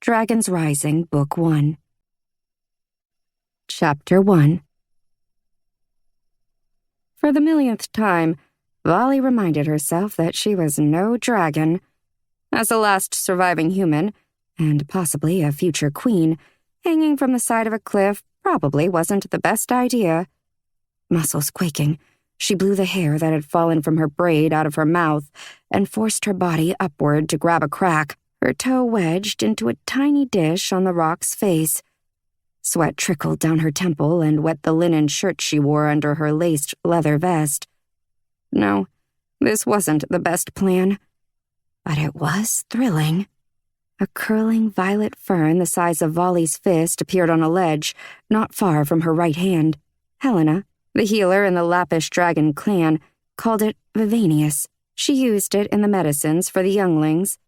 Dragons Rising, Book 1. Chapter 1. For the millionth time, Vali reminded herself that she was no dragon. As the last surviving human, and possibly a future queen, hanging from the side of a cliff probably wasn't the best idea. Muscles quaking, she blew the hair that had fallen from her braid out of her mouth and forced her body upward to grab a crack, her toe wedged into a tiny dish on the rock's face. Sweat trickled down her temple and wet the linen shirt she wore under her laced leather vest. No, this wasn't the best plan. But it was thrilling. A curling violet fern the size of Vali's fist appeared on a ledge, not far from her right hand. Helena, the healer in the Lappish Dragon clan, called it Vivanius. She used it in the medicines for the younglings.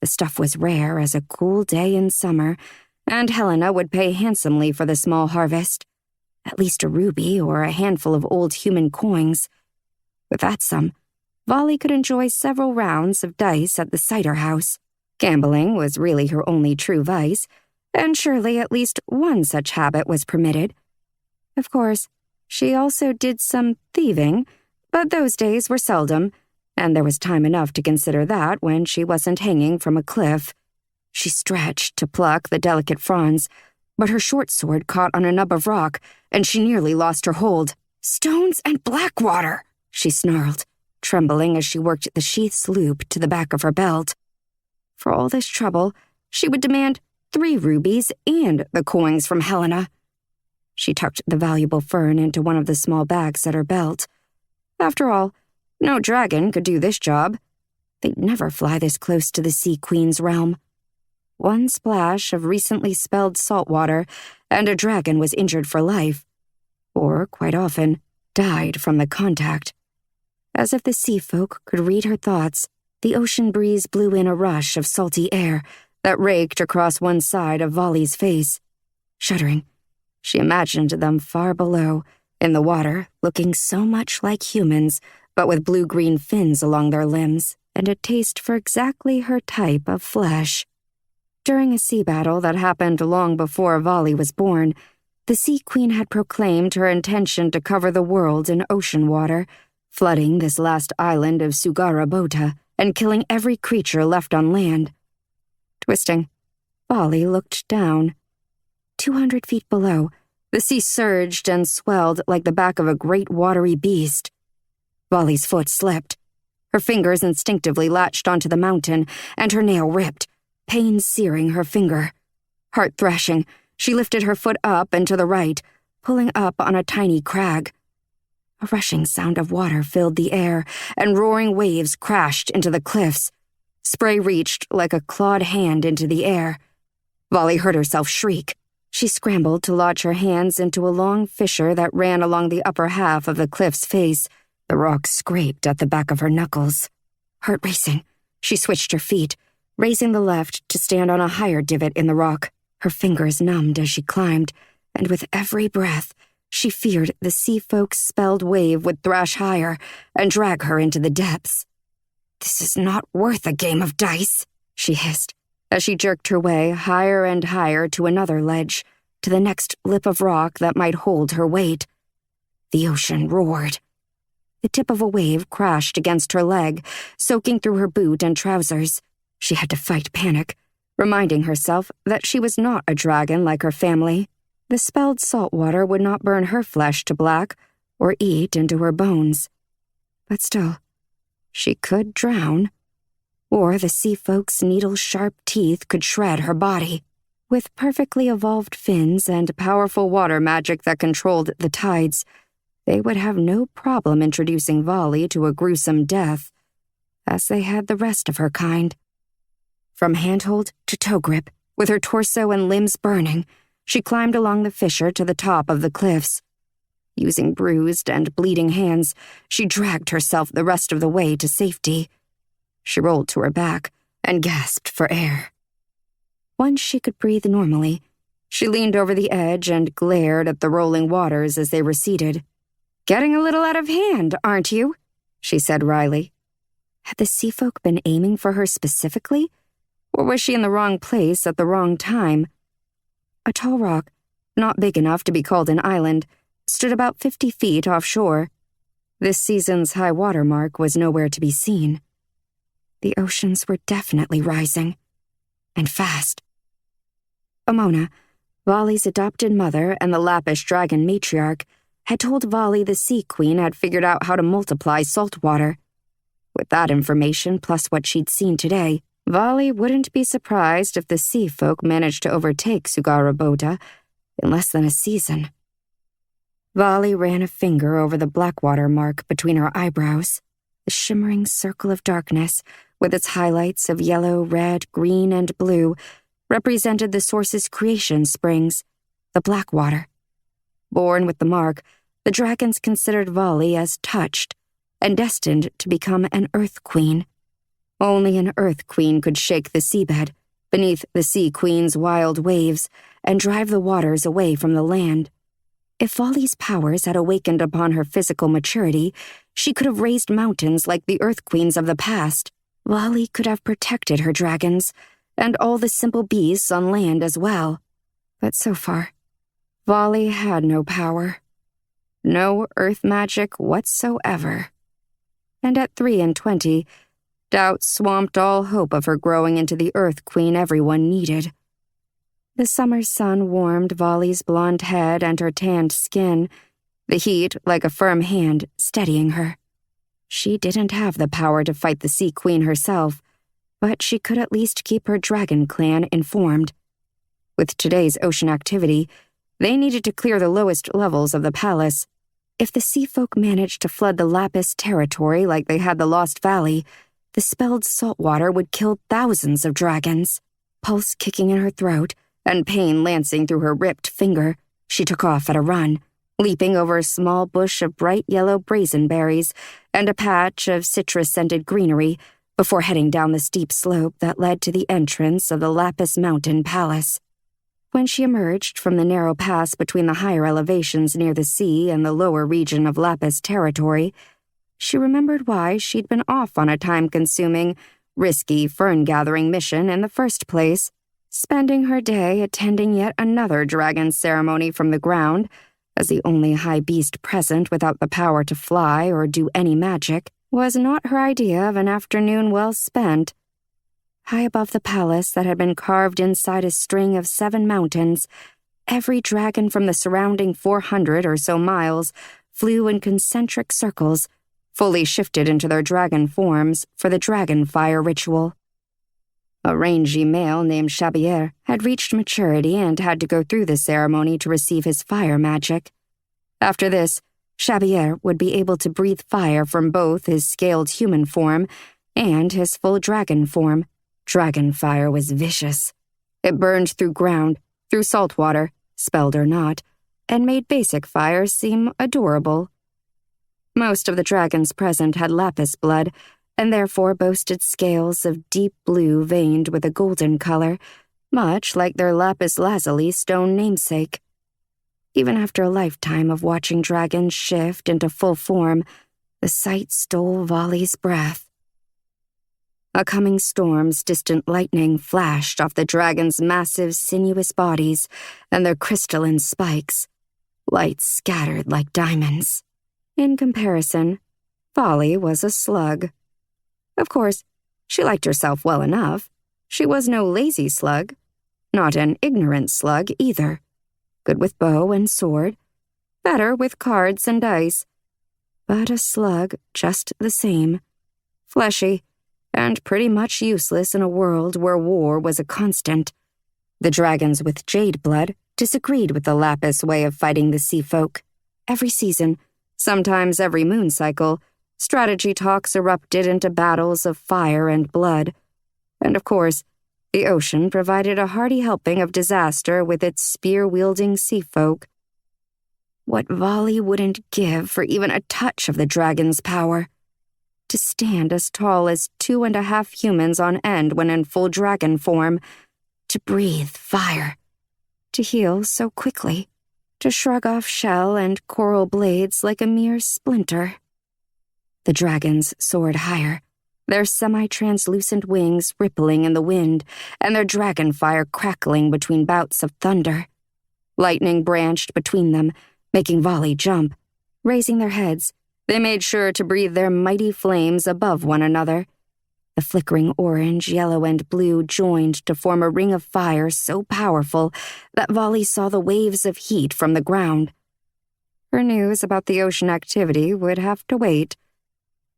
The stuff was rare as a cool day in summer, and Helena would pay handsomely for the small harvest. At least a ruby or a handful of old human coins. With that sum, Vali could enjoy several rounds of dice at the cider house. Gambling was really her only true vice, and surely at least one such habit was permitted. Of course, she also did some thieving, but those days were seldom, and there was time enough to consider that when she wasn't hanging from a cliff. She stretched to pluck the delicate fronds, but her short sword caught on a nub of rock, and she nearly lost her hold. "Stones and black water," she snarled, trembling as she worked the sheath's loop to the back of her belt. For all this trouble, she would demand 3 rubies and the coins from Helena. She tucked the valuable fern into one of the small bags at her belt. After all, no dragon could do this job. They'd never fly this close to the Sea Queen's realm. One splash of recently spelled salt water, and a dragon was injured for life, or, quite often, died from the contact. As if the sea folk could read her thoughts, the ocean breeze blew in a rush of salty air that raked across one side of Vali's face. Shuddering, she imagined them far below, in the water, looking so much like humans, but with blue-green fins along their limbs, and a taste for exactly her type of flesh. During a sea battle that happened long before Vali was born, the Sea Queen had proclaimed her intention to cover the world in ocean water, flooding this last island of Sugarabota and killing every creature left on land. Twisting, Vali looked down. 200 feet below, the sea surged and swelled like the back of a great watery beast. Vali's foot slipped. Her fingers instinctively latched onto the mountain, and her nail ripped, pain searing her finger. Heart thrashing, she lifted her foot up and to the right, pulling up on a tiny crag. A rushing sound of water filled the air, and roaring waves crashed into the cliffs. Spray reached like a clawed hand into the air. Vali heard herself shriek. She scrambled to lodge her hands into a long fissure that ran along the upper half of the cliff's face. The rock scraped at the back of her knuckles. Heart racing, she switched her feet, raising the left to stand on a higher divot in the rock. Her fingers numbed as she climbed, and with every breath, she feared the sea folk's spelled wave would thrash higher and drag her into the depths. "This is not worth a game of dice," she hissed, as she jerked her way higher and higher to another ledge, to the next lip of rock that might hold her weight. The ocean roared. The tip of a wave crashed against her leg, soaking through her boot and trousers. She had to fight panic, reminding herself that she was not a dragon like her family. The spelled salt water would not burn her flesh to black or eat into her bones. But still, she could drown. Or the sea folk's needle-sharp teeth could shred her body. With perfectly evolved fins and powerful water magic that controlled the tides, they would have no problem introducing Vali to a gruesome death, as they had the rest of her kind. From handhold to toe grip, with her torso and limbs burning, she climbed along the fissure to the top of the cliffs. Using bruised and bleeding hands, she dragged herself the rest of the way to safety. She rolled to her back and gasped for air. Once she could breathe normally, she leaned over the edge and glared at the rolling waters as they receded. "Getting a little out of hand, aren't you?" she said wryly. Had the sea folk been aiming for her specifically? Or was she in the wrong place at the wrong time? A tall rock, not big enough to be called an island, stood about 50 feet offshore. This season's high water mark was nowhere to be seen. The oceans were definitely rising. And fast. Amona, Vali's adopted mother and the Lapis dragon matriarch, had told Vali the Sea Queen had figured out how to multiply salt water. With that information plus what she'd seen today, Vali wouldn't be surprised if the sea folk managed to overtake Sugaraboda in less than a season. Vali ran a finger over the blackwater mark between her eyebrows, the shimmering circle of darkness with its highlights of yellow, red, green, and blue represented the source's creation springs, the Blackwater. Born with the mark, the dragons considered Vali as touched and destined to become an Earth Queen. Only an Earth Queen could shake the seabed beneath the Sea Queen's wild waves and drive the waters away from the land. If Vali's powers had awakened upon her physical maturity, she could have raised mountains like the Earth Queens of the past. Vali could have protected her dragons, and all the simple beasts on land as well. But so far, Vali had no power. No earth magic whatsoever. And at 23, doubt swamped all hope of her growing into the Earth Queen everyone needed. The summer sun warmed Vali's blonde head and her tanned skin, the heat like a firm hand steadying her. She didn't have the power to fight the Sea Queen herself, but she could at least keep her dragon clan informed. With today's ocean activity, they needed to clear the lowest levels of the palace. If the sea folk managed to flood the Lapis territory like they had the Lost Valley, the spelled salt water would kill thousands of dragons. Pulse kicking in her throat and pain lancing through her ripped finger, she took off at a run, leaping over a small bush of bright yellow brazenberries and a patch of citrus-scented greenery before heading down the steep slope that led to the entrance of the Lapis Mountain Palace. When she emerged from the narrow pass between the higher elevations near the sea and the lower region of Lapis territory, she remembered why she'd been off on a time-consuming, risky fern-gathering mission in the first place, spending her day attending yet another dragon ceremony from the ground, as the only high beast present without the power to fly or do any magic, was not her idea of an afternoon well spent. High above the palace that had been carved inside a string of 7 mountains, every dragon from the surrounding 400 or so miles flew in concentric circles, fully shifted into their dragon forms for the dragon fire ritual. A rangy male named Chabier had reached maturity and had to go through the ceremony to receive his fire magic. After this, Chabier would be able to breathe fire from both his scaled human form and his full dragon form. Dragon fire was vicious. It burned through ground, through salt water, spelled or not, and made basic fire seem adorable. Most of the dragons present had lapis blood, and therefore boasted scales of deep blue veined with a golden color, much like their lapis lazuli stone namesake. Even after a lifetime of watching dragons shift into full form, the sight stole Vali's breath. A coming storm's distant lightning flashed off the dragon's massive, sinuous bodies and their crystalline spikes, light scattered like diamonds. In comparison, Vali was a slug. Of course, she liked herself well enough. She was no lazy slug, not an ignorant slug either. Good with bow and sword, better with cards and dice, but a slug just the same, fleshy, and pretty much useless in a world where war was a constant. The dragons with jade blood disagreed with the Lapis way of fighting the sea folk. Every season, sometimes every moon cycle, strategy talks erupted into battles of fire and blood. And of course, the ocean provided a hearty helping of disaster with its spear-wielding sea folk. What Vali wouldn't give for even a touch of the dragon's power. To stand as tall as 2.5 humans on end when in full dragon form, to breathe fire, to heal so quickly, to shrug off shell and coral blades like a mere splinter. The dragons soared higher, their semi-translucent wings rippling in the wind and their dragon fire crackling between bouts of thunder. Lightning branched between them, making Volley jump. Raising their heads, they made sure to breathe their mighty flames above one another. The flickering orange, yellow, and blue joined to form a ring of fire so powerful that Volley saw the waves of heat from the ground. Her news about the ocean activity would have to wait.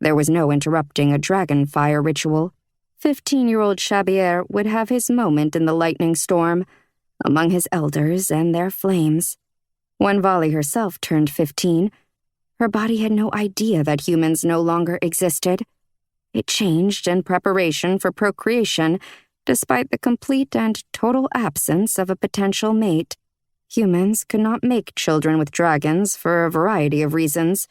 There was no interrupting a dragon fire ritual. 15-year-old Chabier would have his moment in the lightning storm, among his elders and their flames. When Volley herself turned 15, her body had no idea that humans no longer existed. It changed in preparation for procreation, despite the complete and total absence of a potential mate. Humans could not make children with dragons for a variety of reasons,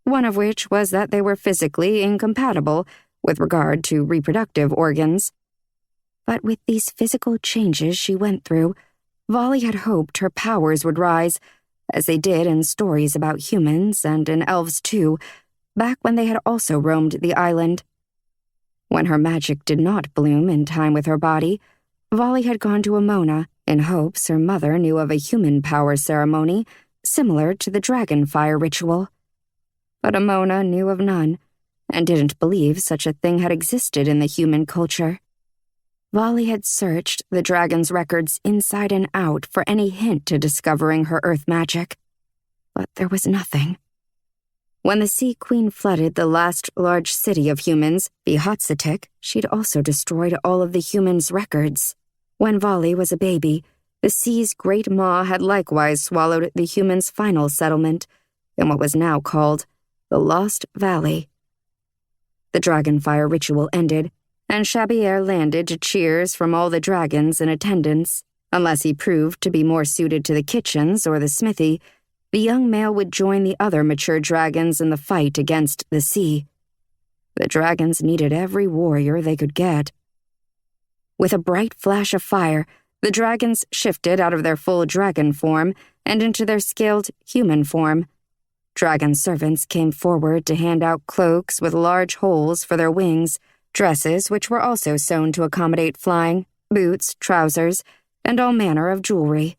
one of which was that they were physically incompatible with regard to reproductive organs. But with these physical changes she went through, Volley had hoped her powers would rise, as they did in stories about humans and in elves too, back when they had also roamed the island. When her magic did not bloom in time with her body, Volley had gone to Amona in hopes her mother knew of a human power ceremony similar to the dragon fire ritual. But Amona knew of none, and didn't believe such a thing had existed in the human culture. Volley had searched the dragon's records inside and out for any hint to discovering her earth magic, but there was nothing. When the Sea Queen flooded the last large city of humans, Bk1, she'd also destroyed all of the humans' records. When Volley was a baby, the sea's great maw had likewise swallowed the humans' final settlement in what was now called the Lost Valley. The dragonfire ritual ended, and Chabier landed to cheers from all the dragons in attendance. Unless he proved to be more suited to the kitchens or the smithy, the young male would join the other mature dragons in the fight against the sea. The dragons needed every warrior they could get. With a bright flash of fire, the dragons shifted out of their full dragon form and into their scaled human form. Dragon servants came forward to hand out cloaks with large holes for their wings, dresses which were also sewn to accommodate flying, boots, trousers, and all manner of jewelry.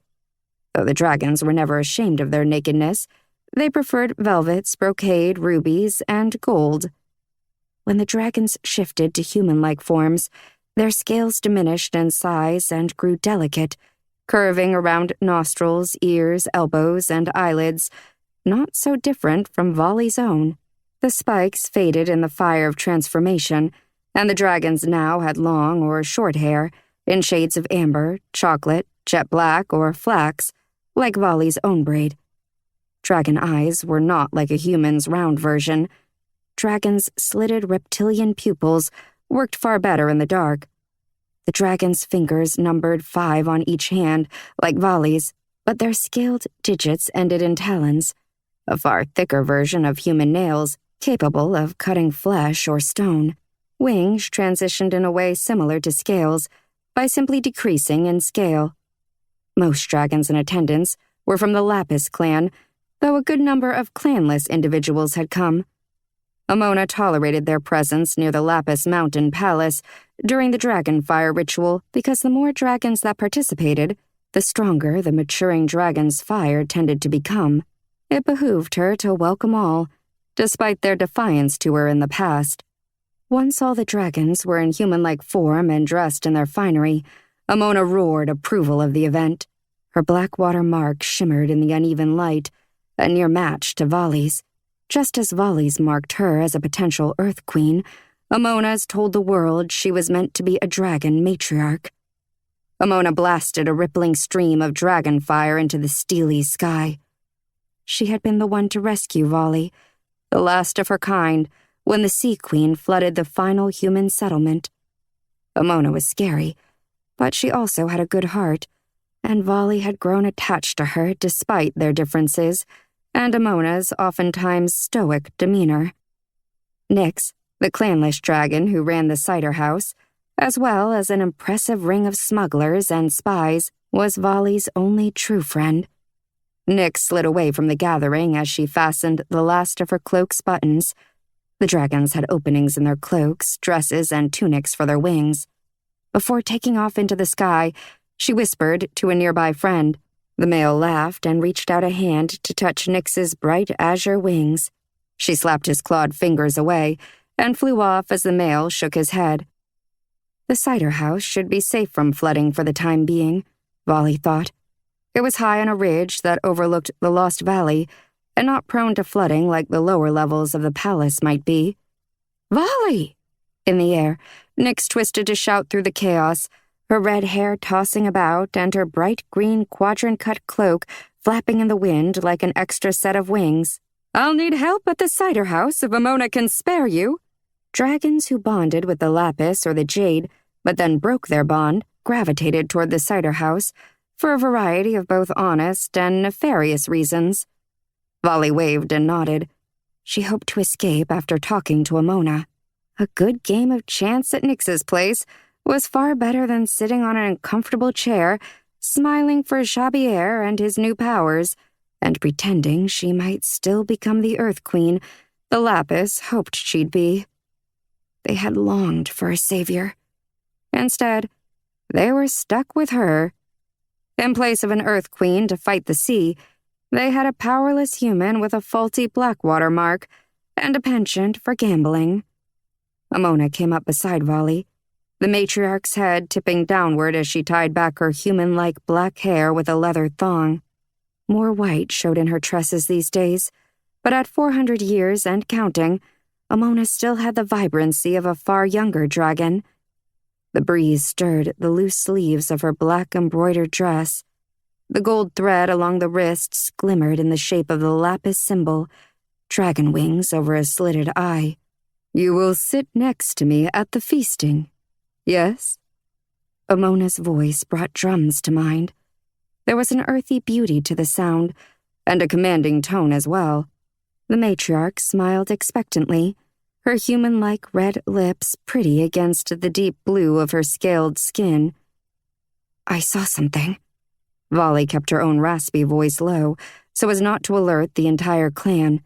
Though the dragons were never ashamed of their nakedness, they preferred velvets, brocade, rubies, and gold. When the dragons shifted to human-like forms, their scales diminished in size and grew delicate, curving around nostrils, ears, elbows, and eyelids, not so different from Volley's own. The spikes faded in the fire of transformation, and the dragons now had long or short hair, in shades of amber, chocolate, jet black, or flax, like Volley's own braid. Dragon eyes were not like a human's round version. Dragons' slitted reptilian pupils worked far better in the dark. The dragon's fingers numbered 5 on each hand, like Volley's, but their scaled digits ended in talons, a far thicker version of human nails, capable of cutting flesh or stone. Wings transitioned in a way similar to scales, by simply decreasing in scale. Most dragons in attendance were from the Lapis clan, though a good number of clanless individuals had come. Amona tolerated their presence near the Lapis Mountain Palace during the dragonfire ritual because the more dragons that participated, the stronger the maturing dragon's fire tended to become. It behooved her to welcome all, despite their defiance to her in the past. Once all the dragons were in human-like form and dressed in their finery, Amona roared approval of the event. Her Blackwater mark shimmered in the uneven light, a near match to Volley's. Just as Volley's marked her as a potential Earth Queen, Amona's told the world she was meant to be a dragon matriarch. Amona blasted a rippling stream of dragon fire into the steely sky. She had been the one to rescue Volley, the last of her kind, when the Sea Queen flooded the final human settlement. Amona was scary, but she also had a good heart, and Volley had grown attached to her despite their differences, and Amona's oftentimes stoic demeanor. Nyx, the clanless dragon who ran the cider house, as well as an impressive ring of smugglers and spies, was Volley's only true friend. Nyx slid away from the gathering as she fastened the last of her cloak's buttons. The dragons had openings in their cloaks, dresses, and tunics for their wings. Before taking off into the sky, she whispered to a nearby friend. The male laughed and reached out a hand to touch Nyx's bright azure wings. She slapped his clawed fingers away and flew off as the male shook his head. The cider house should be safe from flooding for the time being, Volley thought. It was high on a ridge that overlooked the Lost Valley and not prone to flooding like the lower levels of the palace might be. "Volley!" In the air, Nyx twisted to shout through the chaos, her red hair tossing about and her bright green quadrant-cut cloak flapping in the wind like an extra set of wings. "I'll need help at the cider house if Amona can spare you." Dragons who bonded with the lapis or the jade, but then broke their bond, gravitated toward the cider house for a variety of both honest and nefarious reasons. Volley waved and nodded. She hoped to escape after talking to Amona. A good game of chance at Nyx's place was far better than sitting on an uncomfortable chair, smiling for Xavier and his new powers, and pretending she might still become the Earth Queen the Lapis hoped she'd be. They had longed for a savior. Instead, they were stuck with her. In place of an Earth Queen to fight the sea, they had a powerless human with a faulty Blackwater mark and a penchant for gambling. Amona came up beside Volley, the matriarch's head tipping downward as she tied back her human-like black hair with a leather thong. More white showed in her tresses these days, but at 400 years and counting, Amona still had the vibrancy of a far younger dragon. The breeze stirred the loose sleeves of her black embroidered dress. The gold thread along the wrists glimmered in the shape of the lapis symbol, dragon wings over a slitted eye. "You will sit next to me at the feasting, yes?" Amona's voice brought drums to mind. There was an earthy beauty to the sound, and a commanding tone as well. The matriarch smiled expectantly, her human-like red lips pretty against the deep blue of her scaled skin. "I saw something." Volley kept her own raspy voice low, so as not to alert the entire clan.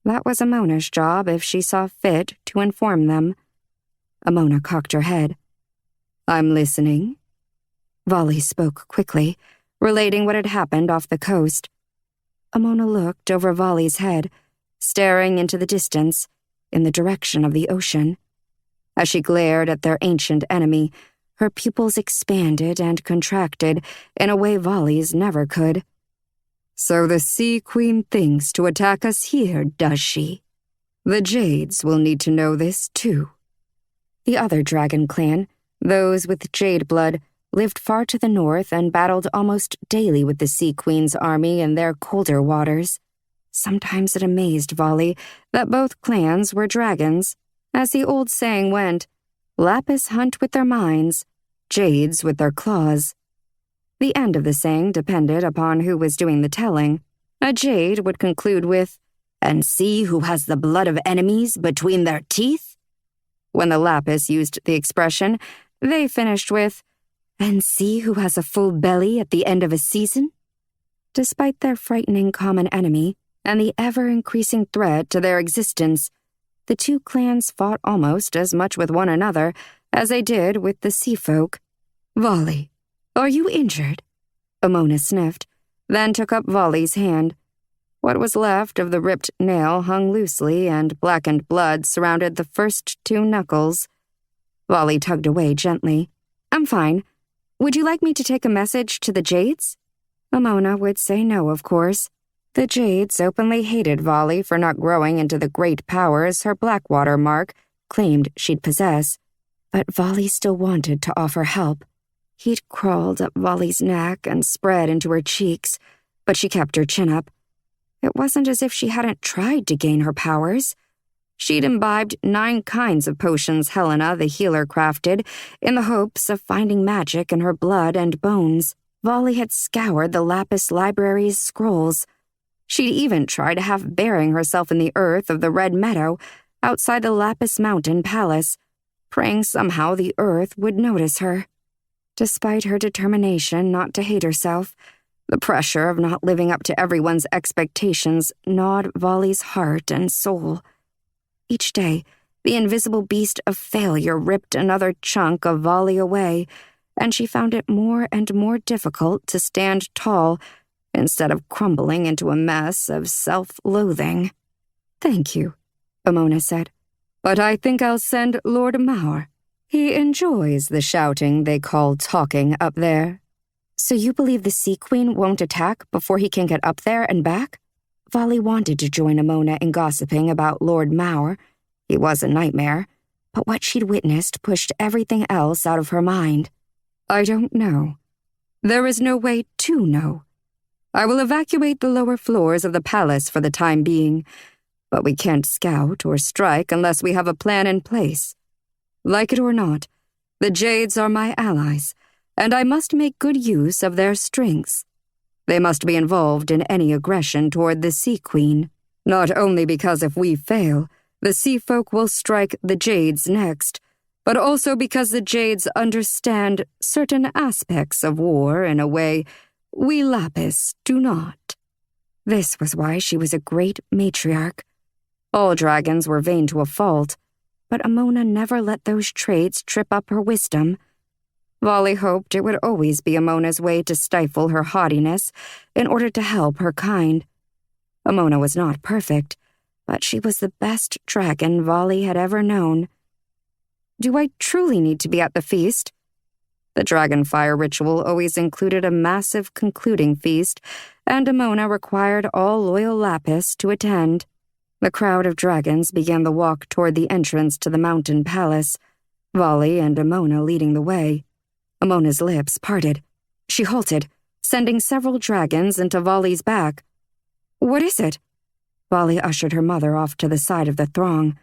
That was Amona's job if she saw fit to inform them. Amona cocked her head. "I'm listening." Volley spoke quickly, relating what had happened off the coast. Amona looked over Volley's head, staring into the distance, in the direction of the ocean. As she glared at their ancient enemy, her pupils expanded and contracted in a way Volley's never could. "So the Sea Queen thinks to attack us here, does she? The Jades will need to know this, too." The other dragon clan, those with jade blood, lived far to the north and battled almost daily with the Sea Queen's army in their colder waters. Sometimes it amazed Volley that both clans were dragons. As the old saying went, lapis hunt with their minds, jades with their claws. The end of the saying depended upon who was doing the telling. A jade would conclude with, "And see who has the blood of enemies between their teeth?" When the lapis used the expression, they finished with, "And see who has a full belly at the end of a season?" Despite their frightening common enemy and the ever-increasing threat to their existence, the two clans fought almost as much with one another as they did with the sea folk. "Volley, are you injured?" Amona sniffed, then took up Volley's hand. What was left of the ripped nail hung loosely, and blackened blood surrounded the first two knuckles. Volley tugged away gently. "I'm fine. Would you like me to take a message to the Jades?" Amona would say no, of course. The Jades openly hated Volley for not growing into the great powers her Blackwater mark claimed she'd possess, but Volley still wanted to offer help. He'd crawled up Volley's neck and spread into her cheeks, but she kept her chin up. It wasn't as if she hadn't tried to gain her powers. She'd imbibed 9 kinds of potions Helena, the healer, crafted in the hopes of finding magic in her blood and bones. Volley had scoured the Lapis Library's scrolls. She'd even tried half burying herself in the earth of the Red Meadow outside the Lapis Mountain Palace, praying somehow the earth would notice her. Despite her determination not to hate herself, the pressure of not living up to everyone's expectations gnawed Volley's heart and soul. Each day, the invisible beast of failure ripped another chunk of Vali away, and she found it more and more difficult to stand tall instead of crumbling into a mess of self-loathing. "Thank you," Amona said, "but I think I'll send Lord Maur. He enjoys the shouting they call talking up there." "So you believe the Sea Queen won't attack before he can get up there and back?" Vali wanted to join Amona in gossiping about Lord Maur. He was a nightmare, but what she'd witnessed pushed everything else out of her mind. "I don't know. There is no way to know. I will evacuate the lower floors of the palace for the time being, but we can't scout or strike unless we have a plan in place. Like it or not, the Jades are my allies, and I must make good use of their strengths. They must be involved in any aggression toward the Sea Queen, not only because if we fail, the Sea Folk will strike the Jades next, but also because the Jades understand certain aspects of war in a way we Lapis do not." This was why she was a great matriarch. All dragons were vain to a fault, but Amona never let those traits trip up her wisdom. Vali hoped it would always be Amona's way to stifle her haughtiness in order to help her kind. Amona was not perfect, but she was the best dragon Vali had ever known. "Do I truly need to be at the feast?" The dragonfire ritual always included a massive concluding feast, and Amona required all loyal Lapis to attend. The crowd of dragons began the walk toward the entrance to the mountain palace, Vali and Amona leading the way. Amona's lips parted. She halted, sending several dragons into Vali's back. "What is it?" Vali ushered her mother off to the side of the throng.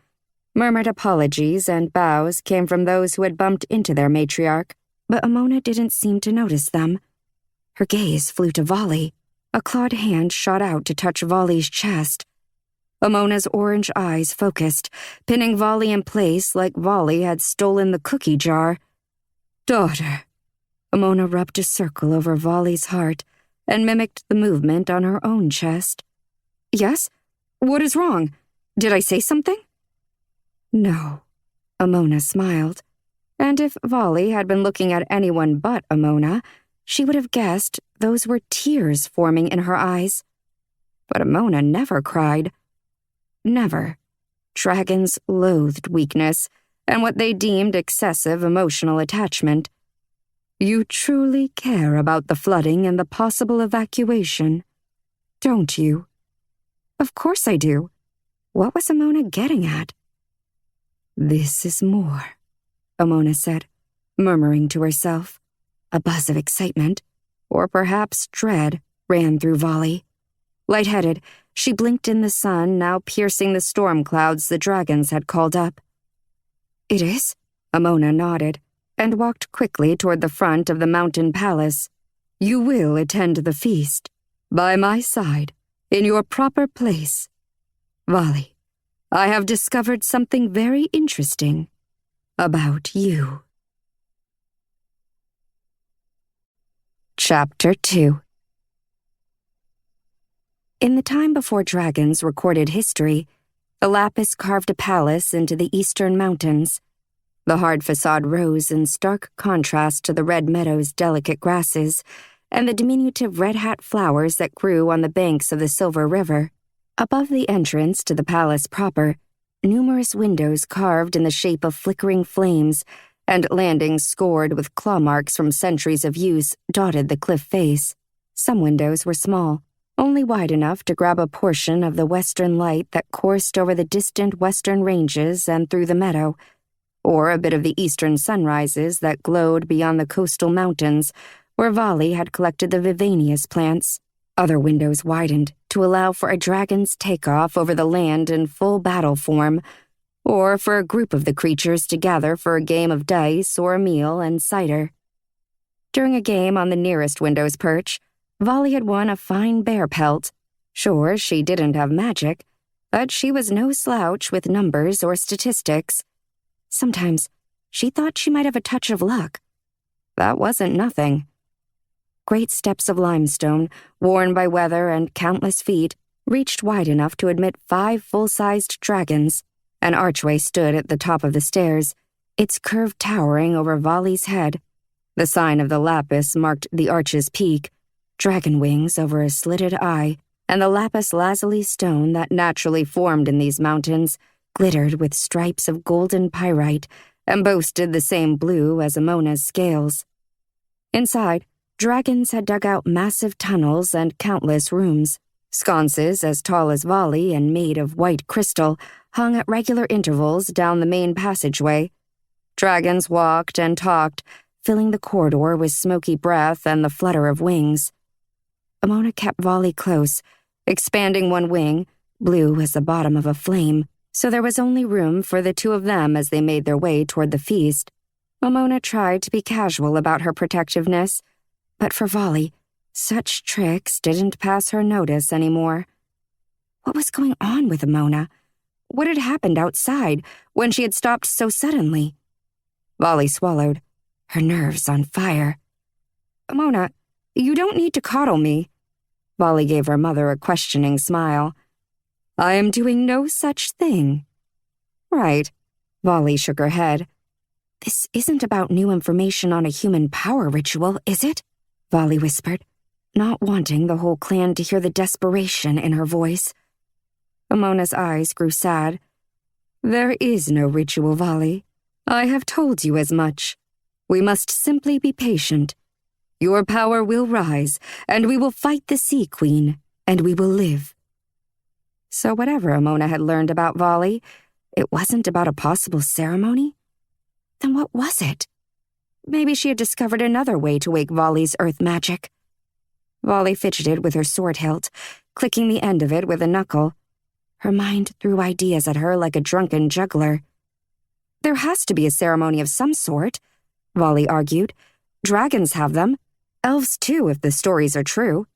Murmured apologies and bows came from those who had bumped into their matriarch, but Amona didn't seem to notice them. Her gaze flew to Vali. A clawed hand shot out to touch Vali's chest. Amona's orange eyes focused, pinning Vali in place like Vali had stolen the cookie jar. "Daughter." Amona rubbed a circle over Vali's heart and mimicked the movement on her own chest. "Yes? What is wrong? Did I say something?" "No," Amona smiled. And if Vali had been looking at anyone but Amona, she would have guessed those were tears forming in her eyes. But Amona never cried. Never. Dragons loathed weakness and what they deemed excessive emotional attachment. "You truly care about the flooding and the possible evacuation, don't you?" "Of course I do." What was Amona getting at? "This is more," Amona said, murmuring to herself. A buzz of excitement, or perhaps dread, ran through Vali. Lightheaded, she blinked in the sun, now piercing the storm clouds the dragons had called up. "It is?" Amona nodded, and walked quickly toward the front of the mountain palace. "You will attend the feast, by my side, in your proper place. Vali, I have discovered something very interesting about you." Chapter 2. In the time before dragons recorded history, the Lapis carved a palace into the eastern mountains. The hard facade rose in stark contrast to the red meadow's delicate grasses and the diminutive red hat flowers that grew on the banks of the Silver River. Above the entrance to the palace proper, numerous windows carved in the shape of flickering flames and landings scored with claw marks from centuries of use dotted the cliff face. Some windows were small, only wide enough to grab a portion of the western light that coursed over the distant western ranges and through the meadow, or a bit of the eastern sunrises that glowed beyond the coastal mountains where Vali had collected the vivaneous plants. Other windows widened to allow for a dragon's takeoff over the land in full battle form, or for a group of the creatures to gather for a game of dice or a meal and cider. During a game on the nearest window's perch, Vali had won a fine bear pelt. Sure, she didn't have magic, but she was no slouch with numbers or statistics. Sometimes she thought she might have a touch of luck. That wasn't nothing. Great steps of limestone, worn by weather and countless feet, reached wide enough to admit 5 full-sized dragons. An archway stood at the top of the stairs, its curve towering over Vali's head. The sign of the lapis marked the arch's peak, dragon wings over a slitted eye, and the lapis lazuli stone that naturally formed in these mountains glittered with stripes of golden pyrite and boasted the same blue as Emona's scales. Inside, dragons had dug out massive tunnels and countless rooms. Sconces as tall as Vali and made of white crystal hung at regular intervals down the main passageway. Dragons walked and talked, filling the corridor with smoky breath and the flutter of wings. Emona kept Vali close, expanding one wing, blue as the bottom of a flame, so there was only room for the two of them as they made their way toward the feast. Emona tried to be casual about her protectiveness, but for Vali, such tricks didn't pass her notice anymore. What was going on with Emona? What had happened outside when she had stopped so suddenly? Vali swallowed, her nerves on fire. "Emona, you don't need to coddle me." Vali gave her mother a questioning smile. "I am doing no such thing." "Right." Vali shook her head. "This isn't about new information on a human power ritual, is it?" Vali whispered, not wanting the whole clan to hear the desperation in her voice. Emona's eyes grew sad. "There is no ritual, Vali. I have told you as much. We must simply be patient. Your power will rise, and we will fight the Sea Queen, and we will live." So whatever Emona had learned about Vali, it wasn't about a possible ceremony? Then what was it? Maybe she had discovered another way to wake Vali's earth magic. Vali fidgeted with her sword hilt, clicking the end of it with a knuckle. Her mind threw ideas at her like a drunken juggler. "There has to be a ceremony of some sort," Vali argued. "Dragons have them. Elves too, if the stories are true."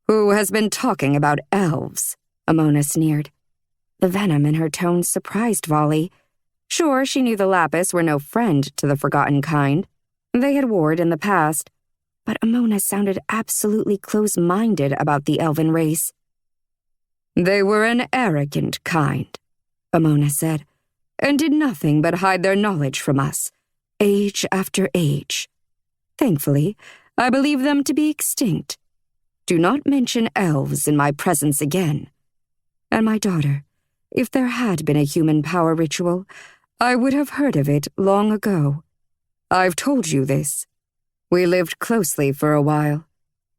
"Who has been talking about elves?" Emona sneered. The venom in her tone surprised Vali. Sure, she knew the Lapis were no friend to the Forgotten Kind. They had warred in the past, but Emona sounded absolutely close-minded about the elven race. "They were an arrogant kind," Emona said, "and did nothing but hide their knowledge from us, age after age. Thankfully, I believe them to be extinct. Do not mention elves in my presence again. And my daughter, if there had been a human power ritual, I would have heard of it long ago. I've told you this. We lived closely for a while.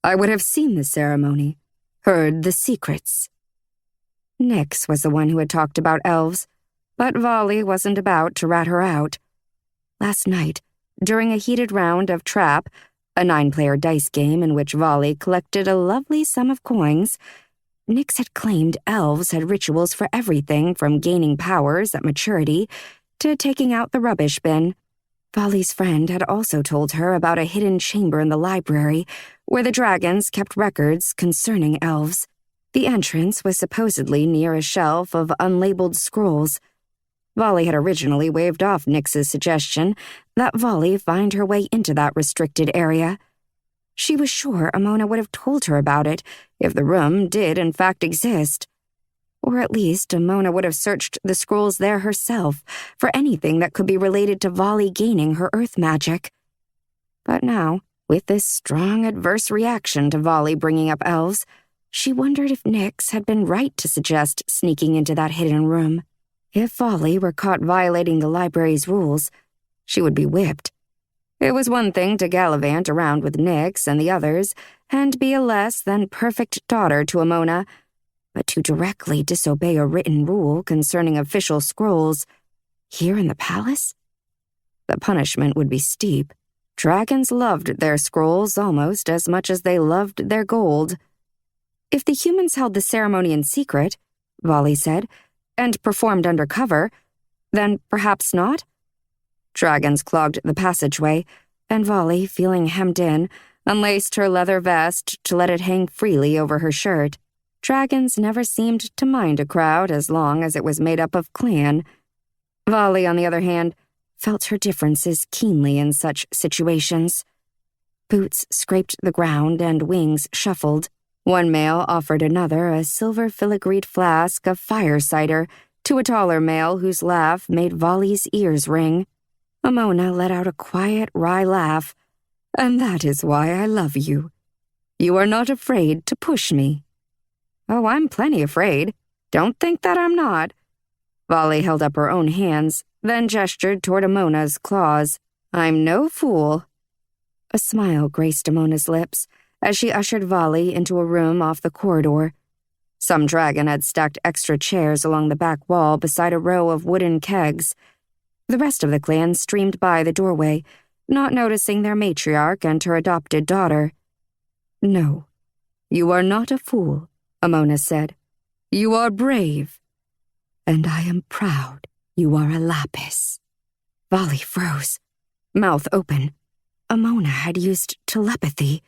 I would have seen the ceremony, heard the secrets." Nyx was the one who had talked about elves, but Vali wasn't about to rat her out. Last night, during a heated round of Trap, a 9-player dice game in which Vali collected a lovely sum of coins, Nyx had claimed elves had rituals for everything from gaining powers at maturity to taking out the rubbish bin. Vali's friend had also told her about a hidden chamber in the library where the dragons kept records concerning elves. The entrance was supposedly near a shelf of unlabeled scrolls. Vali had originally waved off Nyx's suggestion that Vali find her way into that restricted area. She was sure Emona would have told her about it if the room did in fact exist. Or at least Emona would have searched the scrolls there herself for anything that could be related to Vali gaining her earth magic. But now, with this strong adverse reaction to Vali bringing up elves, she wondered if Nyx had been right to suggest sneaking into that hidden room. If Vali were caught violating the library's rules, she would be whipped. It was one thing to gallivant around with Nyx and the others and be a less than perfect daughter to Emona, but to directly disobey a written rule concerning official scrolls here in the palace? The punishment would be steep. Dragons loved their scrolls almost as much as they loved their gold. If the humans held the ceremony in secret, Vali said, and performed under cover, then perhaps not? Dragons clogged the passageway, and Vali, feeling hemmed in, unlaced her leather vest to let it hang freely over her shirt. Dragons never seemed to mind a crowd as long as it was made up of clan. Vali, on the other hand, felt her differences keenly in such situations. Boots scraped the ground and wings shuffled. One male offered another a silver filigreed flask of fire cider to a taller male whose laugh made Volley's ears ring. Amona let out a quiet, wry laugh. "And that is why I love you. You are not afraid to push me." "Oh, I'm plenty afraid. Don't think that I'm not." Volley held up her own hands, then gestured toward Amona's claws. "I'm no fool." A smile graced Amona's lips as she ushered Volley into a room off the corridor. Some dragon had stacked extra chairs along the back wall beside a row of wooden kegs. The rest of the clan streamed by the doorway, not noticing their matriarch and her adopted daughter. "No, you are not a fool," Amona said. "You are brave. And I am proud you are a lapis." Volley froze, mouth open. Amona had used telepathy,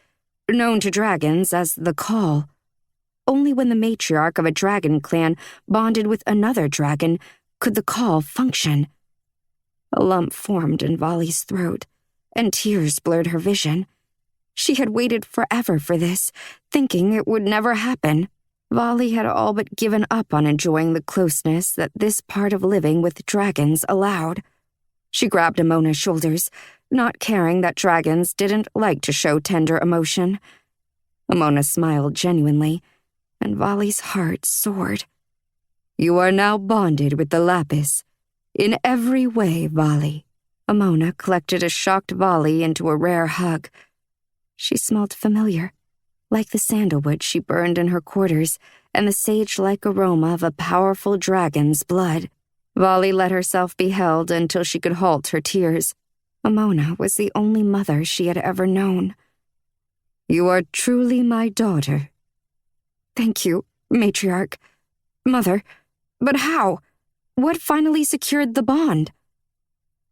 known to dragons as the call. Only when the matriarch of a dragon clan bonded with another dragon could the call function. A lump formed in Volley's throat, and tears blurred her vision. She had waited forever for this, thinking it would never happen. Volley had all but given up on enjoying the closeness that this part of living with dragons allowed. She grabbed Amona's shoulders, not caring that dragons didn't like to show tender emotion. Amona smiled genuinely, and Volley's heart soared. "You are now bonded with the lapis. In every way, Volley." Amona collected a shocked Volley into a rare hug. She smelled familiar, like the sandalwood she burned in her quarters and the sage-like aroma of a powerful dragon's blood. Volley let herself be held until she could halt her tears. Amona was the only mother she had ever known. "You are truly my daughter." "Thank you, matriarch. Mother, but how? What finally secured the bond?"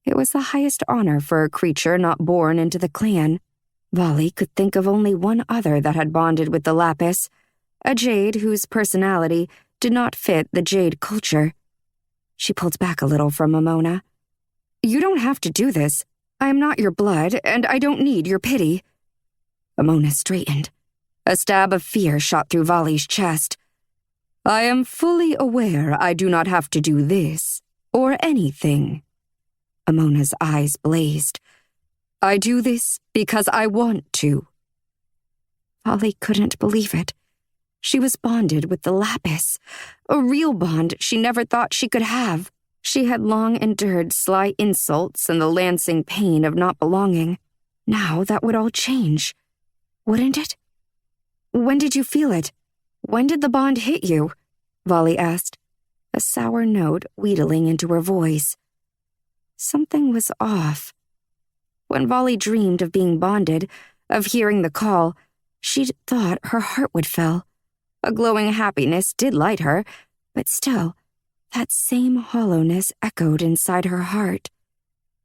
It was the highest honor for a creature not born into the clan. Volley could think of only one other that had bonded with the lapis, a jade whose personality did not fit the jade culture. She pulled back a little from Amona. "You don't have to do this. I am not your blood, and I don't need your pity." Amona straightened. A stab of fear shot through Volley's chest. "I am fully aware I do not have to do this, or anything." Amona's eyes blazed. "I do this because I want to." Volley couldn't believe it. She was bonded with the lapis, a real bond she never thought she could have. She had long endured sly insults and the lancing pain of not belonging. Now that would all change, wouldn't it? "When did you feel it? When did the bond hit you?" Volley asked, a sour note wheedling into her voice. Something was off. When Volley dreamed of being bonded, of hearing the call, she'd thought her heart would fill. A glowing happiness did light her, but still, that same hollowness echoed inside her heart.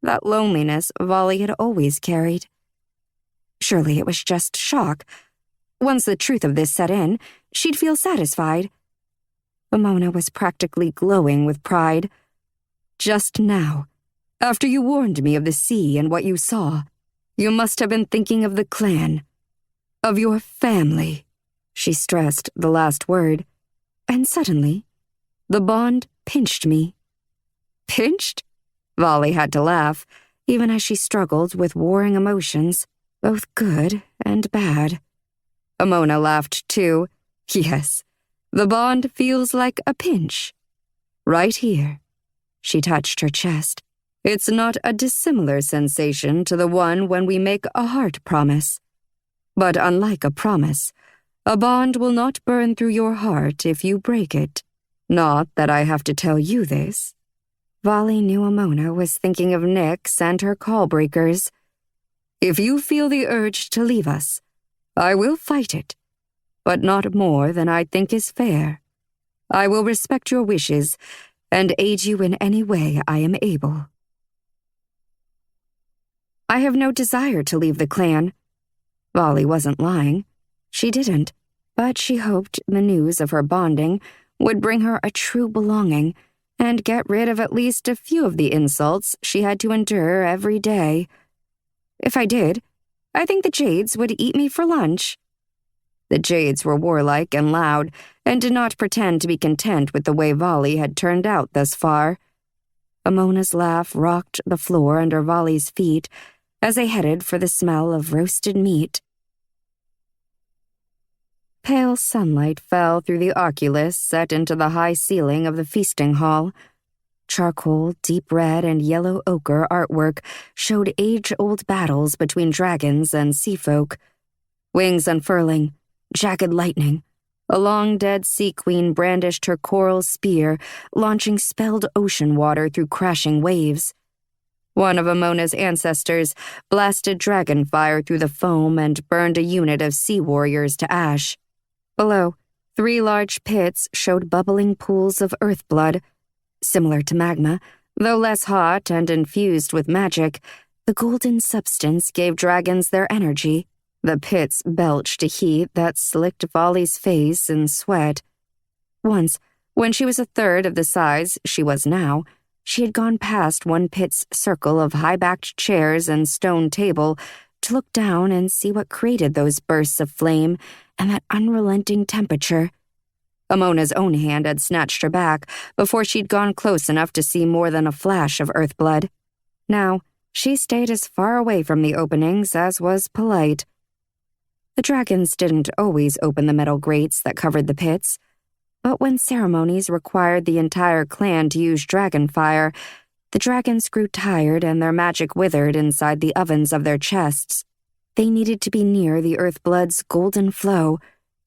That loneliness Volley had always carried. Surely it was just shock. Once the truth of this set in, she'd feel satisfied. Amona was practically glowing with pride. "Just now, after you warned me of the sea and what you saw, you must have been thinking of the clan, of your family." She stressed the last word, and suddenly, the bond pinched me. "Pinched?" Volley had to laugh, even as she struggled with warring emotions, both good and bad. Amona laughed too. "Yes, the bond feels like a pinch. Right here." She touched her chest. "It's not a dissimilar sensation to the one when we make a heart promise. But unlike a promise, a bond will not burn through your heart if you break it. Not that I have to tell you this." Volley knew Amona was thinking of Nyx and her call breakers. "If you feel the urge to leave us, I will fight it, but not more than I think is fair. I will respect your wishes and aid you in any way I am able." "I have no desire to leave the clan." Volley wasn't lying. She didn't, but she hoped the news of her bonding would bring her a true belonging and get rid of at least a few of the insults she had to endure every day. "If I did, I think the Jades would eat me for lunch." The Jades were warlike and loud, and did not pretend to be content with the way Volley had turned out thus far. Emona's laugh rocked the floor under Volley's feet as they headed for the smell of roasted meat. Pale sunlight fell through the oculus set into the high ceiling of the feasting hall. Charcoal, deep red, and yellow ochre artwork showed age-old battles between dragons and sea folk. Wings unfurling, jagged lightning. A long-dead sea queen brandished her coral spear, launching spelled ocean water through crashing waves. One of Emona's ancestors blasted dragon fire through the foam and burned a unit of sea warriors to ash. Below, 3 large pits showed bubbling pools of earth blood. Similar to magma, though less hot and infused with magic, the golden substance gave dragons their energy. The pits belched a heat that slicked Volley's face in sweat. Once, when she was a third of the size she was now, she had gone past one pit's circle of high-backed chairs and stone table to look down and see what created those bursts of flame and that unrelenting temperature. Emona's own hand had snatched her back before she'd gone close enough to see more than a flash of earth blood. Now, she stayed as far away from the openings as was polite. The dragons didn't always open the metal grates that covered the pits, but when ceremonies required the entire clan to use dragon fire, the dragons grew tired and their magic withered inside the ovens of their chests. They needed to be near the earth blood's golden flow.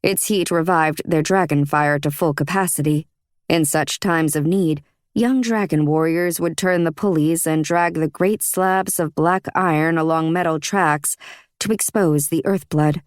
Its heat revived their dragon fire to full capacity. In such times of need, young dragon warriors would turn the pulleys and drag the great slabs of black iron along metal tracks to expose the earth blood.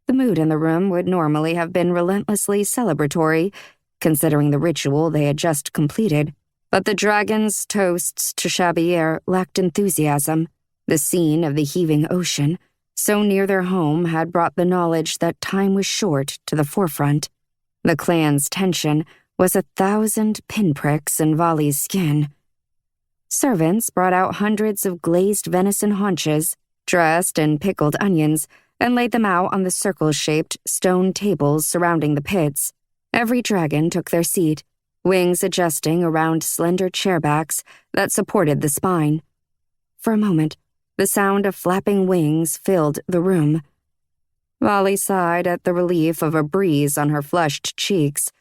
The mood in the room would normally have been relentlessly celebratory, considering the ritual they had just completed, but the dragons' toasts to Chabier lacked enthusiasm. The scene of the heaving ocean, so near their home, had brought the knowledge that time was short to the forefront. The clan's tension was 1,000 pinpricks in Volley's skin. Servants brought out hundreds of glazed venison haunches, dressed in pickled onions, and laid them out on the circle-shaped stone tables surrounding the pits. Every dragon took their seat, wings adjusting around slender chairbacks that supported the spine. For a moment, the sound of flapping wings filled the room. Volley sighed at the relief of a breeze on her flushed cheeks.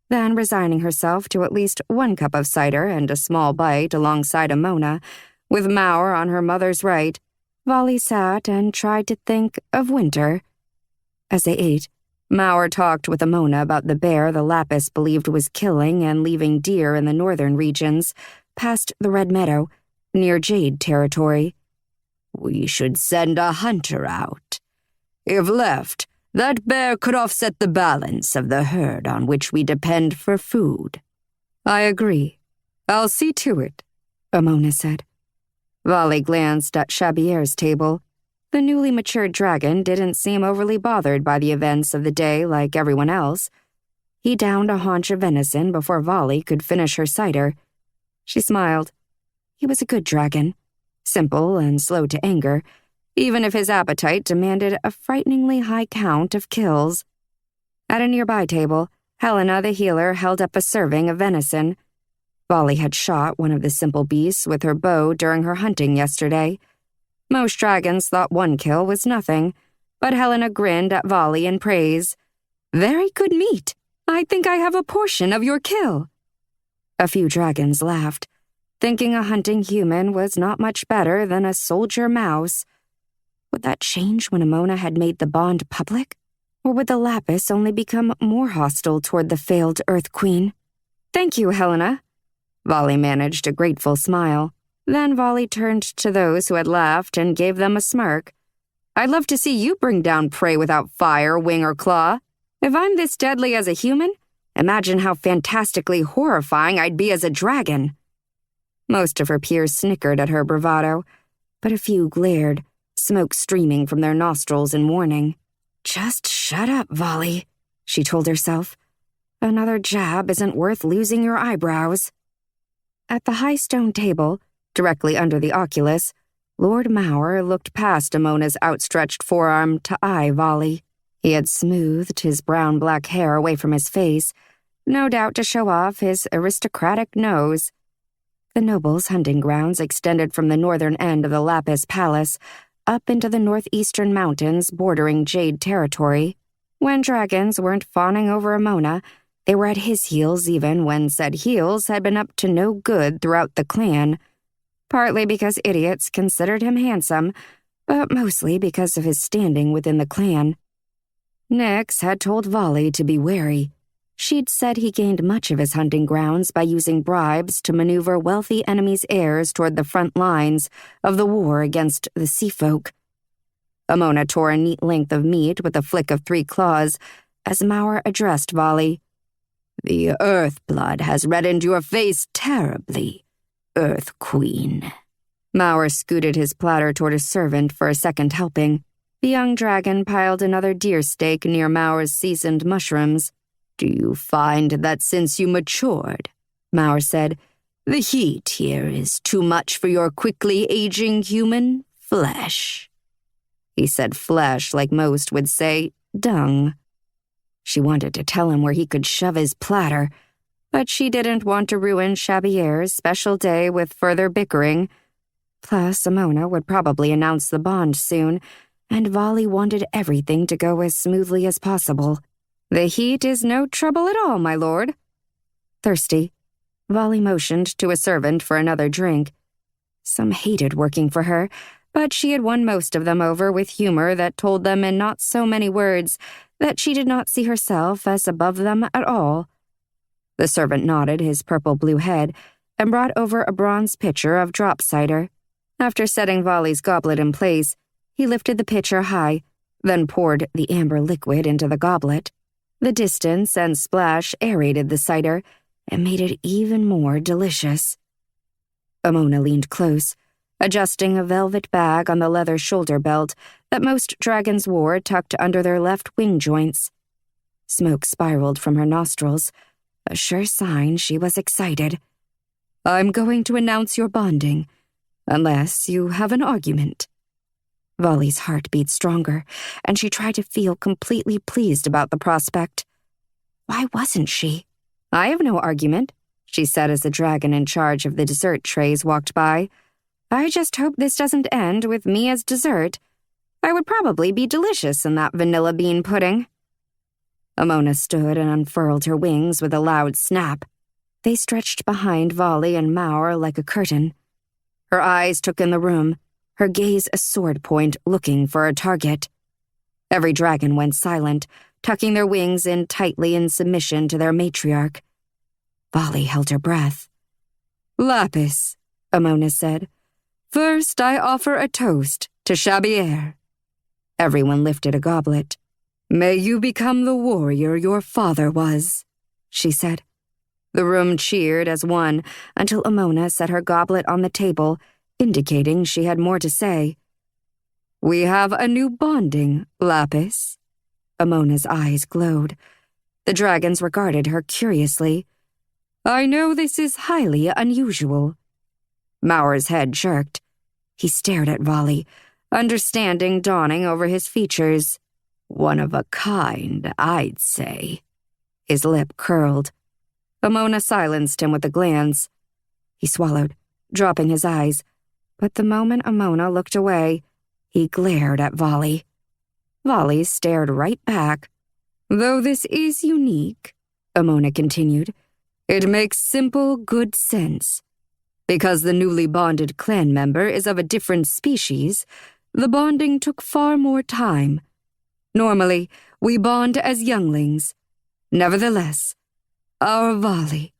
Then, resigning herself to at least 1 cup of cider and a small bite alongside Emona, with Maur on her mother's right, Volley sat and tried to think of winter. As they ate, Maur talked with Emona about the bear the Lapis believed was killing and leaving deer in the northern regions, past the Red Meadow, near Jade territory. "We should send a hunter out. If left, that bear could offset the balance of the herd on which we depend for food." "I agree. I'll see to it," Emona said. Volley glanced at Chabier's table. The newly matured dragon didn't seem overly bothered by the events of the day like everyone else. He downed a haunch of venison before Volley could finish her cider. She smiled. He was a good dragon, simple and slow to anger, even if his appetite demanded a frighteningly high count of kills. At a nearby table, Helena the healer held up a serving of venison. Volley had shot one of the simple beasts with her bow during her hunting yesterday. Most dragons thought 1 kill was nothing, but Helena grinned at Volley in praise. "Very good meat. I think I have a portion of your kill." A few dragons laughed, thinking a hunting human was not much better than a soldier mouse. Would that change when Emona had made the bond public? Or would the Lapis only become more hostile toward the failed Earth Queen? "Thank you, Helena." Volley managed a grateful smile. Then Volley turned to those who had laughed and gave them a smirk. "I'd love to see you bring down prey without fire, wing, or claw. If I'm this deadly as a human, imagine how fantastically horrifying I'd be as a dragon." Most of her peers snickered at her bravado, but a few glared, smoke streaming from their nostrils in warning. "Just shut up, Volley," she told herself. "Another jab isn't worth losing your eyebrows." At the high stone table, directly under the oculus, Lord Maur looked past Emona's outstretched forearm to eye Volley. He had smoothed his brown-black hair away from his face, no doubt to show off his aristocratic nose. The nobles' hunting grounds extended from the northern end of the Lapis Palace up into the northeastern mountains bordering Jade territory. When dragons weren't fawning over Amona, they were at his heels even when said heels had been up to no good throughout the clan, partly because idiots considered him handsome, but mostly because of his standing within the clan. Nyx had told Volley to be wary. She'd said he gained much of his hunting grounds by using bribes to maneuver wealthy enemies' heirs toward the front lines of the war against the Seafolk. Amona tore a neat length of meat with a flick of 3 claws as Mauer addressed Volley. "The Earth blood has reddened your face terribly, Earth Queen." Mauer scooted his platter toward his servant for a second helping. The young dragon piled another deer steak near Mauer's seasoned mushrooms. "Do you find that since you matured," Mauer said, "the heat here is too much for your quickly aging human flesh?" He said flesh like most would say dung. She wanted to tell him where he could shove his platter, but she didn't want to ruin Chabier's special day with further bickering. Plus, Amona would probably announce the bond soon, and Volley wanted everything to go as smoothly as possible. "The heat is no trouble at all, my lord." Thirsty, Volley motioned to a servant for another drink. Some hated working for her, but she had won most of them over with humor that told them in not so many words that she did not see herself as above them at all. The servant nodded his purple-blue head and brought over a bronze pitcher of drop cider. After setting Volley's goblet in place, he lifted the pitcher high, then poured the amber liquid into the goblet. The distance and splash aerated the cider and made it even more delicious. Amona leaned close, adjusting a velvet bag on the leather shoulder belt that most dragons wore tucked under their left wing joints. Smoke spiraled from her nostrils, a sure sign she was excited. "I'm going to announce your bonding, unless you have an argument." Volley's heart beat stronger, and she tried to feel completely pleased about the prospect. Why wasn't she? "I have no argument," she said as the dragon in charge of the dessert trays walked by. "I just hope this doesn't end with me as dessert. I would probably be delicious in that vanilla bean pudding." Amona stood and unfurled her wings with a loud snap. They stretched behind Volley and Mauer like a curtain. Her eyes took in the room, her gaze a sword point looking for a target. Every dragon went silent, tucking their wings in tightly in submission to their matriarch. Volley held her breath. "Lapis," Amona said. "First, I offer a toast to Chabier." Everyone lifted a goblet. "May you become the warrior your father was," she said. The room cheered as one until Amona set her goblet on the table, indicating she had more to say. "We have a new bonding, Lapis." Amona's eyes glowed. The dragons regarded her curiously. "I know this is highly unusual." Mauer's head jerked. He stared at Volley, understanding dawning over his features. "One of a kind, I'd say." His lip curled. Amona silenced him with a glance. He swallowed, dropping his eyes, but the moment Amona looked away, he glared at Volley. Volley stared right back. "Though this is unique," Amona continued, "it makes simple good sense. Because the newly bonded clan member is of a different species, the bonding took far more time. Normally, we bond as younglings. Nevertheless, our Volley,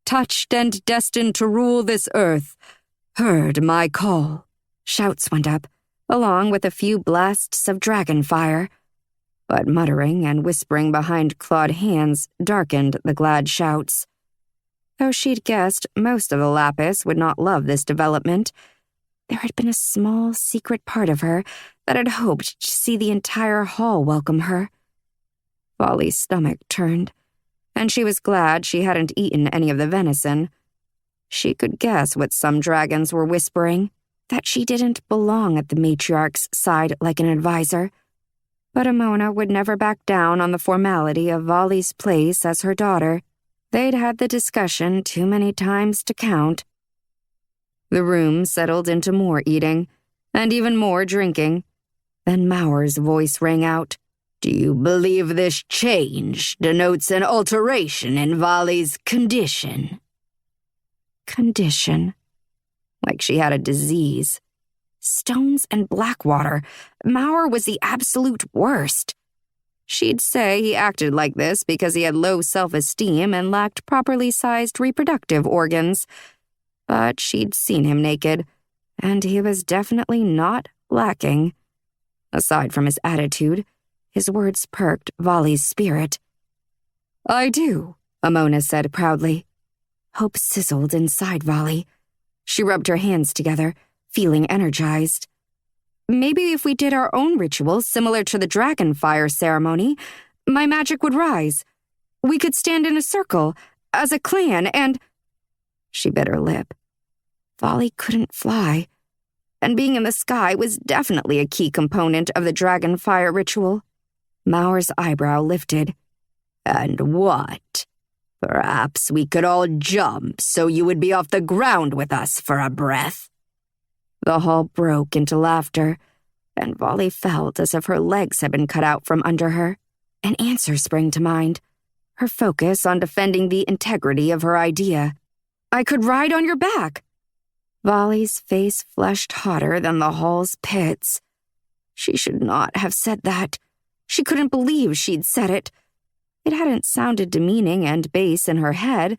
touched and destined to rule this earth, heard my call." Shouts went up, along with a few blasts of dragon fire. But muttering and whispering behind clawed hands darkened the glad shouts. Though she'd guessed most of the Lapis would not love this development, there had been a small, secret part of her that had hoped to see the entire hall welcome her. Volley's stomach turned, and she was glad she hadn't eaten any of the venison. She could guess what some dragons were whispering, that she didn't belong at the matriarch's side like an advisor. But Amona would never back down on the formality of Vali's place as her daughter. They'd had the discussion too many times to count. The room settled into more eating, and even more drinking. Then Maur's voice rang out. Do you believe this change denotes an alteration in Vali's condition? Condition. Like she had a disease. Stones and black water. Maur was the absolute worst. She'd say he acted like this because he had low self-esteem and lacked properly sized reproductive organs. But she'd seen him naked, and he was definitely not lacking. Aside from his attitude, his words perked Vali's spirit. I do, Amona said proudly. Hope sizzled inside Vali. She rubbed her hands together, feeling energized. Maybe if we did our own ritual similar to the dragon fire ceremony, my magic would rise. We could stand in a circle, as a clan, and... She bit her lip. Vali couldn't fly, and being in the sky was definitely a key component of the dragon fire ritual. Maur's eyebrow lifted. And what? Perhaps we could all jump so you would be off the ground with us for a breath. The hall broke into laughter, and Vali felt as if her legs had been cut out from under her. An answer sprang to mind, her focus on defending the integrity of her idea. I could ride on your back. Vali's face flushed hotter than the hall's pits. She should not have said that. She couldn't believe she'd said it. It hadn't sounded demeaning and base in her head,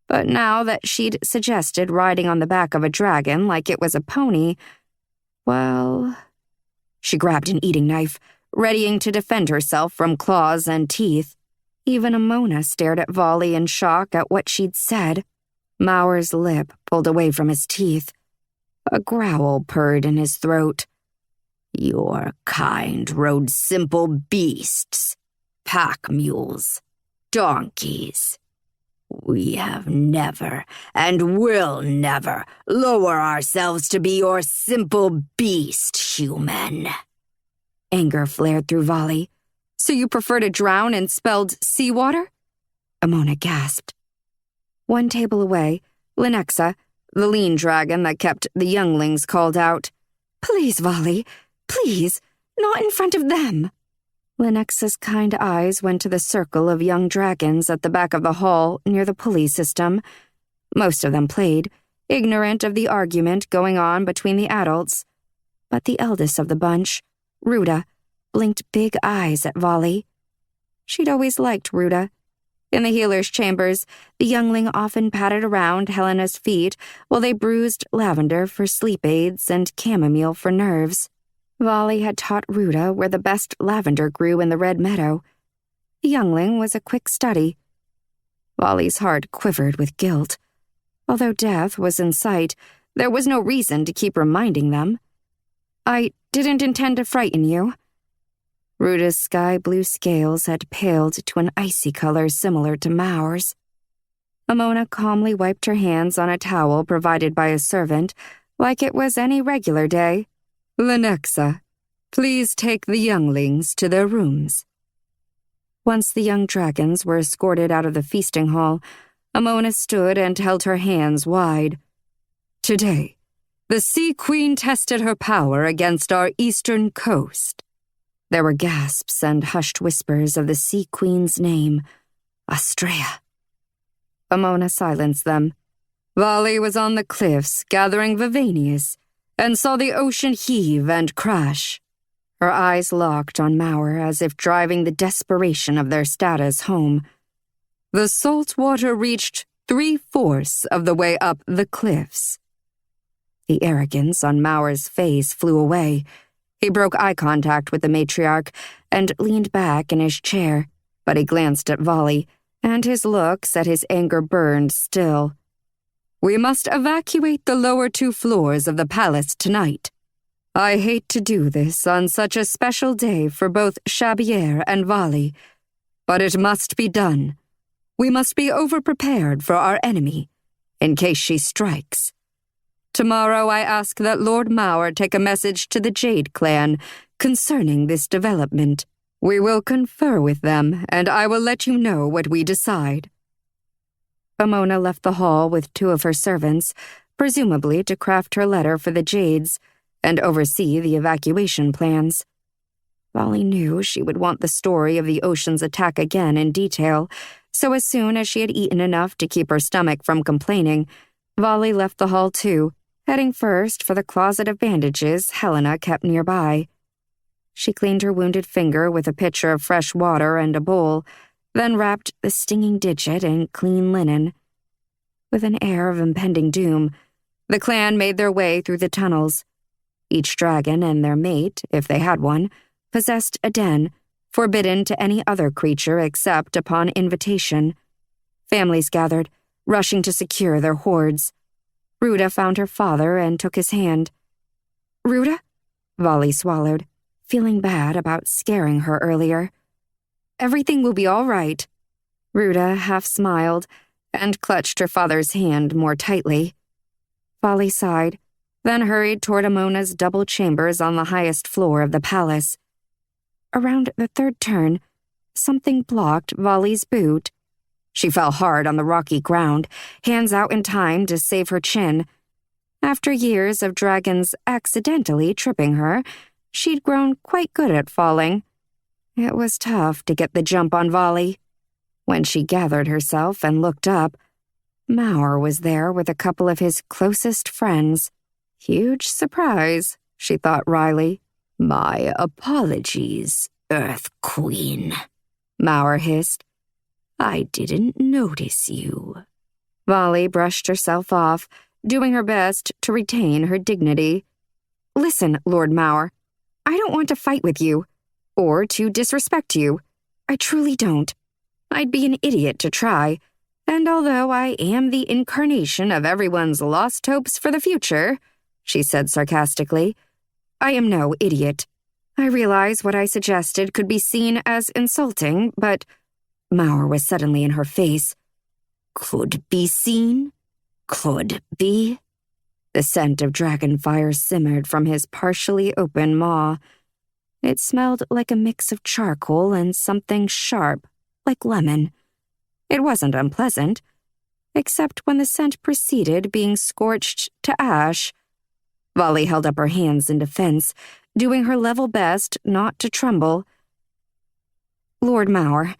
but now that she'd suggested riding on the back of a dragon like it was a pony, well... She grabbed an eating knife, readying to defend herself from claws and teeth. Even Amona stared at Vali in shock at what she'd said. Maur's lip pulled away from his teeth. A growl purred in his throat. Your kind rode simple beasts, pack mules, donkeys. We have never and will never lower ourselves to be your simple beast, human. Anger flared through Vali. So you prefer to drown in spelled seawater? Amona gasped. One table away, Lenexa, the lean dragon that kept the younglings, called out, Please, Vali, please, not in front of them. Lenexa's kind eyes went to the circle of young dragons at the back of the hall near the pulley system. Most of them played, ignorant of the argument going on between the adults. But the eldest of the bunch, Ruda, blinked big eyes at Vali. She'd always liked Ruda. In the healer's chambers, the youngling often patted around Helena's feet while they bruised lavender for sleep aids and chamomile for nerves. Vali had taught Ruda where the best lavender grew in the Red Meadow. The youngling was a quick study. Vali's heart quivered with guilt. Although death was in sight, there was no reason to keep reminding them. I didn't intend to frighten you. Ruda's sky-blue scales had paled to an icy color similar to Maur's. Amona calmly wiped her hands on a towel provided by a servant, like it was any regular day. Lenexa, please take the younglings to their rooms. Once the young dragons were escorted out of the feasting hall, Amona stood and held her hands wide. Today, the Sea Queen tested her power against our eastern coast. There were gasps and hushed whispers of the Sea Queen's name, Astrea. Amona silenced them. Vali was on the cliffs gathering Vivanius and saw the ocean heave and crash. Her eyes locked on Maur as if driving the desperation of their status home. The salt water reached 3/4 of the way up the cliffs. The arrogance on Maur's face flew away. He broke eye contact with the matriarch and leaned back in his chair, but he glanced at Vali, and his look set his anger burned still. We must evacuate the lower 2 floors of the palace tonight. I hate to do this on such a special day for both Chabier and Vali, but it must be done. We must be over-prepared for our enemy, in case she strikes. Tomorrow I ask that Lord Maur take a message to the Jade Clan concerning this development. We will confer with them, and I will let you know what we decide." Emona left the hall with 2 of her servants, presumably to craft her letter for the Jades and oversee the evacuation plans. Volley knew she would want the story of the ocean's attack again in detail, so as soon as she had eaten enough to keep her stomach from complaining, Volley left the hall too, heading first for the closet of bandages Helena kept nearby. She cleaned her wounded finger with a pitcher of fresh water and a bowl, then wrapped the stinging digit in clean linen. With an air of impending doom, the clan made their way through the tunnels. Each dragon and their mate, if they had one, possessed a den, forbidden to any other creature except upon invitation. Families gathered, rushing to secure their hoards. Ruda found her father and took his hand. "Ruda?" Volley swallowed, feeling bad about scaring her earlier. "Everything will be all right." Ruda half smiled and clutched her father's hand more tightly. Volley sighed, then hurried toward Emona's double chambers on the highest floor of the palace. Around the 3rd turn, something blocked Volley's boot. She fell hard on the rocky ground, hands out in time to save her chin. After years of dragons accidentally tripping her, she'd grown quite good at falling. It was tough to get the jump on Volley. When she gathered herself and looked up, Maur was there with a couple of his closest friends. Huge surprise, she thought wryly. "My apologies, Earth Queen," Maur hissed. "I didn't notice you." Volley brushed herself off, doing her best to retain her dignity. "Listen, Lord Maur, I don't want to fight with you, or to disrespect you. I truly don't. I'd be an idiot to try, and although I am the incarnation of everyone's lost hopes for the future," she said sarcastically, "I am no idiot. I realize what I suggested could be seen as insulting, but—" Maur was suddenly in her face. "Could be seen? Could be?" The scent of dragon fire simmered from his partially open maw. It smelled like a mix of charcoal and something sharp, like lemon. It wasn't unpleasant, except when the scent preceded being scorched to ash. Volley held up her hands in defense, doing her level best not to tremble. "Lord Maur."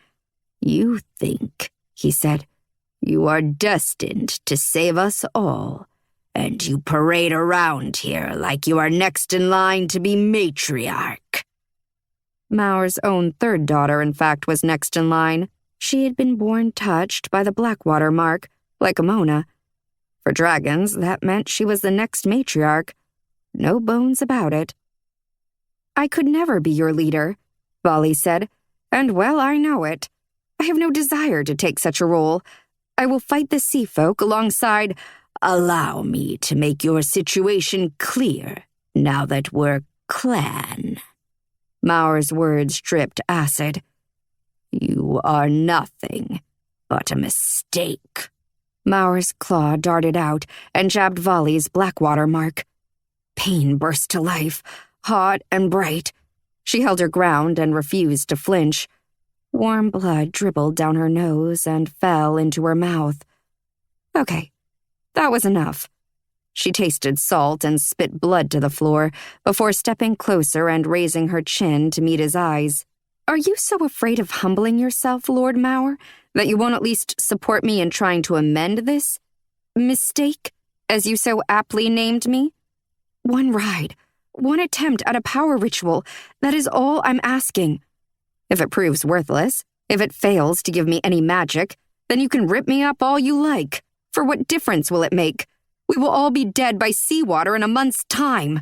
"You think," he said, "you are destined to save us all, and you parade around here like you are next in line to be matriarch." Maur's own 3rd daughter, in fact, was next in line. She had been born touched by the Blackwater mark, like Emona. For dragons, that meant she was the next matriarch. No bones about it. "I could never be your leader," Volley said, "and well, I know it. I have no desire to take such a role. I will fight the sea folk alongside—" "Allow me to make your situation clear now that we're clan." Maur's words dripped acid. "You are nothing but a mistake." Maur's claw darted out and jabbed Volley's Blackwater mark. Pain burst to life, hot and bright. She held her ground and refused to flinch. Warm blood dribbled down her nose and fell into her mouth. Okay, that was enough. She tasted salt and spit blood to the floor before stepping closer and raising her chin to meet his eyes. "Are you so afraid of humbling yourself, Lord Maur, that you won't at least support me in trying to amend this mistake, as you so aptly named me? One ride, one attempt at a power ritual, that is all I'm asking. If it proves worthless, if it fails to give me any magic, then you can rip me up all you like. For what difference will it make? We will all be dead by seawater in a month's time."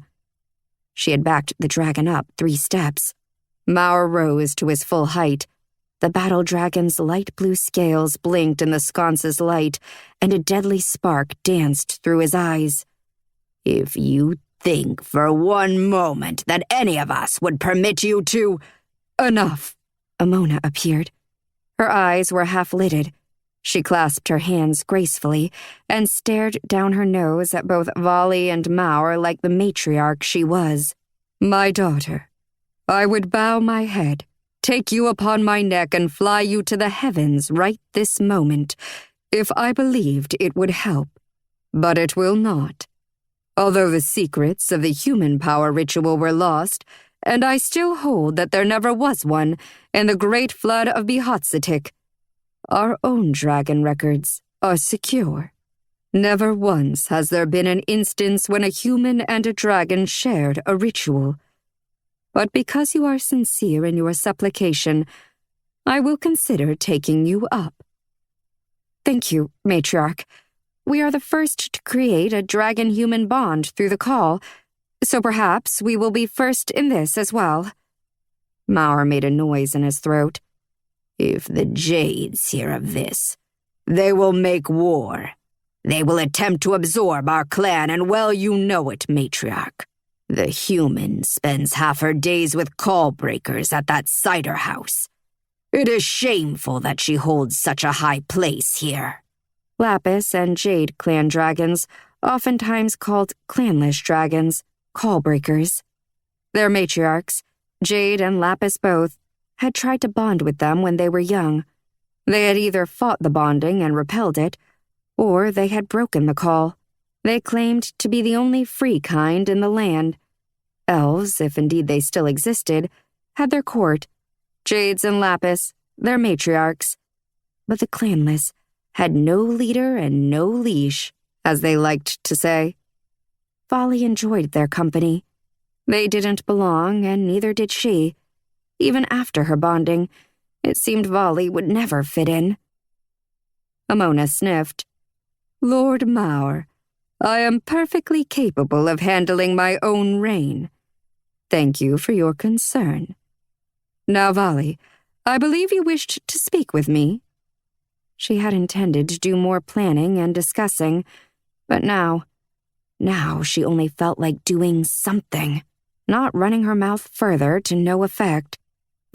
She had backed the dragon up 3 steps. Maur rose to his full height. The battle dragon's light blue scales blinked in the sconce's light, and a deadly spark danced through his eyes. "If you think for one moment that any of us would permit you to—" "Enough." Emona appeared. Her eyes were half-lidded. She clasped her hands gracefully and stared down her nose at both Volley and Maur like the matriarch she was. "My daughter, I would bow my head, take you upon my neck, and fly you to the heavens right this moment, if I believed it would help. But it will not. Although the secrets of the human power ritual were lost, and I still hold that there never was one in the great flood of Bk1, our own dragon records are secure. Never once has there been an instance when a human and a dragon shared a ritual. But because you are sincere in your supplication, I will consider taking you up. Thank you, Matriarch. We are the first to create a dragon-human bond through the call, so perhaps we will be first in this as well. Maur made a noise in his throat. If the Jades hear of this, they will make war. They will attempt to absorb our clan, and well you know it, Matriarch. The human spends half her days with call breakers at that cider house. It is shameful that she holds such a high place here. Lapis and Jade clan dragons, oftentimes called clanless dragons, call breakers. Their matriarchs, Jade and Lapis both, had tried to bond with them when they were young. They had either fought the bonding and repelled it, or they had broken the call. They claimed to be the only free kind in the land. Elves, if indeed they still existed, had their court. Jades and Lapis, their matriarchs. But the clanless had no leader and no leash, as they liked to say. Vali enjoyed their company. They didn't belong, and neither did she. Even after her bonding, it seemed Vali would never fit in. Amona sniffed. Lord Maur, I am perfectly capable of handling my own reign. Thank you for your concern. Now, Vali, I believe you wished to speak with me. She had intended to do more planning and discussing, but now she only felt like doing something, not running her mouth further to no effect.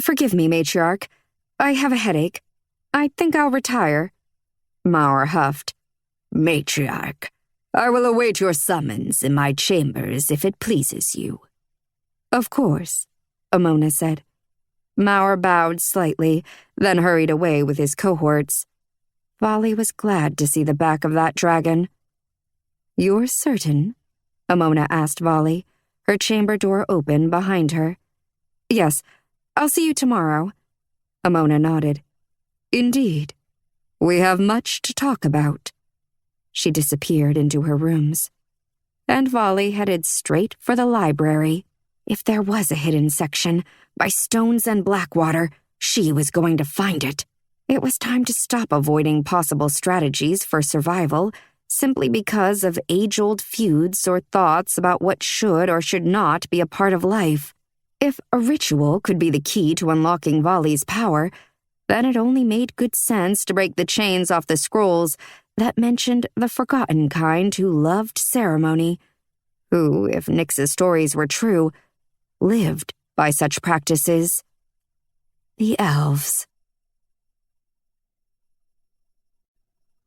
Forgive me, Matriarch. I have a headache. I think I'll retire. Maur huffed. Matriarch, I will await your summons in my chambers if it pleases you. Of course, Amona said. Maur bowed slightly, then hurried away with his cohorts. Vali was glad to see the back of that dragon. You're certain? Amona asked Vali, her chamber door open behind her. Yes, I'll see you tomorrow. Amona nodded. Indeed. We have much to talk about. She disappeared into her rooms. And Vali headed straight for the library. If there was a hidden section, by stones and blackwater, she was going to find it. It was time to stop avoiding possible strategies for survival simply because of age-old feuds or thoughts about what should or should not be a part of life. If a ritual could be the key to unlocking Vali's power, then it only made good sense to break the chains off the scrolls that mentioned the forgotten kind who loved ceremony, who, if Nyx's stories were true, lived by such practices. The elves.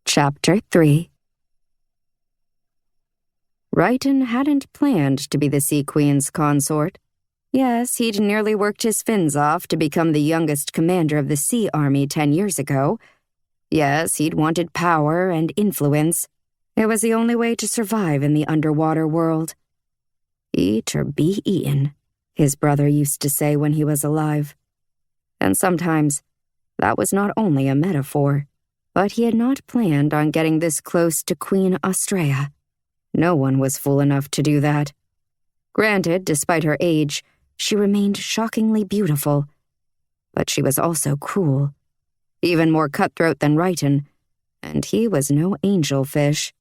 Chapter 3. Righton hadn't planned to be the Sea Queen's consort. Yes, he'd nearly worked his fins off to become the youngest commander of the Sea Army 10 years ago. Yes, he'd wanted power and influence. It was the only way to survive in the underwater world. Eat or be eaten, his brother used to say when he was alive. And sometimes, that was not only a metaphor, but he had not planned on getting this close to Queen Austraea. No one was fool enough to do that. Granted, despite her age, she remained shockingly beautiful. But she was also cruel, even more cutthroat than Righton, and he was no angelfish.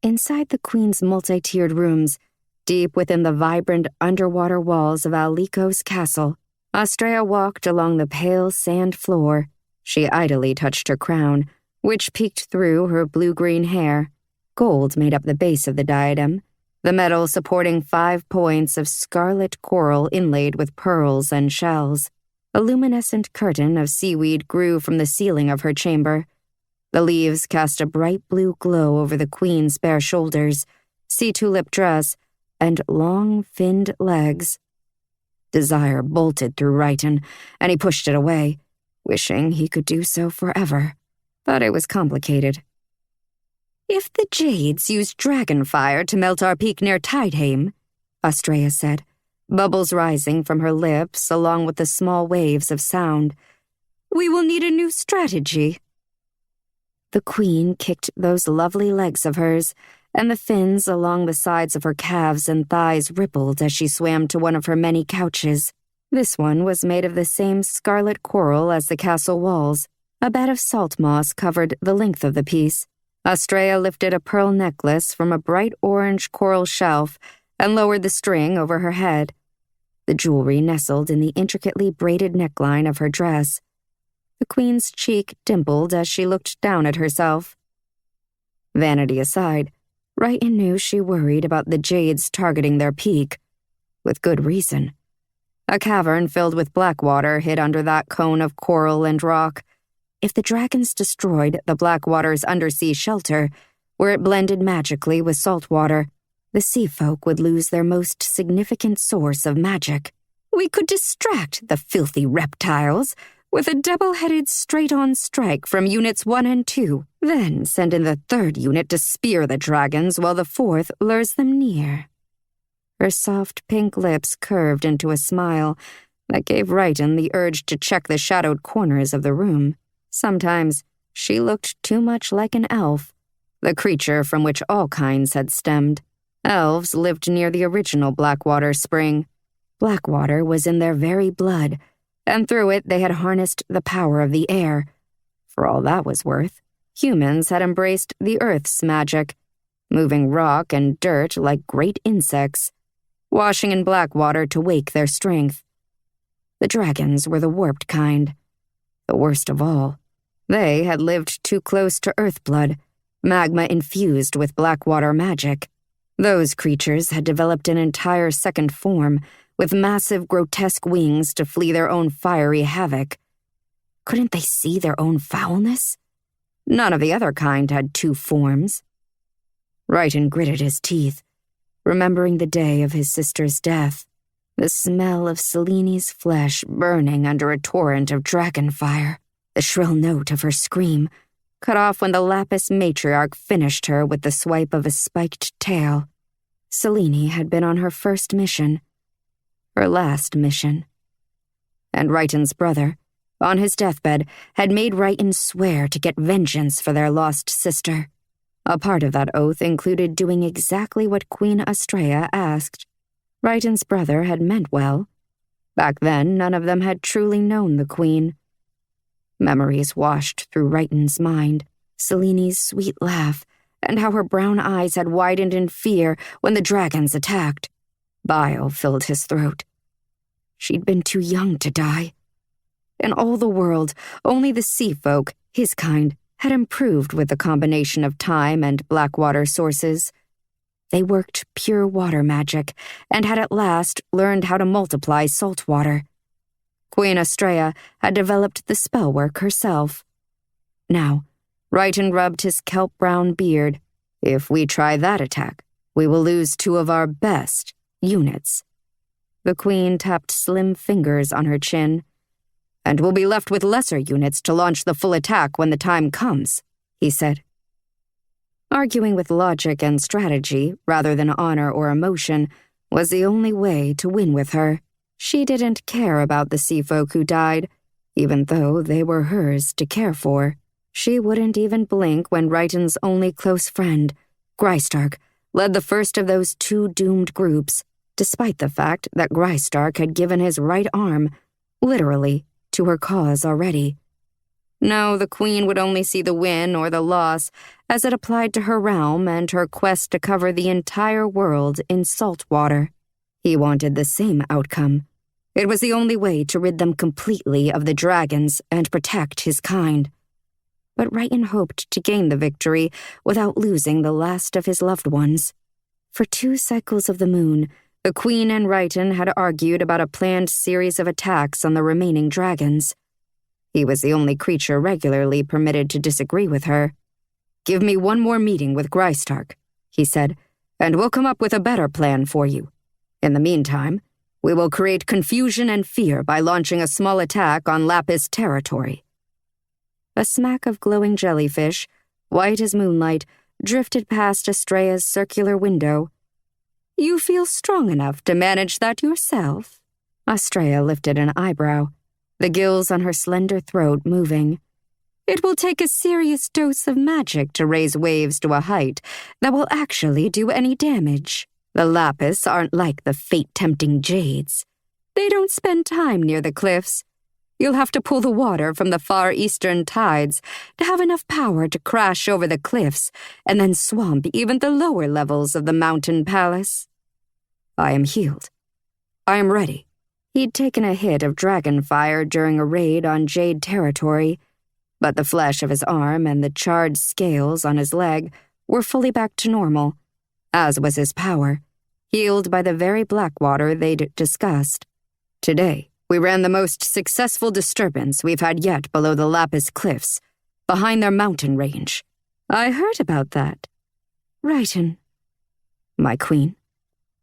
Inside the Queen's multi-tiered rooms, deep within the vibrant underwater walls of Alikos Castle, Austraea walked along the pale sand floor. She idly touched her crown, which peeked through her blue-green hair. Gold made up the base of the diadem, the metal supporting 5 points of scarlet coral inlaid with pearls and shells. A luminescent curtain of seaweed grew from the ceiling of her chamber. The leaves cast a bright blue glow over the Queen's bare shoulders, sea tulip dress, and long, finned legs. Desire bolted through Righton, and he pushed it away, wishing he could do so forever. But it was complicated. "If the Jades used dragonfire to melt our peak near Tidehaim," Austrea said, bubbles rising from her lips along with the small waves of sound, "we will need a new strategy." The Queen kicked those lovely legs of hers, and the fins along the sides of her calves and thighs rippled as she swam to one of her many couches. This one was made of the same scarlet coral as the castle walls. A bed of salt moss covered the length of the piece. Austrea lifted a pearl necklace from a bright orange coral shelf and lowered the string over her head. The jewelry nestled in the intricately braided neckline of her dress. The Queen's cheek dimpled as she looked down at herself. Vanity aside, Righton knew she worried about the Jades targeting their peak. With good reason. A cavern filled with black water hid under that cone of coral and rock. If the dragons destroyed the black water's undersea shelter, where it blended magically with salt water, the sea folk would lose their most significant source of magic. "We could distract the filthy reptiles with a double-headed straight-on strike from Units 1 and 2, then send in the third unit to spear the dragons while the fourth lures them near." Her soft pink lips curved into a smile that gave Righton the urge to check the shadowed corners of the room. Sometimes she looked too much like an elf, the creature from which all kinds had stemmed. Elves lived near the original Blackwater spring. Blackwater was in their very blood, and through it they had harnessed the power of the air. For all that was worth, humans had embraced the earth's magic, moving rock and dirt like great insects, washing in Blackwater to wake their strength. The dragons were the warped kind, the worst of all. They had lived too close to earthblood, magma infused with Blackwater magic. Those creatures had developed an entire second form, with massive grotesque wings to flee their own fiery havoc. Couldn't they see their own foulness? None of the other kind had two forms. Righton gritted his teeth, remembering the day of his sister's death, the smell of Seleni's flesh burning under a torrent of dragonfire, the shrill note of her scream, cut off when the Lapis matriarch finished her with the swipe of a spiked tail. Selene had been on her first mission, her last mission. And Righton's brother, on his deathbed, had made Righton swear to get vengeance for their lost sister. A part of that oath included doing exactly what Queen Austrea asked. Righton's brother had meant well. Back then, none of them had truly known the Queen. Memories washed through Righton's mind, Selene's sweet laugh, and how her brown eyes had widened in fear when the dragons attacked. Bile filled his throat. She'd been too young to die. In all the world, only the sea folk, his kind, had improved with the combination of time and Blackwater sources. They worked pure water magic and had at last learned how to multiply salt water. Queen Austrea had developed the spellwork herself. Now, Righton rubbed his kelp-brown beard. "If we try that attack, we will lose two of our best units." The Queen tapped slim fingers on her chin. "And we'll be left with lesser units to launch the full attack when the time comes," he said. Arguing with logic and strategy, rather than honor or emotion, was the only way to win with her. She didn't care about the sea folk who died, even though they were hers to care for. She wouldn't even blink when Righton's only close friend, Grystark, led the first of those two doomed groups, despite the fact that Grystark had given his right arm, literally, to her cause already. No, the Queen would only see the win or the loss as it applied to her realm and her quest to cover the entire world in salt water. He wanted the same outcome. It was the only way to rid them completely of the dragons and protect his kind. But Righton hoped to gain the victory without losing the last of his loved ones. For 2 cycles of the moon, the Queen and Righton had argued about a planned series of attacks on the remaining dragons. He was the only creature regularly permitted to disagree with her. "Give me one more meeting with Grystark," he said, "and we'll come up with a better plan for you. In the meantime, We will create confusion and fear by launching a small attack on Lapis territory." A smack of glowing jellyfish, white as moonlight, drifted past Estrella's circular window. "You feel strong enough to manage that yourself?" Estrella lifted an eyebrow, the gills on her slender throat moving. "It will take a serious dose of magic to raise waves to a height that will actually do any damage. The Lapis aren't like the fate-tempting jades. They don't spend time near the cliffs. You'll have to pull the water from the far eastern tides to have enough power to crash over the cliffs and then swamp even the lower levels of the mountain palace." "I am healed. I am ready." He'd taken a hit of dragon fire during a raid on Jade territory, but the flesh of his arm and the charred scales on his leg were fully back to normal, as was his power, healed by the very black water they'd discussed. "Today, we ran the most successful disturbance we've had yet below the Lapis cliffs, behind their mountain range." "I heard about that." "Righton." "My queen."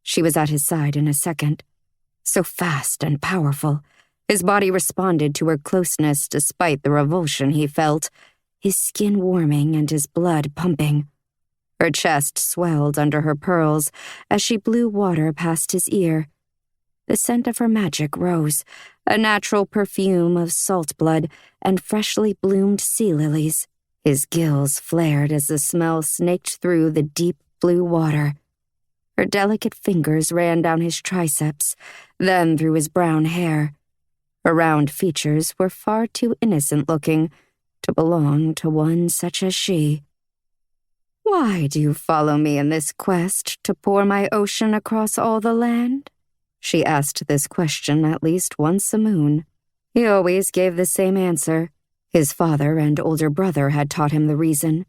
She was at his side in a second. So fast and powerful, his body responded to her closeness despite the revulsion he felt, his skin warming and his blood pumping. Her chest swelled under her pearls as she blew water past his ear. The scent of her magic rose, a natural perfume of salt blood and freshly bloomed sea lilies. His gills flared as the smell snaked through the deep blue water. Her delicate fingers ran down his triceps, then through his brown hair. Her round features were far too innocent-looking to belong to one such as she. "Why do you follow me in this quest to pour my ocean across all the land?" She asked this question at least once a moon. He always gave the same answer. His father and older brother had taught him the reason.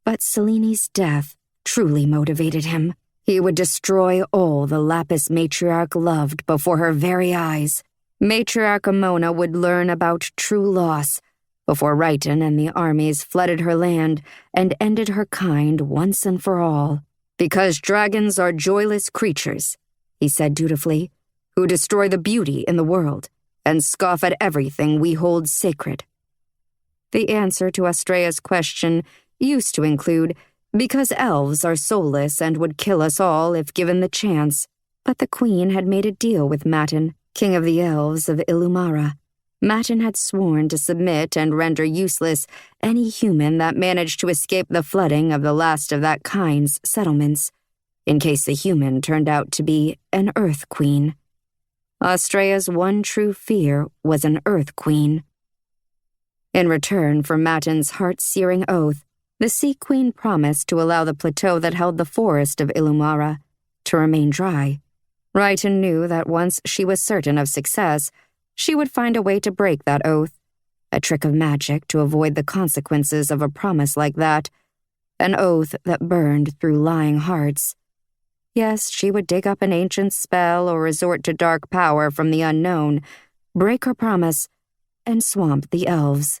But Seleni's death truly motivated him. He would destroy all the Lapis matriarch loved before her very eyes. Matriarch Amona would learn about true loss before Righton and the armies flooded her land and ended her kind once and for all. "Because dragons are joyless creatures," he said dutifully, "who destroy the beauty in the world and scoff at everything we hold sacred." The answer to Estrella's question used to include, "Because elves are soulless and would kill us all if given the chance." But the queen had made a deal with Matin, king of the elves of Illumara. Matin had sworn to submit and render useless any human that managed to escape the flooding of the last of that kind's settlements, in case the human turned out to be an Earth Queen. Estrella's one true fear was an Earth Queen. In return for Matin's heart-searing oath, the Sea Queen promised to allow the plateau that held the forest of Illumara to remain dry. Righton knew that once she was certain of success, she would find a way to break that oath, a trick of magic to avoid the consequences of a promise like that, an oath that burned through lying hearts. Yes, she would dig up an ancient spell or resort to dark power from the unknown, break her promise, and swamp the elves.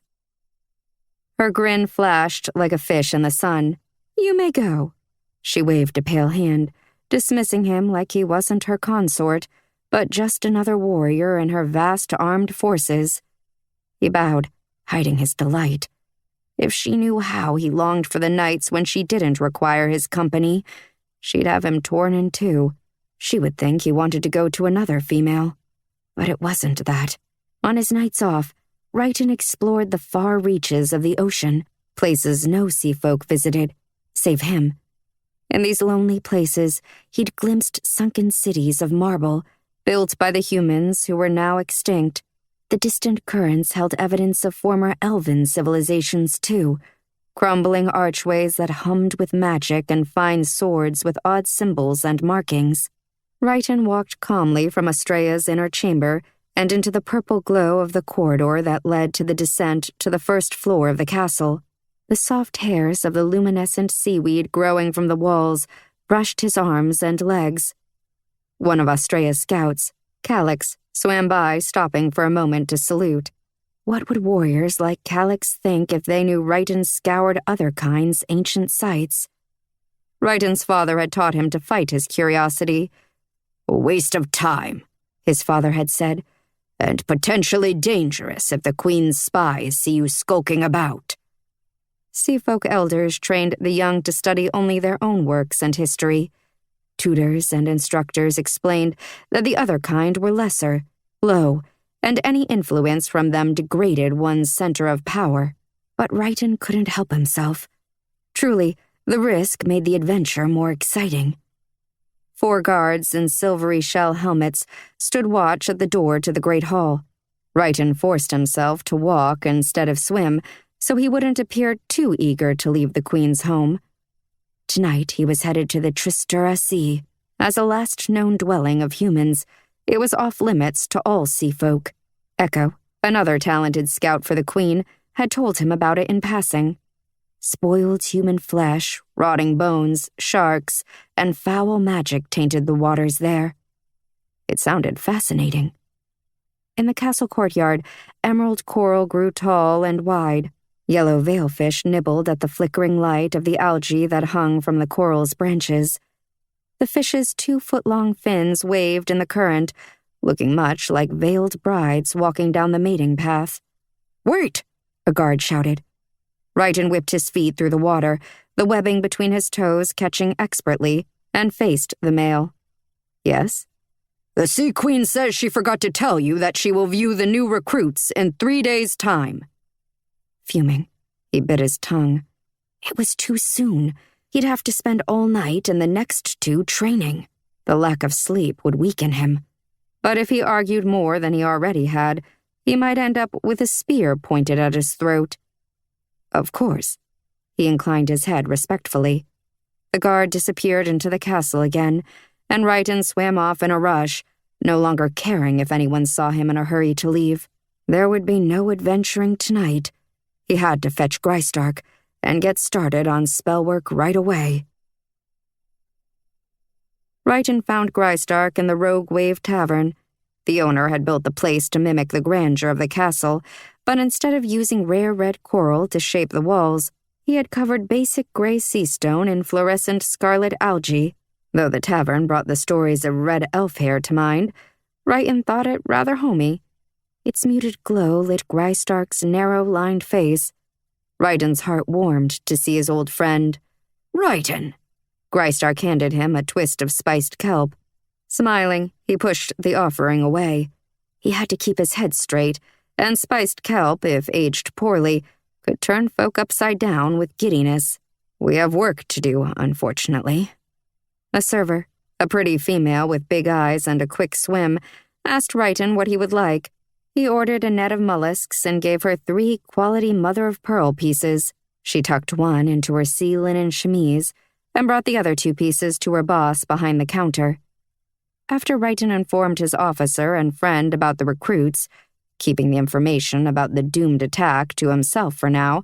Her grin flashed like a fish in the sun. "You may go." She waved a pale hand, dismissing him like he wasn't her consort, but just another warrior in her vast armed forces. He bowed, hiding his delight. If she knew how he longed for the nights when she didn't require his company, she'd have him torn in two. She would think he wanted to go to another female. But it wasn't that. On his nights off, Righton explored the far reaches of the ocean, places no sea folk visited, save him. In these lonely places, he'd glimpsed sunken cities of marble, built by the humans who were now extinct. The distant currents held evidence of former elven civilizations, too, crumbling archways that hummed with magic and fine swords with odd symbols and markings. Righton walked calmly from Estrella's inner chamber and into the purple glow of the corridor that led to the descent to the first floor of the castle. The soft hairs of the luminescent seaweed growing from the walls brushed his arms and legs. One of Estrella's scouts, Calix, swam by, stopping for a moment to salute. What would warriors like Calix think if they knew Righton scoured other kinds' ancient sites? Righton's father had taught him to fight his curiosity. "A waste of time," his father had said, "and potentially dangerous if the Queen's spies see you skulking about." Seafolk elders trained the young to study only their own works and history. Tutors and instructors explained that the other kind were lesser, low, and any influence from them degraded one's center of power. But Righton couldn't help himself. Truly, the risk made the adventure more exciting. 4 guards in silvery shell helmets stood watch at the door to the great hall. Righton forced himself to walk instead of swim, so he wouldn't appear too eager to leave the Queen's home. Tonight he was headed to the Tristura Sea. As a last known dwelling of humans, it was off-limits to all seafolk. Echo, another talented scout for the Queen, had told him about it in passing. Spoiled human flesh, rotting bones, sharks, and foul magic tainted the waters there. It sounded fascinating. In the castle courtyard, emerald coral grew tall and wide. Yellow veilfish nibbled at the flickering light of the algae that hung from the coral's branches. The fish's 2-foot-long fins waved in the current, looking much like veiled brides walking down the mating path. "Wait!" a guard shouted. Righton whipped his feet through the water, the webbing between his toes catching expertly, and faced the male. "Yes?" "The Sea Queen says she forgot to tell you that she will view the new recruits in 3 days' time." Fuming, he bit his tongue. It was too soon. He'd have to spend all night and the next 2 training. The lack of sleep would weaken him. But if he argued more than he already had, he might end up with a spear pointed at his throat. Of course. He inclined his head respectfully. The guard disappeared into the castle again, and Righton swam off in a rush, no longer caring if anyone saw him in a hurry to leave. There would be no adventuring tonight. He had to fetch Graystark and get started on spellwork right away. Righton found Graystark in the Rogue Wave Tavern. The owner had built the place to mimic the grandeur of the castle, but instead of using rare red coral to shape the walls, he had covered basic gray sea stone in fluorescent scarlet algae. Though the tavern brought the stories of red elf hair to mind, Righton thought it rather homey. Its muted glow lit Graystark's narrow-lined face. Righton's heart warmed to see his old friend. "Righton!" Graystark handed him a twist of spiced kelp. Smiling, he pushed the offering away. He had to keep his head straight, and spiced kelp, if aged poorly, could turn folk upside down with giddiness. "We have work to do, unfortunately." A server, a pretty female with big eyes and a quick swim, asked Righton what he would like. He ordered a net of mollusks and gave her 3 quality mother-of-pearl pieces. She tucked one into her sea linen chemise and brought the other 2 pieces to her boss behind the counter. After Righton informed his officer and friend about the recruits, keeping the information about the doomed attack to himself for now,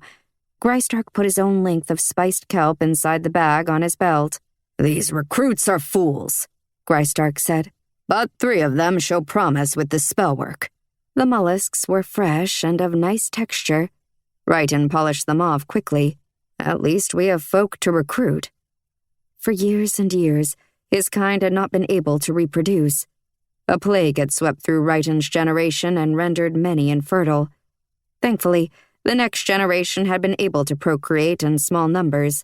Graystark put his own length of spiced kelp inside the bag on his belt. "These recruits are fools," Graystark said, "but 3 of them show promise with the spellwork." The mollusks were fresh and of nice texture. Righton polished them off quickly. "At least we have folk to recruit." For years and years, his kind had not been able to reproduce. A plague had swept through Righton's generation and rendered many infertile. Thankfully, the next generation had been able to procreate in small numbers.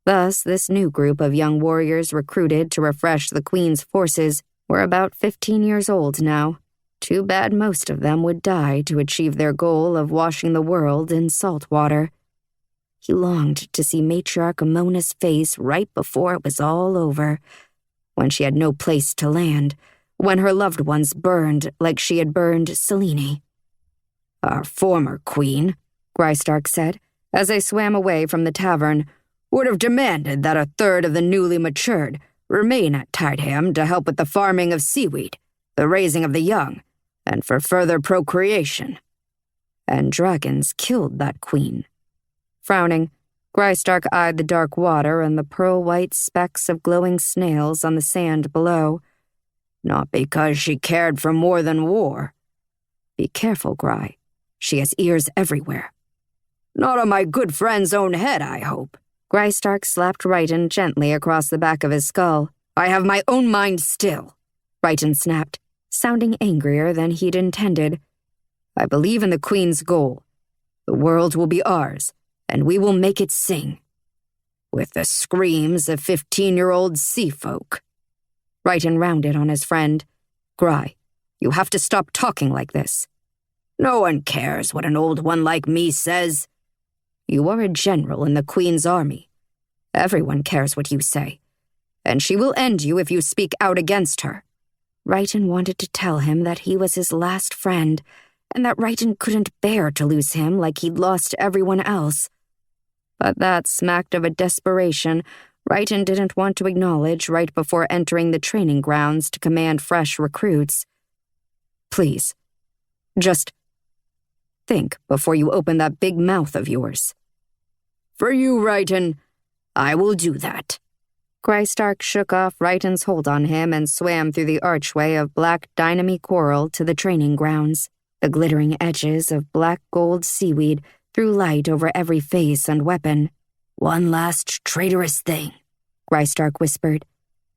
Thus, this new group of young warriors recruited to refresh the Queen's forces were about 15 years old now. Too bad most of them would die to achieve their goal of washing the world in salt water. He longed to see Matriarch Amona's face right before it was all over, when she had no place to land, when her loved ones burned like she had burned Selene. "Our former queen," Graystark said, as they swam away from the tavern, "would have demanded that 1/3 of the newly matured remain at Tideham to help with the farming of seaweed, the raising of the young, and for further procreation. And dragons killed that queen." Frowning, Graystark eyed the dark water and the pearl-white specks of glowing snails on the sand below. "Not because she cared for more than war. Be careful, Gray. She has ears everywhere." "Not on my good friend's own head, I hope." Graystark slapped Righton gently across the back of his skull. "I have my own mind still," Righton snapped, sounding angrier than he'd intended. I believe in the Queen's goal. The world will be ours, and we will make it sing. With the screams of 15-year-old sea folk. Righton rounded on his friend. Gry, you have to stop talking like this. No one cares what an old one like me says. You are a general in the Queen's army. Everyone cares what you say, and she will end you if you speak out against her. Righton wanted to tell him that he was his last friend, and that Righton couldn't bear to lose him like he'd lost everyone else. But that smacked of a desperation Righton didn't want to acknowledge right before entering the training grounds to command fresh recruits. Please, just think before you open that big mouth of yours. For you, Righton, I will do that. Grystark shook off Righton's hold on him and swam through the archway of black dynamy coral to the training grounds. The glittering edges of black-gold seaweed threw light over every face and weapon. One last traitorous thing, Grystark whispered.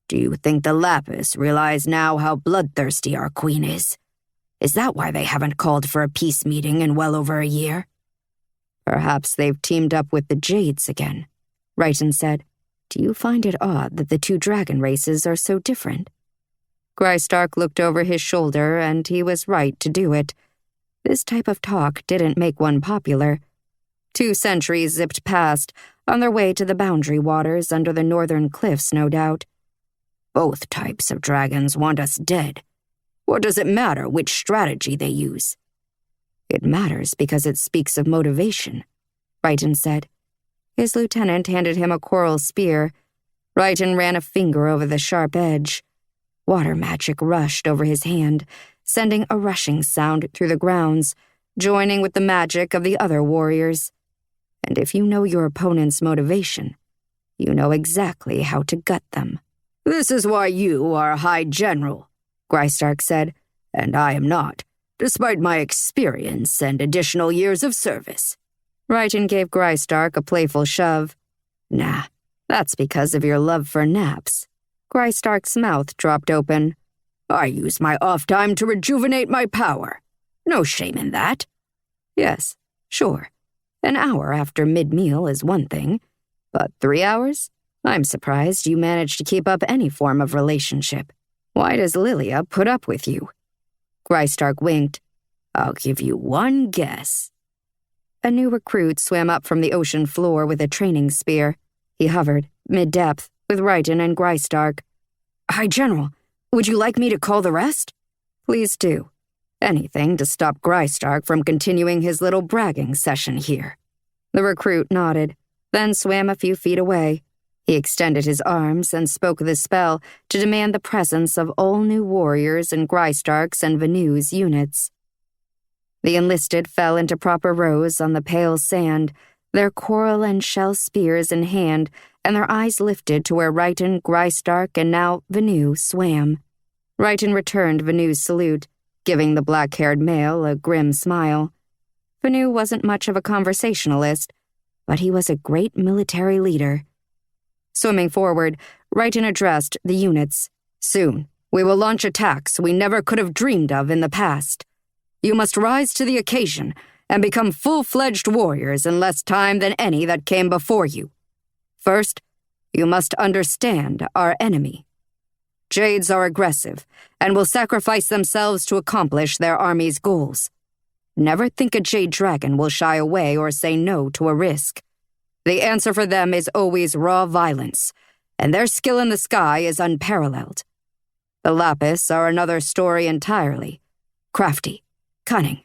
Do you think the Lapis realize now how bloodthirsty our queen is? Is that why they haven't called for a peace meeting in well over a year? Perhaps they've teamed up with the Jades again, Righton said. Do you find it odd that the two dragon races are so different? Grystark looked over his shoulder, and he was right to do it. This type of talk didn't make one popular. 2 centuries zipped past, on their way to the boundary waters under the northern cliffs, no doubt. Both types of dragons want us dead. What does it matter which strategy they use? It matters because it speaks of motivation, Righton said. His lieutenant handed him a coral spear. Righton ran a finger over the sharp edge. Water magic rushed over his hand, sending a rushing sound through the grounds, joining with the magic of the other warriors. And if you know your opponent's motivation, you know exactly how to gut them. This is why you are a high general, Grystark said, and I am not, despite my experience and additional years of service. Righton gave Grystark a playful shove. Nah, that's because of your love for naps. Grystark's mouth dropped open. I use my off time to rejuvenate my power. No shame in that. Yes, sure. An hour after mid-meal is one thing, but 3 hours? I'm surprised you managed to keep up any form of relationship. Why does Lilia put up with you? Grystark winked. I'll give you one guess. A new recruit swam up from the ocean floor with a training spear. He hovered, mid-depth, with Righton and Grystark. High General, would you like me to call the rest? Please do. Anything to stop Grystark from continuing his little bragging session here. The recruit nodded, then swam a few feet away. He extended his arms and spoke the spell to demand the presence of all new warriors in Grystark's and Venu's units. The enlisted fell into proper rows on the pale sand, their coral and shell spears in hand, and their eyes lifted to where Righton, Grystark, and now Venu swam. Righton returned Venu's salute, giving the black-haired male a grim smile. Venu wasn't much of a conversationalist, but he was a great military leader. Swimming forward, Righton addressed the units. Soon, we will launch attacks we never could have dreamed of in the past. You must rise to the occasion and become full-fledged warriors in less time than any that came before you. First, you must understand our enemy. Jades are aggressive and will sacrifice themselves to accomplish their army's goals. Never think a Jade Dragon will shy away or say no to a risk. The answer for them is always raw violence, and their skill in the sky is unparalleled. The Lapis are another story entirely. Crafty, cunning,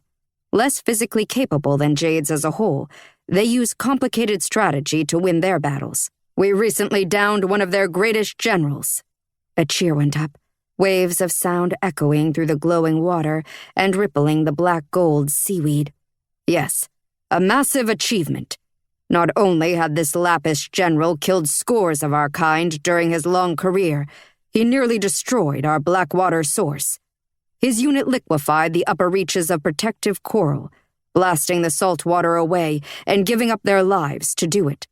less physically capable than Jades as a whole, they use complicated strategy to win their battles. We recently downed one of their greatest generals. A cheer went up, waves of sound echoing through the glowing water and rippling the black-gold seaweed. Yes, a massive achievement. Not only had this Lapis general killed scores of our kind during his long career, he nearly destroyed our Blackwater source. His unit liquefied the upper reaches of protective coral, blasting the salt water away and giving up their lives to do it.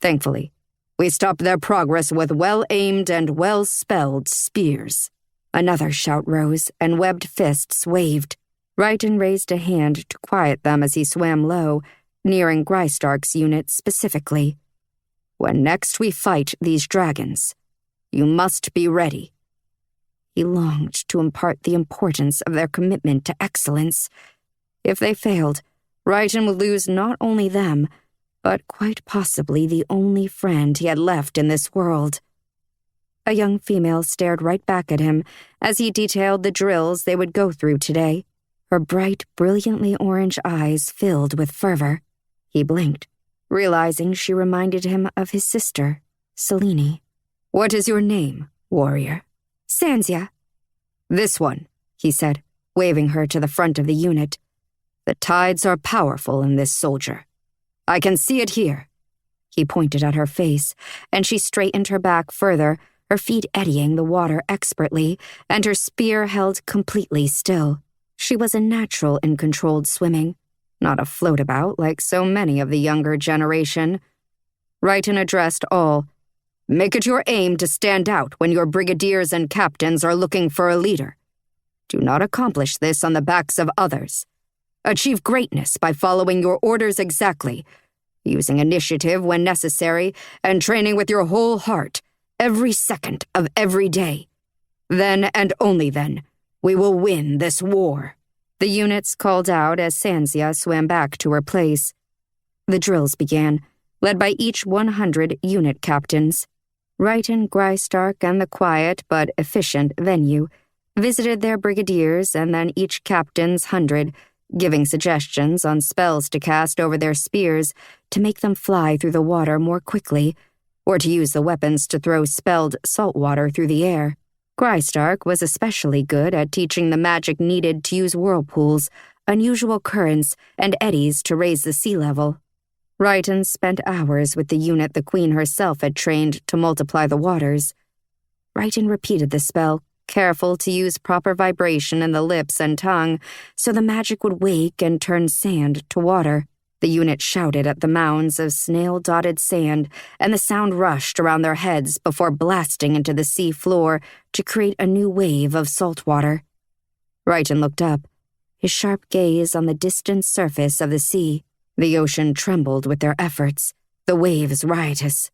Thankfully, we stopped their progress with well-aimed and well-spelled spears. Another shout rose, and webbed fists waved. Righton raised a hand to quiet them as he swam low, nearing Grystark's unit specifically. "When next we fight these dragons, you must be ready." He longed to impart the importance of their commitment to excellence. If they failed, Righton would lose not only them, but quite possibly the only friend he had left in this world. A young female stared right back at him as he detailed the drills they would go through today. Her bright, brilliantly orange eyes filled with fervor. He blinked, realizing she reminded him of his sister, Selene. "What is your name, warrior?" "Sansia." "This one," he said, waving her to the front of the unit. "The tides are powerful in this soldier. I can see it here." He pointed at her face, and she straightened her back further, her feet eddying the water expertly, and her spear held completely still. She was a natural in controlled swimming, not a floatabout like so many of the younger generation. Righton addressed all. "Make it your aim to stand out when your brigadiers and captains are looking for a leader. Do not accomplish this on the backs of others. Achieve greatness by following your orders exactly, using initiative when necessary, and training with your whole heart, every second of every day. Then, and only then, we will win this war." The units called out as Sansia swam back to her place. The drills began, led by each 100 unit captains. Righton, Grystark, and the quiet but efficient Venue visited their brigadiers and then each captain's 100, giving suggestions on spells to cast over their spears to make them fly through the water more quickly, or to use the weapons to throw spelled salt water through the air. Grystark was especially good at teaching the magic needed to use whirlpools, unusual currents, and eddies to raise the sea level. Righton spent hours with the unit the Queen herself had trained to multiply the waters. Righton repeated the spell, careful to use proper vibration in the lips and tongue so the magic would wake and turn sand to water. The unit shouted at the mounds of snail-dotted sand, and the sound rushed around their heads before blasting into the sea floor to create a new wave of salt water. Righton looked up, his sharp gaze on the distant surface of the sea. The ocean trembled with their efforts, the waves riotous.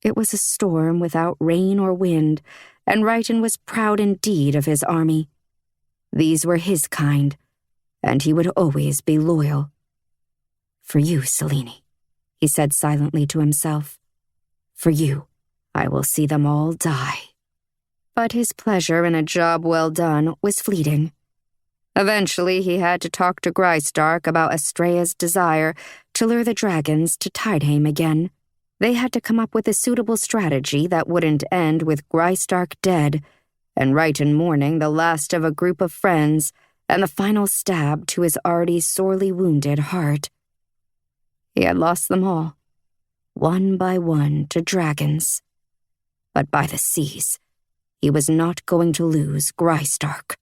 It was a storm without rain or wind, and Righton was proud indeed of his army. These were his kind, and he would always be loyal. "For you, Selene," he said silently to himself. "For you, I will see them all die." But his pleasure in a job well done was fleeting. Eventually, he had to talk to Grystark about Estrea's desire to lure the dragons to Tideheim again. They had to come up with a suitable strategy that wouldn't end with Grystark dead, and Righton mourning the last of a group of friends and the final stab to his already sorely wounded heart. He had lost them all, one by one to dragons. But by the seas, he was not going to lose Grystark.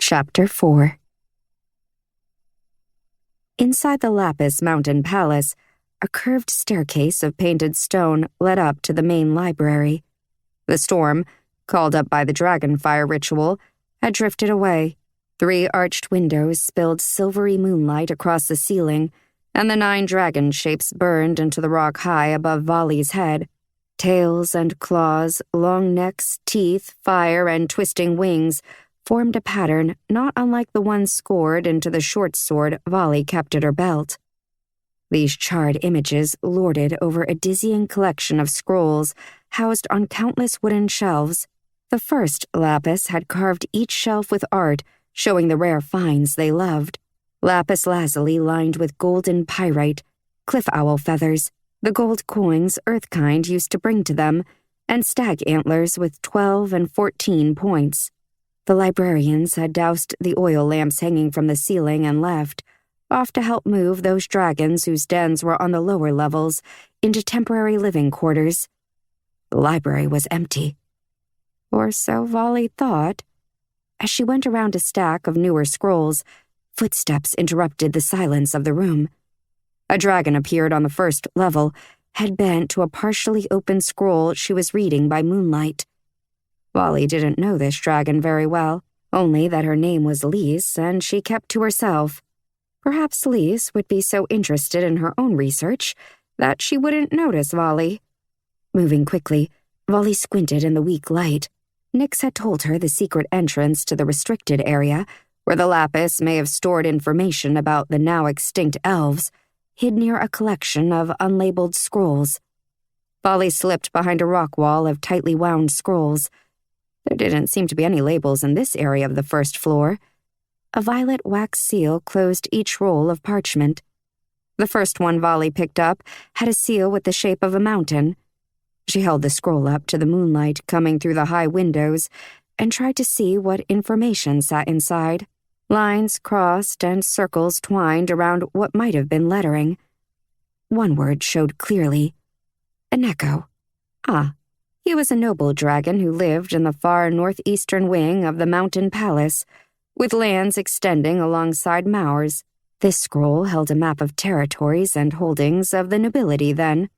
Chapter 4. Inside the Lapis Mountain Palace, a curved staircase of painted stone led up to the main library. The storm, called up by the dragonfire ritual, had drifted away. 3 arched windows spilled silvery moonlight across the ceiling, and the 9 dragon shapes burned into the rock high above Vali's head. Tails and claws, long necks, teeth, fire, and twisting wings formed a pattern not unlike the one scored into the short sword Vali kept at her belt. These charred images lorded over a dizzying collection of scrolls housed on countless wooden shelves. The first lapis had carved each shelf with art showing the rare finds they loved. Lapis lazuli lined with golden pyrite, cliff owl feathers, the gold coins Earthkind used to bring to them, and stag antlers with 12 and 14 points. The librarians had doused the oil lamps hanging from the ceiling and left, off to help move those dragons whose dens were on the lower levels into temporary living quarters. The library was empty. Or so Vali thought. As she went around a stack of newer scrolls, footsteps interrupted the silence of the room. A dragon appeared on the first level, head bent to a partially open scroll she was reading by moonlight. Wally didn't know this dragon very well, only that her name was Lise and she kept to herself. Perhaps Lise would be so interested in her own research that she wouldn't notice Wally. Moving quickly, Wally squinted in the weak light. Nyx had told her the secret entrance to the restricted area, where the lapis may have stored information about the now extinct elves, hid near a collection of unlabeled scrolls. Wally slipped behind a rock wall of tightly wound scrolls. There didn't seem to be any labels in this area of the first floor. A violet wax seal closed each roll of parchment. The first one Wally picked up had a seal with the shape of a mountain. She held the scroll up to the moonlight coming through the high windows and tried to see what information sat inside. Lines crossed and circles twined around what might have been lettering. One word showed clearly. Aneko. Ah, he was a noble dragon who lived in the far northeastern wing of the mountain palace, with lands extending alongside Maur's. This scroll held a map of territories and holdings of the nobility then.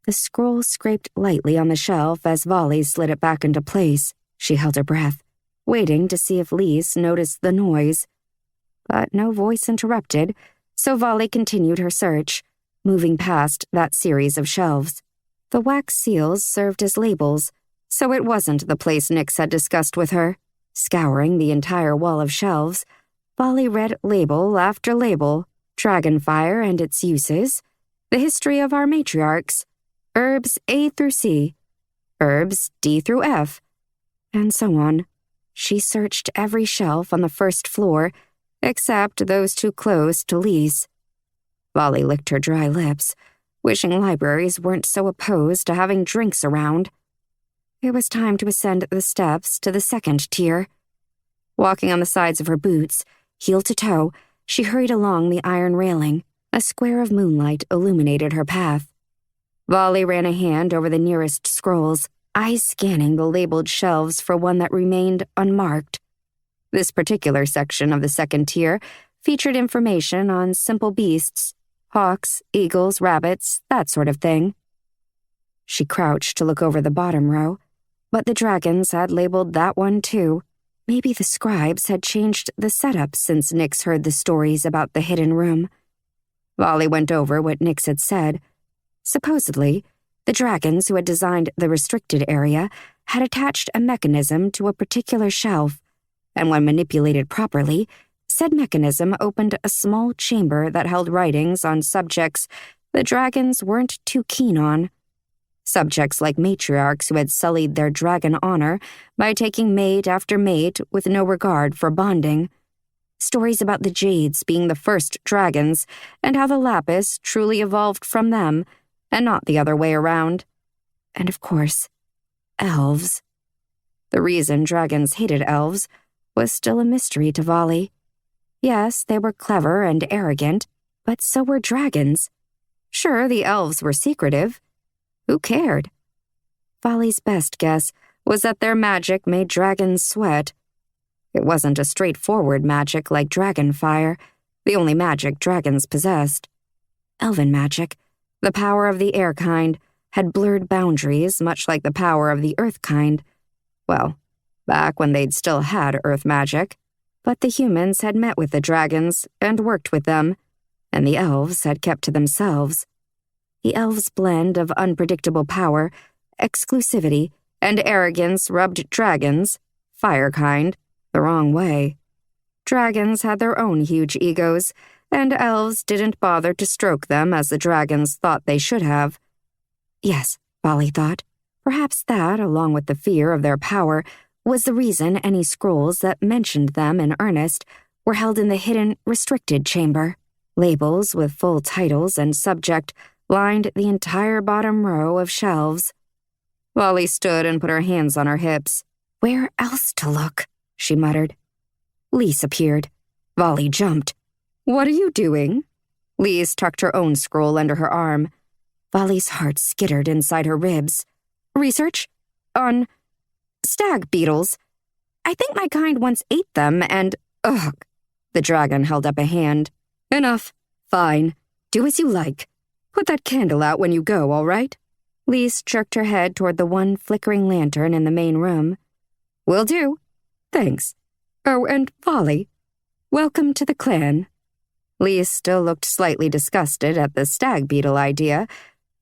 The scroll scraped lightly on the shelf as Wally slid it back into place. She held her breath, waiting to see if Lise noticed the noise. But no voice interrupted, so Wally continued her search, moving past that series of shelves. The wax seals served as labels, so it wasn't the place Nyx had discussed with her. Scouring the entire wall of shelves, Wally read label after label: Dragonfire and its uses, the history of our matriarchs, herbs A through C, herbs D through F, and so on. She searched every shelf on the first floor, except those too close to Lise. Wally licked her dry lips, wishing libraries weren't so opposed to having drinks around. It was time to ascend the steps to the second tier. Walking on the sides of her boots, heel to toe, she hurried along the iron railing. A square of moonlight illuminated her path. Wally ran a hand over the nearest scrolls, eyes scanning the labeled shelves for one that remained unmarked. This particular section of the second tier featured information on simple beasts: hawks, eagles, rabbits, that sort of thing. She crouched to look over the bottom row, but the dragons had labeled that one too. Maybe the scribes had changed the setup since Nyx heard the stories about the hidden room. Wally went over what Nyx had said. Supposedly, the dragons who had designed the restricted area had attached a mechanism to a particular shelf, and when manipulated properly, said mechanism opened a small chamber that held writings on subjects the dragons weren't too keen on. Subjects like matriarchs who had sullied their dragon honor by taking mate after mate with no regard for bonding. Stories about the Jades being the first dragons and how the Lapis truly evolved from them and not the other way around. And of course, elves. The reason dragons hated elves was still a mystery to Wally. Yes, they were clever and arrogant, but so were dragons. Sure, the elves were secretive. Who cared? Wally's best guess was that their magic made dragons sweat. It wasn't a straightforward magic like dragonfire, the only magic dragons possessed. Elven magic, the power of the air kind, had blurred boundaries much like the power of the earth kind. Well, back when they'd still had earth magic. But the humans had met with the dragons and worked with them, and the elves had kept to themselves. The elves' blend of unpredictable power, exclusivity, and arrogance rubbed dragons, fire kind, the wrong way. Dragons had their own huge egos, and elves didn't bother to stroke them as the dragons thought they should have. Yes, Wally thought, perhaps that, along with the fear of their power, was the reason any scrolls that mentioned them in earnest were held in the hidden, restricted chamber. Labels with full titles and subject lined the entire bottom row of shelves. Wally stood and put her hands on her hips. Where else to look? She muttered. Lise appeared. Wally jumped. What are you doing? Lise tucked her own scroll under her arm. Wally's heart skittered inside her ribs. Research? On stag beetles. I think my kind once ate them and… Ugh. The dragon held up a hand. Enough. Fine. Do as you like. Put that candle out when you go, all right? Lise jerked her head toward the one flickering lantern in the main room. Will do. Thanks. Oh, and Volley, welcome to the clan. Lise still looked slightly disgusted at the stag beetle idea,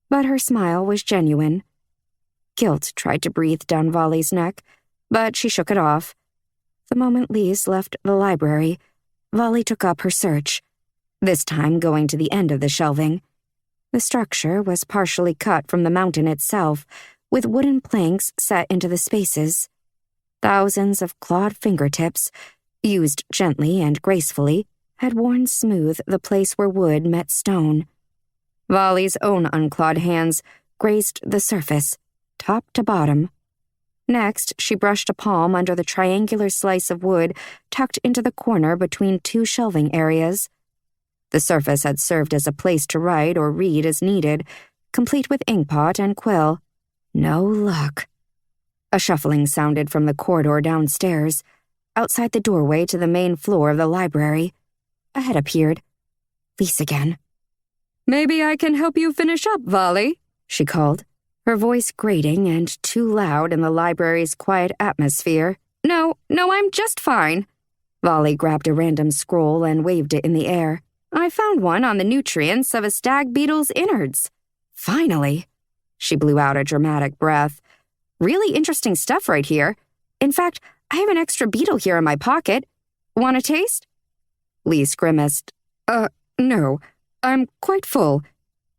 but her smile was genuine. Guilt tried to breathe down Volley's neck, but she shook it off. The moment Lise left the library, Volley took up her search, this time going to the end of the shelving. The structure was partially cut from the mountain itself, with wooden planks set into the spaces. Thousands of clawed fingertips, used gently and gracefully, had worn smooth the place where wood met stone. Volley's own unclawed hands grazed the surface, top to bottom. Next, she brushed a palm under the triangular slice of wood tucked into the corner between two shelving areas. The surface had served as a place to write or read as needed, complete with inkpot and quill. No luck. A shuffling sounded from the corridor downstairs, outside the doorway to the main floor of the library. A head appeared. Lise again. Maybe I can help you finish up, Volley, she called, her voice grating and too loud in the library's quiet atmosphere. No, I'm just fine. Volley grabbed a random scroll and waved it in the air. I found one on the nutrients of a stag beetle's innards. Finally. She blew out a dramatic breath. Really interesting stuff right here. In fact, I have an extra beetle here in my pocket. Want a taste? Lise grimaced. No. I'm quite full.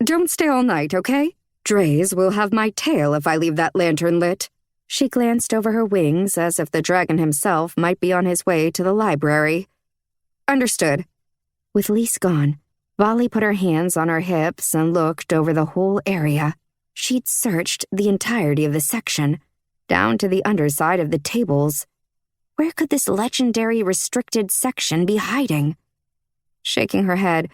Don't stay all night, okay? Drays will have my tail if I leave that lantern lit. She glanced over her wings as if the dragon himself might be on his way to the library. Understood. With Lise gone, Volley put her hands on her hips and looked over the whole area. She'd searched the entirety of the section, down to the underside of the tables. Where could this legendary restricted section be hiding? Shaking her head,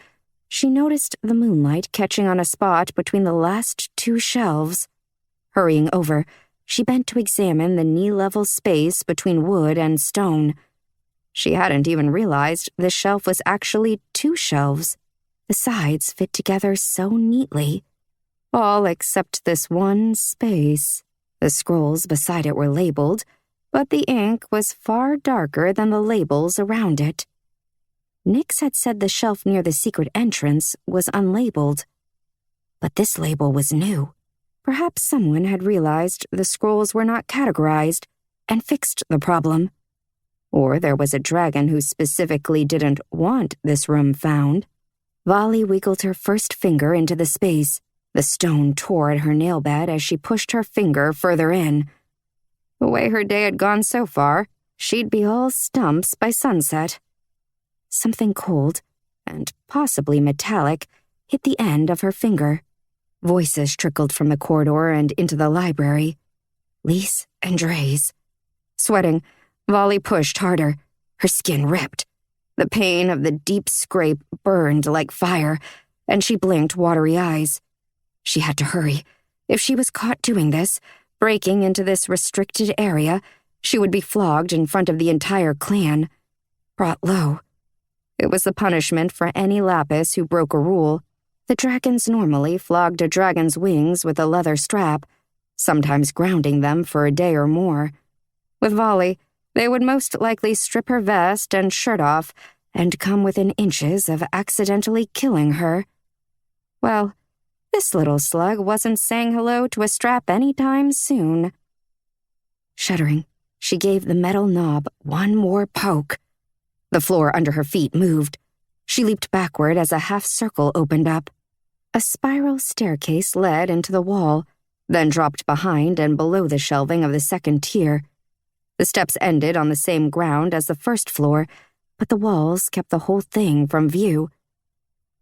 she noticed the moonlight catching on a spot between the last two shelves. Hurrying over, she bent to examine the knee-level space between wood and stone. She hadn't even realized this shelf was actually two shelves. The sides fit together so neatly. All except this one space. The scrolls beside it were labeled, but the ink was far darker than the labels around it. Nix had said the shelf near the secret entrance was unlabeled. But this label was new. Perhaps someone had realized the scrolls were not categorized and fixed the problem. Or there was a dragon who specifically didn't want this room found. Volley wiggled her first finger into the space. The stone tore at her nail bed as she pushed her finger further in. The way her day had gone so far, she'd be all stumps by sunset. Something cold, and possibly metallic, hit the end of her finger. Voices trickled from the corridor and into the library. Lise and Drays. Sweating, Volley pushed harder. Her skin ripped. The pain of the deep scrape burned like fire, and she blinked watery eyes. She had to hurry. If she was caught doing this, breaking into this restricted area, she would be flogged in front of the entire clan. Brought low. It was the punishment for any lapis who broke a rule. The dragons normally flogged a dragon's wings with a leather strap, sometimes grounding them for a day or more. With Volley, they would most likely strip her vest and shirt off and come within inches of accidentally killing her. Well, this little slug wasn't saying hello to a strap anytime soon. Shuddering, she gave the metal knob one more poke. The floor under her feet moved. She leaped backward as a half-circle opened up. A spiral staircase led into the wall, then dropped behind and below the shelving of the second tier. The steps ended on the same ground as the first floor, but the walls kept the whole thing from view.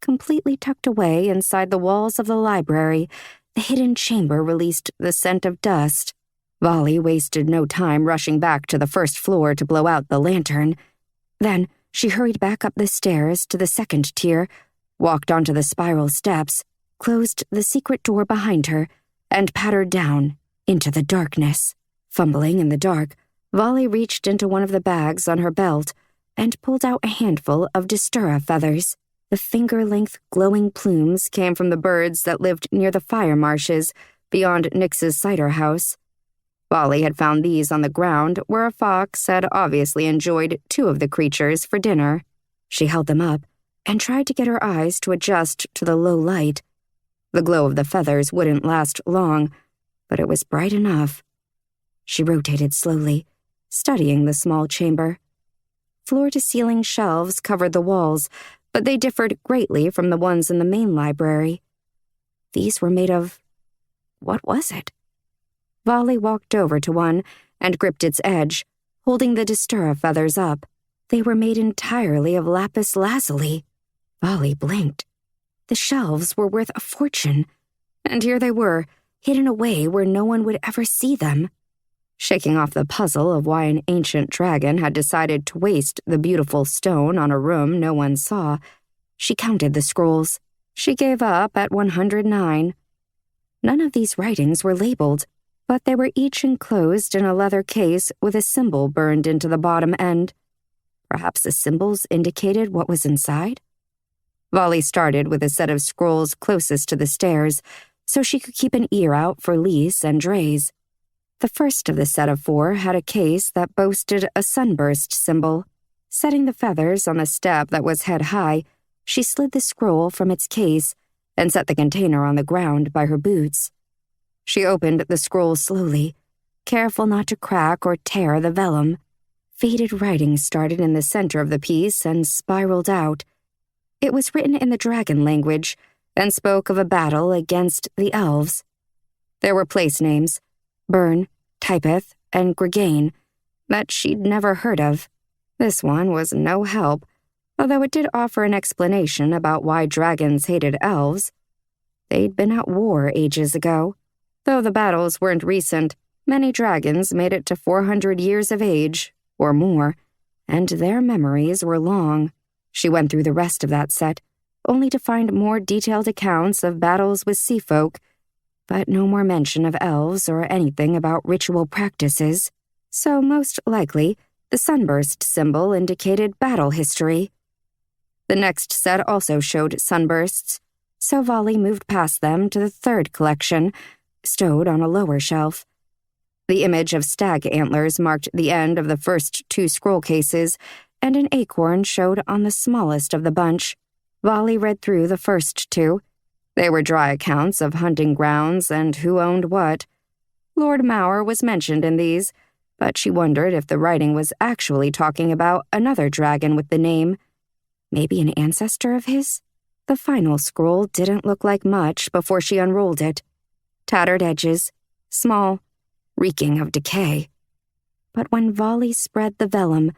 Completely tucked away inside the walls of the library, the hidden chamber released the scent of dust. Volley wasted no time rushing back to the first floor to blow out the lantern. Then she hurried back up the stairs to the second tier, walked onto the spiral steps, closed the secret door behind her, and pattered down into the darkness. Fumbling in the dark, Volley reached into one of the bags on her belt and pulled out a handful of Distura feathers. The finger-length glowing plumes came from the birds that lived near the fire marshes beyond Nyx's cider house. Volley had found these on the ground where a fox had obviously enjoyed 2 of the creatures for dinner. She held them up and tried to get her eyes to adjust to the low light. The glow of the feathers wouldn't last long, but it was bright enough. She rotated slowly, studying the small chamber. Floor-to-ceiling shelves covered the walls, but they differed greatly from the ones in the main library. These were made of... what was it? Volley walked over to one and gripped its edge, holding the Distura feathers up. They were made entirely of lapis lazuli. Volley blinked. The shelves were worth a fortune, and here they were, hidden away where no one would ever see them. Shaking off the puzzle of why an ancient dragon had decided to waste the beautiful stone on a room no one saw, she counted the scrolls. She gave up at 109. None of these writings were labeled, but they were each enclosed in a leather case with a symbol burned into the bottom end. Perhaps the symbols indicated what was inside? Volley started with a set of scrolls closest to the stairs, so she could keep an ear out for Lise and Dre's. The first of the set of 4 had a case that boasted a sunburst symbol. Setting the feathers on the step that was head high, she slid the scroll from its case and set the container on the ground by her boots. She opened the scroll slowly, careful not to crack or tear the vellum. Faded writing started in the center of the piece and spiraled out. It was written in the dragon language and spoke of a battle against the elves. There were place names, Bern, Typeth, and Grigane, that she'd never heard of. This one was no help, although it did offer an explanation about why dragons hated elves. They'd been at war ages ago. Though the battles weren't recent, many dragons made it to 400 years of age, or more, and their memories were long. She went through the rest of that set, only to find more detailed accounts of battles with sea folk, but no more mention of elves or anything about ritual practices. So most likely, the sunburst symbol indicated battle history. The next set also showed sunbursts, so Volley moved past them to the 3rd collection, stowed on a lower shelf. The image of stag antlers marked the end of the first 2 scroll cases, and an acorn showed on the smallest of the bunch. Volley read through the first 2. They were dry accounts of hunting grounds and who owned what. Lord Mauer was mentioned in these, but she wondered if the writing was actually talking about another dragon with the name. Maybe an ancestor of his? The final scroll didn't look like much before she unrolled it. Tattered edges, small, reeking of decay. But when Volley spread the vellum,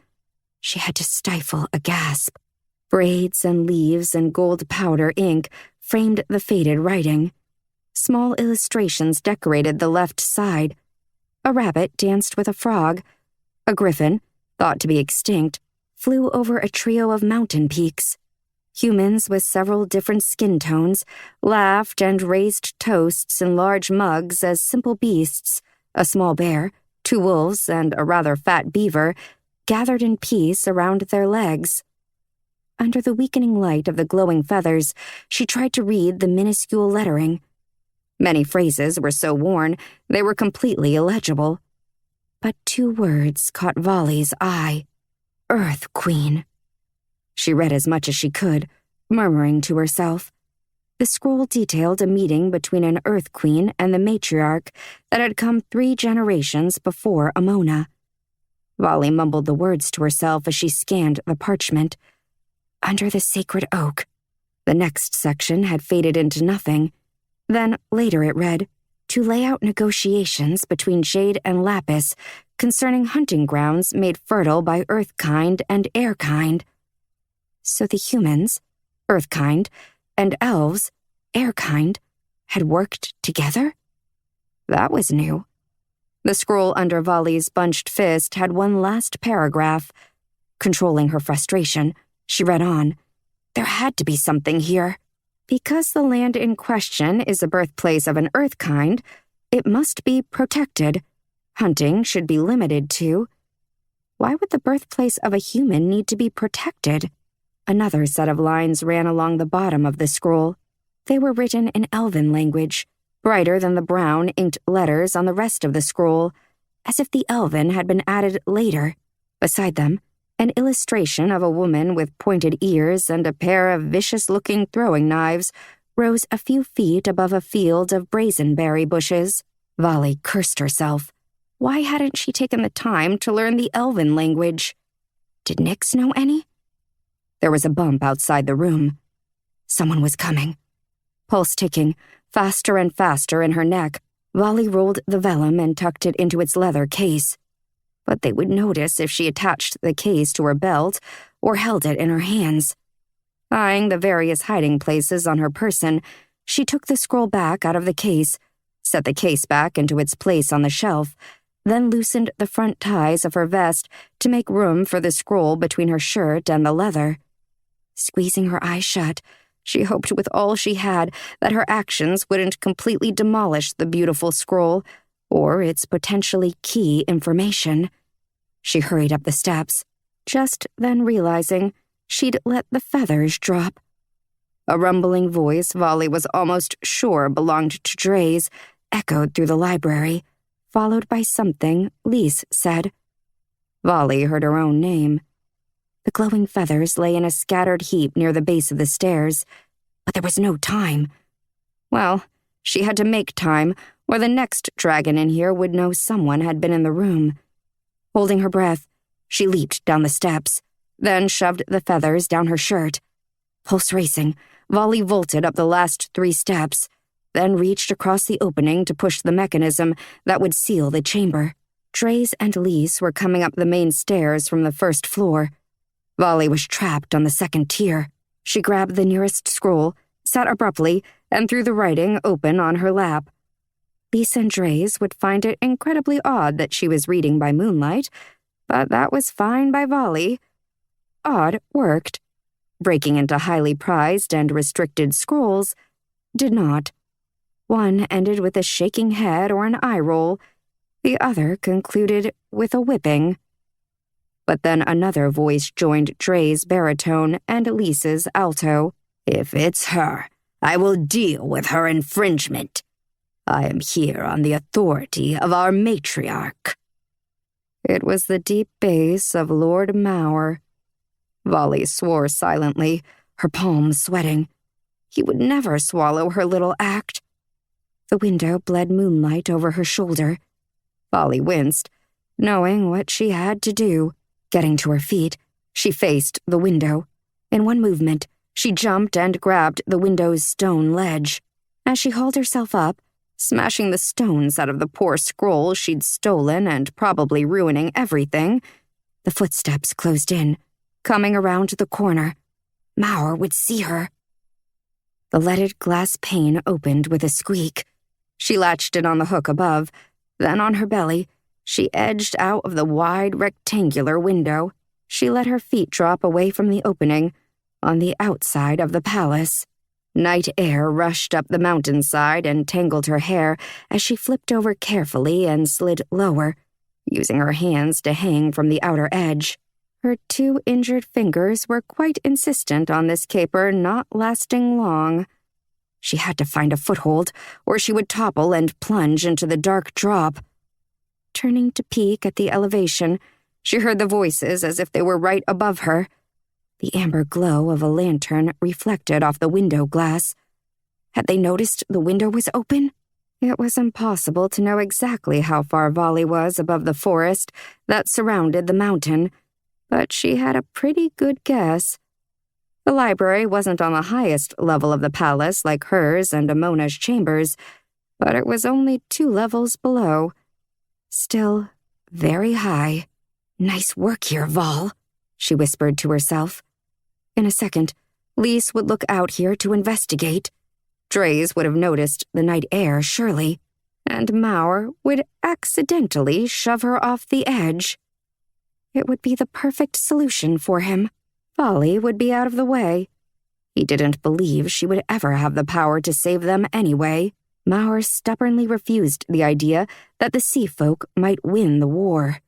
she had to stifle a gasp. Braids and leaves and gold powder ink framed the faded writing. Small illustrations decorated the left side. A rabbit danced with a frog. A griffin, thought to be extinct, flew over a trio of mountain peaks. Humans with several different skin tones laughed and raised toasts in large mugs as simple beasts, a small bear, 2 wolves, and a rather fat beaver, gathered in peace around their legs. Under the weakening light of the glowing feathers, she tried to read the minuscule lettering. Many phrases were so worn they were completely illegible. But 2 words caught Volley's eye. Earth Queen. She read as much as she could, murmuring to herself. The scroll detailed a meeting between an Earth Queen and the matriarch that had come 3 generations before Amona. Volley mumbled the words to herself as she scanned the parchment. Under the sacred oak. The next section had faded into nothing. Then later it read, to lay out negotiations between Jade and Lapis concerning hunting grounds made fertile by Earthkind and Airkind. So the humans, Earthkind, and elves, Airkind, had worked together? That was new. The scroll under Volley's bunched fist had one last paragraph. Controlling her frustration, she read on. There had to be something here. Because the land in question is the birthplace of an Earthkind, it must be protected. Hunting should be limited to... Why would the birthplace of a human need to be protected? Another set of lines ran along the bottom of the scroll. They were written in Elven language, brighter than the brown inked letters on the rest of the scroll, as if the Elven had been added later. Beside them, an illustration of a woman with pointed ears and a pair of vicious-looking throwing knives rose a few feet above a field of brazenberry bushes. Vali cursed herself. Why hadn't she taken the time to learn the Elven language? Did Nyx know any? There was a bump outside the room. Someone was coming. Pulse ticking, faster and faster in her neck, Vali rolled the vellum and tucked it into its leather case. But they would notice if she attached the case to her belt or held it in her hands. Eyeing the various hiding places on her person, she took the scroll back out of the case, set the case back into its place on the shelf, then loosened the front ties of her vest to make room for the scroll between her shirt and the leather. Squeezing her eyes shut, she hoped with all she had that her actions wouldn't completely demolish the beautiful scroll or its potentially key information. She hurried up the steps, just then realizing she'd let the feathers drop. A rumbling voice Vali was almost sure belonged to Dre's echoed through the library, followed by something Lise said. Vali heard her own name. The glowing feathers lay in a scattered heap near the base of the stairs, but there was no time. Well, she had to make time, or the next dragon in here would know someone had been in the room. Holding her breath, she leaped down the steps, then shoved the feathers down her shirt. Pulse racing, Vali vaulted up the last 3 steps, then reached across the opening to push the mechanism that would seal the chamber. Dre's and Lise were coming up the main stairs from the first floor. Vali was trapped on the second tier. She grabbed the nearest scroll, sat abruptly, and threw the writing open on her lap. Lise and Dre's would find it incredibly odd that she was reading by moonlight, but that was fine by Vali. Odd worked. Breaking into highly prized and restricted scrolls did not. One ended with a shaking head or an eye roll. The other concluded with a whipping. But then another voice joined Dre's baritone and Lisa's alto. If it's her, I will deal with her infringement. I am here on the authority of our matriarch. It was the deep bass of Lord Maur. Vali swore silently, her palms sweating. He would never swallow her little act. The window bled moonlight over her shoulder. Vali winced, knowing what she had to do. Getting to her feet, she faced the window. In one movement, she jumped and grabbed the window's stone ledge. As she hauled herself up, smashing the stones out of the poor scroll she'd stolen and probably ruining everything, the footsteps closed in, coming around the corner. Maur would see her. The leaded glass pane opened with a squeak. She latched it on the hook above, then on her belly, she edged out of the wide rectangular window. She let her feet drop away from the opening, on the outside of the palace. Night air rushed up the mountainside and tangled her hair as she flipped over carefully and slid lower, using her hands to hang from the outer edge. Her 2 injured fingers were quite insistent on this caper not lasting long. She had to find a foothold, or she would topple and plunge into the dark drop. Turning to peek at the elevation, she heard the voices as if they were right above her. The amber glow of a lantern reflected off the window glass. Had they noticed the window was open? It was impossible to know exactly how far Vali was above the forest that surrounded the mountain, but she had a pretty good guess. The library wasn't on the highest level of the palace like hers and Amona's chambers, but it was only 2 levels below. Still very high. Nice work here, Val, she whispered to herself. In a second, Lise would look out here to investigate. Dre's would have noticed the night air, surely, and Maur would accidentally shove her off the edge. It would be the perfect solution for him. Vali would be out of the way. He didn't believe she would ever have the power to save them anyway. Maur stubbornly refused the idea that the sea folk might win the war.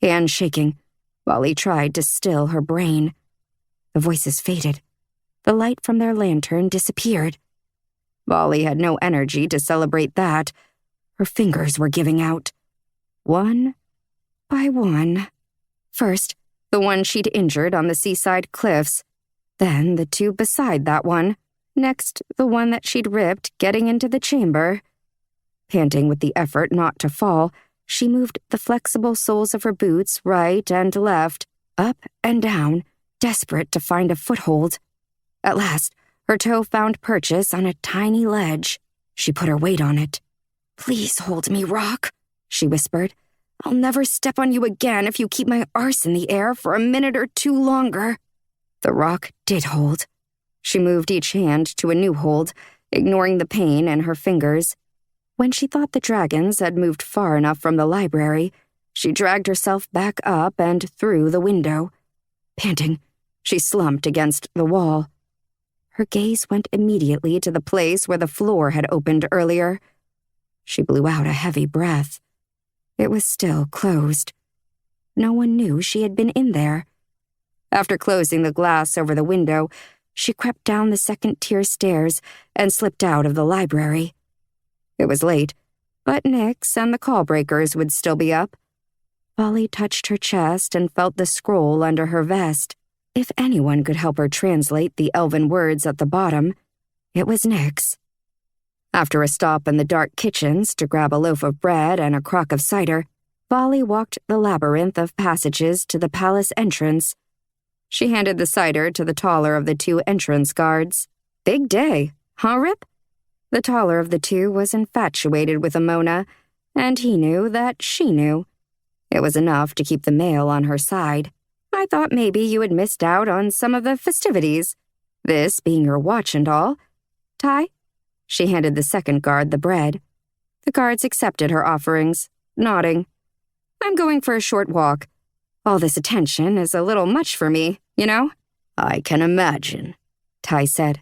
Hand shaking, Vali tried to still her brain. The voices faded. The light from their lantern disappeared. Volley had no energy to celebrate that. Her fingers were giving out. One by one. First, the one she'd injured on the seaside cliffs. Then the two beside that one. Next, the one that she'd ripped getting into the chamber. Panting with the effort not to fall, she moved the flexible soles of her boots right and left, up and down, desperate to find a foothold. At last, her toe found purchase on a tiny ledge. She put her weight on it. "Please hold me, rock," she whispered. "I'll never step on you again if you keep my arse in the air for a minute or two longer." The rock did hold. She moved each hand to a new hold, ignoring the pain in her fingers. When she thought the dragons had moved far enough from the library, she dragged herself back up and through the window. Panting, she slumped against the wall. Her gaze went immediately to the place where the floor had opened earlier. She blew out a heavy breath. It was still closed. No one knew she had been in there. After closing the glass over the window, she crept down the second-tier stairs and slipped out of the library. It was late, but Nyx and the call-breakers would still be up. Volley touched her chest and felt the scroll under her vest. If anyone could help her translate the elven words at the bottom, it was Nyx. After a stop in the dark kitchens to grab a loaf of bread and a crock of cider, Volley walked the labyrinth of passages to the palace entrance. She handed the cider to the taller of the two entrance guards. "Big day, huh, Rip?" The taller of the two was infatuated with Amona, and he knew that she knew. It was enough to keep the male on her side. "I thought maybe you had missed out on some of the festivities. This being your watch and all. Ty?" She handed the second guard the bread. The guards accepted her offerings, nodding. "I'm going for a short walk. All this attention is a little much for me, you know?" "I can imagine," Ty said.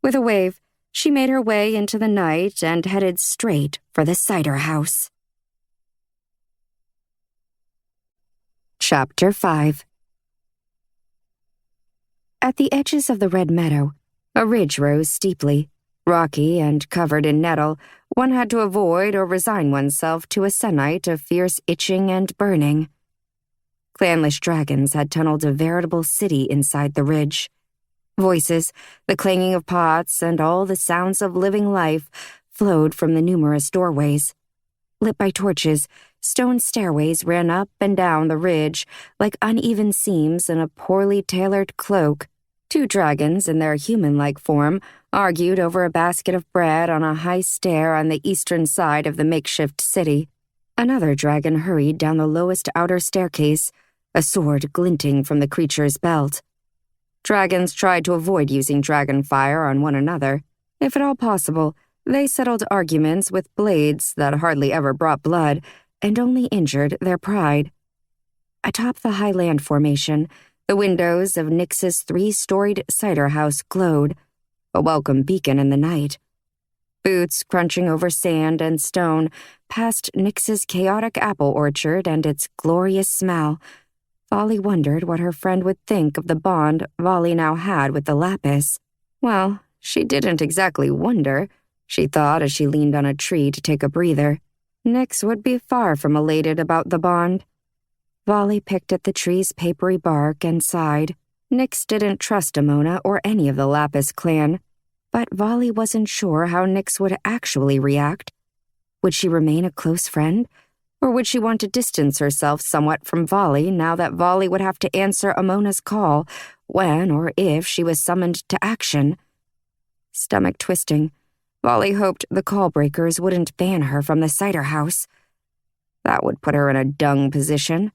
With a wave, she made her way into the night and headed straight for the cider house. Chapter 5. At the edges of the Red Meadow, a ridge rose steeply. Rocky and covered in nettle, one had to avoid or resign oneself to a sennight of fierce itching and burning. Clanless dragons had tunneled a veritable city inside the ridge. Voices, the clanging of pots, and all the sounds of living life flowed from the numerous doorways. Lit by torches, stone stairways ran up and down the ridge like uneven seams in a poorly tailored cloak. Two dragons in their human-like form argued over a basket of bread on a high stair on the eastern side of the makeshift city. Another dragon hurried down the lowest outer staircase, a sword glinting from the creature's belt. Dragons tried to avoid using dragon fire on one another. If at all possible, they settled arguments with blades that hardly ever brought blood and only injured their pride. Atop the high land formation, the windows of Nyx's 3-storied cider house glowed, a welcome beacon in the night. Boots crunching over sand and stone past Nyx's chaotic apple orchard and its glorious smell. Volley wondered what her friend would think of the bond Volley now had with the lapis. Well, she didn't exactly wonder, she thought as she leaned on a tree to take a breather. Nyx would be far from elated about the bond. Volley picked at the tree's papery bark and sighed. Nyx didn't trust Amona or any of the Lapis clan, but Volley wasn't sure how Nyx would actually react. Would she remain a close friend, or would she want to distance herself somewhat from Volley now that Volley would have to answer Amona's call when or if she was summoned to action? Stomach twisting, Volley hoped the call-breakers wouldn't ban her from the cider house. That would put her in a dung position.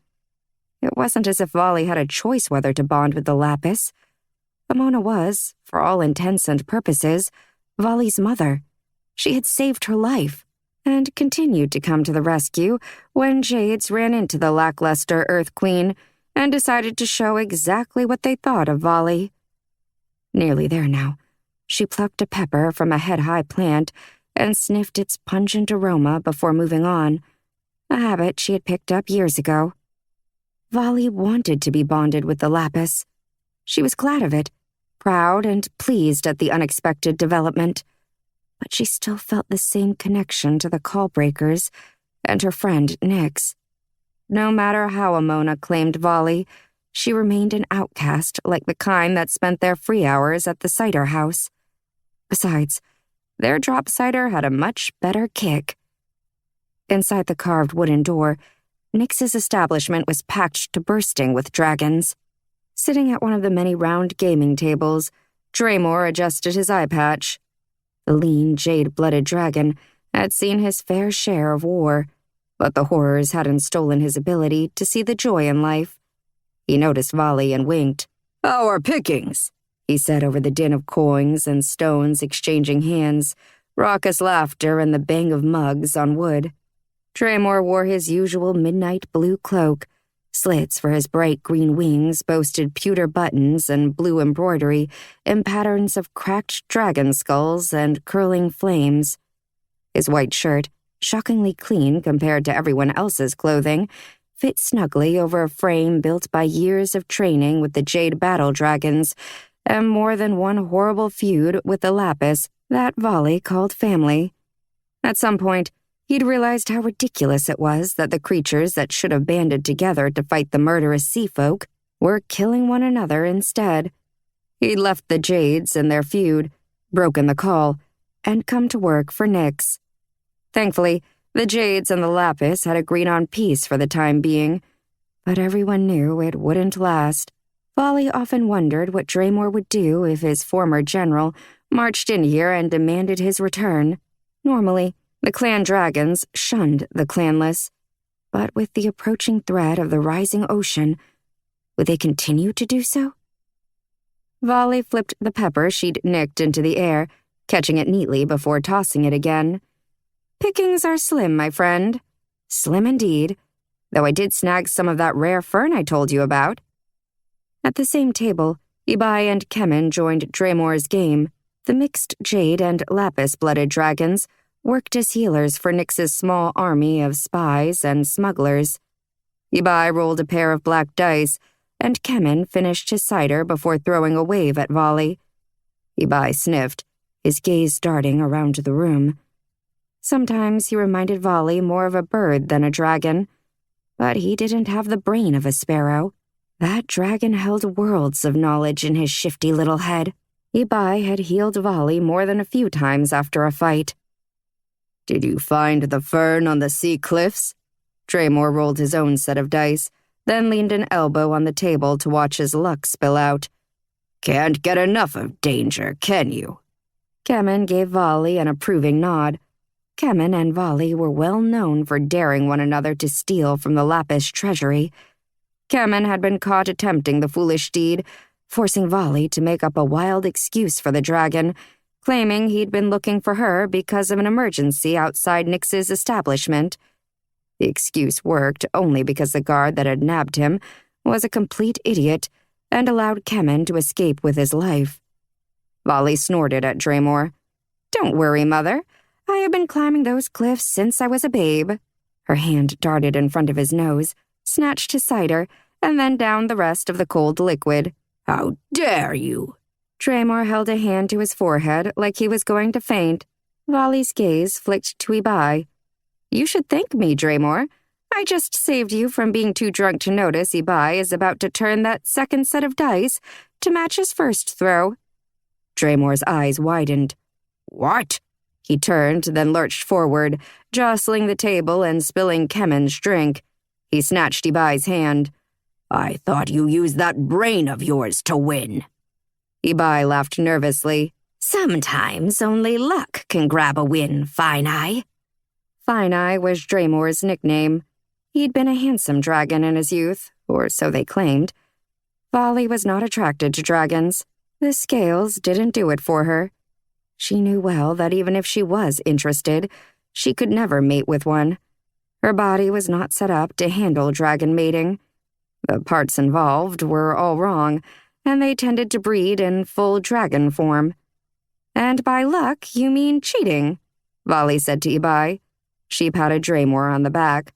It wasn't as if Volley had a choice whether to bond with the Lapis. Amona was, for all intents and purposes, Volley's mother. She had saved her life, and continued to come to the rescue when Jades ran into the lackluster Earth Queen and decided to show exactly what they thought of Volley. Nearly there now, she plucked a pepper from a head-high plant and sniffed its pungent aroma before moving on, a habit she had picked up years ago. Volley wanted to be bonded with the Lapis. She was glad of it, proud and pleased at the unexpected development. But she still felt the same connection to the Callbreakers and her friend Nyx. No matter how Amona claimed Volley, she remained an outcast like the kind that spent their free hours at the cider house. Besides, their drop cider had a much better kick. Inside the carved wooden door, Nyx's establishment was packed to bursting with dragons. Sitting at one of the many round gaming tables, Draymore adjusted his eye patch. The lean, jade-blooded dragon had seen his fair share of war, but the horrors hadn't stolen his ability to see the joy in life. He noticed Volley and winked. "Our pickings," he said over the din of coins and stones exchanging hands, raucous laughter and the bang of mugs on wood. Draymore wore his usual midnight blue cloak. Slits for his bright green wings boasted pewter buttons and blue embroidery in patterns of cracked dragon skulls and curling flames. His white shirt, shockingly clean compared to everyone else's clothing, fit snugly over a frame built by years of training with the Jade Battle Dragons and more than one horrible feud with the Lapis that Volley called family. At some point, he'd realized how ridiculous it was that the creatures that should have banded together to fight the murderous sea folk were killing one another instead. He'd left the Jades and their feud, broken the call, and come to work for Nyx. Thankfully, the Jades and the Lapis had agreed on peace for the time being, but everyone knew it wouldn't last. Volley often wondered what Draymore would do if his former general marched in here and demanded his return. Normally, the clan dragons shunned the clanless, but with the approaching threat of the rising ocean, would they continue to do so? Volley flipped the pepper she'd nicked into the air, catching it neatly before tossing it again. "Pickings are slim, my friend. Slim indeed, though I did snag some of that rare fern I told you about." At the same table, Ibai and Kemen joined Draymore's game. The mixed jade and lapis-blooded dragons worked as healers for Nyx's small army of spies and smugglers. Ibai rolled a pair of black dice, and Kemen finished his cider before throwing a wave at Volley. Ibai sniffed, his gaze darting around the room. Sometimes he reminded Volley more of a bird than a dragon, but he didn't have the brain of a sparrow. That dragon held worlds of knowledge in his shifty little head. Ibai had healed Volley more than a few times after a fight. "Did you find the fern on the sea cliffs?" Draymore rolled his own set of dice, then leaned an elbow on the table to watch his luck spill out. "Can't get enough of danger, can you?" Kemen gave Volley an approving nod. Kemen and Volley were well known for daring one another to steal from the Lapis treasury. Kemen had been caught attempting the foolish deed, forcing Volley to make up a wild excuse for the dragon, claiming he'd been looking for her because of an emergency outside Nyx's establishment. The excuse worked only because the guard that had nabbed him was a complete idiot and allowed Kemen to escape with his life. Volley snorted at Draymore. "Don't worry, Mother. I have been climbing those cliffs since I was a babe." Her hand darted in front of his nose, snatched his cider, and then downed the rest of the cold liquid. "How dare you!" Draymore held a hand to his forehead like he was going to faint. Volley's gaze flicked to Ibai. "You should thank me, Draymore. I just saved you from being too drunk to notice Ibai is about to turn that second set of dice to match his first throw." Draymore's eyes widened. "What?" He turned, then lurched forward, jostling the table and spilling Kemen's drink. He snatched Ibai's hand. "I thought you used that brain of yours to win." Ibai laughed nervously. "Sometimes only luck can grab a win, Fine Eye." Fine Eye was Draymore's nickname. He'd been a handsome dragon in his youth, or so they claimed. Volley was not attracted to dragons. The scales didn't do it for her. She knew well that even if she was interested, she could never mate with one. Her body was not set up to handle dragon mating. The parts involved were all wrong, and they tended to breed in full dragon form. "And by luck, you mean cheating," Volley said to Ibai. She patted Draymore on the back.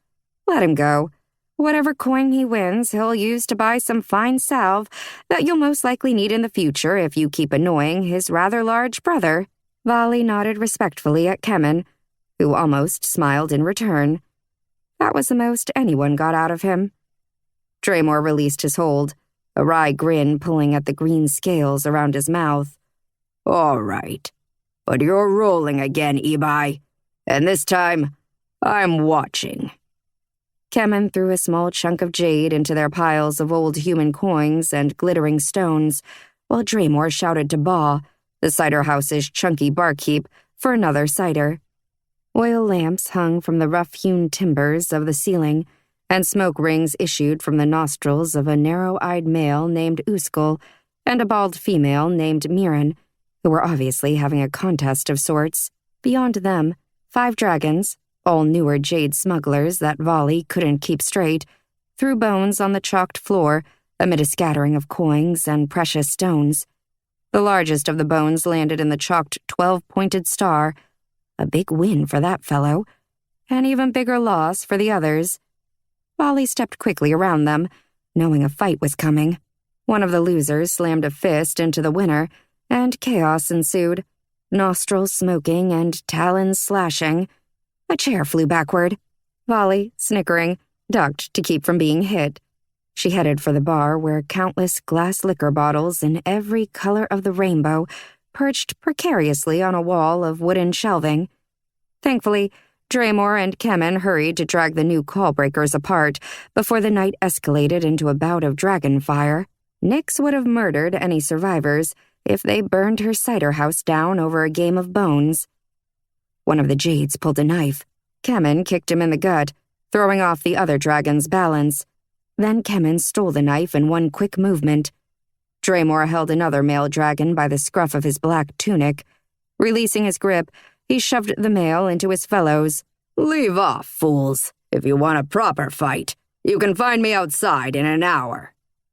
"Let him go. Whatever coin he wins, he'll use to buy some fine salve that you'll most likely need in the future if you keep annoying his rather large brother. Vali nodded respectfully at Kemen, who almost smiled in return. That was the most anyone got out of him. Draymore released his hold, a wry grin pulling at the green scales around his mouth. All right, but you're rolling again, Ibai, and this time, I'm watching. Kemen threw a small chunk of jade into their piles of old human coins and glittering stones, while Draymore shouted to Ba, the cider house's chunky barkeep, for another cider. Oil lamps hung from the rough-hewn timbers of the ceiling, and smoke rings issued from the nostrils of a narrow-eyed male named Uskul and a bald female named Miran, who were obviously having a contest of sorts. Beyond them, 5 dragons, all newer jade smugglers that Vali couldn't keep straight, threw bones on the chalked floor amid a scattering of coins and precious stones. The largest of the bones landed in the chalked 12-pointed star, a big win for that fellow, an even bigger loss for the others. Vali stepped quickly around them, knowing a fight was coming. One of the losers slammed a fist into the winner, and chaos ensued, nostrils smoking and talons slashing. A chair flew backward. Vali, snickering, ducked to keep from being hit. She headed for the bar where countless glass liquor bottles in every color of the rainbow perched precariously on a wall of wooden shelving. Thankfully, Draymore and Kemen hurried to drag the new call-breakers apart before the night escalated into a bout of dragon fire. Nyx would have murdered any survivors if they burned her cider house down over a game of bones. One of the jades pulled a knife. Kemen kicked him in the gut, throwing off the other dragon's balance. Then Kemen stole the knife in one quick movement. Draymore held another male dragon by the scruff of his black tunic. Releasing his grip, he shoved the male into his fellows. Leave off, fools. If you want a proper fight, you can find me outside in an hour.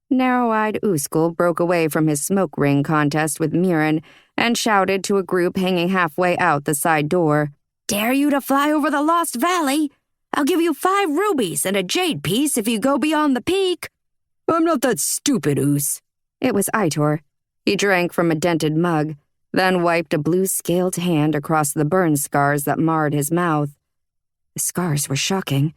Narrow-eyed Uskul broke away from his smoke ring contest with Miran and shouted to a group hanging halfway out the side door. Dare you to fly over the Lost Valley? I'll give you 5 rubies and a jade piece if you go beyond the peak. I'm not that stupid, Us. It was Aitor. He drank from a dented mug, then wiped a blue-scaled hand across the burn scars that marred his mouth. The scars were shocking.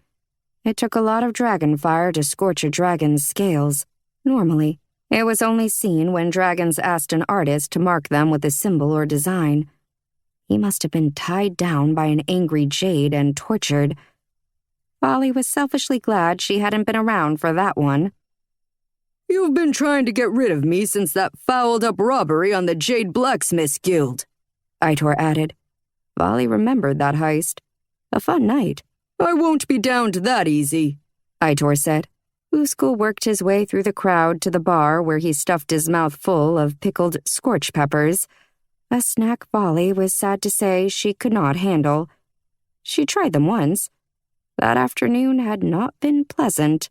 It took a lot of dragon fire to scorch a dragon's scales. Normally, it was only seen when dragons asked an artist to mark them with a symbol or design. He must have been tied down by an angry jade and tortured. Vali was selfishly glad she hadn't been around for that one. You've been trying to get rid of me since that fouled-up robbery on the Jade Blacksmiths Guild, Aitor added. Vali remembered that heist. A fun night. I won't be downed that easy, Aitor said. Uskul worked his way through the crowd to the bar where he stuffed his mouth full of pickled scorch peppers, a snack Vali was sad to say she could not handle. She tried them once. That afternoon had not been pleasant.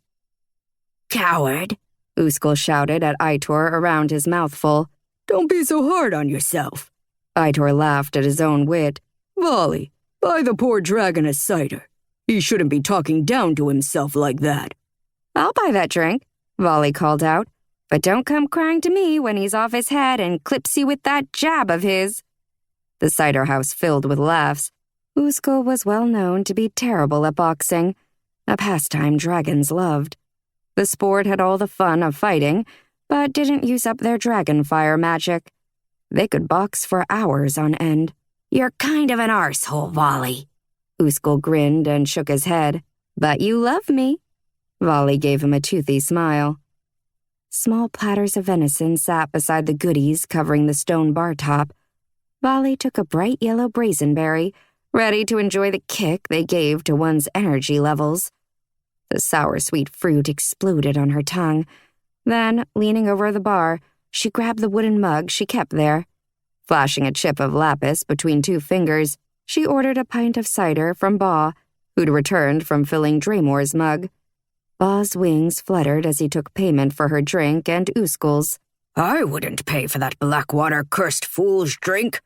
Coward, Uskul shouted at Aitor around his mouthful. Don't be so hard on yourself. Aitor laughed at his own wit. Vali, buy the poor dragon a cider. He shouldn't be talking down to himself like that. I'll buy that drink, Vali called out. But don't come crying to me when he's off his head and clips you with that jab of his. The cider house filled with laughs. Uskul was well known to be terrible at boxing, a pastime dragons loved. The sport had all the fun of fighting, but didn't use up their dragon fire magic. They could box for hours on end. You're kind of an arsehole, Vali. Uskul grinned and shook his head. But you love me. Vali gave him a toothy smile. Small platters of venison sat beside the goodies covering the stone bar top. Vali took a bright yellow brazenberry, ready to enjoy the kick they gave to one's energy levels. The sour-sweet fruit exploded on her tongue. Then, leaning over the bar, she grabbed the wooden mug she kept there. Flashing a chip of lapis between 2 fingers, she ordered a pint of cider from Ba, who'd returned from filling Draymore's mug. Ba's wings fluttered as he took payment for her drink and Uskul's. I wouldn't pay for that Blackwater-cursed fool's drink.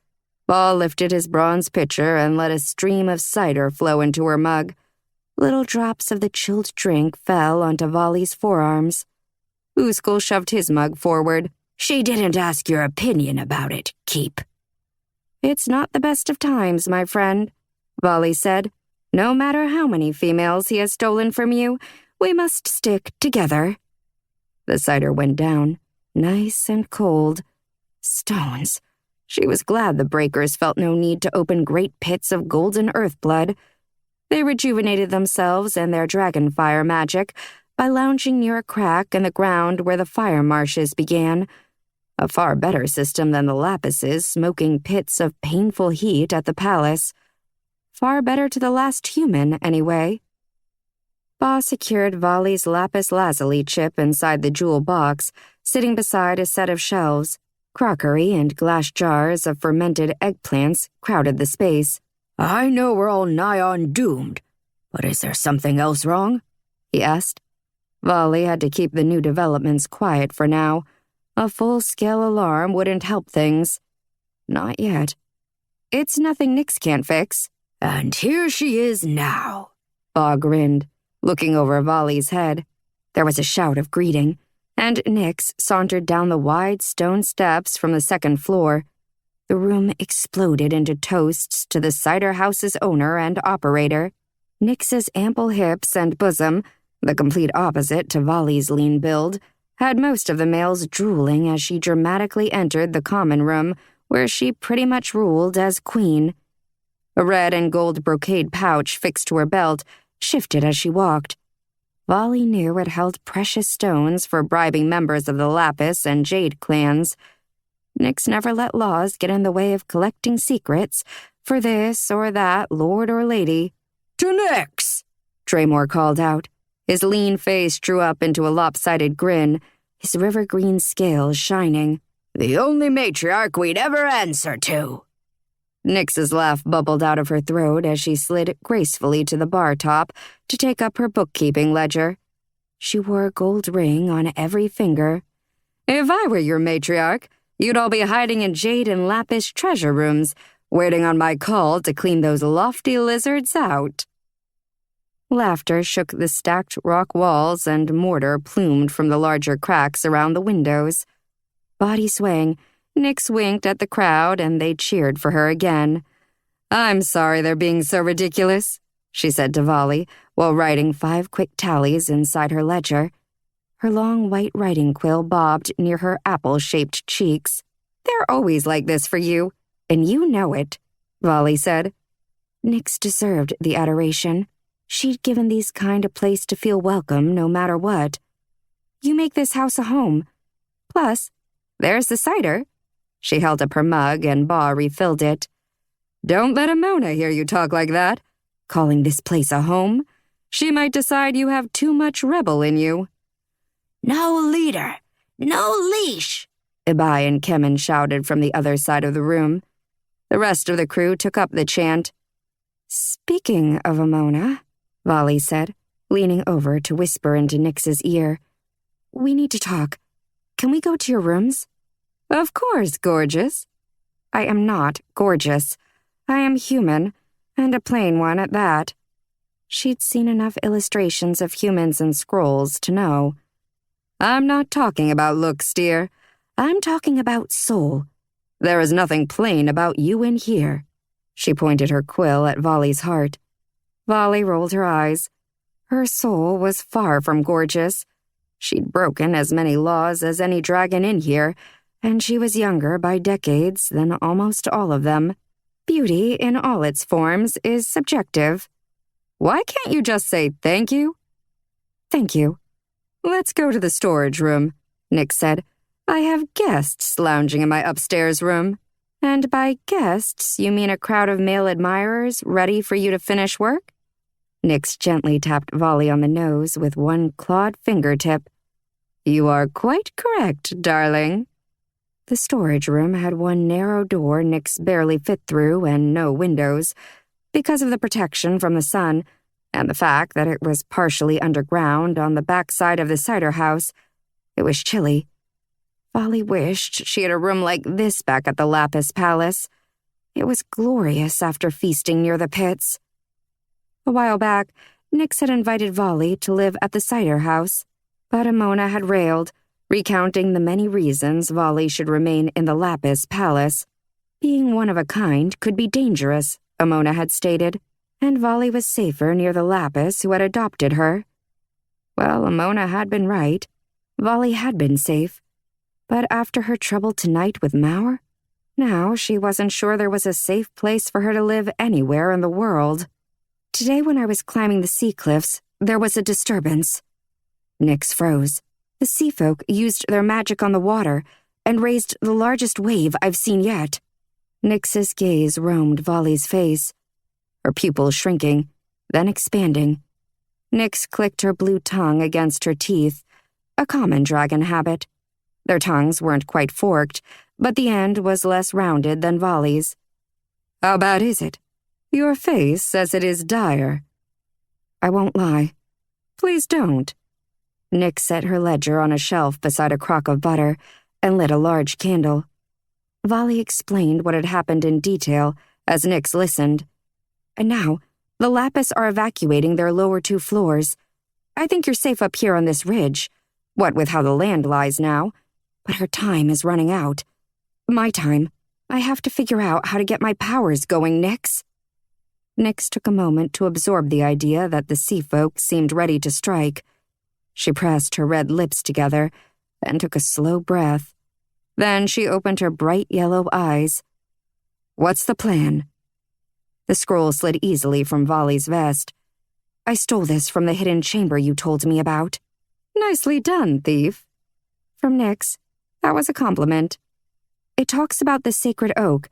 Ba lifted his bronze pitcher and let a stream of cider flow into her mug. Little drops of the chilled drink fell onto Volley's forearms. Uskul shoved his mug forward. She didn't ask your opinion about it, Keep. It's not the best of times, my friend, Volley said. No matter how many females he has stolen from you, we must stick together. The cider went down, nice and cold. Stones. She was glad the breakers felt no need to open great pits of golden earth blood. They rejuvenated themselves and their dragonfire magic by lounging near a crack in the ground where the fire marshes began. A far better system than the Lapis's smoking pits of painful heat at the palace. Far better to the last human, anyway. Ba secured Volley's lapis lazuli chip inside the jewel box, sitting beside a set of shelves. Crockery and glass jars of fermented eggplants crowded the space. I know we're all nigh on doomed, but is there something else wrong? He asked. Volley had to keep the new developments quiet for now. A full-scale alarm wouldn't help things. Not yet. It's nothing Nyx can't fix. And here she is now. Ba grinned, looking over Volley's head. There was a shout of greeting, and Nyx sauntered down the wide stone steps from the second floor. The room exploded into toasts to the cider house's owner and operator. Nyx's ample hips and bosom, the complete opposite to Volley's lean build, had most of the males drooling as she dramatically entered the common room, where she pretty much ruled as queen. A red and gold brocade pouch fixed to her belt shifted as she walked. Volley knew it held precious stones for bribing members of the Lapis and Jade clans. Nyx never let laws get in the way of collecting secrets for this or that lord or lady. To Nyx! Draymore called out. His lean face drew up into a lopsided grin, his river-green scales shining. The only matriarch we'd ever answer to. Nyx's laugh bubbled out of her throat as she slid gracefully to the bar top to take up her bookkeeping ledger. She wore a gold ring on every finger. If I were your matriarch, you'd all be hiding in jade and lapis treasure rooms, waiting on my call to clean those lofty lizards out. Laughter shook the stacked rock walls and mortar plumed from the larger cracks around the windows. Body swaying, Nyx winked at the crowd and they cheered for her again. I'm sorry they're being so ridiculous, she said to Volley while writing 5 quick tallies inside her ledger. Her long white writing quill bobbed near her apple-shaped cheeks. They're always like this for you, and you know it, Volley said. Nyx deserved the adoration. She'd given these kind a place to feel welcome no matter what. You make this house a home. Plus, there's the cider. She held up her mug and Ba refilled it. Don't let Amona hear you talk like that, calling this place a home. She might decide you have too much rebel in you. No leader, no leash, Ibai and Kemen shouted from the other side of the room. The rest of the crew took up the chant. Speaking of Amona, Volley said, leaning over to whisper into Nyx's ear. We need to talk. Can we go to your rooms? Of course, gorgeous. I am not gorgeous. I am human, and a plain one at that. She'd seen enough illustrations of humans in scrolls to know. I'm not talking about looks, dear. I'm talking about soul. There is nothing plain about you in here. She pointed her quill at Volley's heart. Volley rolled her eyes. Her soul was far from gorgeous. She'd broken as many laws as any dragon in here, and she was younger by decades than almost all of them. Beauty in all its forms is subjective. Why can't you just say thank you? Thank you. Let's go to the storage room, Nyx said. I have guests lounging in my upstairs room. And by guests, you mean a crowd of male admirers ready for you to finish work? Nyx gently tapped Volley on the nose with one clawed fingertip. You are quite correct, darling. The storage room had one narrow door Nyx barely fit through and no windows, because of the protection from the sun and the fact that it was partially underground on the backside of the cider house. It was chilly. Volley wished she had a room like this back at the Lapis Palace. It was glorious after feasting near the pits. A while back, Nyx had invited Volley to live at the cider house, but Emona had railed, recounting the many reasons Volley should remain in the Lapis Palace. Being one of a kind could be dangerous, Emona had stated, and Volley was safer near the Lapis who had adopted her. Well, Emona had been right. Volley had been safe. But after her trouble tonight with Maur, now she wasn't sure there was a safe place for her to live anywhere in the world. Today when I was climbing the sea cliffs, there was a disturbance. Nyx froze. The sea folk used their magic on the water and raised the largest wave I've seen yet. Nyx's gaze roamed Volley's face, her pupils shrinking, then expanding. Nyx clicked her blue tongue against her teeth, a common dragon habit. Their tongues weren't quite forked, but the end was less rounded than Volley's. "How bad is it? Your face says it is dire." "I won't lie. Please don't." Nyx set her ledger on a shelf beside a crock of butter and lit a large candle. Volley explained what had happened in detail as Nyx listened. "And now, the Lapis are evacuating their lower 2 floors. I think you're safe up here on this ridge, what with how the land lies now. But her time is running out. My time. I have to figure out how to get my powers going, Nyx." Nyx took a moment to absorb the idea that the sea folk seemed ready to strike. She pressed her red lips together and took a slow breath. Then she opened her bright yellow eyes. "What's the plan?" The scroll slid easily from Volley's vest. "I stole this from the hidden chamber you told me about." "Nicely done, thief." From Nyx, that was a compliment. "It talks about the sacred oak,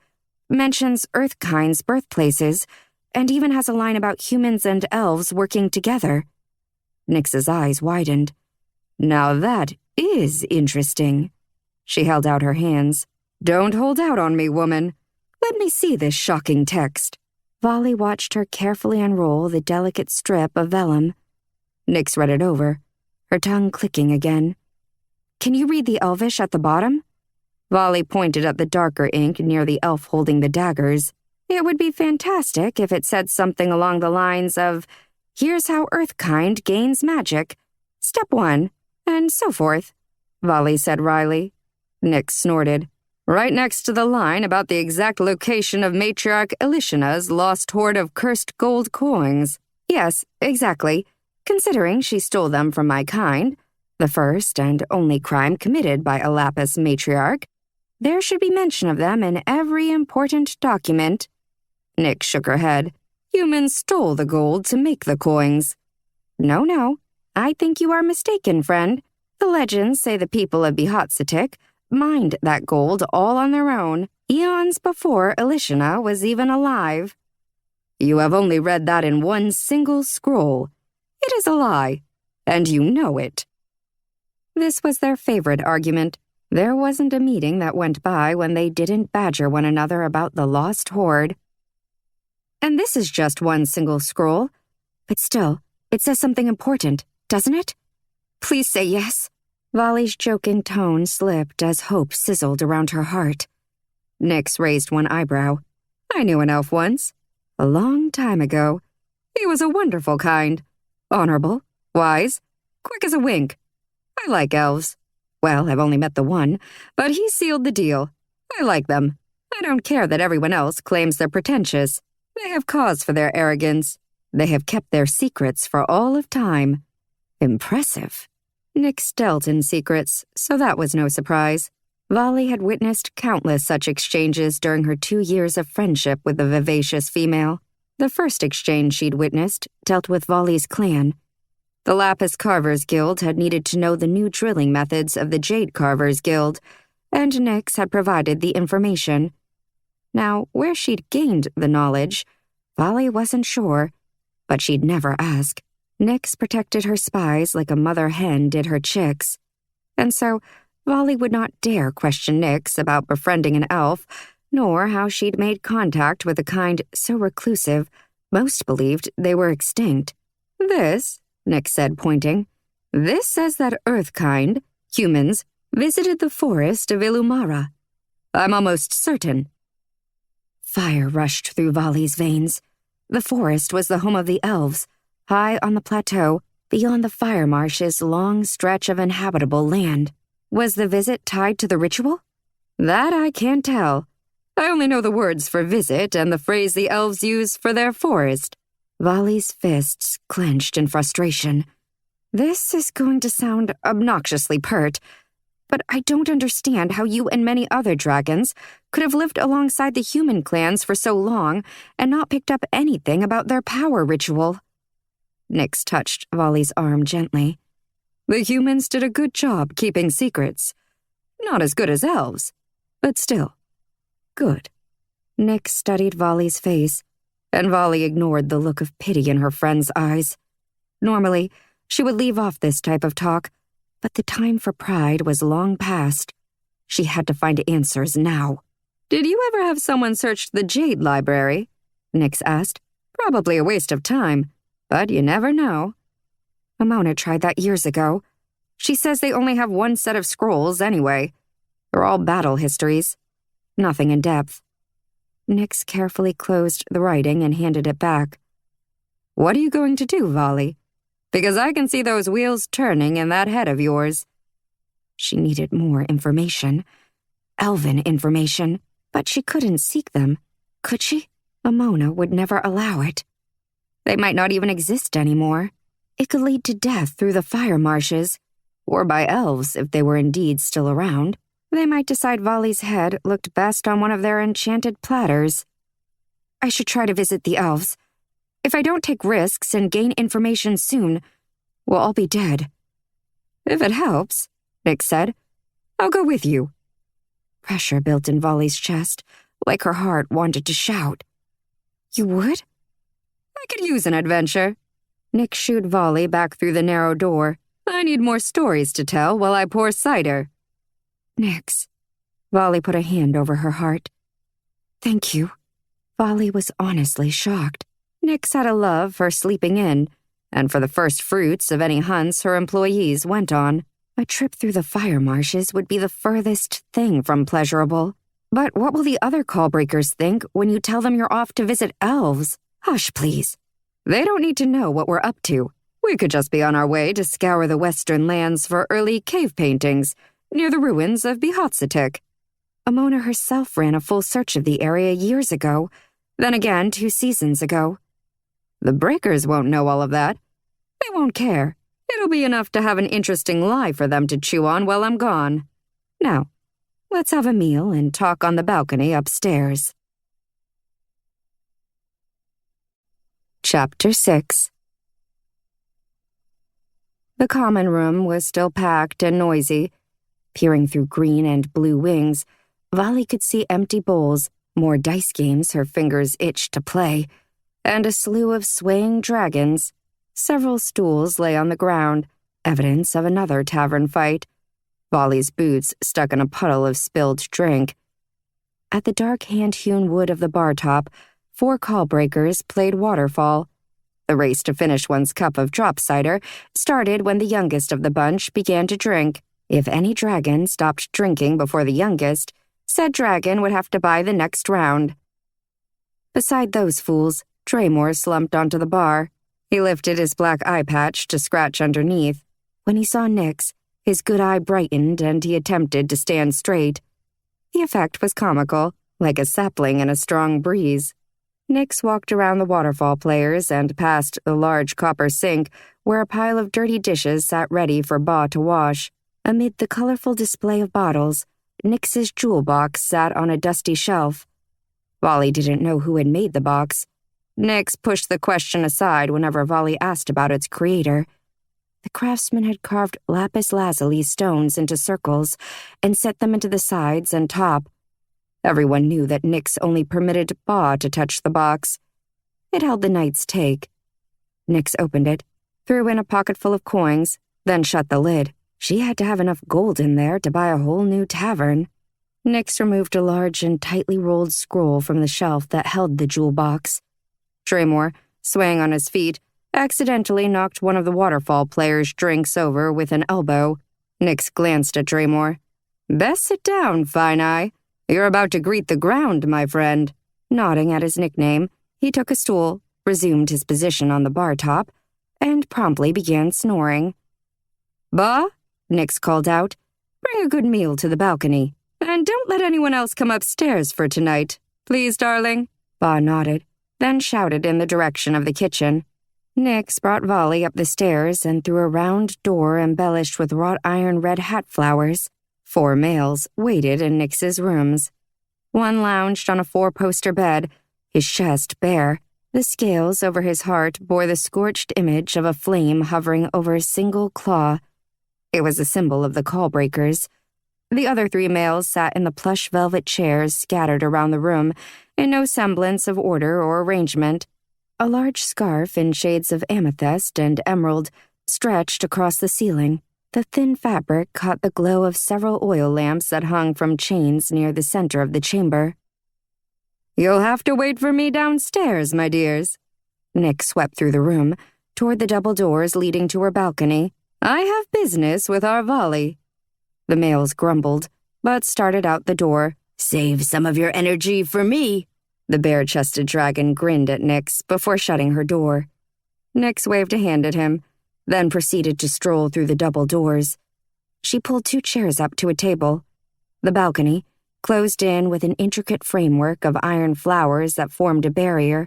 mentions Earthkind's birthplaces, and even has a line about humans and elves working together." Nyx's eyes widened. "Now that is interesting." She held out her hands. "Don't hold out on me, woman. Let me see this shocking text." Volley watched her carefully unroll the delicate strip of vellum. Nyx read it over, her tongue clicking again. "Can you read the Elvish at the bottom?" Volley pointed at the darker ink near the elf holding the daggers. "It would be fantastic if it said something along the lines of, 'Here's how Earthkind gains magic. Step 1, and so forth,'" Volley said wryly. Nyx snorted. "Right next to the line about the exact location of matriarch Alishina's lost hoard of cursed gold coins." "Yes, exactly. Considering she stole them from my kind, the first and only crime committed by a Lapis matriarch, there should be mention of them in every important document." Nyx shook her head. "Humans stole the gold to make the coins." No, I think you are mistaken, friend. The legends say the people of Bk1 mined that gold all on their own, eons before Alishina was even alive." "You have only read that in one single scroll. It is a lie, and you know it." This was their favorite argument. There wasn't a meeting that went by when they didn't badger one another about the lost hoard. "And this is just one single scroll. But still, it says something important, doesn't it? Please say yes." Volley's joking tone slipped as hope sizzled around her heart. Nyx raised one eyebrow. "I knew an elf once. A long time ago. He was a wonderful kind. Honorable, wise, quick as a wink. I like elves. Well, I've only met the one, but he sealed the deal. I like them. I don't care that everyone else claims they're pretentious. They have cause for their arrogance. They have kept their secrets for all of time. Impressive." Nyx dealt in secrets, so that was no surprise. Volley had witnessed countless such exchanges during her 2 years of friendship with the vivacious female. The first exchange she'd witnessed dealt with Volley's clan. The Lapis Carvers Guild had needed to know the new drilling methods of the Jade Carvers Guild, and Nyx had provided the information. Now, where she'd gained the knowledge, Volley wasn't sure, but she'd never ask. Nyx protected her spies like a mother hen did her chicks. And so, Volley would not dare question Nyx about befriending an elf, nor how she'd made contact with a kind so reclusive, most believed they were extinct. "This," Nyx said, pointing, "this says that Earthkind, humans, visited the forest of Illumara. I'm almost certain." Fire rushed through Volley's veins. The forest was the home of the elves, high on the plateau, beyond the fire marsh's long stretch of inhabitable land. Was the visit tied to the ritual? That I can't tell. I only know the words for visit and the phrase the elves use for their forest. Vali's fists clenched in frustration. This is going to sound obnoxiously pert, but I don't understand how you and many other dragons could have lived alongside the human clans for so long and not picked up anything about their power ritual. Nyx touched Vali's arm gently. The humans did a good job keeping secrets. Not as good as elves, but still, good. Nyx studied Vali's face, and Vali ignored the look of pity in her friend's eyes. Normally, she would leave off this type of talk, but the time for pride was long past. She had to find answers now. Did you ever have someone search the Jade Library? Nyx asked. Probably a waste of time, but you never know. Amona tried that years ago. She says they only have one set of scrolls anyway. They're all battle histories. Nothing in depth. Nyx carefully closed the writing and handed it back. What are you going to do, Vali? Because I can see those wheels turning in that head of yours. She needed more information. Elven information. But she couldn't seek them, could she? Amona would never allow it. They might not even exist anymore. It could lead to death through the fire marshes, or by elves if they were indeed still around. They might decide Vali's head looked best on one of their enchanted platters. I should try to visit the elves. If I don't take risks and gain information soon, we'll all be dead. If it helps, Nyx said, I'll go with you. Pressure built in Vali's chest, like her heart wanted to shout. You would? I could use an adventure. Nyx shooed Vali back through the narrow door. I need more stories to tell while I pour cider. Nyx. Vali put a hand over her heart. Thank you. Vali was honestly shocked. Nyx had a love for sleeping in, and for the first fruits of any hunts her employees went on. A trip through the fire marshes would be the furthest thing from pleasurable. But what will the other callbreakers think when you tell them you're off to visit elves? Hush, please. They don't need to know what we're up to. We could just be on our way to scour the western lands for early cave paintings, near the ruins of Bk1. Amona herself ran a full search of the area years ago, then again 2 seasons ago. The breakers won't know all of that. They won't care. It'll be enough to have an interesting lie for them to chew on while I'm gone. Now, let's have a meal and talk on the balcony upstairs. Chapter 6. The common room was still packed and noisy. Peering through green and blue wings, Vali could see empty bowls, more dice games her fingers itched to play, and a slew of swaying dragons. Several stools lay on the ground, evidence of another tavern fight. Vali's boots stuck in a puddle of spilled drink. At the dark hand-hewn wood of the bar top, 4 callbreakers played waterfall. The race to finish one's cup of drop cider started when the youngest of the bunch began to drink. If any dragon stopped drinking before the youngest, said dragon would have to buy the next round. Beside those fools, Draymore slumped onto the bar. He lifted his black eye patch to scratch underneath. When he saw Nyx, his good eye brightened and he attempted to stand straight. The effect was comical, like a sapling in a strong breeze. Nyx walked around the waterfall players and past the large copper sink where a pile of dirty dishes sat ready for Ba to wash. Amid the colorful display of bottles, Nyx's jewel box sat on a dusty shelf. Vali didn't know who had made the box. Nyx pushed the question aside whenever Vali asked about its creator. The craftsman had carved lapis lazuli stones into circles and set them into the sides and top. Everyone knew that Nyx only permitted Ba to touch the box. It held the knight's take. Nyx opened it, threw in a pocketful of coins, then shut the lid. She had to have enough gold in there to buy a whole new tavern. Nyx removed a large and tightly rolled scroll from the shelf that held the jewel box. Draymore, swaying on his feet, accidentally knocked one of the waterfall players' drinks over with an elbow. Nyx glanced at Draymore. Best sit down, Fine Eye. You're about to greet the ground, my friend. Nodding at his nickname, he took a stool, resumed his position on the bar top, and promptly began snoring. "Ba," Nix called out, "bring a good meal to the balcony, and don't let anyone else come upstairs for tonight. Please, darling." Ba nodded, then shouted in the direction of the kitchen. Nix brought Volley up the stairs and through a round door embellished with wrought iron red hat flowers. 4 males waited in Nix's rooms. One lounged on a 4-poster bed, his chest bare. The scales over his heart bore the scorched image of a flame hovering over a single claw. It was a symbol of the Callbreakers. The other 3 males sat in the plush velvet chairs scattered around the room, in no semblance of order or arrangement. A large scarf in shades of amethyst and emerald stretched across the ceiling. The thin fabric caught the glow of several oil lamps that hung from chains near the center of the chamber. "You'll have to wait for me downstairs, my dears." Nick swept through the room, toward the double doors leading to her balcony. "I have business with our Volley." The males grumbled, but started out the door. "Save some of your energy for me." The bare-chested dragon grinned at Nix before shutting her door. Nix waved a hand at him, then proceeded to stroll through the double doors. She pulled 2 chairs up to a table. The balcony, closed in with an intricate framework of iron flowers that formed a barrier,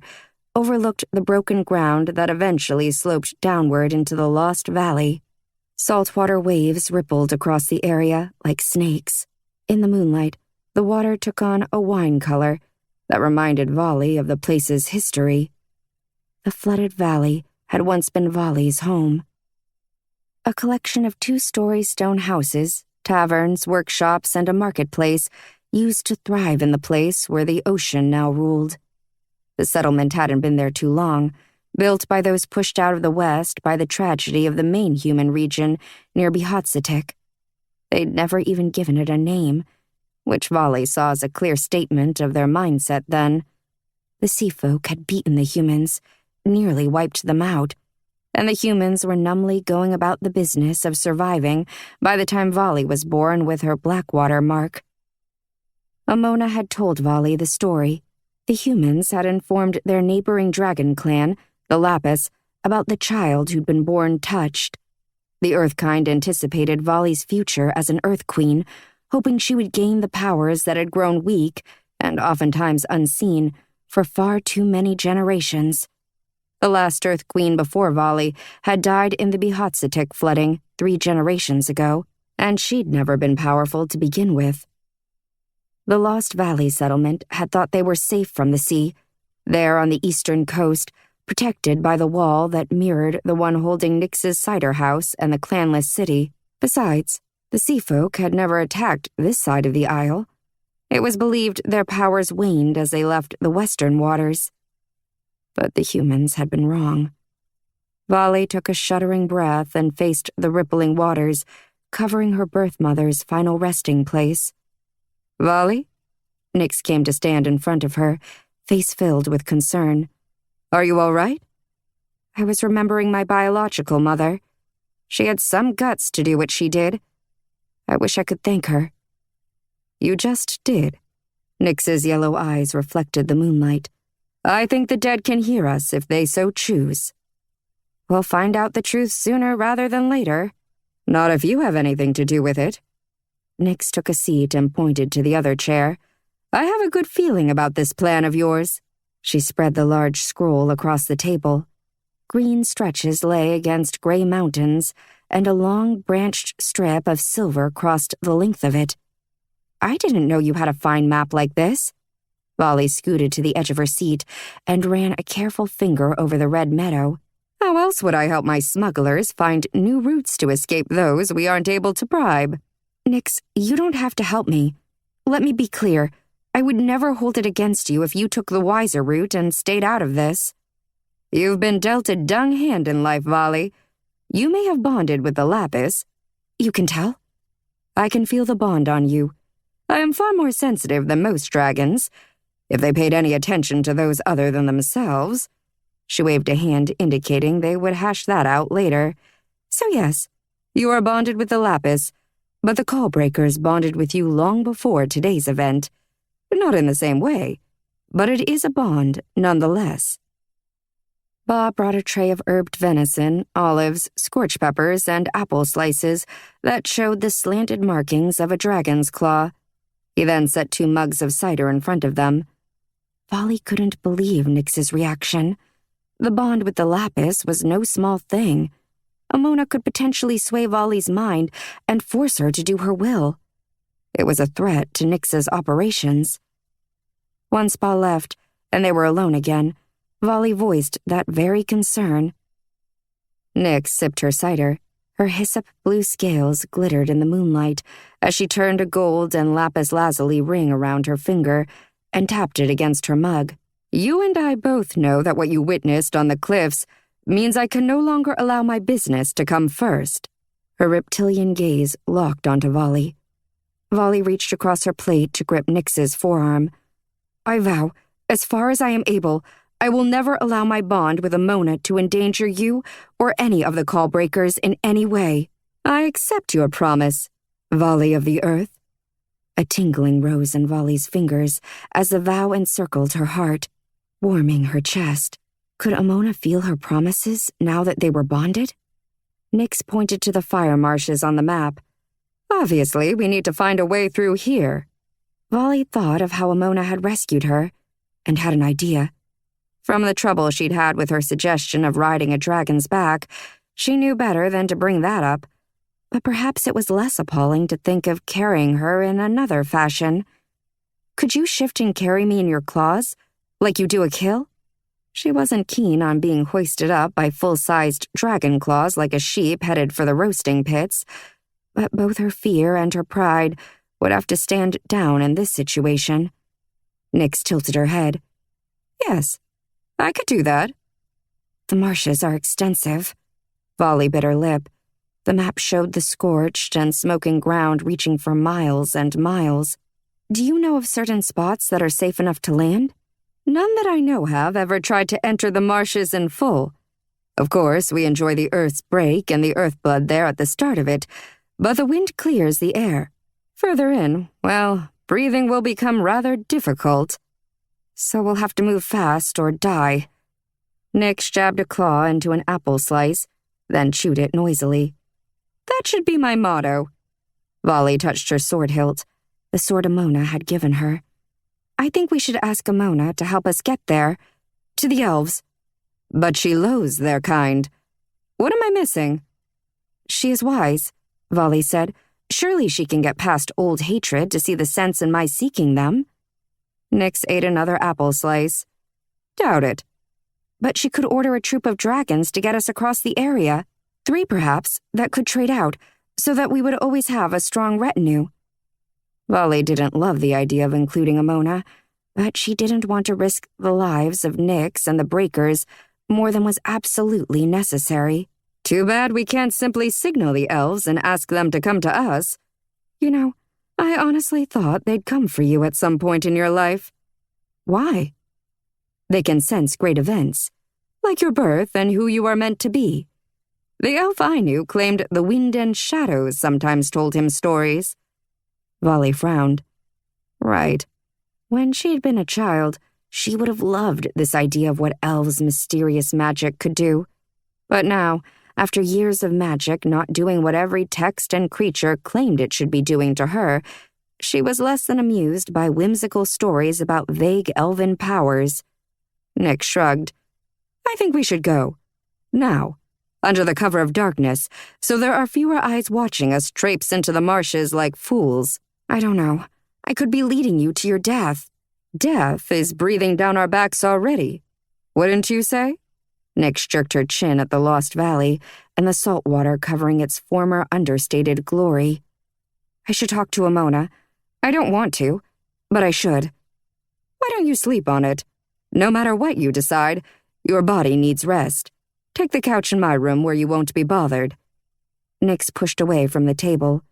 overlooked the broken ground that eventually sloped downward into the lost valley. Saltwater waves rippled across the area like snakes. In the moonlight, the water took on a wine color that reminded Volley of the place's history. The flooded valley had once been Volley's home. A collection of 2-story stone houses, taverns, workshops, and a marketplace used to thrive in the place where the ocean now ruled. The settlement hadn't been there too long, built by those pushed out of the west by the tragedy of the main human region near Bk1. They'd never even given it a name, which Volley saw as a clear statement of their mindset then. The sea folk had beaten the humans, nearly wiped them out, and the humans were numbly going about the business of surviving by the time Volley was born with her Blackwater mark. Amona had told Volley the story. The humans had informed their neighboring dragon clan, the Lapis, about the child who'd been born touched. The Earthkind anticipated Volley's future as an Earth Queen, hoping she would gain the powers that had grown weak, and oftentimes unseen, for far too many generations. The last Earth Queen before Volley had died in the Bk1 flooding 3 generations ago, and she'd never been powerful to begin with. The Lost Valley settlement had thought they were safe from the sea, there on the eastern coast, protected by the wall that mirrored the one holding Nix's cider house and the clanless city. Besides, the sea folk had never attacked this side of the isle. It was believed their powers waned as they left the western waters. But the humans had been wrong. Volley took a shuddering breath and faced the rippling waters, covering her birth mother's final resting place. "Volley?" Nix came to stand in front of her, face filled with concern. "Are you all right?" "I was remembering my biological mother. She had some guts to do what she did. I wish I could thank her." "You just did." Nix's yellow eyes reflected the moonlight. "I think the dead can hear us if they so choose." "We'll find out the truth sooner rather than later." "Not if you have anything to do with it." Nix took a seat and pointed to the other chair. "I have a good feeling about this plan of yours." She spread the large scroll across the table. Green stretches lay against gray mountains, and a long branched strip of silver crossed the length of it. "I didn't know you had a fine map like this." Volley scooted to the edge of her seat and ran a careful finger over the red meadow. "How else would I help my smugglers find new routes to escape those we aren't able to bribe?" "Nix, you don't have to help me. Let me be clear. I would never hold it against you if you took the wiser route and stayed out of this." "You've been dealt a dung hand in life, Volley. You may have bonded with the Lapis." "You can tell?" "I can feel the bond on you. I am far more sensitive than most dragons. If they paid any attention to those other than themselves." She waved a hand indicating they would hash that out later. "So yes, you are bonded with the Lapis, but the Callbreakers bonded with you long before today's event. Not in the same way, but it is a bond nonetheless." Bob brought a tray of herbed venison, olives, scorched peppers, and apple slices that showed the slanted markings of a dragon's claw. He then set 2 mugs of cider in front of them. Volley couldn't believe Nyx's reaction. The bond with the lapis was no small thing. Amona could potentially sway Volley's mind and force her to do her will. It was a threat to Nyx's operations. One spa left, and they were alone again. Volley voiced that very concern. Nyx sipped her cider. Her hyssop blue scales glittered in the moonlight as she turned a gold and lapis lazuli ring around her finger and tapped it against her mug. You and I both know that what you witnessed on the cliffs means I can no longer allow my business to come first. Her reptilian gaze locked onto Volley. Volley reached across her plate to grip Nyx's forearm. I vow, as far as I am able, I will never allow my bond with Amona to endanger you or any of the Callbreakers in any way. I accept your promise, Volley of the Earth. A tingling rose in Volley's fingers as the vow encircled her heart, warming her chest. Could Amona feel her promises now that they were bonded? Nyx pointed to the fire marshes on the map. Obviously, we need to find a way through here. Volley thought of how Amona had rescued her and had an idea. From the trouble she'd had with her suggestion of riding a dragon's back, she knew better than to bring that up. But perhaps it was less appalling to think of carrying her in another fashion. Could you shift and carry me in your claws, like you do a kill? She wasn't keen on being hoisted up by full-sized dragon claws like a sheep headed for the roasting pits, but both her fear and her pride would have to stand down in this situation. Nyx tilted her head. Yes, I could do that. The marshes are extensive. Volley bit her lip. The map showed the scorched and smoking ground reaching for miles and miles. Do you know of certain spots that are safe enough to land? None that I know have ever tried to enter the marshes in full. Of course, we enjoy the earth's break and the earth blood there at the start of it, but the wind clears the air. Further in, well, breathing will become rather difficult. So we'll have to move fast or die. Nyx jabbed a claw into an apple slice, then chewed it noisily. That should be my motto. Volley touched her sword hilt, the sword Amona had given her. I think we should ask Amona to help us get there, to the elves. But she loathes their kind. What am I missing? She is wise, Volley said. Surely she can get past old hatred to see the sense in my seeking them. Nyx ate another apple slice. Doubt it. But she could order a troop of dragons to get us across the area. 3, perhaps, that could trade out, so that we would always have a strong retinue. Volley didn't love the idea of including Amona, but she didn't want to risk the lives of Nyx and the Breakers more than was absolutely necessary. Too bad we can't simply signal the elves and ask them to come to us. You know, I honestly thought they'd come for you at some point in your life. Why? They can sense great events, like your birth and who you are meant to be. The elf I knew claimed the wind and shadows sometimes told him stories. Volley frowned. Right. When she'd been a child, she would have loved this idea of what elves' mysterious magic could do. But now, after years of magic not doing what every text and creature claimed it should be doing to her, she was less than amused by whimsical stories about vague elven powers. Nyx shrugged. I think we should go. Now. Under the cover of darkness, so there are fewer eyes watching us traipse into the marshes like fools. I don't know. I could be leading you to your death. Death is breathing down our backs already. Wouldn't you say? Nyx jerked her chin at the Lost Valley and the salt water covering its former understated glory. I should talk to Amona. I don't want to, but I should. Why don't you sleep on it? No matter what you decide, your body needs rest. Take the couch in my room where you won't be bothered. Nyx pushed away from the table.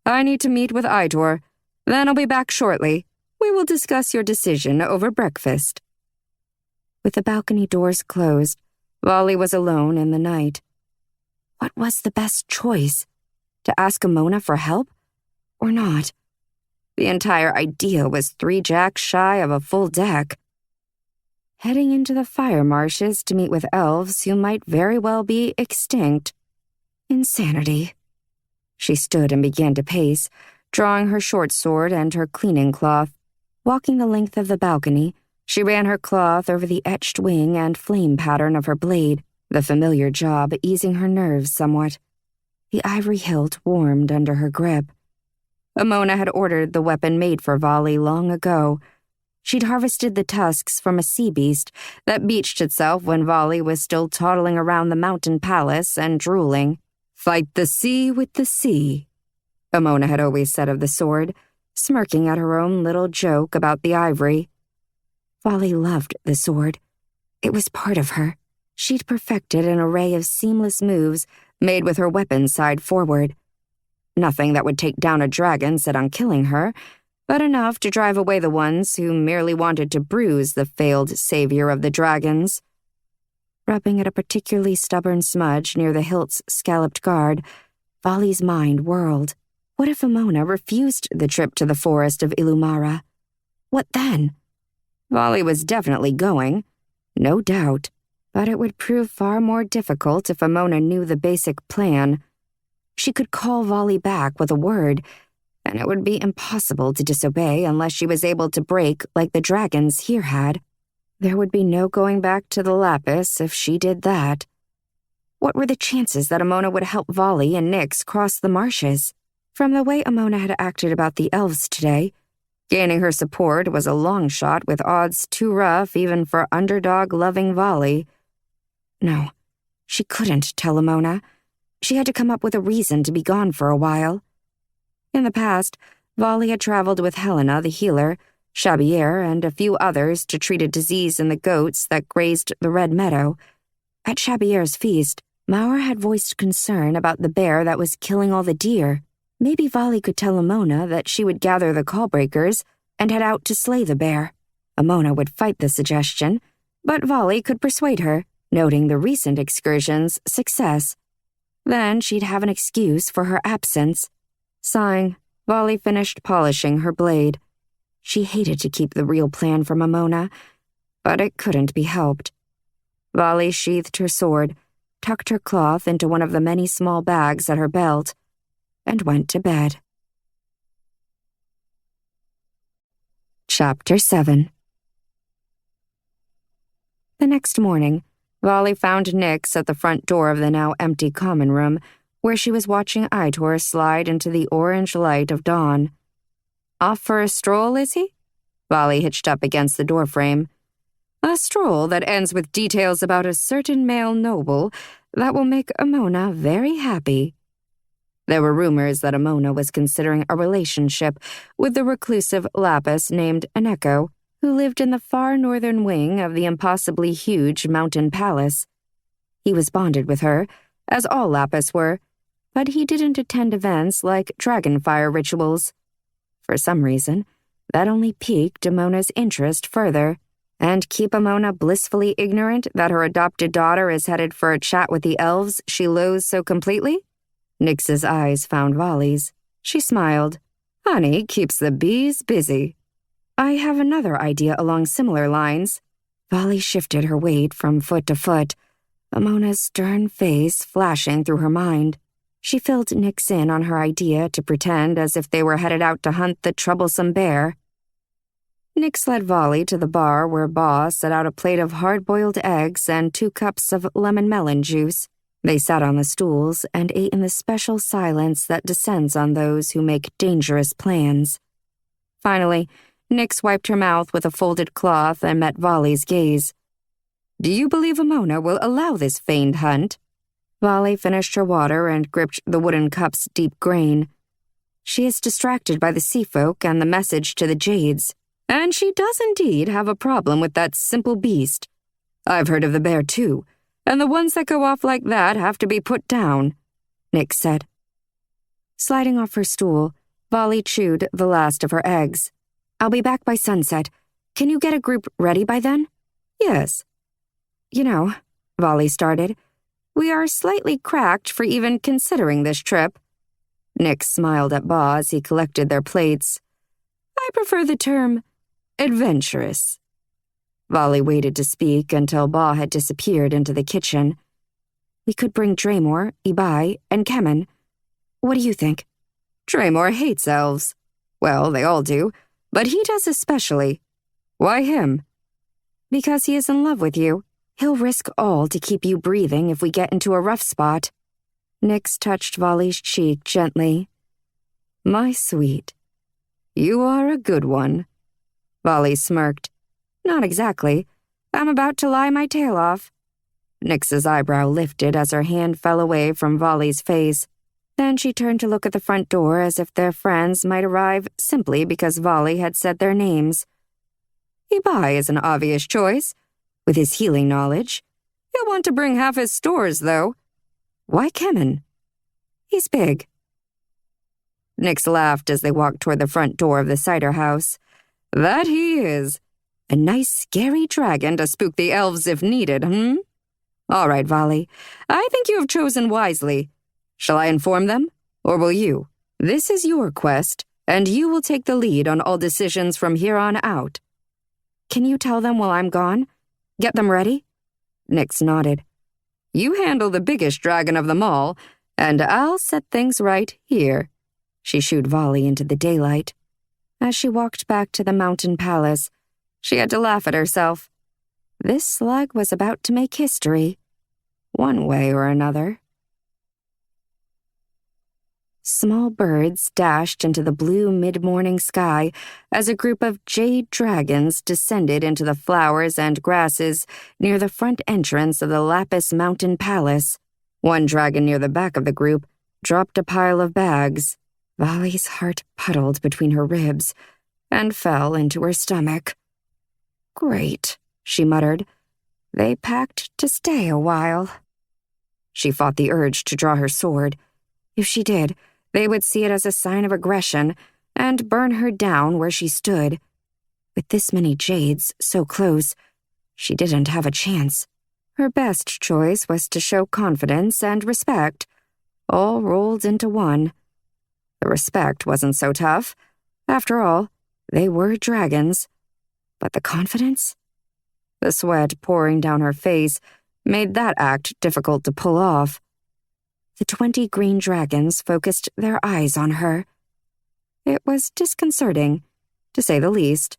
I need to meet with Aitor. Then I'll be back shortly. We will discuss your decision over breakfast. With the balcony doors closed, Volley was alone in the night. What was the best choice? To ask Amona for help? Or not? The entire idea was 3 jacks shy of a full deck. heading into the fire marshes to meet with elves who might very well be extinct. Insanity. She stood and began to pace, drawing her short sword and her cleaning cloth. Walking the length of the balcony, she ran her cloth over the etched wing and flame pattern of her blade, the familiar job easing her nerves somewhat. The ivory hilt warmed under her grip. Amona had ordered the weapon made for Vali long ago. She'd harvested the tusks from a sea beast that beached itself when Vali was still toddling around the mountain palace and drooling. "Fight the sea with the sea," Amona had always said of the sword, smirking at her own little joke about the ivory. Vali loved the sword. It was part of her. She'd perfected an array of seamless moves made with her weapon side forward. Nothing that would take down a dragon set on killing her, but enough to drive away the ones who merely wanted to bruise the failed savior of the dragons. Rubbing at a particularly stubborn smudge near the hilt's scalloped guard, Vali's mind whirled. What if Amona refused the trip to the forest of Ilumara? What then? Vali was definitely going, no doubt, but it would prove far more difficult if Amona knew the basic plan. She could call Vali back with a word, and it would be impossible to disobey unless she was able to break like the dragons here had. There would be no going back to the Lapis if she did that. What were the chances that Amona would help Vali and Nyx cross the marshes? From the way Amona had acted about the elves today, gaining her support was a long shot with odds too rough even for underdog-loving Vali. No, she couldn't tell Amona. She had to come up with a reason to be gone for a while. In the past, Vali had traveled with Helena, the healer, Chabier, and a few others to treat a disease in the goats that grazed the Red Meadow. At Chabier's feast, Maur had voiced concern about the bear that was killing all the deer. Maybe Vali could tell Amona that she would gather the callbreakers and head out to slay the bear. Amona would fight the suggestion, but Vali could persuade her, noting the recent excursion's success. Then she'd have an excuse for her absence. Sighing, Vali finished polishing her blade. She hated to keep the real plan from Amona, but it couldn't be helped. Vali sheathed her sword, tucked her cloth into one of the many small bags at her belt, and went to bed. Chapter 7. The next morning, Vali found Nyx at the front door of the now empty common room, where she was watching Aitor slide into the orange light of dawn. "Off for a stroll, is he?" Vali hitched up against the doorframe. "A stroll that ends with details about a certain male noble that will make Amona very happy." There were rumors that Amona was considering a relationship with the reclusive Lapis named Aneko, who lived in the far northern wing of the impossibly huge mountain palace. He was bonded with her, as all Lapis were, but he didn't attend events like dragonfire rituals. For some reason, that only piqued Amona's interest further. And keep Amona blissfully ignorant that her adopted daughter is headed for a chat with the elves she loathes so completely? Nyx's eyes found Vali's. She smiled. "Honey keeps the bees busy." "I have another idea along similar lines." Vali shifted her weight from foot to foot, Amona's stern face flashing through her mind. She filled Nyx in on her idea to pretend as if they were headed out to hunt the troublesome bear. Nyx led Vali to the bar where Ba set out a plate of hard-boiled eggs and 2 cups of lemon melon juice. They sat on the stools and ate in the special silence that descends on those who make dangerous plans. Finally, Nyx wiped her mouth with a folded cloth and met Vali's gaze. "Do you believe Amona will allow this feigned hunt?" Vali finished her water and gripped the wooden cup's deep grain. "She is distracted by the sea folk and the message to the Jades. And she does indeed have a problem with that simple beast. I've heard of the bear too, and the ones that go off like that have to be put down," Nyx said. Sliding off her stool, Vali chewed the last of her eggs. "I'll be back by sunset. Can you get a group ready by then?" "Yes." "You know," Vali started, "we are slightly cracked for even considering this trip." Nyx smiled at Ba as he collected their plates. "I prefer the term adventurous." Vali waited to speak until Ba had disappeared into the kitchen. "We could bring Draymore, Ibai, and Kemen. What do you think?" "Draymore hates elves. Well, they all do, but he does especially. Why him?" "Because he is in love with you. He'll risk all to keep you breathing if we get into a rough spot." Nyx touched Vali's cheek gently. "My sweet, you are a good one." Vali smirked. "Not exactly. I'm about to lie my tail off." Nyx's eyebrow lifted as her hand fell away from Vali's face. Then she turned to look at the front door as if their friends might arrive simply because Vali had said their names. Ibai is an obvious choice. With his healing knowledge. He'll want to bring half his stores, though. Why Kemen? He's big. Nyx laughed as they walked toward the front door of the cider house. That he is. A nice, scary dragon to spook the elves if needed, All right, Vali. I think you have chosen wisely. Shall I inform them? Or will you? This is your quest, and you will take the lead on all decisions from here on out. Can you tell them while I'm gone? Get them ready?" Nyx nodded. You handle the biggest dragon of them all, and I'll set things right here. She shooed Vali into the daylight. As she walked back to the mountain palace, she had to laugh at herself. This slug was about to make history, one way or another. Small birds dashed into the blue mid-morning sky as a group of jade dragons descended into the flowers and grasses near the front entrance of the Lapis Mountain Palace. One dragon near the back of the group dropped a pile of bags. Vali's heart puddled between her ribs and fell into her stomach. "Great," she muttered. "They packed to stay a while." She fought the urge to draw her sword. If she did, they would see it as a sign of aggression and burn her down where she stood. With this many jades so close, she didn't have a chance. Her best choice was to show confidence and respect, all rolled into one. The respect wasn't so tough. After all, they were dragons. But the confidence? The sweat pouring down her face made that act difficult to pull off. The 20 green dragons focused their eyes on her. It was disconcerting, to say the least,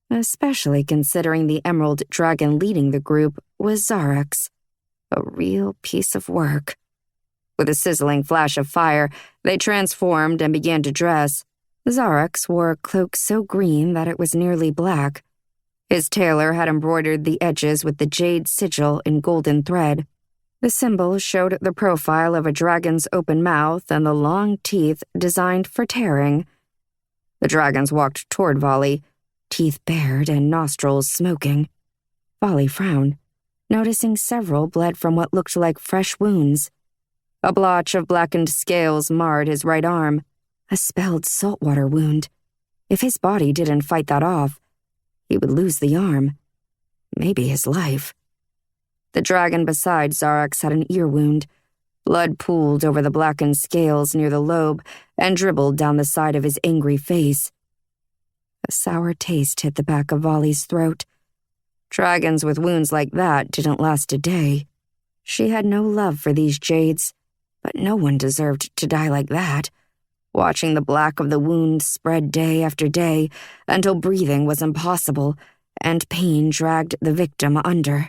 especially considering the emerald dragon leading the group was Zarax. A real piece of work. With a sizzling flash of fire, they transformed and began to dress. Zarax wore a cloak so green that it was nearly black. His tailor had embroidered the edges with the jade sigil in golden thread. The symbol showed the profile of a dragon's open mouth and the long teeth designed for tearing. The dragons walked toward Vali, teeth bared and nostrils smoking. Vali frowned, noticing several bled from what looked like fresh wounds. A blotch of blackened scales marred his right arm, a spelled saltwater wound. If his body didn't fight that off, he would lose the arm, maybe his life. The dragon beside Zarax had an ear wound. Blood pooled over the blackened scales near the lobe and dribbled down the side of his angry face. A sour taste hit the back of Vali's throat. Dragons with wounds like that didn't last a day. She had no love for these jades, but no one deserved to die like that, watching the black of the wound spread day after day until breathing was impossible and pain dragged the victim under.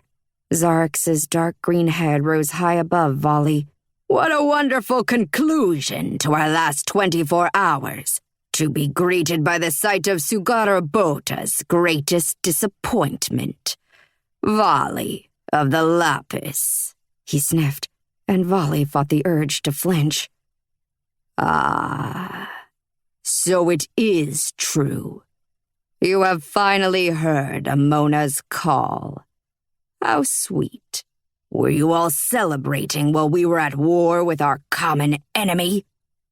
Zarax's dark green head rose high above Vali. What a wonderful conclusion to our last 24 hours, to be greeted by the sight of Sugara Bota's greatest disappointment. Vali of the Lapis. He sniffed, and Vali fought the urge to flinch. Ah, so it is true. You have finally heard Amona's call. How sweet. Were you all celebrating while we were at war with our common enemy?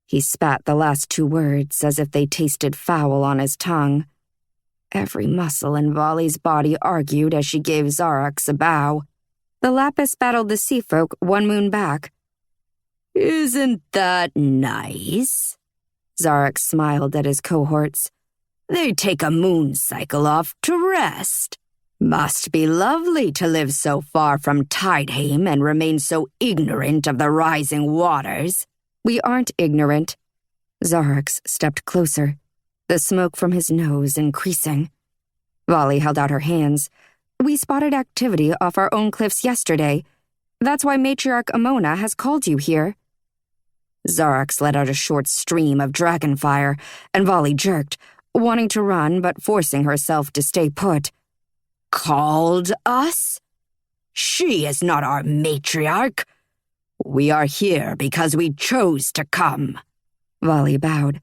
He spat the last two words as if they tasted foul on his tongue. Every muscle in Vali's body argued as she gave Zarax a bow. The Lapis battled the sea folk one moon back. Isn't that nice? Zarax smiled at his cohorts. They take a moon cycle off to rest. Must be lovely to live so far from Tideheim and remain so ignorant of the rising waters. We aren't ignorant. Zarax stepped closer, the smoke from his nose increasing. Vali held out her hands. We spotted activity off our own cliffs yesterday. That's why Matriarch Amona has called you here. Zarax let out a short stream of dragon fire, and Vali jerked, wanting to run but forcing herself to stay put. Called us? She is not our matriarch. We are here because we chose to come. Vali bowed.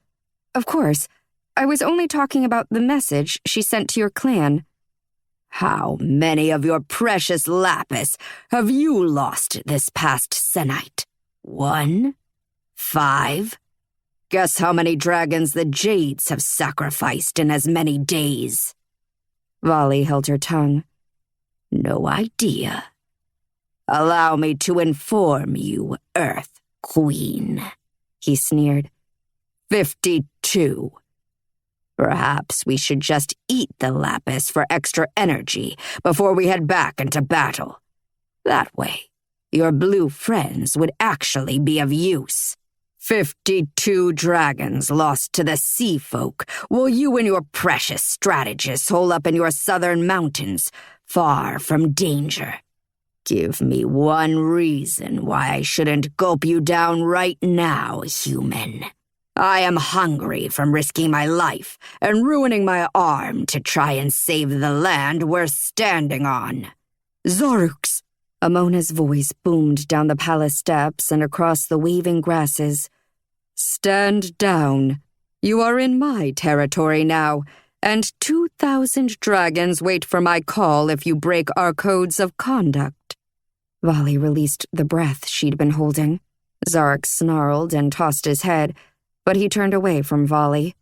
Of course. I was only talking about the message she sent to your clan. How many of your precious lapis have you lost this past sennight? 1? 5? Guess how many dragons the Jades have sacrificed in as many days? Vali held her tongue. No idea. Allow me to inform you, Earth Queen, he sneered. 52. Perhaps we should just eat the lapis for extra energy before we head back into battle. That way, your blue friends would actually be of use. 52 dragons lost to the sea folk, while you and your precious strategists hole up in your southern mountains, far from danger. Give me one reason why I shouldn't gulp you down right now, human. I am hungry from risking my life and ruining my arm to try and save the land we're standing on. Zorux! Amona's voice boomed down the palace steps and across the waving grasses. Stand down. You are in my territory now, and 2,000 dragons wait for my call if you break our codes of conduct. Vali released the breath she'd been holding. Zarax snarled and tossed his head, but he turned away from Vali.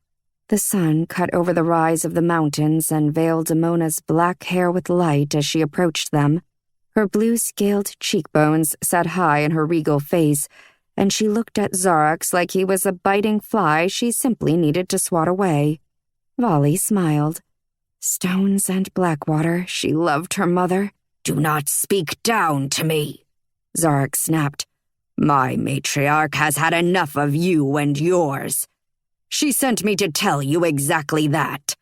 The sun cut over the rise of the mountains and veiled Amona's black hair with light as she approached them. Her blue-scaled cheekbones sat high in her regal face, and she looked at Zarax like he was a biting fly she simply needed to swat away. Vali smiled. Stones and Blackwater, she loved her mother. Do not speak down to me, Zarax snapped. My matriarch has had enough of you and yours. She sent me to tell you exactly that.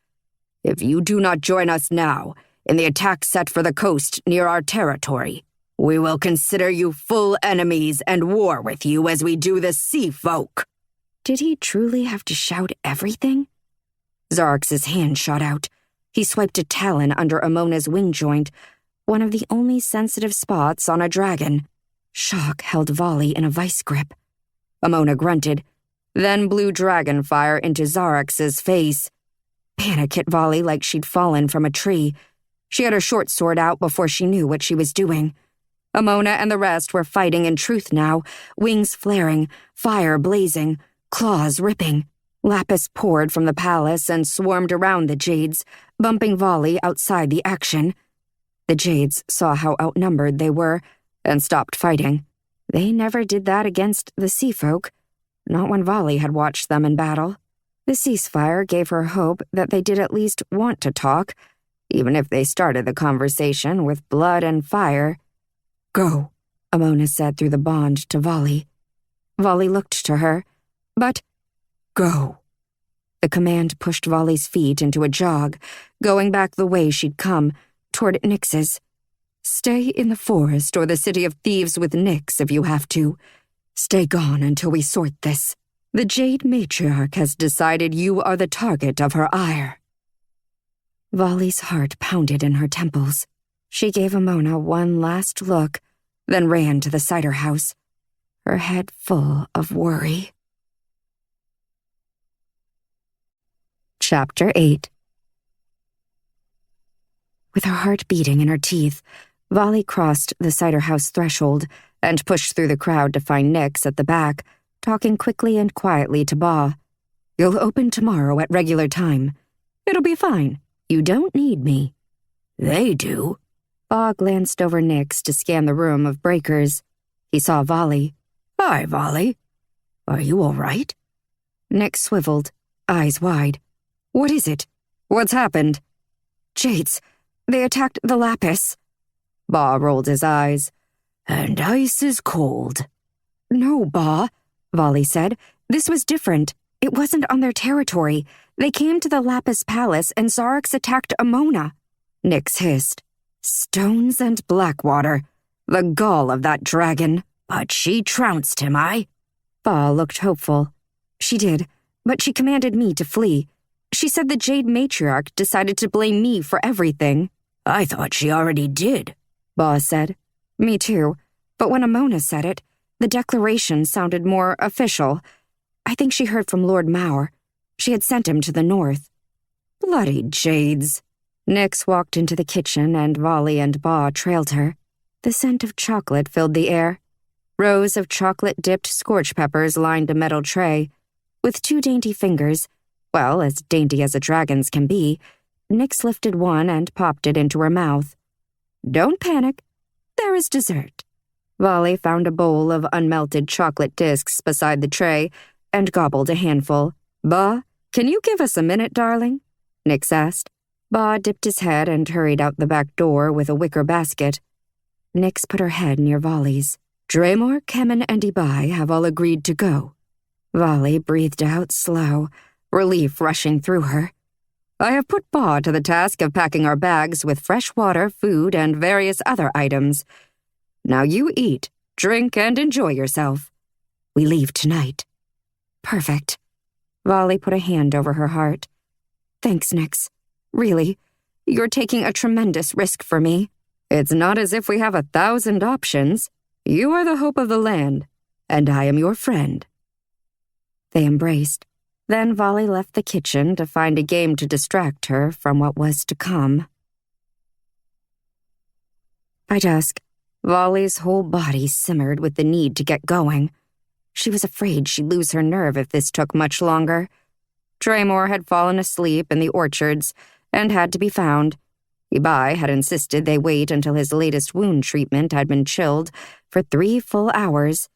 If you do not join us now, in the attack set for the coast near our territory, we will consider you full enemies and war with you as we do the sea folk. Did he truly have to shout everything? Zarax's hand shot out. He swiped a talon under Amona's wing joint, one of the only sensitive spots on a dragon. Shock held Vali in a vice grip. Amona grunted, then blew dragon fire into Zarax's face. Panic hit Vali like she'd fallen from a tree. She had her short sword out before she knew what she was doing. Amona and the rest were fighting in truth now, wings flaring, fire blazing, claws ripping. Lapis poured from the palace and swarmed around the Jades, bumping Vali outside the action. The Jades saw how outnumbered they were and stopped fighting. They never did that against the sea folk, not when Vali had watched them in battle. The ceasefire gave her hope that they did at least want to talk, even if they started the conversation with blood and fire. Go, Amona said through the bond to Vali. Vali looked to her, but go. The command pushed Vali's feet into a jog, going back the way she'd come, toward Nyx's. Stay in the forest or the city of thieves with Nyx if you have to. Stay gone until we sort this. The Jade Matriarch has decided you are the target of her ire. Vali's heart pounded in her temples. She gave Amona one last look, then ran to the cider house, her head full of worry. Chapter 8. With her heart beating in her teeth, Vali crossed the cider house threshold and pushed through the crowd to find Nyx at the back, talking quickly and quietly to Ba. You'll open tomorrow at regular time. It'll be fine. You don't need me. They do. Ba glanced over Nyx to scan the room of breakers. He saw Vali. Hi, Vali. Are you all right? Nyx swiveled, eyes wide. What is it? What's happened? Jades, They attacked the lapis. Ba rolled his eyes. And ice is cold. No, Ba, Volley said. This was different. It wasn't on their territory. They came to the Lapis Palace and Zarix attacked Amona. Nyx hissed. Stones and Blackwater. The gall of that dragon. But she trounced him, Ba looked hopeful. She did, but she commanded me to flee. She said the Jade Matriarch decided to blame me for everything. I thought she already did, Ba said. Me too, but when Amona said it, the declaration sounded more official. I think she heard from Lord Maur. She had sent him to the north. Bloody Jades. Nyx walked into the kitchen and Volley and Ba trailed her. The scent of chocolate filled the air. Rows of chocolate-dipped scorch peppers lined a metal tray. With 2 dainty fingers, well, as dainty as a dragon's can be, Nyx lifted one and popped it into her mouth. Don't panic. There is dessert. Volley found a bowl of unmelted chocolate discs beside the tray and gobbled a handful. Ba, can you give us a minute, darling? Nyx asked. Ba dipped his head and hurried out the back door with a wicker basket. Nyx put her head near Volley's. Draemor, Kemen, and Ibai have all agreed to go. Volley breathed out slow, relief rushing through her. I have put Ba to the task of packing our bags with fresh water, food, and various other items. Now you eat, drink, and enjoy yourself. We leave tonight. Perfect. Volley put a hand over her heart. Thanks, Nyx. Really, you're taking a tremendous risk for me. It's not as if we have 1,000 options. You are the hope of the land, and I am your friend. They embraced. Then Volley left the kitchen to find a game to distract her from what was to come. By dusk, Volley's whole body simmered with the need to get going. She was afraid she'd lose her nerve if this took much longer. Draemor had fallen asleep in the orchards and had to be found. Ibai had insisted they wait until his latest wound treatment had been chilled for 3 full hours.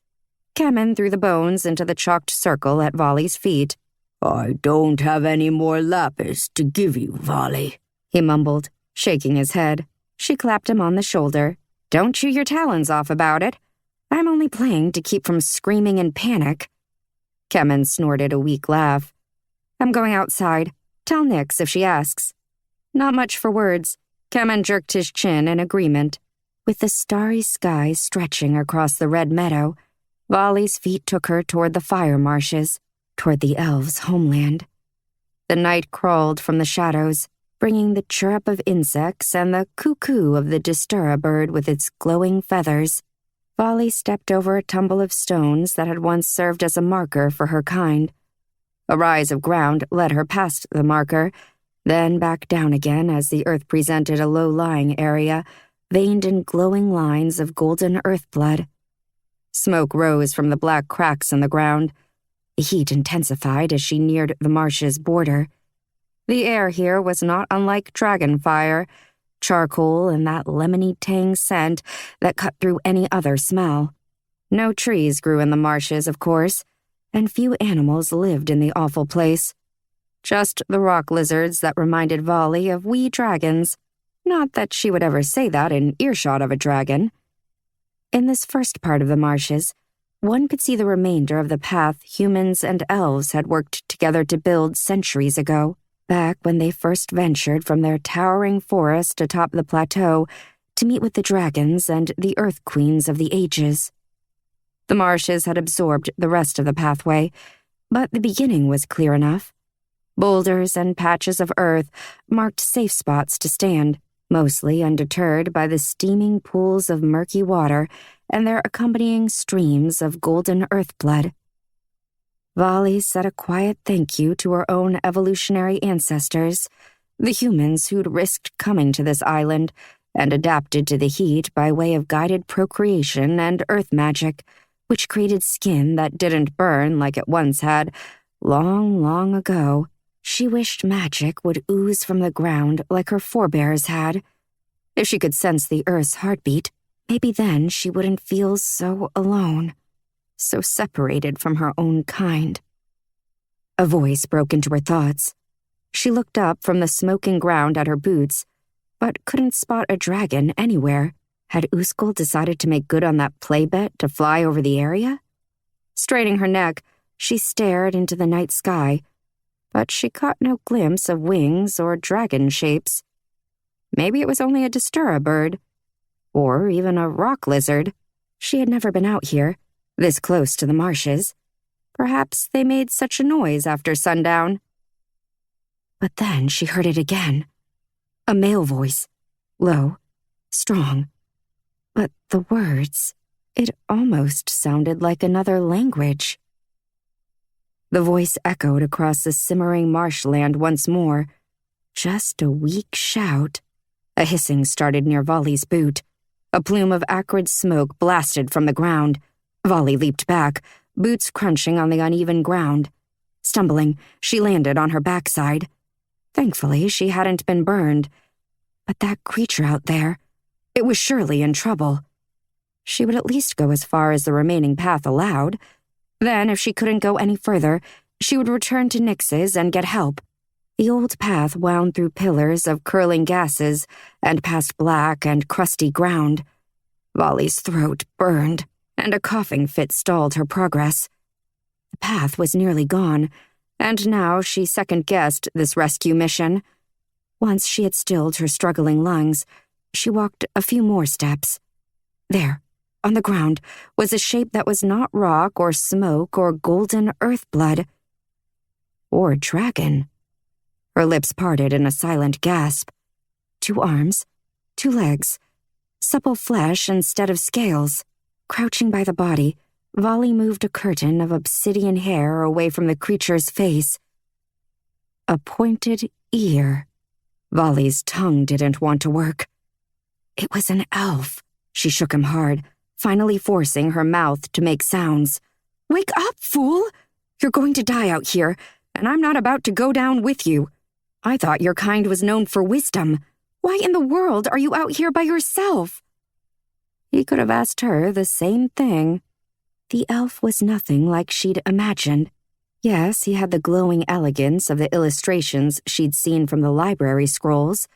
Kemen threw the bones into the chalked circle at Volley's feet. I don't have any more lapis to give you, Volley, he mumbled, shaking his head. She clapped him on the shoulder. Don't chew your talons off about it. I'm only playing to keep from screaming in panic. Kemen snorted a weak laugh. I'm going outside. Tell Nyx if she asks. Not much for words. Kemen jerked his chin in agreement. With the starry sky stretching across the red meadow, Volley's feet took her toward the fire marshes, toward the elves' homeland. The night crawled from the shadows, bringing the chirrup of insects and the cuckoo of the Distura bird with its glowing feathers. Volley stepped over a tumble of stones that had once served as a marker for her kind. A rise of ground led her past the marker, then back down again as the earth presented a low-lying area, veined in glowing lines of golden earth blood. Smoke rose from the black cracks in the ground. The heat intensified as she neared the marsh's border. The air here was not unlike dragon fire, charcoal and that lemony tang scent that cut through any other smell. No trees grew in the marshes, of course, and few animals lived in the awful place. Just the rock lizards that reminded Volley of wee dragons. Not that she would ever say that in earshot of a dragon. In this first part of the marshes, one could see the remainder of the path humans and elves had worked together to build centuries ago, back when they first ventured from their towering forest atop the plateau to meet with the dragons and the earth queens of the ages. The marshes had absorbed the rest of the pathway, but the beginning was clear enough. Boulders and patches of earth marked safe spots to stand, mostly undeterred by the steaming pools of murky water and their accompanying streams of golden earth blood. Volley said a quiet thank you to her own evolutionary ancestors, the humans who'd risked coming to this island and adapted to the heat by way of guided procreation and earth magic, which created skin that didn't burn like it once had, long, long ago. She wished magic would ooze from the ground like her forebears had. If she could sense the earth's heartbeat, maybe then she wouldn't feel so alone, so separated from her own kind. A voice broke into her thoughts. She looked up from the smoking ground at her boots. but couldn't spot a dragon anywhere. Had Uskul decided to make good on that play bet to fly over the area? Straining her neck, she stared into the night sky, but she caught no glimpse of wings or dragon shapes. Maybe it was only a Dastura bird, or even a rock lizard. She had never been out here, this close to the marshes. Perhaps they made such a noise after sundown. But then she heard it again. A male voice, low, strong. But the words, it almost sounded like another language. The voice echoed across the simmering marshland once more. Just a weak shout. A hissing started near Volley's boot. A plume of acrid smoke blasted from the ground. Volley leaped back, boots crunching on the uneven ground. Stumbling, she landed on her backside. Thankfully, she hadn't been burned. But that creature out there, it was surely in trouble. She would at least go as far as the remaining path allowed. Then, if she couldn't go any further, she would return to Nyx's and get help. The old path wound through pillars of curling gases and past black and crusty ground. Volley's throat burned, and a coughing fit stalled her progress. The path was nearly gone, and now she second-guessed this rescue mission. Once she had stilled her struggling lungs, she walked a few more steps. There, on the ground, was a shape that was not rock or smoke or golden earth blood. Or dragon. Her lips parted in a silent gasp. 2 arms, 2 legs, supple flesh instead of scales. Crouching by the body, Volley moved a curtain of obsidian hair away from the creature's face. A pointed ear. Volley's tongue didn't want to work. It was an elf. She shook him hard, finally forcing her mouth to make sounds. "Wake up, fool! You're going to die out here, and I'm not about to go down with you. I thought your kind was known for wisdom. Why in the world are you out here by yourself?" He could have asked her the same thing. The elf was nothing like she'd imagined. Yes, he had the glowing elegance of the illustrations she'd seen from the library scrolls.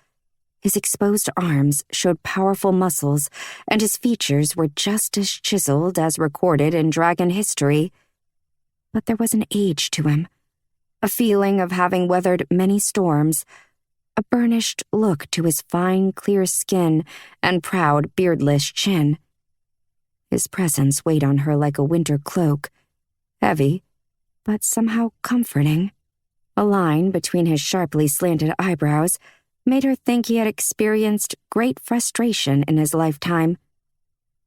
His exposed arms showed powerful muscles, and his features were just as chiseled as recorded in dragon history. But there was an age to him, a feeling of having weathered many storms, a burnished look to his fine, clear skin and proud, beardless chin. His presence weighed on her like a winter cloak, heavy, but somehow comforting. A line between his sharply slanted eyebrows made her think he had experienced great frustration in his lifetime.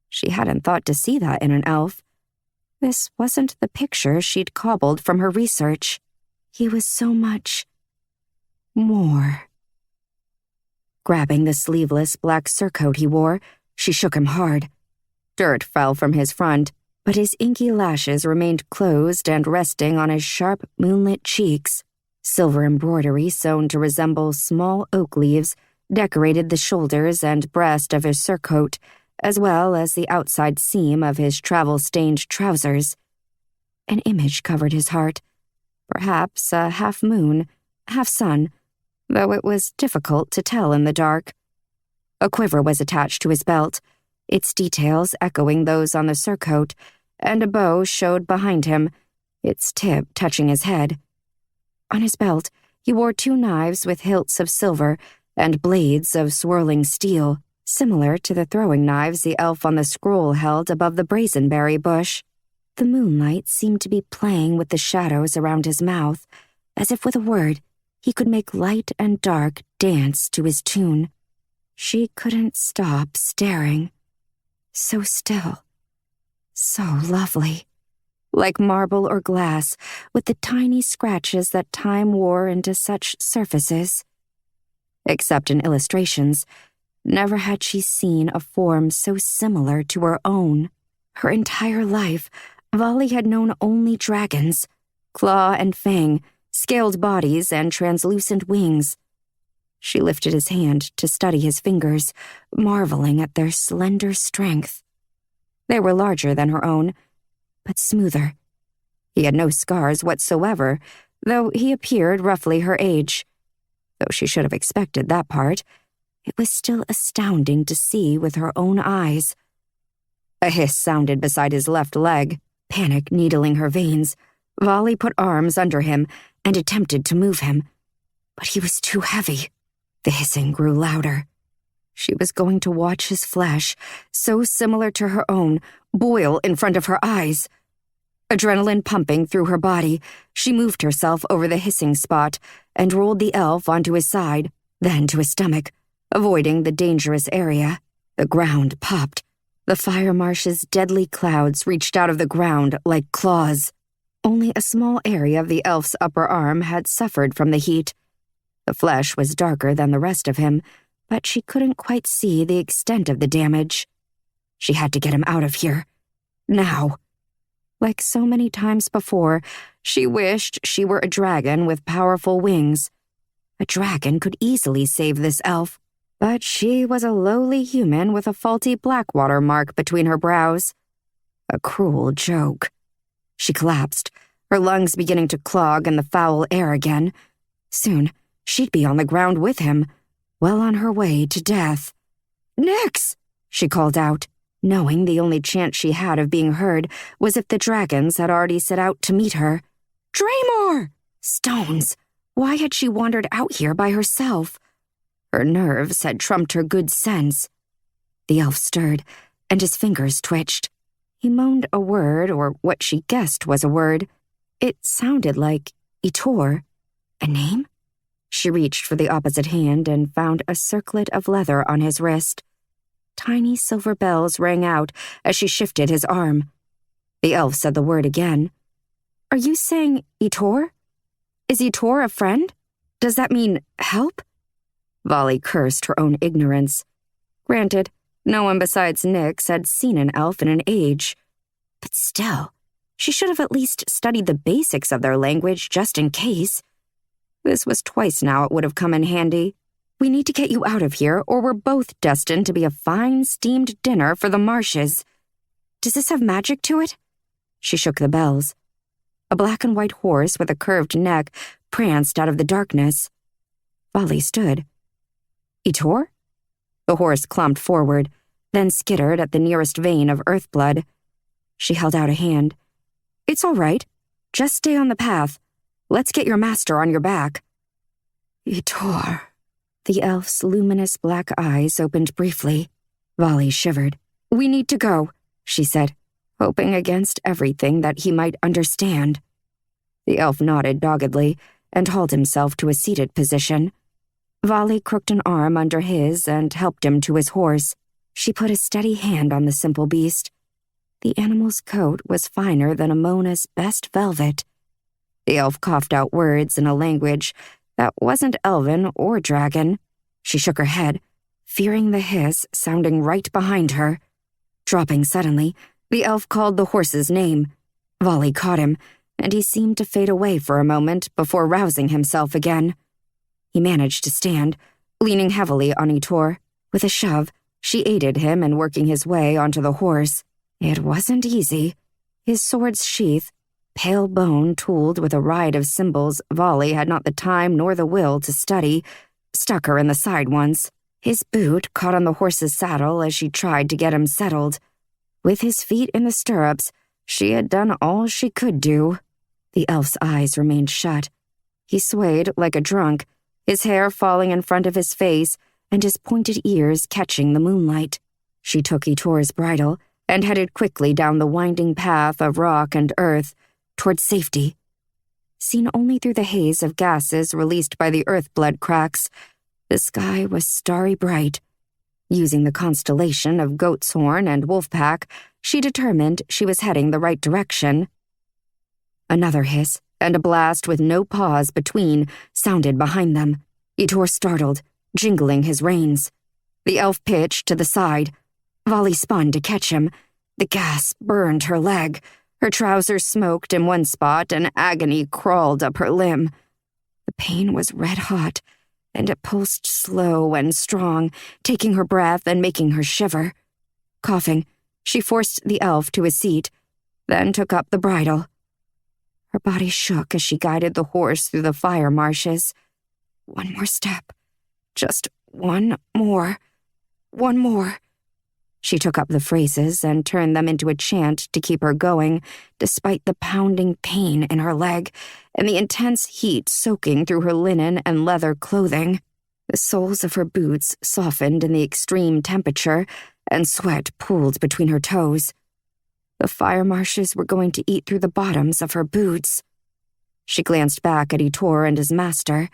She hadn't thought to see that in an elf. This wasn't the picture she'd cobbled from her research. He was so much more. Grabbing the sleeveless black surcoat he wore, she shook him hard. Dirt fell from his front, but his inky lashes remained closed and resting on his sharp, moonlit cheeks. Silver embroidery sewn to resemble small oak leaves decorated the shoulders and breast of his surcoat, as well as the outside seam of his travel-stained trousers. An image covered his heart, perhaps a half-moon, half-sun, though it was difficult to tell in the dark. A quiver was attached to his belt, its details echoing those on the surcoat, and a bow showed behind him, its tip touching his head. On his belt, he wore 2 knives with hilts of silver and blades of swirling steel, similar to the throwing knives the elf on the scroll held above the brazenberry bush. The moonlight seemed to be playing with the shadows around his mouth, as if with a word, he could make light and dark dance to his tune. She couldn't stop staring. So still. So lovely. Like marble or glass, with the tiny scratches that time wore into such surfaces. Except in illustrations, never had she seen a form so similar to her own. Her entire life, Volley had known only dragons, claw and fang, scaled bodies and translucent wings. She lifted his hand to study his fingers, marveling at their slender strength. They were larger than her own, but smoother. He had no scars whatsoever, though he appeared roughly her age. Though she should have expected that part. it was still astounding to see with her own eyes. A hiss sounded beside his left leg, panic needling her veins. Volley put arms under him and attempted to move him, but he was too heavy. The hissing grew louder. She was going to watch his flesh, so similar to her own, boil in front of her eyes. Adrenaline pumping through her body, she moved herself over the hissing spot and rolled the elf onto his side, then to his stomach, avoiding the dangerous area. The ground popped. The fire marsh's deadly clouds reached out of the ground like claws. Only a small area of the elf's upper arm had suffered from the heat. The flesh was darker than the rest of him, but she couldn't quite see the extent of the damage. She had to get him out of here. Now. Like so many times before, she wished she were a dragon with powerful wings. A dragon could easily save this elf, but she was a lowly human with a faulty blackwater mark between her brows. A cruel joke. She collapsed, her lungs beginning to clog in the foul air again. Soon, she'd be on the ground with him, well on her way to death. "Nix!" she called out, knowing the only chance she had of being heard was if the dragons had already set out to meet her. "Draymore!" Stones! Why had she wandered out here by herself? Her nerves had trumped her good sense. The elf stirred, and his fingers twitched. He moaned a word, or what she guessed was a word. It sounded like Itor. A name? She reached for the opposite hand and found a circlet of leather on his wrist. Tiny silver bells rang out as she shifted his arm. The elf said the word again. "Are you saying Itor? Is Itor a friend? Does that mean help?" Volley cursed her own ignorance. Granted, no one besides Nyx had seen an elf in an age. But still, she should have at least studied the basics of their language just in case. This was twice now it would have come in handy. "We need to get you out of here, or we're both destined to be a fine steamed dinner for the marshes. Does this have magic to it?" She shook the bells. A black and white horse with a curved neck pranced out of the darkness. Volley stood. "Itor?" The horse clumped forward, then skittered at the nearest vein of earth blood. She held out a hand. "It's all right. Just stay on the path. Let's get your master on your back." "Itor." The elf's luminous black eyes opened briefly. Volley shivered. "We need to go," she said, hoping against everything that he might understand. The elf nodded doggedly and hauled himself to a seated position. Volley crooked an arm under his and helped him to his horse. She put a steady hand on the simple beast. The animal's coat was finer than Amona's best velvet. The elf coughed out words in a language that wasn't elven or dragon. She shook her head, fearing the hiss sounding right behind her. Dropping suddenly, the elf called the horse's name. Volley caught him, and he seemed to fade away for a moment before rousing himself again. He managed to stand, leaning heavily on Itor. With a shove, she aided him in working his way onto the horse. It wasn't easy. His sword's sheath, pale bone tooled with a ride of symbols Volley had not the time nor the will to study, stuck her in the side once. His boot caught on the horse's saddle as she tried to get him settled. With his feet in the stirrups, she had done all she could do. The elf's eyes remained shut. He swayed like a drunk, his hair falling in front of his face and his pointed ears catching the moonlight. She took Itor's bridle and headed quickly down the winding path of rock and earth toward safety. Seen only through the haze of gases released by the earth blood cracks, the sky was starry bright. Using the constellation of Goat's Horn and Wolfpack, she determined she was heading the right direction. Another hiss and a blast with no pause between sounded behind them. Itor startled, jingling his reins. The elf pitched to the side. Volley spun to catch him. The gas burned her leg. Her trousers smoked in one spot and agony crawled up her limb. The pain was red hot, and it pulsed slow and strong, taking her breath and making her shiver. Coughing, she forced the elf to his seat, then took up the bridle. Her body shook as she guided the horse through the fire marshes. One more step. Just One more. One more. She took up the phrases and turned them into a chant to keep her going, despite the pounding pain in her leg and the intense heat soaking through her linen and leather clothing. The soles of her boots softened in the extreme temperature, and sweat pooled between her toes. The fire marshes were going to eat through the bottoms of her boots. She glanced back at Itor and his master.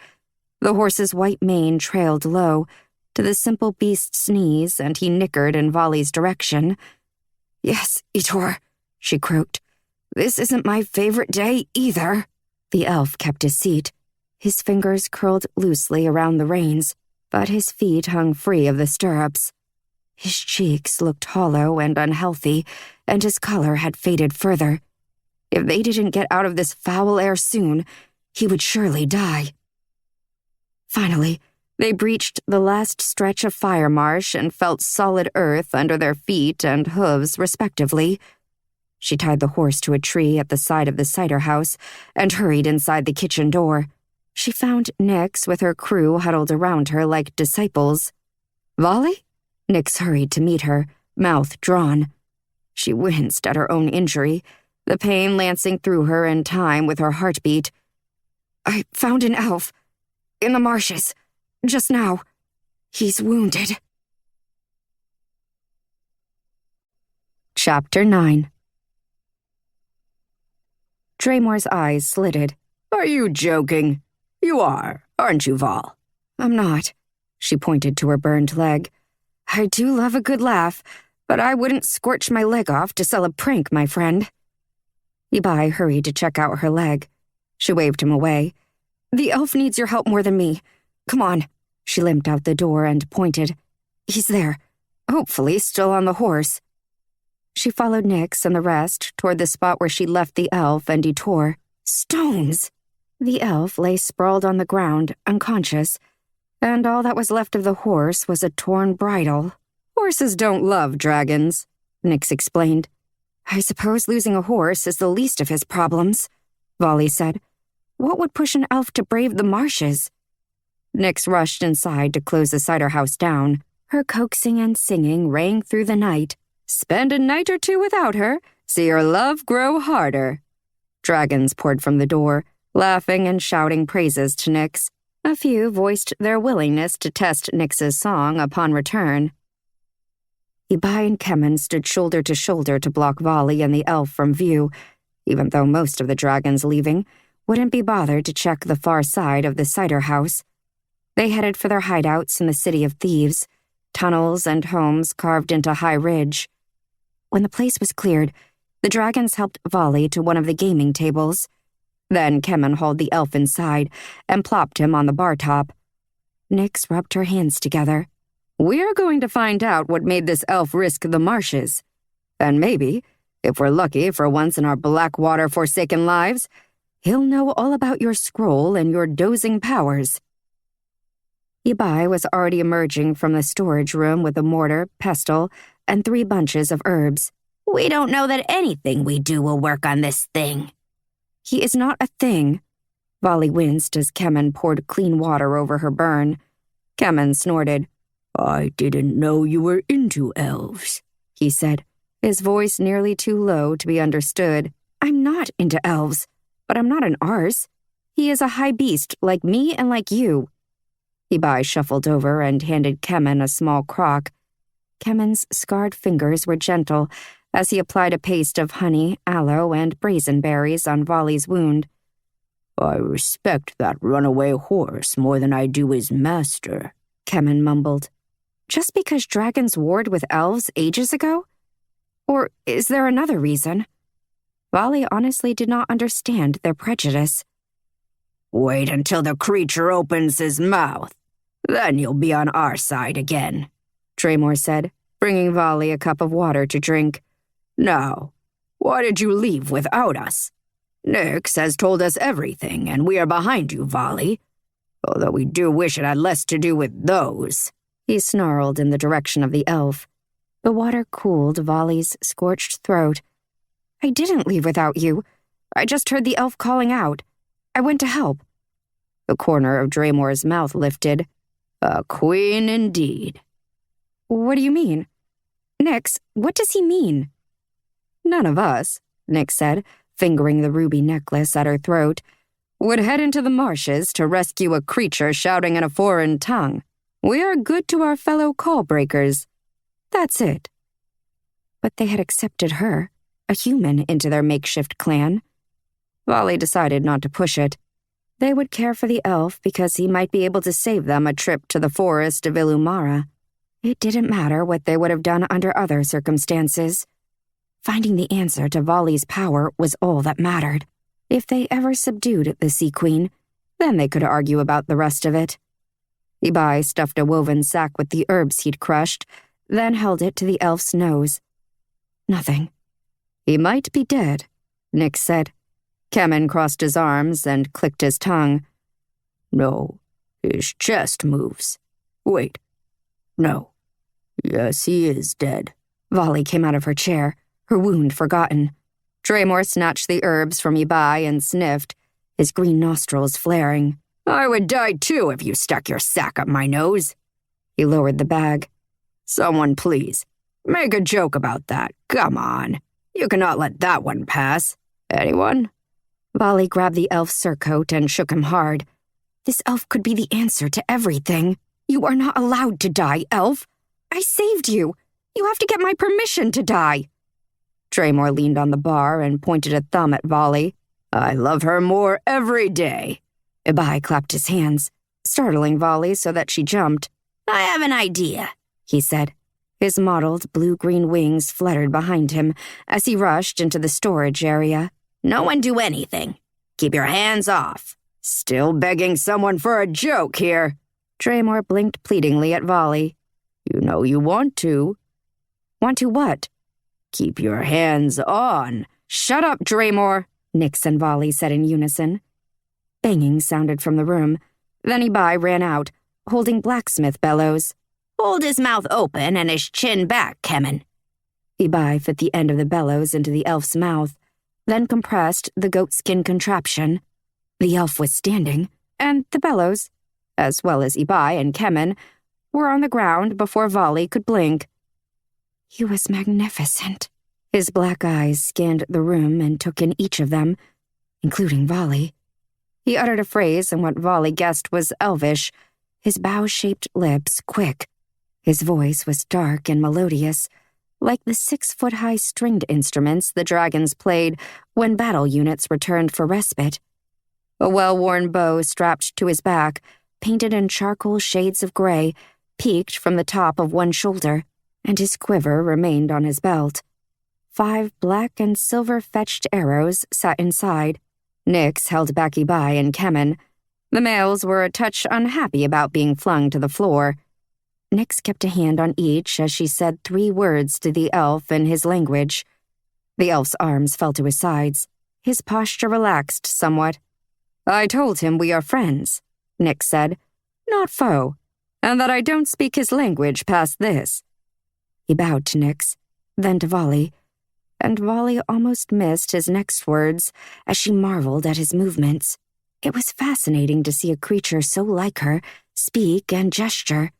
The horse's white mane trailed low to the simple beast's knees, and he nickered in Volley's direction. "Yes, Itor," she croaked. "This isn't my favorite day either." The elf kept his seat. His fingers curled loosely around the reins, but his feet hung free of the stirrups. His cheeks looked hollow and unhealthy, and his color had faded further. If they didn't get out of this foul air soon, he would surely die. Finally, they breached the last stretch of fire marsh and felt solid earth under their feet and hooves, respectively. She tied the horse to a tree at the side of the cider house and hurried inside the kitchen door. She found Nyx with her crew huddled around her like disciples. "Volley?" Nyx hurried to meet her, mouth drawn. She winced at her own injury, the pain lancing through her in time with her heartbeat. "I found an elf. In the marshes. Just now. He's wounded." Chapter 9. Dramore's eyes slitted. "Are you joking? You are, aren't you, Vol?" "I'm not." She pointed to her burned leg. "I do love a good laugh, but I wouldn't scorch my leg off to sell a prank, my friend." Ibai hurried to check out her leg. She waved him away. "The elf needs your help more than me. Come on." She limped out the door and pointed. "He's there. Hopefully still on the horse." She followed Nyx and the rest toward the spot where she left the elf and Itor. Stones! The elf lay sprawled on the ground, unconscious, and all that was left of the horse was a torn bridle. "Horses don't love dragons," Nyx explained. "I suppose losing a horse is the least of his problems," Volley said. "What would push an elf to brave the marshes?" Nyx rushed inside to close the cider house down. Her coaxing and singing rang through the night. "Spend a night or two without her, see your love grow harder." Dragons poured from the door, laughing and shouting praises to Nyx. A few voiced their willingness to test Nyx's song upon return. Ibai and Kemen stood shoulder to shoulder to block Volley and the elf from view, even though most of the dragons leaving wouldn't be bothered to check the far side of the cider house. They headed for their hideouts in the City of Thieves, tunnels and homes carved into high ridge. When the place was cleared, the dragons helped Volley to one of the gaming tables. Then Kemen hauled the elf inside and plopped him on the bar top. Nyx rubbed her hands together. "We're going to find out what made this elf risk the marshes. And maybe, if we're lucky for once in our Blackwater forsaken lives, he'll know all about your scroll and your dozing powers." Ibai was already emerging from the storage room with a mortar, pestle, and 3 bunches of herbs. "We don't know that anything we do will work on this thing." "He is not a thing." Volley winced as Kemen poured clean water over her burn. Kemen snorted. "I didn't know you were into elves," he said, his voice nearly too low to be understood. "I'm not into elves, but I'm not an arse. He is a high beast like me and like you." Ibai shuffled over and handed Kemen a small crock. Kemen's scarred fingers were gentle as he applied a paste of honey, aloe, and brazenberries on Volley's wound. "I respect that runaway horse more than I do his master," Kemen mumbled. "Just because dragons warred with elves ages ago? Or is there another reason?" Volley honestly did not understand their prejudice. "Wait until the creature opens his mouth. Then you'll be on our side again," Dramore said, bringing Volley a cup of water to drink. "Now, why did you leave without us? Nyx has told us everything, and we are behind you, Volley. Although we do wish it had less to do with those." He snarled in the direction of the elf. The water cooled Volley's scorched throat. "I didn't leave without you. I just heard the elf calling out. I went to help." The corner of Dramore's mouth lifted. A queen indeed. What do you mean? Nix, what does he mean? None of us, Nix said, fingering the ruby necklace at her throat, would head into the marshes to rescue a creature shouting in a foreign tongue. We are good to our fellow call-breakers. That's it. But they had accepted her, a human, into their makeshift clan. Volley decided not to push it. They would care for the elf because he might be able to save them a trip to the forest of Illumara. It didn't matter what they would have done under other circumstances. Finding the answer to Volley's power was all that mattered. If they ever subdued the Sea Queen, then they could argue about the rest of it. Ibai stuffed a woven sack with the herbs he'd crushed, then held it to the elf's nose. Nothing. He might be dead, Nick said. Kemen crossed his arms and clicked his tongue. No, his chest moves. Wait. No. Yes, he is dead. Volley came out of her chair, her wound forgotten. Draymore snatched the herbs from Ibai and sniffed, his green nostrils flaring. I would die too if you stuck your sack up my nose. He lowered the bag. Someone please, make a joke about that. Come on. You cannot let that one pass. Anyone? Volley grabbed the elf's surcoat and shook him hard. This elf could be the answer to everything. You are not allowed to die, elf. I saved you. You have to get my permission to die. Draymore leaned on the bar and pointed a thumb at Volley. I love her more every day. Ibai clapped his hands, startling Volley so that she jumped. I have an idea, he said. His mottled blue-green wings fluttered behind him as he rushed into the storage area. No one do anything. Keep your hands off. Still begging someone for a joke here. Draymore blinked pleadingly at Volley. You know you want to. Want to what? Keep your hands on. Shut up, Draymore, Nix and Volley said in unison. Banging sounded from the room. Then Ibai ran out, holding blacksmith bellows. Hold his mouth open and his chin back, Kemen. Ibai fit the end of the bellows into the elf's mouth, then compressed the goatskin contraption. The elf was standing, and the bellows, as well as Ibai and Kemen, were on the ground before Volley could blink. He was magnificent. His black eyes scanned the room and took in each of them, including Volley. He uttered a phrase in what Volley guessed was Elvish, his bow-shaped lips quick. His voice was dark and melodious, like the 6-foot-high stringed instruments the dragons played when battle units returned for respite. A well-worn bow strapped to his back, painted in charcoal shades of gray, peeked from the top of one shoulder, and his quiver remained on his belt. 5 black and silver-fetched arrows sat inside. Nix held back Ibai and Kemen. The males were a touch unhappy about being flung to the floor. Nix kept a hand on each as she said 3 words to the elf in his language. The elf's arms fell to his sides. His posture relaxed somewhat. I told him we are friends, Nix said, not foe, and that I don't speak his language past this. He bowed to Nix, then to Volley, and Volley almost missed his next words as she marveled at his movements. It was fascinating to see a creature so like her speak and gesture.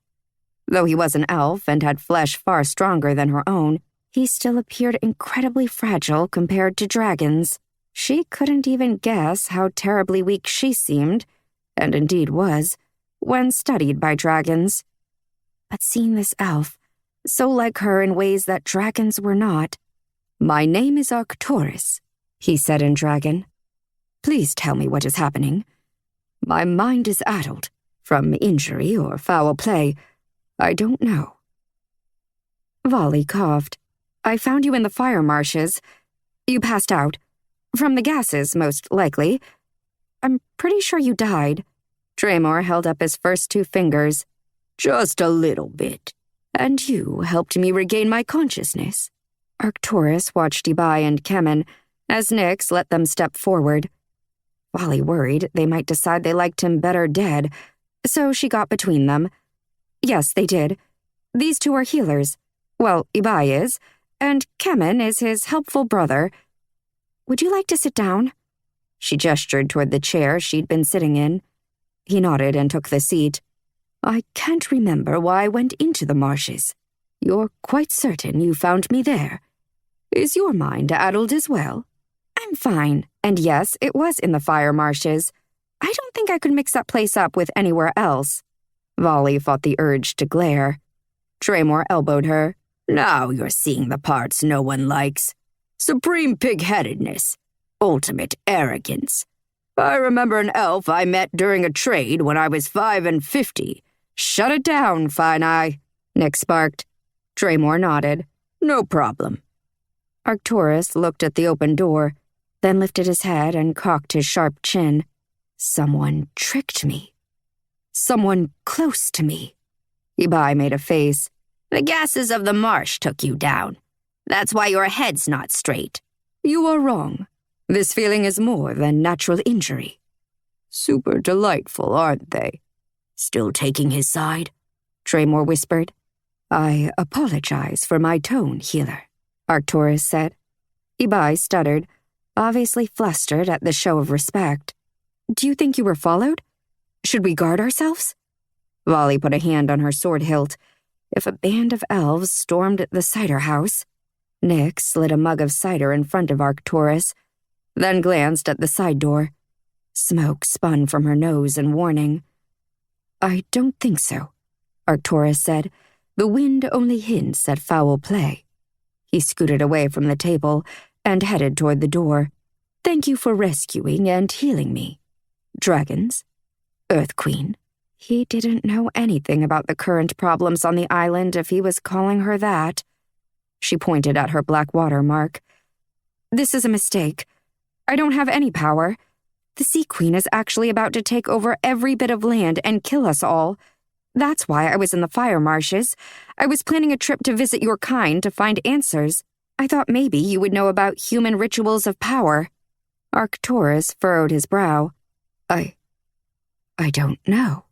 Though he was an elf and had flesh far stronger than her own, he still appeared incredibly fragile compared to dragons. She couldn't even guess how terribly weak she seemed, and indeed was, when studied by dragons. But seeing this elf, so like her in ways that dragons were not. My name is Arcturus, he said in dragon. Please tell me what is happening. My mind is addled, from injury or foul play. I don't know. Volley coughed. I found you in the fire marshes. You passed out. From the gases, most likely. I'm pretty sure you died. Draymore held up his first 2 fingers. Just a little bit. And you helped me regain my consciousness. Arcturus watched Ibai and Kemen as Nix let them step forward. Volley worried they might decide they liked him better dead, so she got between them. Yes, they did. These 2 are healers. Well, Ibai is, and Kemen is his helpful brother. Would you like to sit down? She gestured toward the chair she'd been sitting in. He nodded and took the seat. I can't remember why I went into the marshes. You're quite certain you found me there. Is your mind addled as well? I'm fine, and yes, it was in the fire marshes. I don't think I could mix that place up with anywhere else. Volley fought the urge to glare. Draymore elbowed her. Now you're seeing the parts no one likes. Supreme pig-headedness. Ultimate arrogance. I remember an elf I met during a trade when I was 5 and 50. Shut it down, Fine Eye, Nick sparked. Draymore nodded. No problem. Arcturus looked at the open door, then lifted his head and cocked his sharp chin. Someone tricked me. Someone close to me. Ibai made a face. The gases of the marsh took you down. That's why your head's not straight. You are wrong. This feeling is more than natural injury. Super delightful, aren't they? Still taking his side? Draymore whispered. I apologize for my tone, healer, Arcturus said. Ibai stuttered, obviously flustered at the show of respect. Do you think you were followed? Should we guard ourselves? Volley put a hand on her sword hilt. If a band of elves stormed the cider house. Nick slid a mug of cider in front of Arcturus, then glanced at the side door. Smoke spun from her nose in warning. I don't think so, Arcturus said. The wind only hints at foul play. He scooted away from the table and headed toward the door. Thank you for rescuing and healing me. Dragons? Earth Queen? He didn't know anything about the current problems on the island if he was calling her that. She pointed at her black water mark. This is a mistake. I don't have any power. The Sea Queen is actually about to take over every bit of land and kill us all. That's why I was in the fire marshes. I was planning a trip to visit your kind to find answers. I thought maybe you would know about human rituals of power. Arcturus furrowed his brow. I don't know.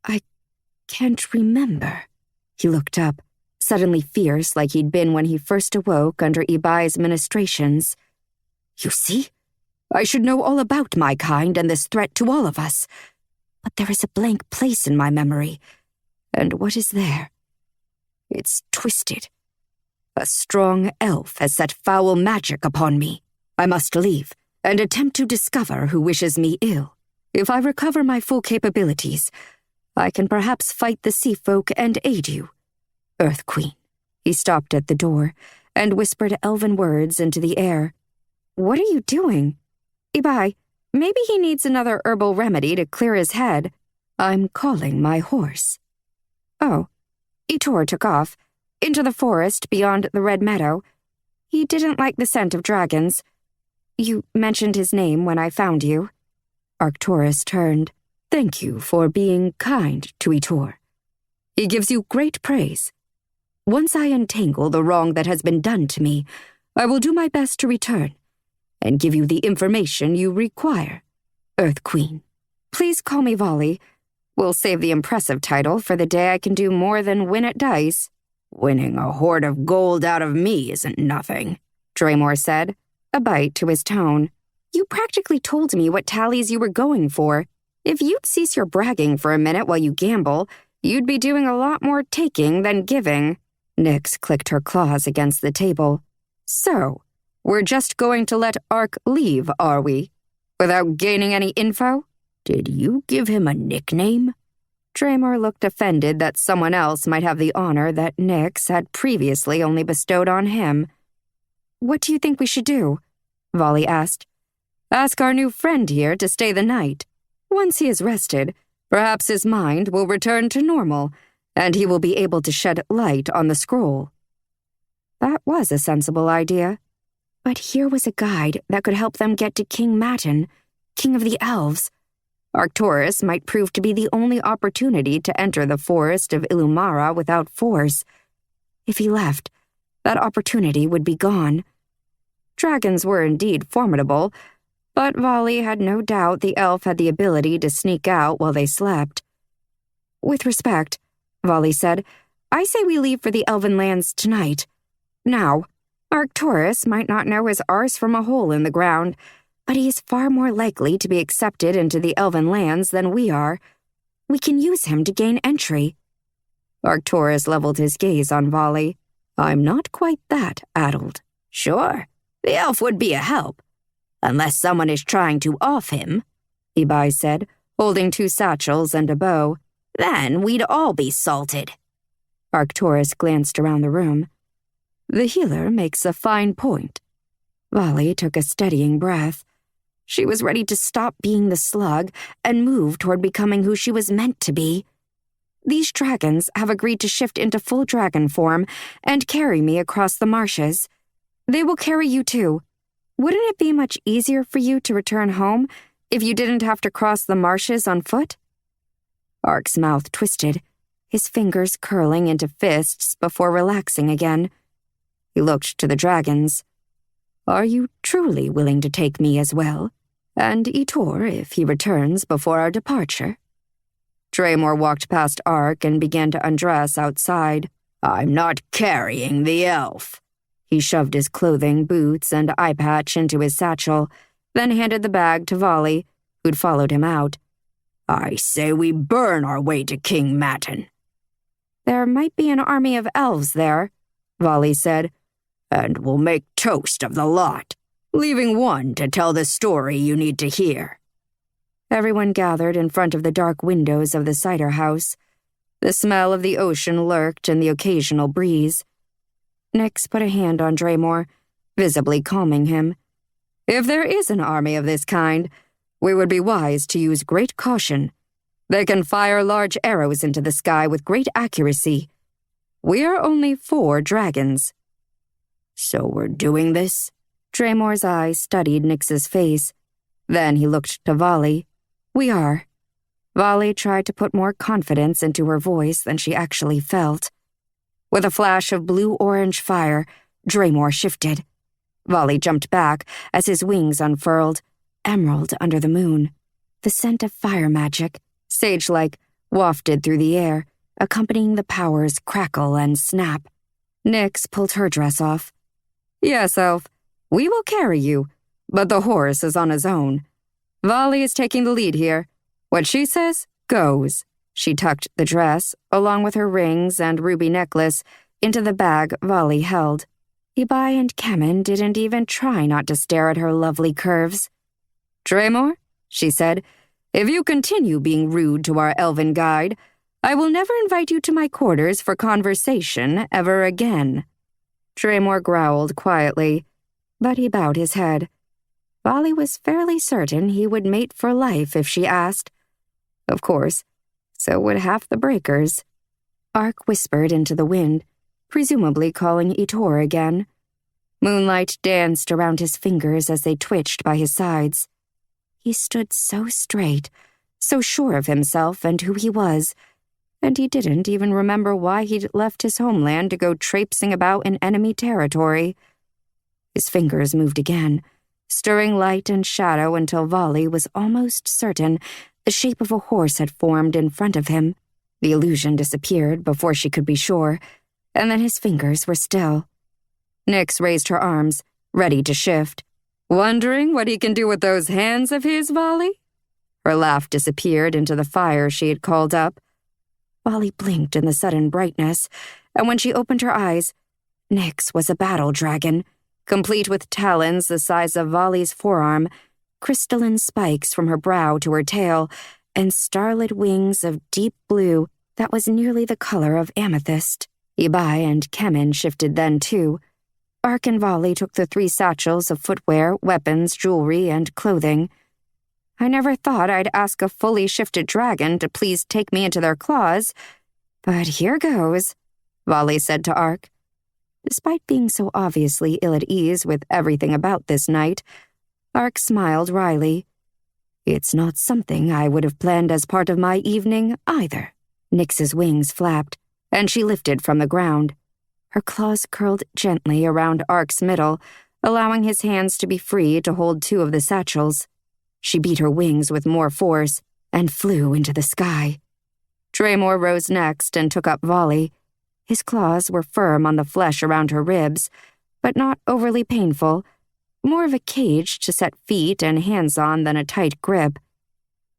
I can't remember. He looked up, suddenly fierce like he'd been when he first awoke under Ibai's ministrations. You see? I should know all about my kind and this threat to all of us. But there is a blank place in my memory. And what is there? It's twisted. A strong elf has set foul magic upon me. I must leave and attempt to discover who wishes me ill. If I recover my full capabilities, I can perhaps fight the sea folk and aid you. Earth Queen. He stopped at the door and whispered elven words into the air. What are you doing? Ibai, maybe he needs another herbal remedy to clear his head. I'm calling my horse. Oh. Itor took off, into the forest beyond the Red Meadow. He didn't like the scent of dragons. You mentioned his name when I found you. Arcturus turned. Thank you for being kind to Itor. He gives you great praise. Once I untangle the wrong that has been done to me, I will do my best to return and give you the information you require. Earth Queen. Please call me Volley. We'll save the impressive title for the day I can do more than win at dice. Winning a hoard of gold out of me isn't nothing, Draymore said, a bite to his tone. You practically told me what tallies you were going for. If you'd cease your bragging for a minute while you gamble, you'd be doing a lot more taking than giving. Nyx clicked her claws against the table. So, we're just going to let Ark leave, are we? Without gaining any info? Did you give him a nickname? Draymore looked offended that someone else might have the honor that Nyx had previously only bestowed on him. What do you think we should do? Volley asked. Ask our new friend here to stay the night. Once he is rested, perhaps his mind will return to normal, and he will be able to shed light on the scroll. That was a sensible idea. But here was a guide that could help them get to King Matin, King of the Elves. Arcturus might prove to be the only opportunity to enter the forest of Illumara without force. If he left, that opportunity would be gone. Dragons were indeed formidable, but Volley had no doubt the elf had the ability to sneak out while they slept. With respect, Volley said, I say we leave for the Elven lands tonight. Now, Arcturus might not know his arse from a hole in the ground, but he is far more likely to be accepted into the Elven lands than we are. We can use him to gain entry. Arcturus leveled his gaze on Volley. I'm not quite that addled. Sure, the elf would be a help. Unless someone is trying to off him, Ibai said, holding 2 satchels and a bow. Then we'd all be salted. Arcturus glanced around the room. The healer makes a fine point. Volley took a steadying breath. She was ready to stop being the slug and move toward becoming who she was meant to be. These dragons have agreed to shift into full dragon form and carry me across the marshes. They will carry you too. Wouldn't it be much easier for you to return home if you didn't have to cross the marshes on foot? Ark's mouth twisted, his fingers curling into fists before relaxing again. He looked to the dragons. Are you truly willing to take me as well? And Etor if he returns before our departure? Draymore walked past Ark and began to undress outside. I'm not carrying the elf. He shoved his clothing, boots, and eye patch into his satchel, then handed the bag to Volley, who'd followed him out. I say we burn our way to King Matin. There might be an army of elves there, Volley said. And we'll make toast of the lot, leaving one to tell the story you need to hear. Everyone gathered in front of the dark windows of the cider house. The smell of the ocean lurked in the occasional breeze. Nyx put a hand on Draymore, visibly calming him. If there is an army of this kind, we would be wise to use great caution. They can fire large arrows into the sky with great accuracy. We are only 4 dragons. So we're doing this? Draymore's eyes studied Nyx's face. Then he looked to Volley. We are. Volley tried to put more confidence into her voice than she actually felt. With a flash of blue-orange fire, Draymore shifted. Volley jumped back as his wings unfurled, emerald under the moon. The scent of fire magic, sage-like, wafted through the air, accompanying the power's crackle and snap. Nyx pulled her dress off. Yes, Elf, we will carry you, but the horse is on his own. Volley is taking the lead here. What she says, goes. She tucked the dress, along with her rings and ruby necklace, into the bag Volley held. Ibai and Kemen didn't even try not to stare at her lovely curves. Draymore, she said, if you continue being rude to our elven guide, I will never invite you to my quarters for conversation ever again. Draymore growled quietly, but he bowed his head. Volley was fairly certain he would mate for life if she asked. Of course, so would half the breakers. Ark whispered into the wind, presumably calling Etor again. Moonlight danced around his fingers as they twitched by his sides. He stood so straight, so sure of himself and who he was, and he didn't even remember why he'd left his homeland to go traipsing about in enemy territory. His fingers moved again, stirring light and shadow until Volley was almost certain the shape of a horse had formed in front of him. The illusion disappeared before she could be sure, and then his fingers were still. Nyx raised her arms, ready to shift. Wondering what he can do with those hands of his, Volley? Her laugh disappeared into the fire she had called up. Volley blinked in the sudden brightness, and when she opened her eyes, Nyx was a battle dragon, complete with talons the size of Volley's forearm, crystalline spikes from her brow to her tail, and starlit wings of deep blue that was nearly the color of amethyst. Ibai and Kemen shifted then, too. Ark and Volley took the 3 satchels of footwear, weapons, jewelry, and clothing. I never thought I'd ask a fully shifted dragon to please take me into their claws, but here goes, Volley said to Ark. Despite being so obviously ill at ease with everything about this night, Ark smiled wryly. It's not something I would have planned as part of my evening, either. Nyx's wings flapped, and she lifted from the ground. Her claws curled gently around Ark's middle, allowing his hands to be free to hold 2 of the satchels. She beat her wings with more force and flew into the sky. Draymore rose next and took up Volley. His claws were firm on the flesh around her ribs, but not overly painful, more of a cage to set feet and hands on than a tight grip.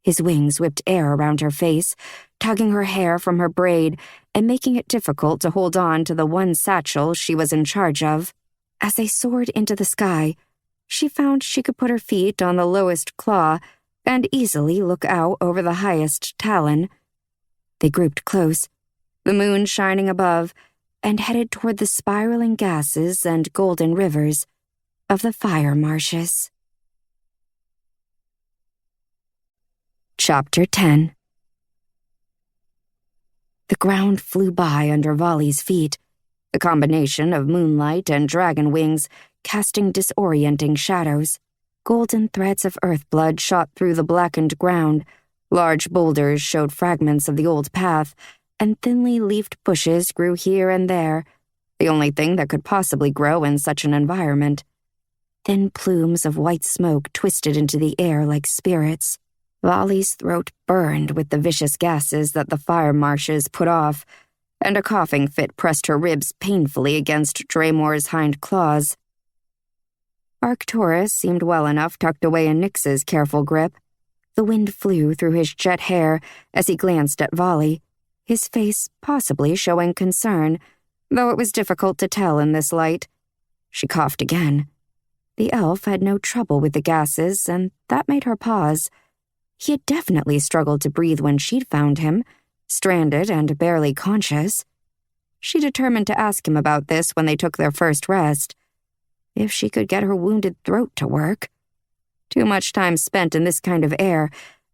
His wings whipped air around her face, tugging her hair from her braid and making it difficult to hold on to the one satchel she was in charge of. As they soared into the sky, she found she could put her feet on the lowest claw and easily look out over the highest talon. They grouped close, the moon shining above, and headed toward the spiraling gases and golden rivers of the fire marshes. Chapter 10. The ground flew by under Volley's feet, the combination of moonlight and dragon wings casting disorienting shadows. Golden threads of earth blood shot through the blackened ground, large boulders showed fragments of the old path, and thinly leafed bushes grew here and there, the only thing that could possibly grow in such an environment. Thin plumes of white smoke twisted into the air like spirits. Volley's throat burned with the vicious gases that the fire marshes put off, and a coughing fit pressed her ribs painfully against Draymore's hind claws. Arcturus seemed well enough tucked away in Nyx's careful grip. The wind flew through his jet hair as he glanced at Volley, his face possibly showing concern, though it was difficult to tell in this light. She coughed again. The elf had no trouble with the gases, and that made her pause. He had definitely struggled to breathe when she'd found him, stranded and barely conscious. She determined to ask him about this when they took their first rest. If she could get her wounded throat to work. Too much time spent in this kind of air,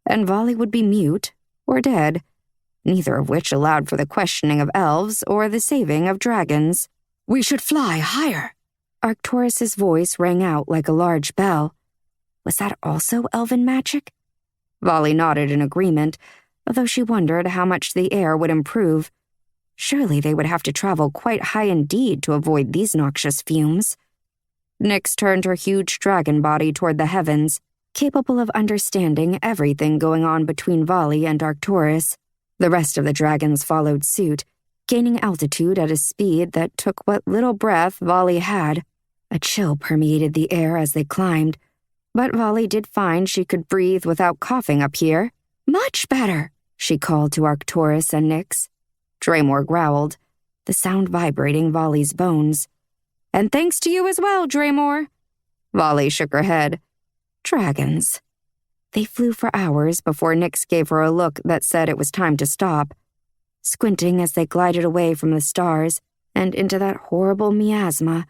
and Volley would be mute or dead, neither of which allowed for the questioning of elves or the saving of dragons. "We should fly higher." Arcturus's voice rang out like a large bell. Was that also elven magic? Volley nodded in agreement, although she wondered how much the air would improve. Surely they would have to travel quite high indeed to avoid these noxious fumes. Nyx turned her huge dragon body toward the heavens, capable of understanding everything going on between Volley and Arcturus. The rest of the dragons followed suit, gaining altitude at a speed that took what little breath Volley had. A chill permeated the air as they climbed, but Volley did find she could breathe without coughing up here. "Much better," she called to Arcturus and Nyx. Draymore growled, the sound vibrating Volley's bones. "And thanks to you as well, Draymore." Volley shook her head. Dragons. They flew for hours before Nyx gave her a look that said it was time to stop. Squinting as they glided away from the stars and into that horrible miasma,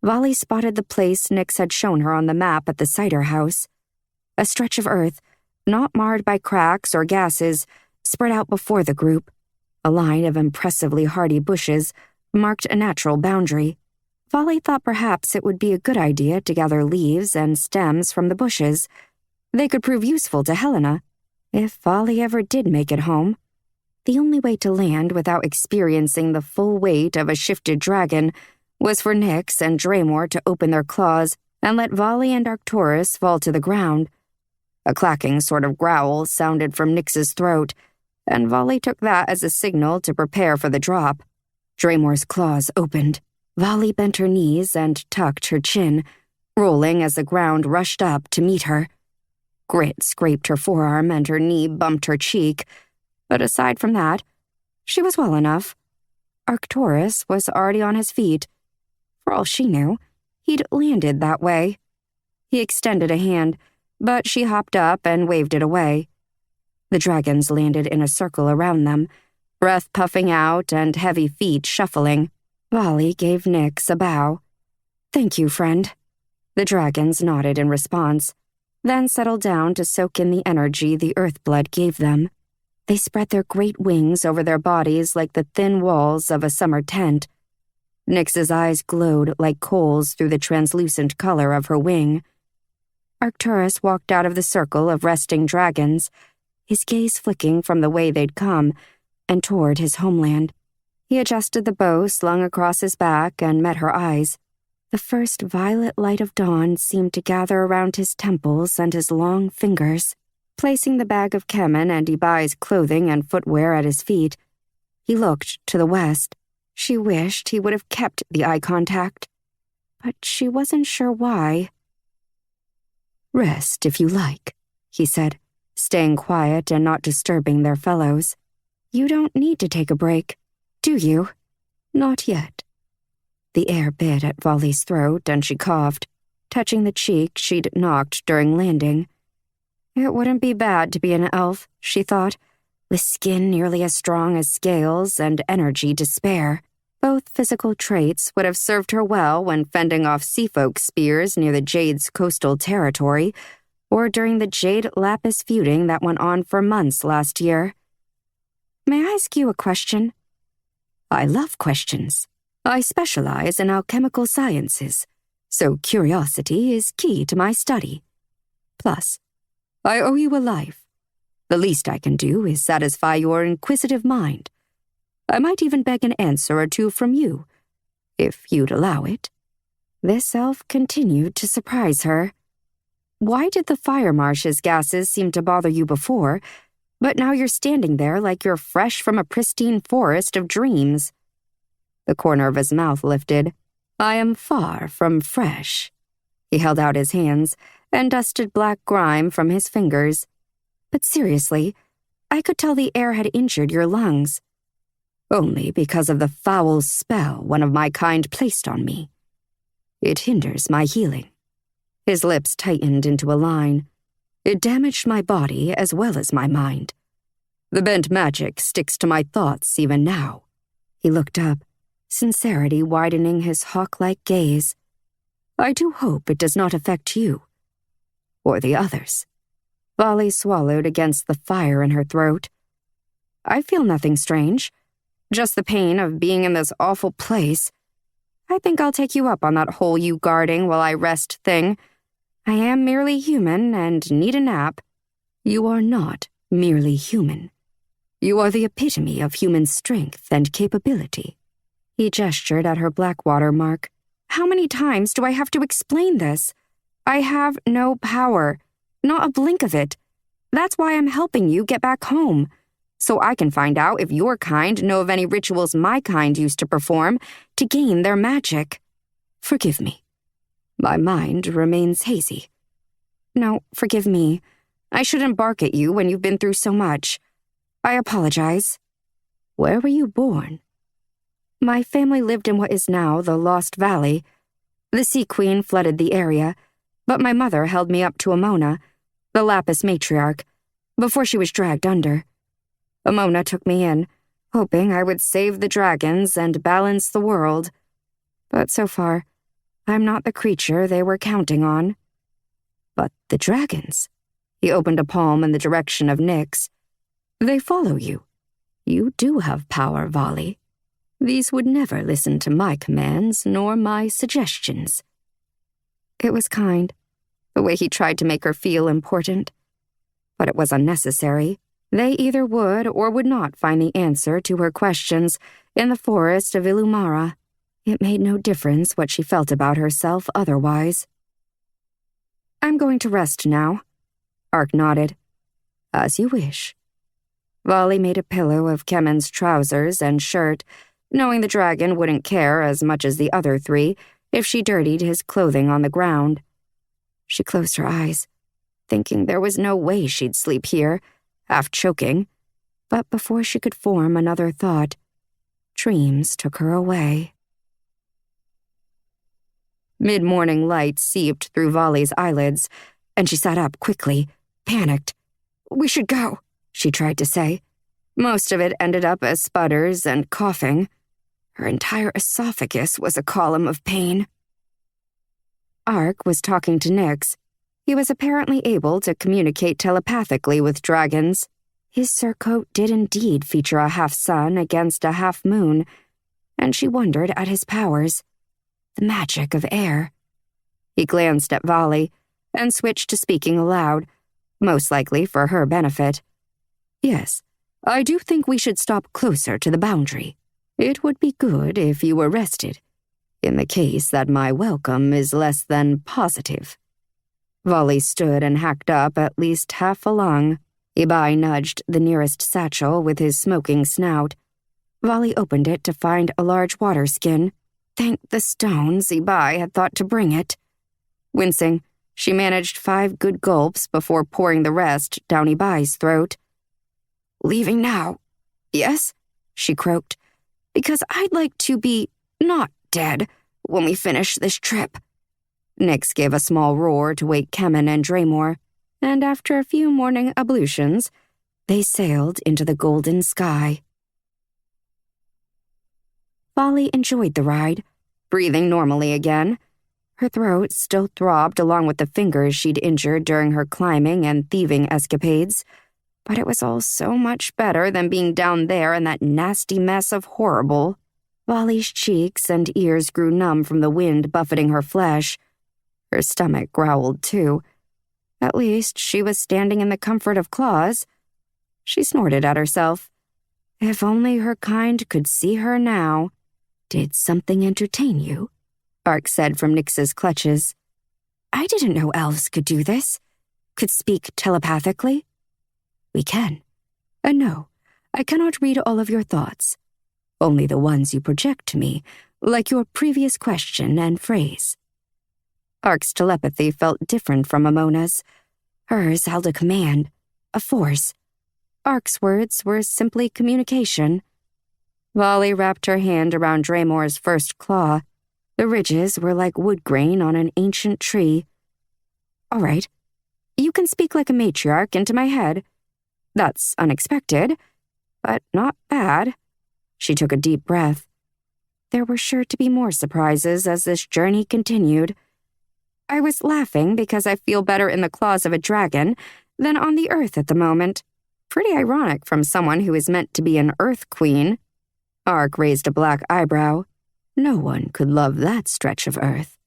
Volley spotted the place Nyx had shown her on the map at the cider house. A stretch of earth, not marred by cracks or gases, spread out before the group. A line of impressively hardy bushes marked a natural boundary. Volley thought perhaps it would be a good idea to gather leaves and stems from the bushes. They could prove useful to Helena, if Volley ever did make it home. The only way to land without experiencing the full weight of a shifted dragon was for Nyx and Draymore to open their claws and let Volley and Arcturus fall to the ground. A clacking sort of growl sounded from Nyx's throat, and Volley took that as a signal to prepare for the drop. Draymore's claws opened. Volley bent her knees and tucked her chin, rolling as the ground rushed up to meet her. Grit scraped her forearm and her knee bumped her cheek, but aside from that, she was well enough. Arcturus was already on his feet. For all she knew, he'd landed that way. He extended a hand, but she hopped up and waved it away. The dragons landed in a circle around them, breath puffing out and heavy feet shuffling. Volley gave Nyx a bow. "Thank you, friend." The dragons nodded in response, then settled down to soak in the energy the earth blood gave them. They spread their great wings over their bodies like the thin walls of a summer tent. Nyx's eyes glowed like coals through the translucent color of her wing. Arcturus walked out of the circle of resting dragons, his gaze flicking from the way they'd come and toward his homeland. He adjusted the bow slung across his back and met her eyes. The first violet light of dawn seemed to gather around his temples and his long fingers. Placing the bag of Kemen and Ibai's clothing and footwear at his feet, he looked to the west. She wished he would have kept the eye contact, but she wasn't sure why. "Rest if you like," he said, staying quiet and not disturbing their fellows. You don't need to take a break, do you? Not yet. The air bit at Volley's throat and she coughed, touching the cheek she'd knocked during landing. It wouldn't be bad to be an elf, she thought, with skin nearly as strong as scales and energy to spare. Both physical traits would have served her well when fending off seafolk spears near the Jade's coastal territory, or during the Jade Lapis feuding that went on for months last year. May I ask you a question? I love questions. I specialize in alchemical sciences, so curiosity is key to my study. Plus, I owe you a life. The least I can do is satisfy your inquisitive mind. I might even beg an answer or two from you, if you'd allow it. This elf continued to surprise her. Why did the fire marsh's gases seem to bother you before, but now you're standing there like you're fresh from a pristine forest of dreams? The corner of his mouth lifted. I am far from fresh. He held out his hands and dusted black grime from his fingers. But seriously, I could tell the air had injured your lungs. Only because of the foul spell one of my kind placed on me. It hinders my healing. His lips tightened into a line. It damaged my body as well as my mind. The bent magic sticks to my thoughts even now. He looked up, sincerity widening his hawk-like gaze. I do hope it does not affect you. Or the others. Volley swallowed against the fire in her throat. I feel nothing strange. Just the pain of being in this awful place. I think I'll take you up on that whole you guarding while I rest thing. I am merely human and need a nap. You are not merely human. You are the epitome of human strength and capability. He gestured at her Blackwater mark. How many times do I have to explain this? I have no power. Not a blink of it. That's why I'm helping you get back home. So I can find out if your kind know of any rituals my kind used to perform to gain their magic. Forgive me. My mind remains hazy. No, forgive me. I shouldn't bark at you when you've been through so much. I apologize. Where were you born? My family lived in what is now the Lost Valley. The Sea Queen flooded the area, but my mother held me up to Amona, the Lapis matriarch, before she was dragged under. Amona took me in, hoping I would save the dragons and balance the world. But so far, I'm not the creature they were counting on. But the dragons. He opened a palm in the direction of Nyx. They follow you. You do have power, Volley. These would never listen to my commands nor my suggestions. It was kind, the way he tried to make her feel important. But it was unnecessary. They either would or would not find the answer to her questions in the forest of Illumara. It made no difference what she felt about herself otherwise. I'm going to rest now. Ark nodded. As you wish. Volley made a pillow of Kemen's trousers and shirt, knowing the dragon wouldn't care as much as the other three if she dirtied his clothing on the ground. She closed her eyes, thinking there was no way she'd sleep here, half choking, but before she could form another thought, dreams took her away. Mid-morning light seeped through Volley's eyelids, and she sat up quickly, panicked. We should go, she tried to say. Most of it ended up as sputters and coughing. Her entire esophagus was a column of pain. Ark was talking to Nyx. He was apparently able to communicate telepathically with dragons. His surcoat did indeed feature a half-sun against a half-moon, and she wondered at his powers. The magic of air. He glanced at Volley and switched to speaking aloud, most likely for her benefit. Yes, I do think we should stop closer to the boundary. It would be good if you were rested, in the case that my welcome is less than positive. Volley stood and hacked up at least half a lung. Ibai nudged the nearest satchel with his smoking snout. Volley opened it to find a large water skin. Thank the stones Ibai had thought to bring it. Wincing, She managed 5 good gulps before pouring the rest down Ibai's throat. "Leaving now, yes?" she croaked. "Because I'd like to be not dead when we finish this trip." Nyx gave a small roar to wake Kemen and Draymore, and after a few morning ablutions, they sailed into the golden sky. Vali enjoyed the ride, breathing normally again. Her throat still throbbed along with the fingers she'd injured during her climbing and thieving escapades, but it was all so much better than being down there in that nasty mess of horrible. Vali's cheeks and ears grew numb from the wind buffeting her flesh. Her stomach growled too. At least she was standing in the comfort of claws. She snorted at herself. If only her kind could see her now. "Did something entertain you?" Ark said from Nyx's clutches. "I didn't know elves could do this. Could speak telepathically." "We can. And no, I cannot read all of your thoughts. Only the ones you project to me, like your previous question and phrase." Ark's telepathy felt different from Emona's. Hers held a command, a force. Ark's words were simply communication. Vali wrapped her hand around Draymore's first claw. The ridges were like wood grain on an ancient tree. "All right, you can speak like a matriarch into my head. That's unexpected, but not bad." She took a deep breath. There were sure to be more surprises as this journey continued. "I was laughing because I feel better in the claws of a dragon than on the earth at the moment. Pretty ironic from someone who is meant to be an earth queen." Ark raised a black eyebrow. No one could love that stretch of earth.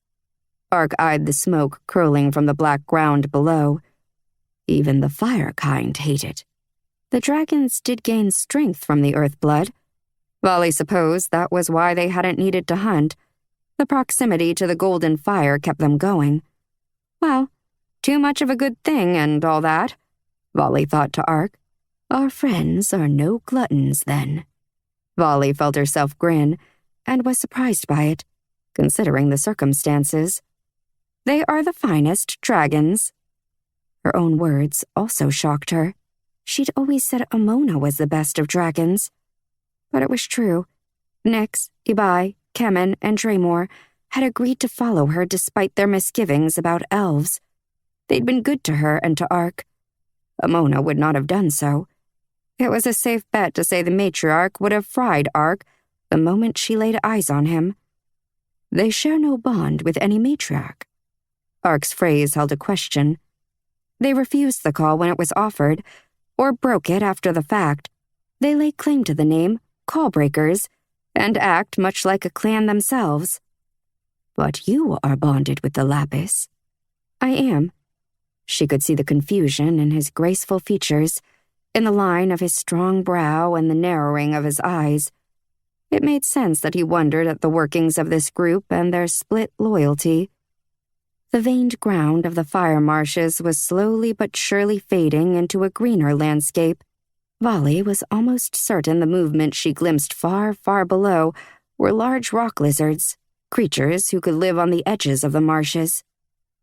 Ark eyed the smoke curling from the black ground below. Even the fire kind hate it. The dragons did gain strength from the earth blood. Vali supposed that was why they hadn't needed to hunt. The proximity to the golden fire kept them going. Well, too much of a good thing and all that, Vali thought to Ark. Our friends are no gluttons, then. Vali felt herself grin, and was surprised by it, considering the circumstances. They are the finest dragons. Her own words also shocked her. She'd always said Emona was the best of dragons. But it was true. Nyx, Ibai, Kemen, and Draymore had agreed to follow her despite their misgivings about elves. They'd been good to her and to Ark. Emona would not have done so. It was a safe bet to say the matriarch would have fried Ark the moment she laid eyes on him. They share no bond with any matriarch. Ark's phrase held a question. They refused the call when it was offered, or broke it after the fact. They lay claim to the name, Callbreakers, and act much like a clan themselves. But you are bonded with the Lapis. I am. She could see the confusion in his graceful features, in the line of his strong brow and the narrowing of his eyes. It made sense that he wondered at the workings of this group and their split loyalty. The veined ground of the fire marshes was slowly but surely fading into a greener landscape. Vali was almost certain the movement she glimpsed far, far below were large rock lizards, creatures who could live on the edges of the marshes.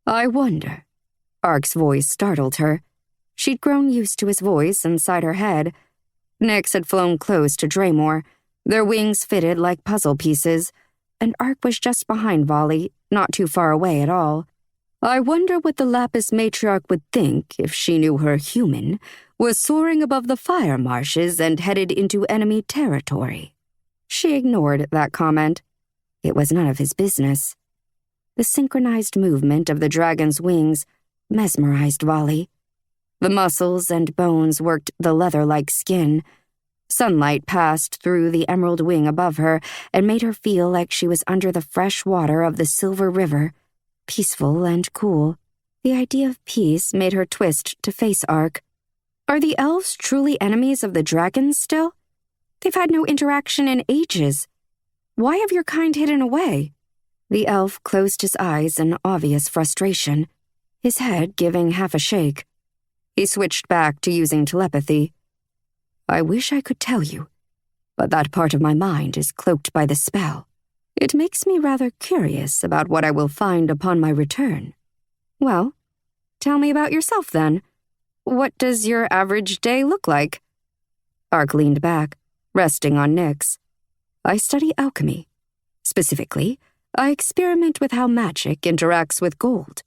I wonder. Ark's voice startled her. She'd grown used to his voice inside her head. Nyx had flown close to Draymore, their wings fitted like puzzle pieces, and Ark was just behind Vali, not too far away at all. I wonder what the Lapis matriarch would think if she knew her human was soaring above the fire marshes and headed into enemy territory. She ignored that comment. It was none of his business. The synchronized movement of the dragon's wings mesmerized Vali. The muscles and bones worked the leather-like skin. Sunlight passed through the emerald wing above her and made her feel like she was under the fresh water of the silver river, peaceful and cool. The idea of peace made her twist to face Ark. Are the elves truly enemies of the dragons still? They've had no interaction in ages. Why have your kind hidden away? The elf closed his eyes in obvious frustration, his head giving half a shake. He switched back to using telepathy. I wish I could tell you, but that part of my mind is cloaked by the spell. It makes me rather curious about what I will find upon my return. Well, tell me about yourself then. What does your average day look like? Ark leaned back, resting on Nyx. I study alchemy. Specifically, I experiment with how magic interacts with gold.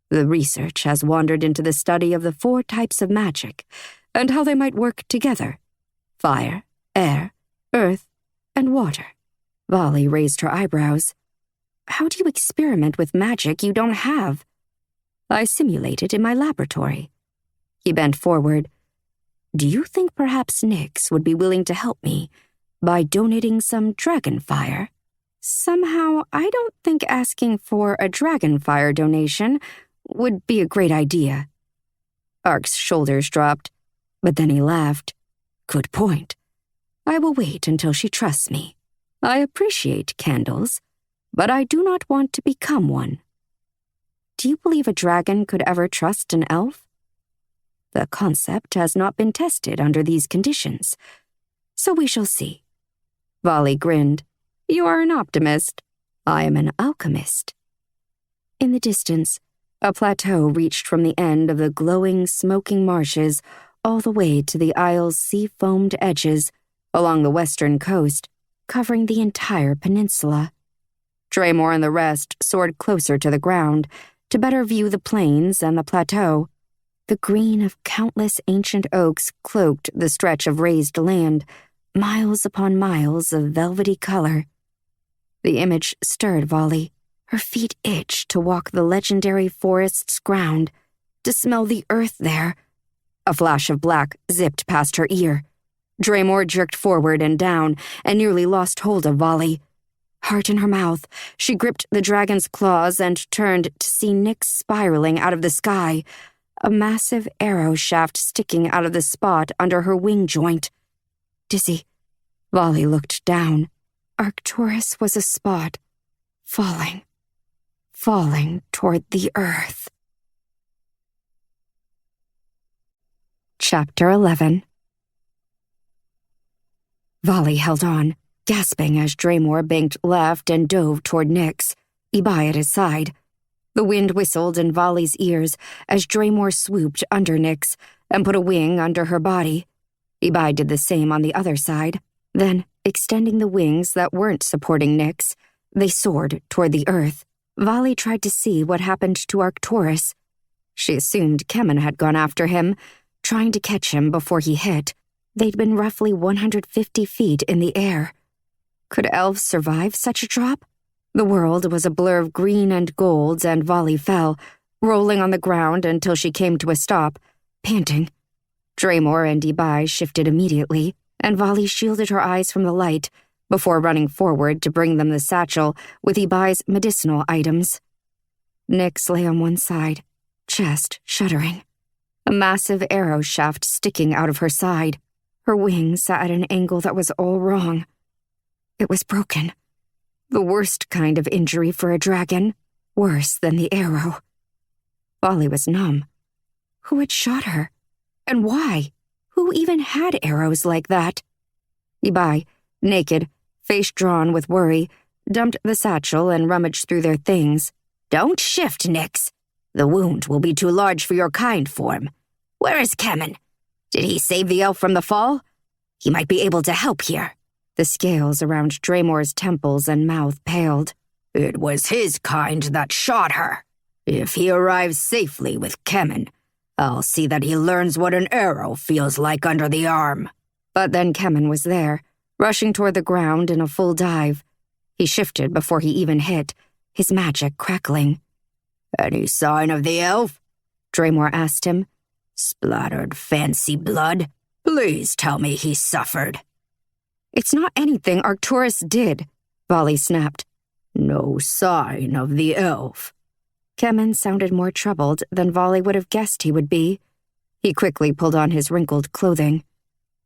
The research has wandered into the study of the 4 types of magic and how they might work together: fire, air, earth, and water. Volley raised her eyebrows. How do you experiment with magic you don't have? I simulate it in my laboratory. He bent forward. Do you think perhaps Nyx would be willing to help me by donating some dragonfire? Somehow, I don't think asking for a dragonfire donation would be a great idea. Ark's shoulders dropped, but then he laughed. Good point. I will wait until she trusts me. I appreciate candles, but I do not want to become one. Do you believe a dragon could ever trust an elf? The concept has not been tested under these conditions, so we shall see. Volley grinned. You are an optimist. I am an alchemist. In the distance, a plateau reached from the end of the glowing, smoking marshes all the way to the isle's sea-foamed edges along the western coast, covering the entire peninsula. Draymore and the rest soared closer to the ground to better view the plains and the plateau. The green of countless ancient oaks cloaked the stretch of raised land, miles upon miles of velvety color. The image stirred Volley. Her feet itched to walk the legendary forest's ground, to smell the earth there. A flash of black zipped past her ear. Draymore jerked forward and down and nearly lost hold of Volley. Heart in her mouth, she gripped the dragon's claws and turned to see Nyx spiraling out of the sky, a massive arrow shaft sticking out of the spot under her wing joint. Dizzy, Volley looked down. Arcturus was a spot, falling toward the earth. Chapter 11. Volley held on, gasping as Draymore banked left and dove toward Nyx, Ibai at his side. The wind whistled in Volley's ears as Draymore swooped under Nyx and put a wing under her body. Ibai did the same on the other side. Then, extending the wings that weren't supporting Nyx, they soared toward the earth. Volley tried to see what happened to Arcturus. She assumed Kemen had gone after him, trying to catch him before he hit. They'd been roughly 150 feet in the air. Could elves survive such a drop? The world was a blur of green and gold, and Volley fell, rolling on the ground until she came to a stop, panting. Draymore and Ibai shifted immediately, and Volley shielded her eyes from the light before running forward to bring them the satchel with Ibai's medicinal items. Nyx lay on one side, chest shuddering. A massive arrow shaft sticking out of her side. Her wing sat at an angle that was all wrong. It was broken. The worst kind of injury for a dragon, worse than the arrow. Volley was numb. Who had shot her? And why? Who even had arrows like that? Ibai, naked, face drawn with worry, dumped the satchel and rummaged through their things. Don't shift, Nyx. The wound will be too large for your kind form. Where is Kemen? Did he save the elf from the fall? He might be able to help here. The scales around Draymore's temples and mouth paled. It was his kind that shot her. If he arrives safely with Kemen, I'll see that he learns what an arrow feels like under the arm. But then Kemen was there, rushing toward the ground in a full dive. He shifted before he even hit, his magic crackling. Any sign of the elf? Draymore asked him. Splattered fancy blood. Please tell me he suffered. It's not anything Arcturus did, Volley snapped. No sign of the elf. Kemen sounded more troubled than Volley would have guessed he would be. He quickly pulled on his wrinkled clothing.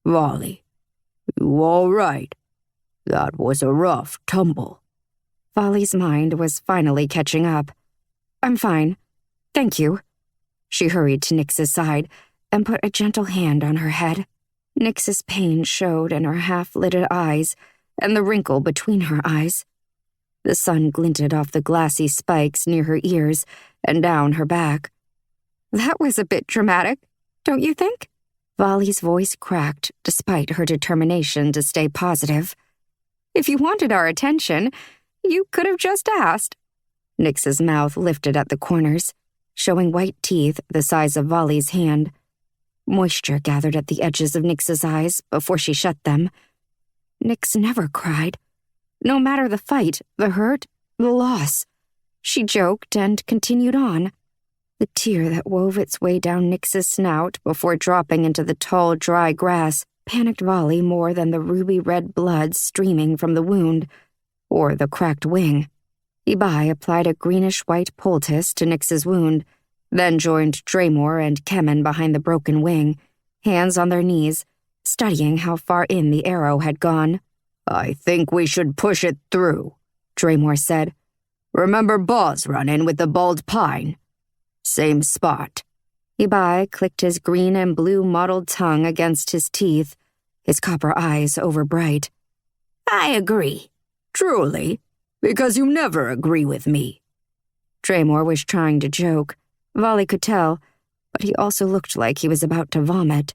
Volley, you all right? That was a rough tumble. Volley's mind was finally catching up. I'm fine. Thank you. She hurried to Nyx's side and put a gentle hand on her head. Nyx's pain showed in her half-lidded eyes and the wrinkle between her eyes. The sun glinted off the glassy spikes near her ears and down her back. That was a bit dramatic, don't you think? Vali's voice cracked despite her determination to stay positive. If you wanted our attention, you could have just asked. Nyx's mouth lifted at the corners, showing white teeth the size of Vali's hand. Moisture gathered at the edges of Nyx's eyes before she shut them. Nyx never cried. No matter the fight, the hurt, the loss. She joked and continued on. The tear that wove its way down Nyx's snout before dropping into the tall, dry grass panicked Vali more than the ruby-red blood streaming from the wound, or the cracked wing. Ibai applied a greenish-white poultice to Nyx's wound, then joined Draymore and Kemen behind the broken wing, hands on their knees, studying how far in the arrow had gone. "I think we should push it through," Draymore said. "Remember Baw's run-in with the bald pine? Same spot." Ibai clicked his green and blue mottled tongue against his teeth, his copper eyes overbright. "I agree. Truly, because you never agree with me." Draymore was trying to joke. Vali could tell, but he also looked like he was about to vomit.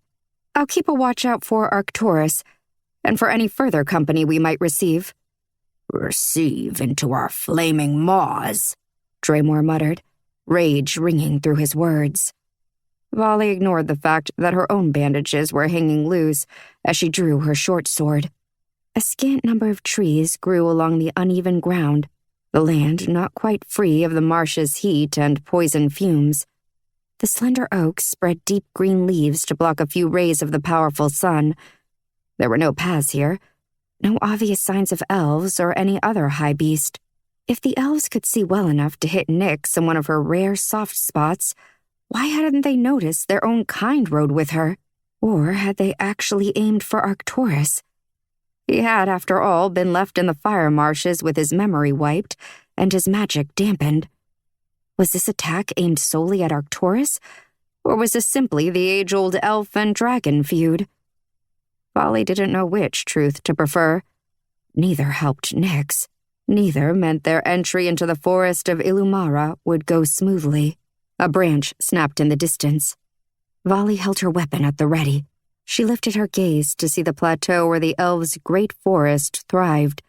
"I'll keep a watch out for Arcturus, and for any further company we might receive." "Receive into our flaming maws," Draymore muttered, rage ringing through his words. Vali ignored the fact that her own bandages were hanging loose as she drew her short sword. A scant number of trees grew along the uneven ground, the land not quite free of the marsh's heat and poison fumes. The slender oaks spread deep green leaves to block a few rays of the powerful sun. There were no paths here, no obvious signs of elves or any other high beast. If the elves could see well enough to hit Nyx in one of her rare soft spots, why hadn't they noticed their own kind rode with her? Or had they actually aimed for Arcturus? He had, after all, been left in the fire marshes with his memory wiped and his magic dampened. Was this attack aimed solely at Arcturus, or was this simply the age-old elf and dragon feud? Vali didn't know which truth to prefer. Neither helped Nyx. Neither meant their entry into the forest of Illumara would go smoothly. A branch snapped in the distance. Vali held her weapon at the ready. She lifted her gaze to see the plateau where the elves' great forest thrived,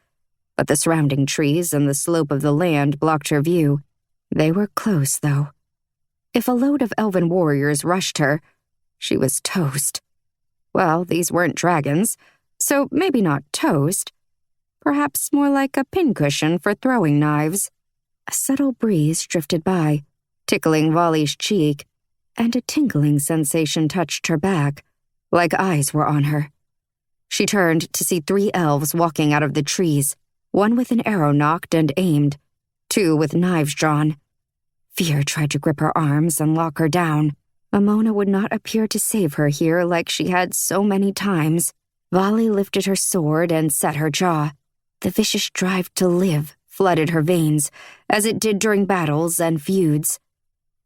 but the surrounding trees and the slope of the land blocked her view. They were close, though. If a load of elven warriors rushed her, she was toast. Well, these weren't dragons, so maybe not toast. Perhaps more like a pincushion for throwing knives. A subtle breeze drifted by, tickling Vali's cheek, and a tingling sensation touched her back, like eyes were on her. She turned to see 3 elves walking out of the trees, one with an arrow nocked and aimed, 2 with knives drawn. Fear tried to grip her arms and lock her down. Amona would not appear to save her here like she had so many times. Vali lifted her sword and set her jaw. The vicious drive to live flooded her veins, as it did during battles and feuds.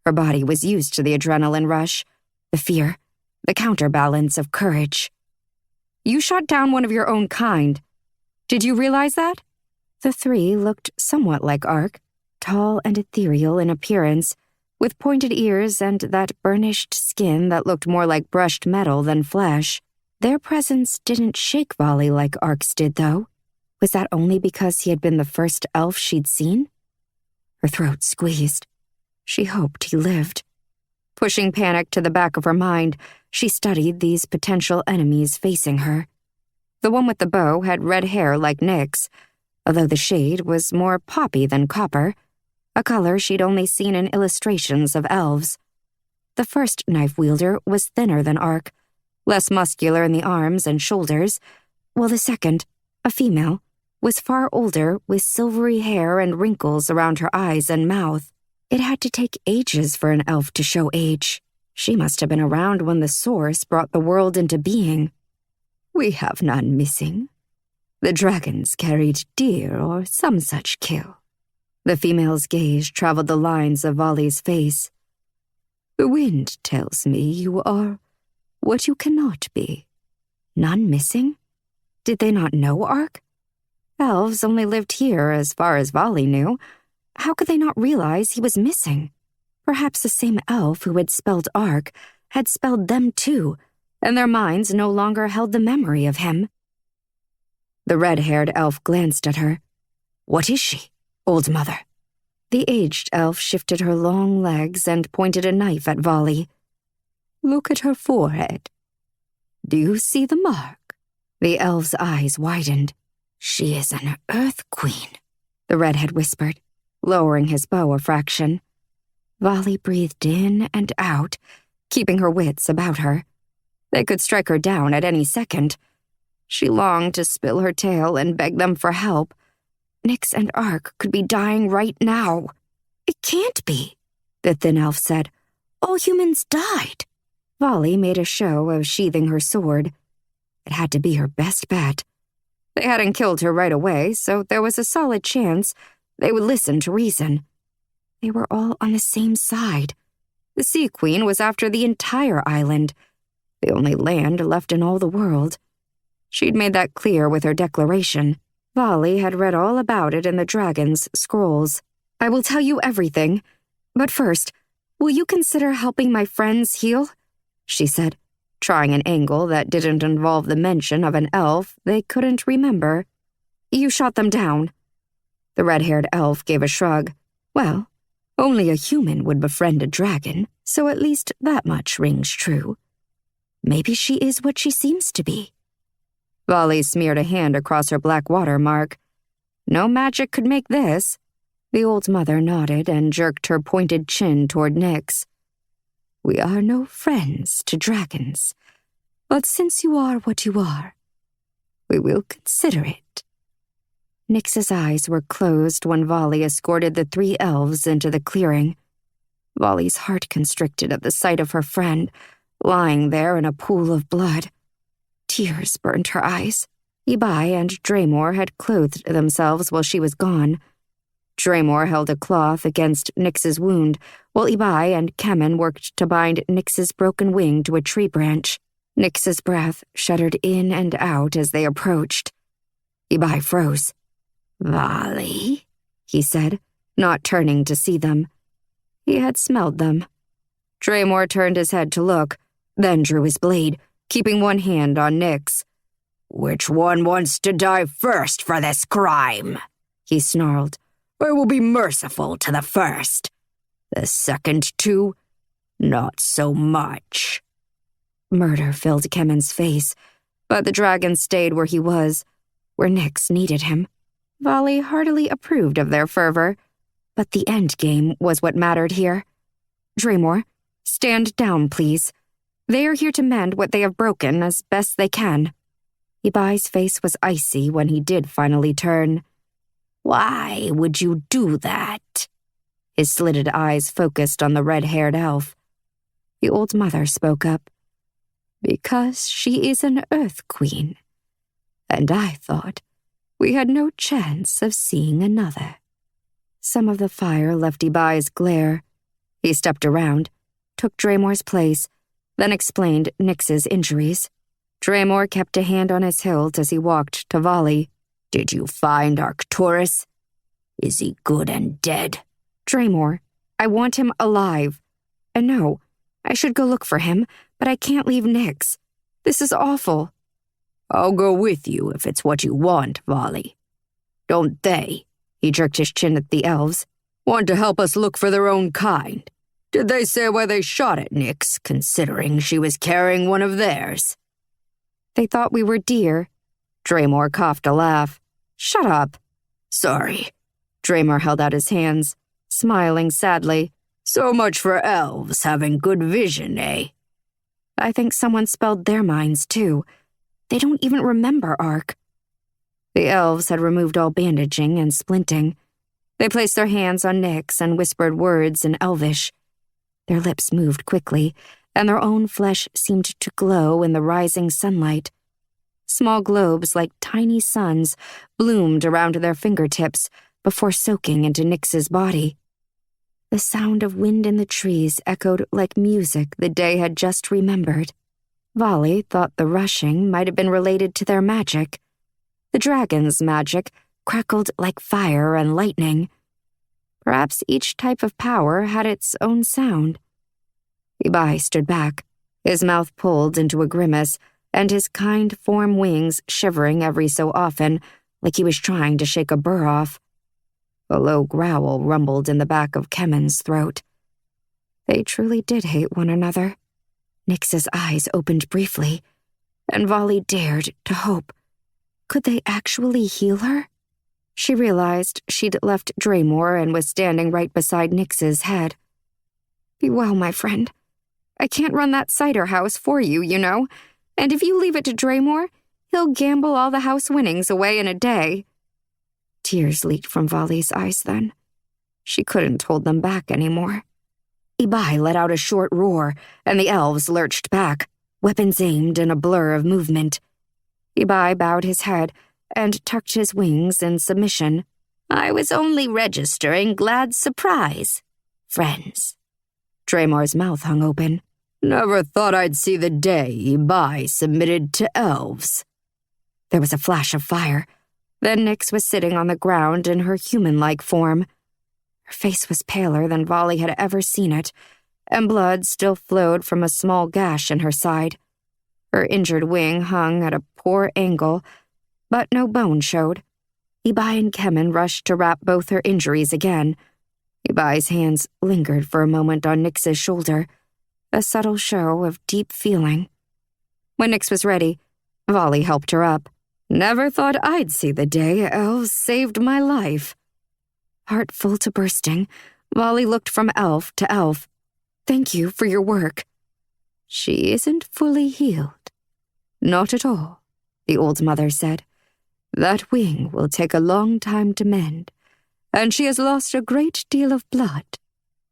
Her body was used to the adrenaline rush, the fear, the counterbalance of courage. "You shot down one of your own kind. Did you realize that?" The 3 looked somewhat like Ark, tall and ethereal in appearance, with pointed ears and that burnished skin that looked more like brushed metal than flesh. Their presence didn't shake Vali like Ark's did, though. Was that only because he had been the first elf she'd seen? Her throat squeezed. She hoped he lived. Pushing panic to the back of her mind, she studied these potential enemies facing her. The one with the bow had red hair like Nyx, although the shade was more poppy than copper, a color she'd only seen in illustrations of elves. The first knife-wielder was thinner than Ark, less muscular in the arms and shoulders, while the second, a female, was far older with silvery hair and wrinkles around her eyes and mouth. It had to take ages for an elf to show age. She must have been around when the Source brought the world into being. "We have none missing. The dragons carried deer or some such kill." The female's gaze traveled the lines of Vali's face. "The wind tells me you are what you cannot be." None missing? Did they not know Ark? Elves only lived here as far as Vali knew. How could they not realize he was missing? Perhaps the same elf who had spelled Ark had spelled them too, and their minds no longer held the memory of him. The red-haired elf glanced at her. "What is she, old mother?" The aged elf shifted her long legs and pointed a knife at Volley. "Look at her forehead. Do you see the mark?" The elf's eyes widened. "She is an Earth Queen," the redhead whispered, lowering his bow a fraction. Volley breathed in and out, keeping her wits about her. They could strike her down at any second. She longed to spill her tale and beg them for help. Nyx and Ark could be dying right now. "It can't be," the thin elf said. "All humans died." Volley made a show of sheathing her sword. It had to be her best bet. They hadn't killed her right away, so there was a solid chance they would listen to reason. They were all on the same side. The Sea Queen was after the entire island, the only land left in all the world. She'd made that clear with her declaration. Volley had read all about it in the dragon's scrolls. "I will tell you everything, but first, will you consider helping my friends heal?" she said, trying an angle that didn't involve the mention of an elf they couldn't remember. "You shot them down." The red-haired elf gave a shrug. "Well, only a human would befriend a dragon, so at least that much rings true. Maybe she is what she seems to be." Volley smeared a hand across her black watermark. No magic could make this. The old mother nodded and jerked her pointed chin toward Nyx. "We are no friends to dragons, but since you are what you are, we will consider it." Nyx's eyes were closed when Volley escorted the 3 elves into the clearing. Volley's heart constricted at the sight of her friend, lying there in a pool of blood. Tears burned her eyes. Ibai and Draymore had clothed themselves while she was gone. Draymore held a cloth against Nyx's wound, while Ibai and Kemen worked to bind Nyx's broken wing to a tree branch. Nyx's breath shuddered in and out as they approached. Ibai froze. "Volley," he said, not turning to see them. He had smelled them. Draymore turned his head to look, then drew his blade, keeping one hand on Nyx. "Which one wants to die first for this crime?" he snarled. "I will be merciful to the first. The second 2, not so much." Murder filled Kemen's face, but the dragon stayed where he was, where Nyx needed him. Volley heartily approved of their fervor, but the end game was what mattered here. "Draymore, stand down, please. They are here to mend what they have broken as best they can." Ibai's face was icy when he did finally turn. "Why would you do that?" His slitted eyes focused on the red-haired elf. The old mother spoke up. "Because she is an Earth Queen, and I thought we had no chance of seeing another." Some of the fire left Ibai's glare. He stepped around, took Draymore's place, then explained Nyx's injuries. Draymore kept a hand on his hilt as he walked to Volley. "Did you find Arcturus? Is he good and dead?" "Draymore, I want him alive. And no, I should go look for him, but I can't leave Nyx. This is awful." "I'll go with you if it's what you want, Volley. Don't they," he jerked his chin at the elves, "want to help us look for their own kind? Did they say why they shot at Nyx, considering she was carrying one of theirs?" "They thought we were deer." Draymore coughed a laugh. "Shut up." "Sorry." Draymore held out his hands, smiling sadly. "So much for elves having good vision, eh?" "I think someone spelled their minds, too. They don't even remember Ark." The elves had removed all bandaging and splinting. They placed their hands on Nyx and whispered words in Elvish. Their lips moved quickly, and their own flesh seemed to glow in the rising sunlight. Small globes like tiny suns bloomed around their fingertips before soaking into Nyx's body. The sound of wind in the trees echoed like music the day had just remembered. Volley thought the rushing might have been related to their magic. The dragon's magic crackled like fire and lightning. Perhaps each type of power had its own sound. Ibai stood back, his mouth pulled into a grimace, and his kind form wings shivering every so often, like he was trying to shake a burr off. A low growl rumbled in the back of Kemen's throat. They truly did hate one another. Nyx's eyes opened briefly, and Volley dared to hope. Could they actually heal her? She realized she'd left Draymore and was standing right beside Nyx's head. Be well, my friend. I can't run that cider house for you, you know, and if you leave it to Draymore, he'll gamble all the house winnings away in a day. Tears leaked from Volley's eyes then. She couldn't hold them back anymore. Ibai let out a short roar, and the elves lurched back, weapons aimed in a blur of movement. Ibai bowed his head and tucked his wings in submission. I was only registering glad surprise, friends. Draymore's mouth hung open. Never thought I'd see the day Ibai submitted to elves. There was a flash of fire. Then Nyx was sitting on the ground in her human-like form. Her face was paler than Volley had ever seen it, and blood still flowed from a small gash in her side. Her injured wing hung at a poor angle, but no bone showed. Ibai and Kemen rushed to wrap both her injuries again. Ibai's hands lingered for a moment on Nyx's shoulder, a subtle show of deep feeling. When Nyx was ready, Volley helped her up. Never thought I'd see the day elves saved my life. Heart full to bursting, Volley looked from elf to elf. Thank you for your work. She isn't fully healed. Not at all, the old mother said. That wing will take a long time to mend, and she has lost a great deal of blood.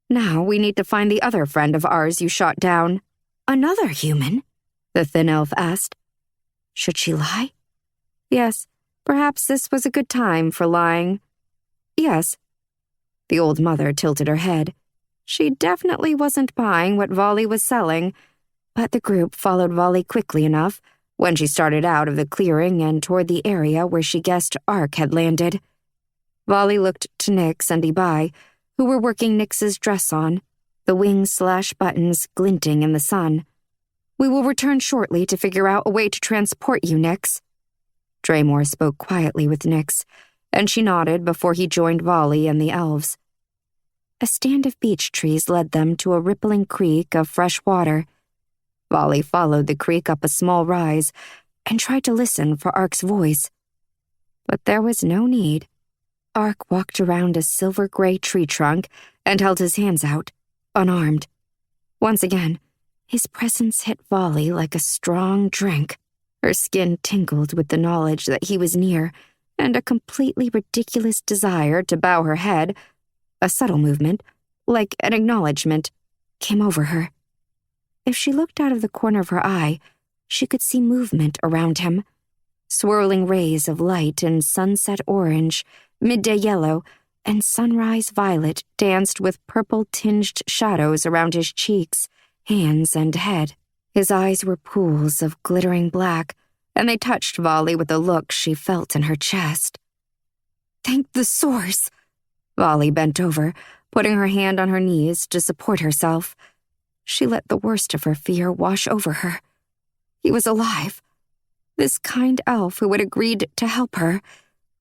Now we need to find the other friend of ours you shot down. Another human? The thin elf asked. Should she lie? Yes, perhaps this was a good time for lying. Yes. The old mother tilted her head. She definitely wasn't buying what Volley was selling, but the group followed Volley quickly enough when she started out of the clearing and toward the area where she guessed Ark had landed. Volley looked to Nyx and Ibai, who were working Nyx's dress on, the wings/buttons glinting in the sun. We will return shortly to figure out a way to transport you, Nyx. Draymore spoke quietly with Nyx, and she nodded before he joined Volley and the elves. A stand of beech trees led them to a rippling creek of fresh water. Volley followed the creek up a small rise and tried to listen for Ark's voice. But there was no need. Ark walked around a silver-gray tree trunk and held his hands out, unarmed. Once again, his presence hit Volley like a strong drink. Her skin tingled with the knowledge that he was near, and a completely ridiculous desire to bow her head, a subtle movement, like an acknowledgement, came over her. If she looked out of the corner of her eye, she could see movement around him. Swirling rays of light in sunset orange, midday yellow, and sunrise violet danced with purple-tinged shadows around his cheeks, hands, and head. His eyes were pools of glittering black, and they touched Volley with a look she felt in her chest. Thank the source! Volley bent over, putting her hand on her knees to support herself. She let the worst of her fear wash over her. He was alive. This kind elf who had agreed to help her.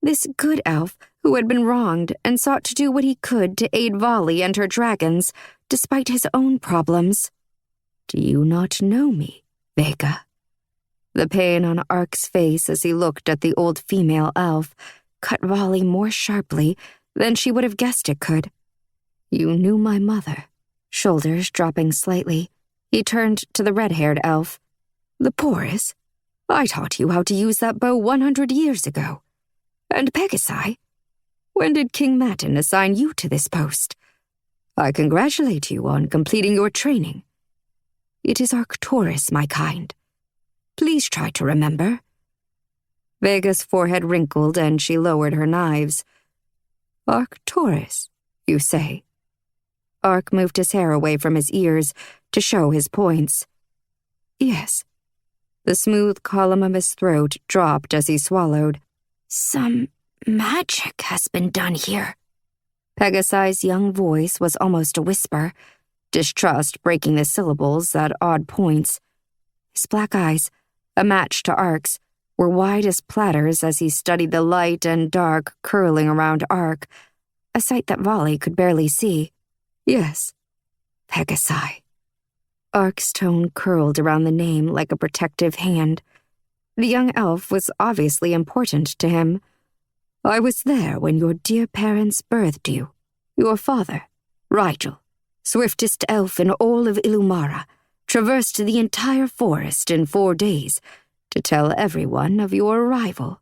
This good elf who had been wronged and sought to do what he could to aid Volley and her dragons, despite his own problems. Do you not know me, Vega? The pain on Ark's face as he looked at the old female elf cut Volley more sharply than she would have guessed it could. You knew my mother. Shoulders dropping slightly, he turned to the red-haired elf. The Porus? I taught you how to use that bow 100 years ago. And Pegasi? When did King Matin assign you to this post? I congratulate you on completing your training. It is Arcturus, my kind. Please try to remember. Vega's forehead wrinkled and she lowered her knives. Arcturus, you say? Ark moved his hair away from his ears to show his points. Yes. The smooth column of his throat dropped as he swallowed. Some magic has been done here. Pegasi's young voice was almost a whisper, distrust breaking the syllables at odd points. His black eyes, a match to Ark's, were wide as platters as he studied the light and dark curling around Ark, a sight that Volley could barely see. Yes, Pegasi. Ark's tone curled around the name like a protective hand. The young elf was obviously important to him. I was there when your dear parents birthed you. Your father, Rigel, swiftest elf in all of Illumara, traversed the entire forest in 4 days to tell everyone of your arrival.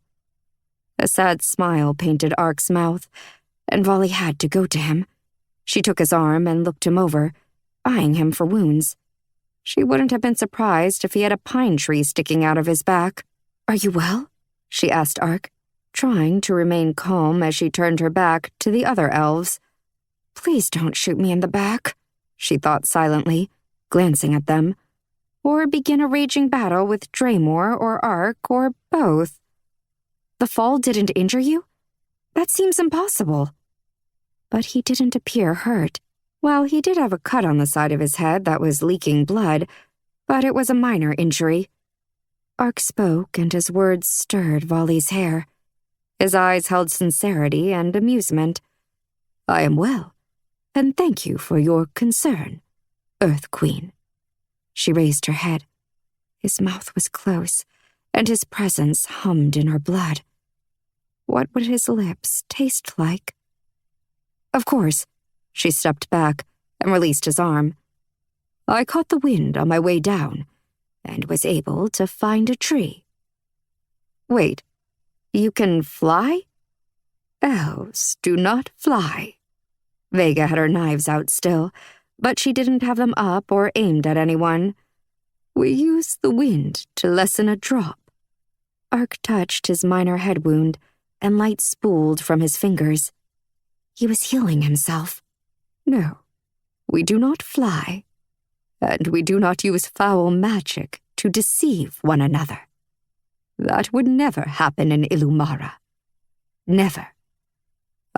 A sad smile painted Ark's mouth, and Volley had to go to him. She took his arm and looked him over, eyeing him for wounds. She wouldn't have been surprised if he had a pine tree sticking out of his back. Are you well? She asked Ark, trying to remain calm as she turned her back to the other elves. Please don't shoot me in the back, she thought silently, glancing at them. Or begin a raging battle with Draymore or Ark or both. The fall didn't injure you? That seems impossible. But he didn't appear hurt. Well, he did have a cut on the side of his head that was leaking blood, but it was a minor injury. Ark spoke, and his words stirred Volley's hair. His eyes held sincerity and amusement. I am well, and thank you for your concern, Earth Queen. She raised her head. His mouth was close, and his presence hummed in her blood. What would his lips taste like? Of course. She stepped back and released his arm. I caught the wind on my way down and was able to find a tree. Wait, you can fly? Elves do not fly. Vega had her knives out still, but she didn't have them up or aimed at anyone. We use the wind to lessen a drop. Ark touched his minor head wound, and light spooled from his fingers. He was healing himself. No, we do not fly, and we do not use foul magic to deceive one another. That would never happen in Illumara. Never.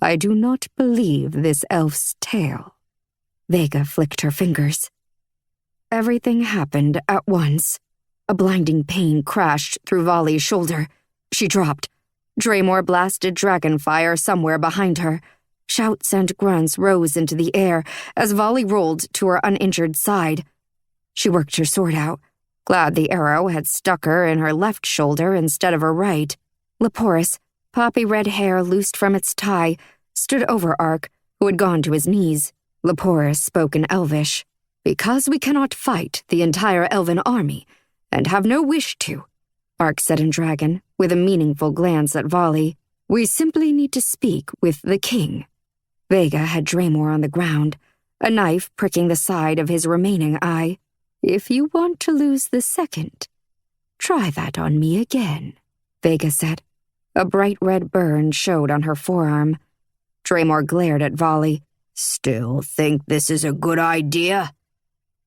I do not believe this elf's tale. Vega flicked her fingers. Everything happened at once. A blinding pain crashed through Volley's shoulder. She dropped. Draymore blasted dragonfire somewhere behind her. Shouts and grunts rose into the air as Volley rolled to her uninjured side. She worked her sword out, glad the arrow had stuck her in her left shoulder instead of her right. Leporus, poppy red hair loosed from its tie, stood over Ark, who had gone to his knees. Leporus spoke in Elvish. Because we cannot fight the entire elven army, and have no wish to, Ark said in Dragon, with a meaningful glance at Volley, we simply need to speak with the king. Vega had Draymore on the ground, a knife pricking the side of his remaining eye. If you want to lose the second, try that on me again, Vega said. A bright red burn showed on her forearm. Draymore glared at Volley. Still think this is a good idea?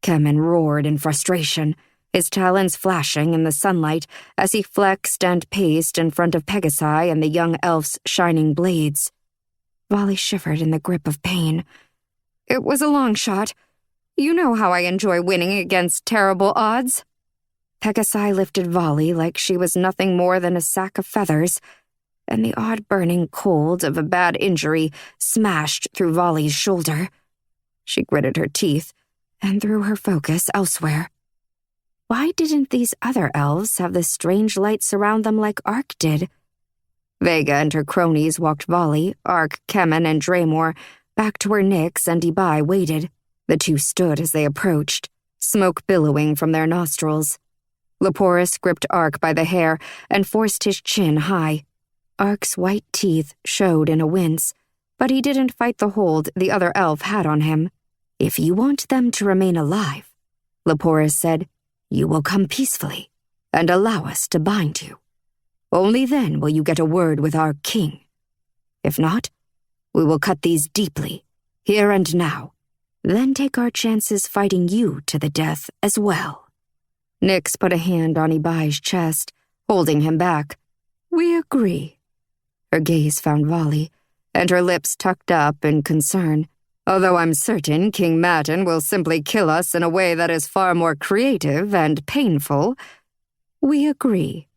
Kemen roared in frustration, his talons flashing in the sunlight as he flexed and paced in front of Pegasi and the young elf's shining blades. Volley shivered in the grip of pain. It was a long shot. You know how I enjoy winning against terrible odds. Pegasi lifted Volley like she was nothing more than a sack of feathers, and the odd burning cold of a bad injury smashed through Volley's shoulder. She gritted her teeth and threw her focus elsewhere. Why didn't these other elves have the strange light surround them like Ark did? Vega and her cronies walked Volley, Ark, Kemen, and Draymore back to where Nyx and Ibai waited. The two stood as they approached, smoke billowing from their nostrils. Leporus gripped Ark by the hair and forced his chin high. Ark's white teeth showed in a wince, but he didn't fight the hold the other elf had on him. If you want them to remain alive, Leporus said, you will come peacefully and allow us to bind you. Only then will you get a word with our king. If not, we will cut these deeply, here and now, then take our chances fighting you to the death as well. Nyx put a hand on Ibai's chest, holding him back. We agree. Her gaze found Volley, and her lips tucked up in concern. "Although I'm certain King Matin will simply kill us in a way that is far more creative and painful." "We agree."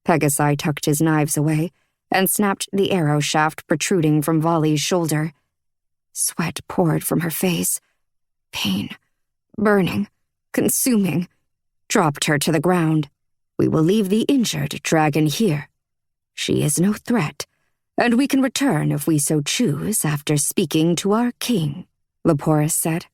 Pegasi tucked his knives away and snapped the arrow shaft protruding from Volley's shoulder. Sweat poured from her face. Pain, burning, consuming, dropped her to the ground. "We will leave the injured dragon here. She is no threat, and we can return if we so choose after speaking to our king," Leporus said.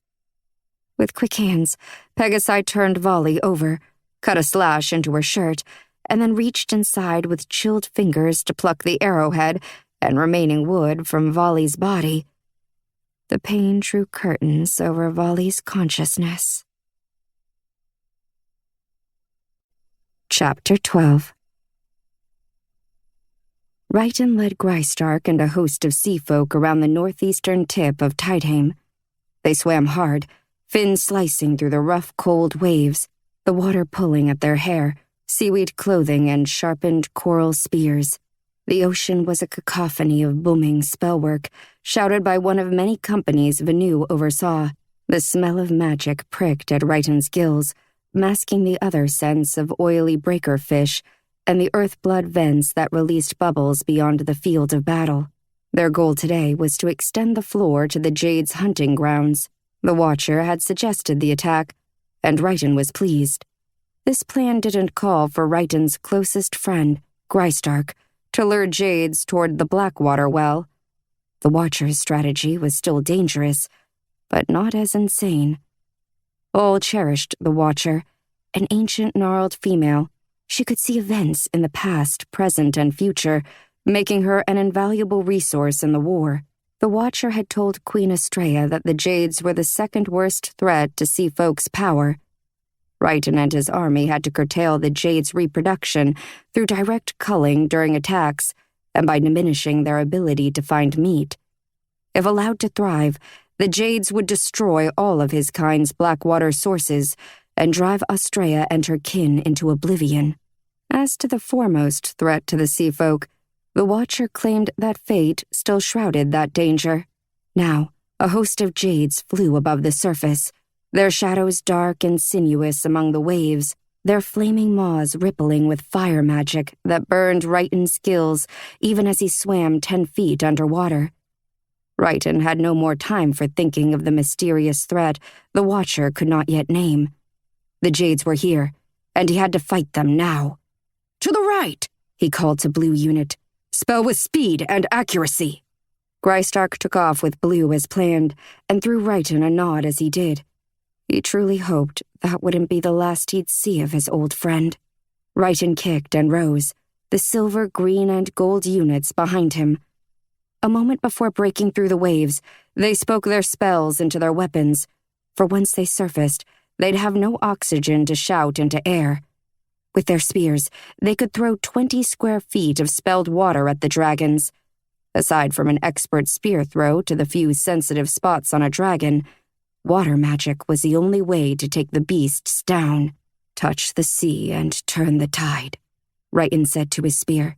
With quick hands, Pegasi turned Volley over, cut a slash into her shirt, and then reached inside with chilled fingers to pluck the arrowhead and remaining wood from Volley's body. The pain drew curtains over Volley's consciousness. Chapter 12. Righton led Greistark and a host of sea folk around the northeastern tip of Tidheim. They swam hard, fins slicing through the rough, cold waves, the water pulling at their hair, seaweed clothing and sharpened coral spears. The ocean was a cacophony of booming spellwork, shouted by one of many companies Vanu oversaw. The smell of magic pricked at Righton's gills, masking the other scents of oily breaker fish and the earthblood vents that released bubbles beyond the field of battle. Their goal today was to extend the floor to the Jade's hunting grounds. The Watcher had suggested the attack, and Righton was pleased. This plan didn't call for Righton's closest friend, Greistark, to lure Jades toward the Blackwater well. The Watcher's strategy was still dangerous, but not as insane. All cherished the Watcher, an ancient gnarled female. She could see events in the past, present, and future, making her an invaluable resource in the war. The Watcher had told Queen Estrella that the Jades were the second worst threat to Sea Folk's power. Righton and his army had to curtail the Jades' reproduction through direct culling during attacks and by diminishing their ability to find meat. If allowed to thrive, the Jades would destroy all of his kind's Blackwater sources and drive Estrella and her kin into oblivion. As to the foremost threat to the Sea Folk, the Watcher claimed that fate still shrouded that danger. Now, a host of Jades flew above the surface, their shadows dark and sinuous among the waves, their flaming maws rippling with fire magic that burned Righton's gills even as he swam 10 feet underwater. Righton had no more time for thinking of the mysterious threat the Watcher could not yet name. The Jades were here, and he had to fight them now. "To the right!" he called to Blue Unit. "Spell with speed and accuracy." Greistark took off with Blue as planned, and threw Righton a nod as he did. He truly hoped that wouldn't be the last he'd see of his old friend. Righton kicked and rose, the silver, green, and gold units behind him. A moment before breaking through the waves, they spoke their spells into their weapons. For once they surfaced, they'd have no oxygen to shout into air. With their spears, they could throw 20 square feet of spelled water at the dragons. Aside from an expert spear throw to the few sensitive spots on a dragon, water magic was the only way to take the beasts down. "Touch the sea and turn the tide," Righton said to his spear.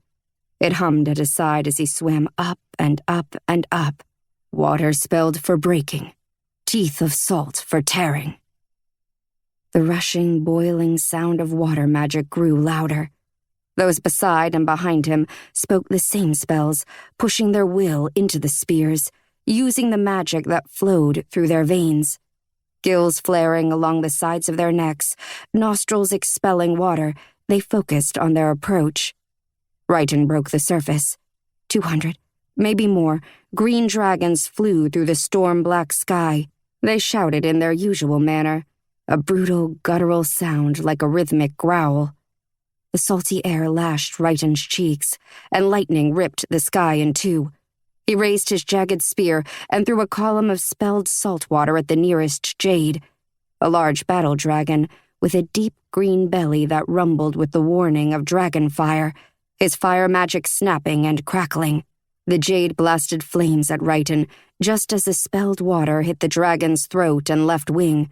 It hummed at his side as he swam up and up and up. "Water spelled for breaking, teeth of salt for tearing." The rushing, boiling sound of water magic grew louder. Those beside and behind him spoke the same spells, pushing their will into the spears, using the magic that flowed through their veins. Gills flaring along the sides of their necks, nostrils expelling water, they focused on their approach. Righton broke the surface. 200, maybe more, green dragons flew through the storm-black sky. They shouted in their usual manner, a brutal, guttural sound like a rhythmic growl. The salty air lashed Righton's cheeks, and lightning ripped the sky in two. He raised his jagged spear and threw a column of spelled salt water at the nearest Jade, a large battle dragon with a deep green belly that rumbled with the warning of dragon fire, his fire magic snapping and crackling. The Jade blasted flames at Righton just as the spelled water hit the dragon's throat and left wing.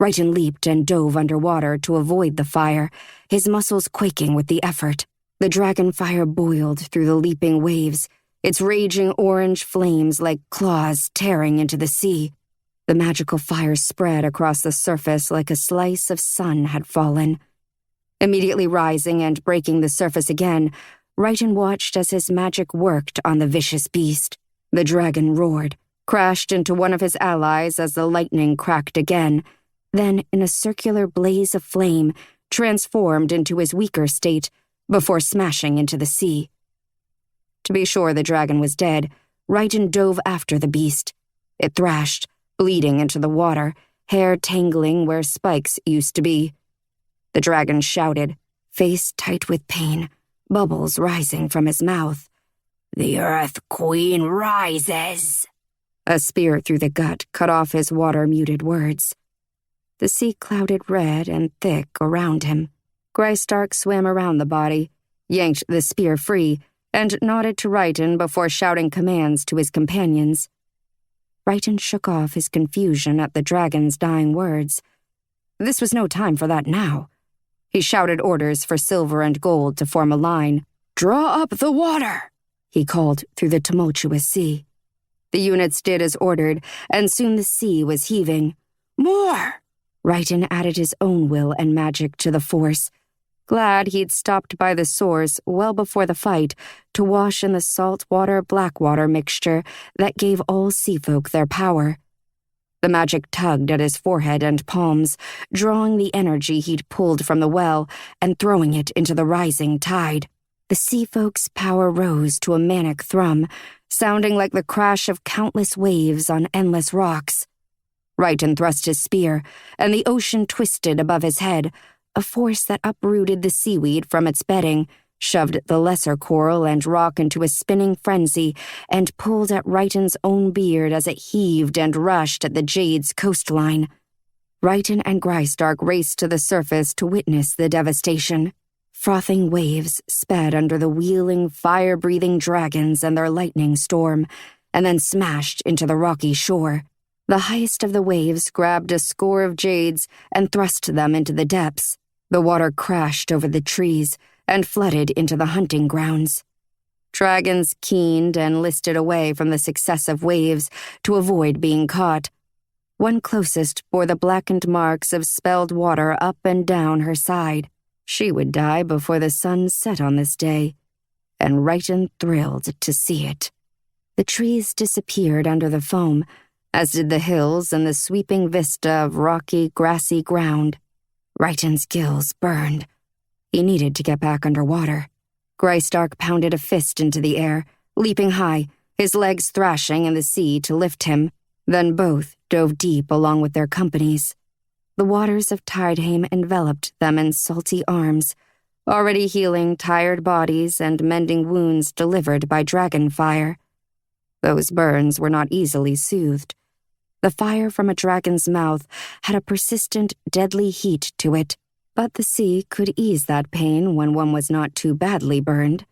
Righton leaped and dove underwater to avoid the fire, his muscles quaking with the effort. The dragon fire boiled through the leaping waves, its raging orange flames like claws tearing into the sea. The magical fire spread across the surface like a slice of sun had fallen. Immediately rising and breaking the surface again, Righton watched as his magic worked on the vicious beast. The dragon roared, crashed into one of his allies as the lightning cracked again, then, in a circular blaze of flame, transformed into his weaker state before smashing into the sea. To be sure the dragon was dead, Righton dove after the beast. It thrashed, bleeding into the water, hair tangling where spikes used to be. The dragon shouted, face tight with pain, bubbles rising from his mouth. "The Earth Queen rises!" A spear through the gut cut off his water-muted words. The sea clouded red and thick around him. Graystark swam around the body, yanked the spear free, and nodded to Righton before shouting commands to his companions. Righton shook off his confusion at the dragon's dying words. This was no time for that now. He shouted orders for Silver and Gold to form a line. "Draw up the water!" he called through the tumultuous sea. The units did as ordered, and soon the sea was heaving. "More!" Righton added his own will and magic to the force, glad he'd stopped by the source well before the fight to wash in the salt-water-black-water mixture that gave all seafolk their power. The magic tugged at his forehead and palms, drawing the energy he'd pulled from the well and throwing it into the rising tide. The seafolk's power rose to a manic thrum, sounding like the crash of countless waves on endless rocks. Righton thrust his spear, and the ocean twisted above his head, a force that uprooted the seaweed from its bedding, shoved the lesser coral and rock into a spinning frenzy, and pulled at Righton's own beard as it heaved and rushed at the jade's coastline. Righton and Graystark raced to the surface to witness the devastation. Frothing waves sped under the wheeling, fire-breathing dragons and their lightning storm, and then smashed into the rocky shore. The highest of the waves grabbed a score of jades and thrust them into the depths. The water crashed over the trees and flooded into the hunting grounds. Dragons keened and listed away from the successive waves to avoid being caught. One closest bore the blackened marks of spelled water up and down her side. She would die before the sun set on this day, and Righton thrilled to see it. The trees disappeared under the foam, as did the hills and the sweeping vista of rocky, grassy ground. Righton's gills burned. He needed to get back underwater. Graystark pounded a fist into the air, leaping high, his legs thrashing in the sea to lift him. Then both dove deep along with their companies. The waters of Tideheim enveloped them in salty arms, already healing tired bodies and mending wounds delivered by dragon fire. Those burns were not easily soothed. The fire from a dragon's mouth had a persistent, deadly heat to it, but the sea could ease that pain when one was not too badly burned.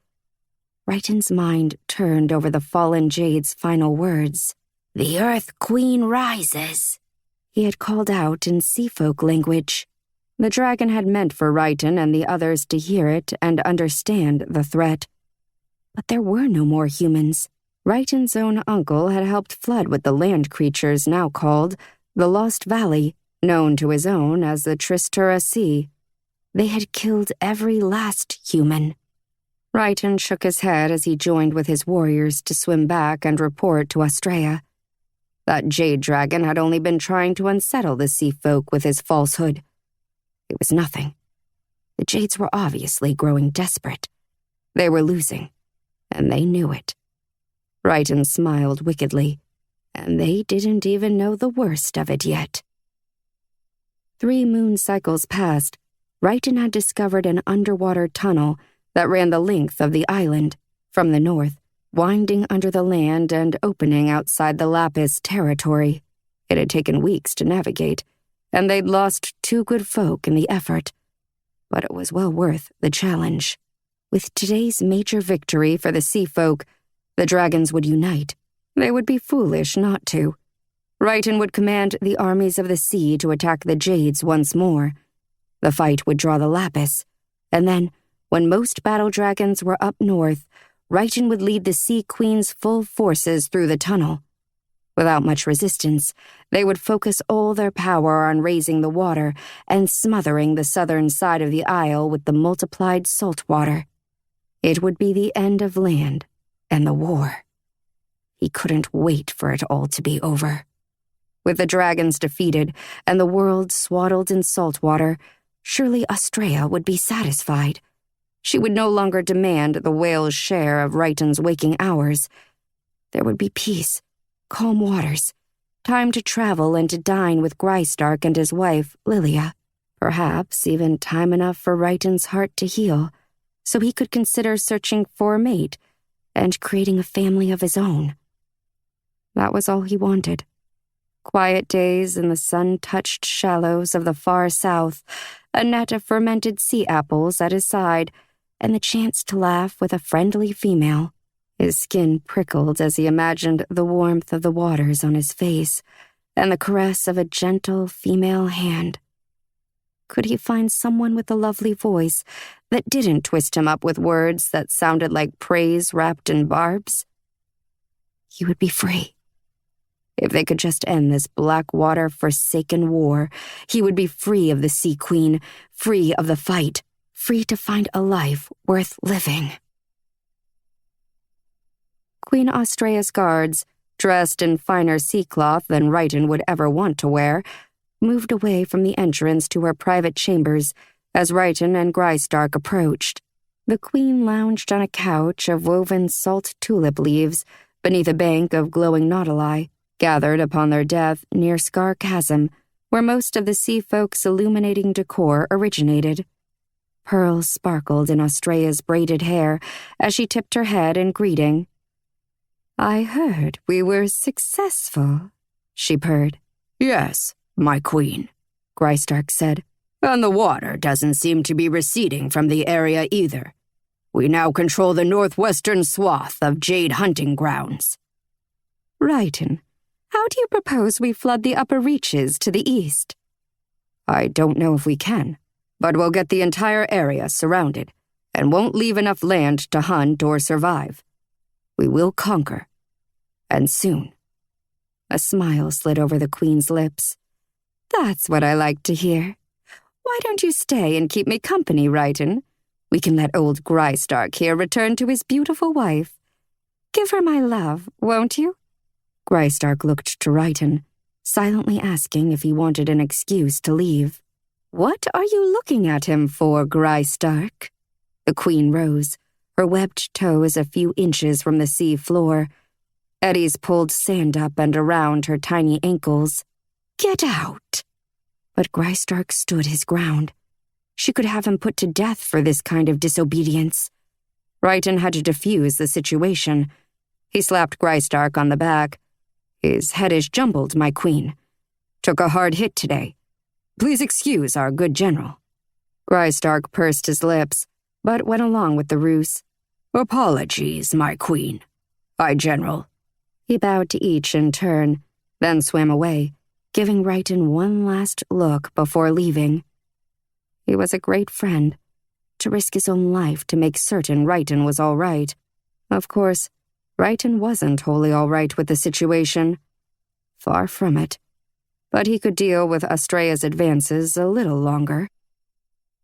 Righton's mind turned over the fallen jade's final words. "The Earth Queen rises," he had called out in seafolk language. The dragon had meant for Righton and the others to hear it and understand the threat. But there were no more humans. Righton's own uncle had helped flood what the land creatures now called the Lost Valley, known to his own as the Tristura Sea. They had killed every last human. Righton shook his head as he joined with his warriors to swim back and report to Australia. That jade dragon had only been trying to unsettle the sea folk with his falsehood. It was nothing. The jades were obviously growing desperate. They were losing, and they knew it. Righton smiled wickedly, and they didn't even know the worst of it yet. 3 moon cycles passed. Righton had discovered an underwater tunnel that ran the length of the island, from the north, winding under the land and opening outside the Lapis territory. It had taken weeks to navigate, and they'd lost 2 good folk in the effort. But it was well worth the challenge. With today's major victory for the sea folk, the dragons would unite. They would be foolish not to. Righton would command the armies of the sea to attack the jades once more. The fight would draw the Lapis, and then, when most battle dragons were up north, Righton would lead the Sea Queen's full forces through the tunnel. Without much resistance, they would focus all their power on raising the water and smothering the southern side of the isle with the multiplied salt water. It would be the end of land and the war. He couldn't wait for it all to be over. With the dragons defeated and the world swaddled in salt water, surely Australia would be satisfied. She would no longer demand the whale's share of Righton's waking hours. There would be peace, calm waters, time to travel and to dine with Grystark and his wife, Lilia. Perhaps even time enough for Righton's heart to heal, so he could consider searching for a mate and creating a family of his own. That was all he wanted. Quiet days in the sun-touched shallows of the far south, a net of fermented sea apples at his side, and the chance to laugh with a friendly female. His skin prickled as he imagined the warmth of the waters on his face and the caress of a gentle female hand. Could he find someone with a lovely voice that didn't twist him up with words that sounded like praise wrapped in barbs? He would be free. If they could just end this Blackwater forsaken war, he would be free of the Sea Queen, free of the fight, free to find a life worth living. Queen Austraya's guards, dressed in finer sea cloth than Righton would ever want to wear, moved away from the entrance to her private chambers as Righton and Grystark approached. The Queen lounged on a couch of woven salt tulip leaves beneath a bank of glowing nautili, gathered upon their death near Scar Chasm, where most of the sea folk's illuminating decor originated. Pearls sparkled in Austraya's braided hair as she tipped her head in greeting. "I heard we were successful," she purred. "Yes, my queen," Grystark said. "And the water doesn't seem to be receding from the area either. We now control the northwestern swath of Jade Hunting Grounds." "Righton, how do you propose we flood the upper reaches to the east?" "I don't know if we can, but we'll get the entire area surrounded and won't leave enough land to hunt or survive. We will conquer, and soon." A smile slid over the Queen's lips. "That's what I like to hear. Why don't you stay and keep me company, Righton? We can let old Grystark here return to his beautiful wife. Give her my love, won't you?" Grystark looked to Righton, silently asking if he wanted an excuse to leave. "What are you looking at him for, Grystark?" The Queen rose, her webbed toes a few inches from the sea floor. Eddies pulled sand up and around her tiny ankles. "Get out!" But Grystark stood his ground. She could have him put to death for this kind of disobedience. Righton had to defuse the situation. He slapped Grystark on the back. "His head is jumbled, my queen. Took a hard hit today. Please excuse our good general." Grystark pursed his lips, but went along with the ruse. "Apologies, my queen. Hi, general." He bowed to each in turn, then swam away, giving Righton one last look before leaving. He was a great friend, to risk his own life to make certain Righton was all right. Of course, Righton wasn't wholly all right with the situation. Far from it. But he could deal with Austraya's advances a little longer.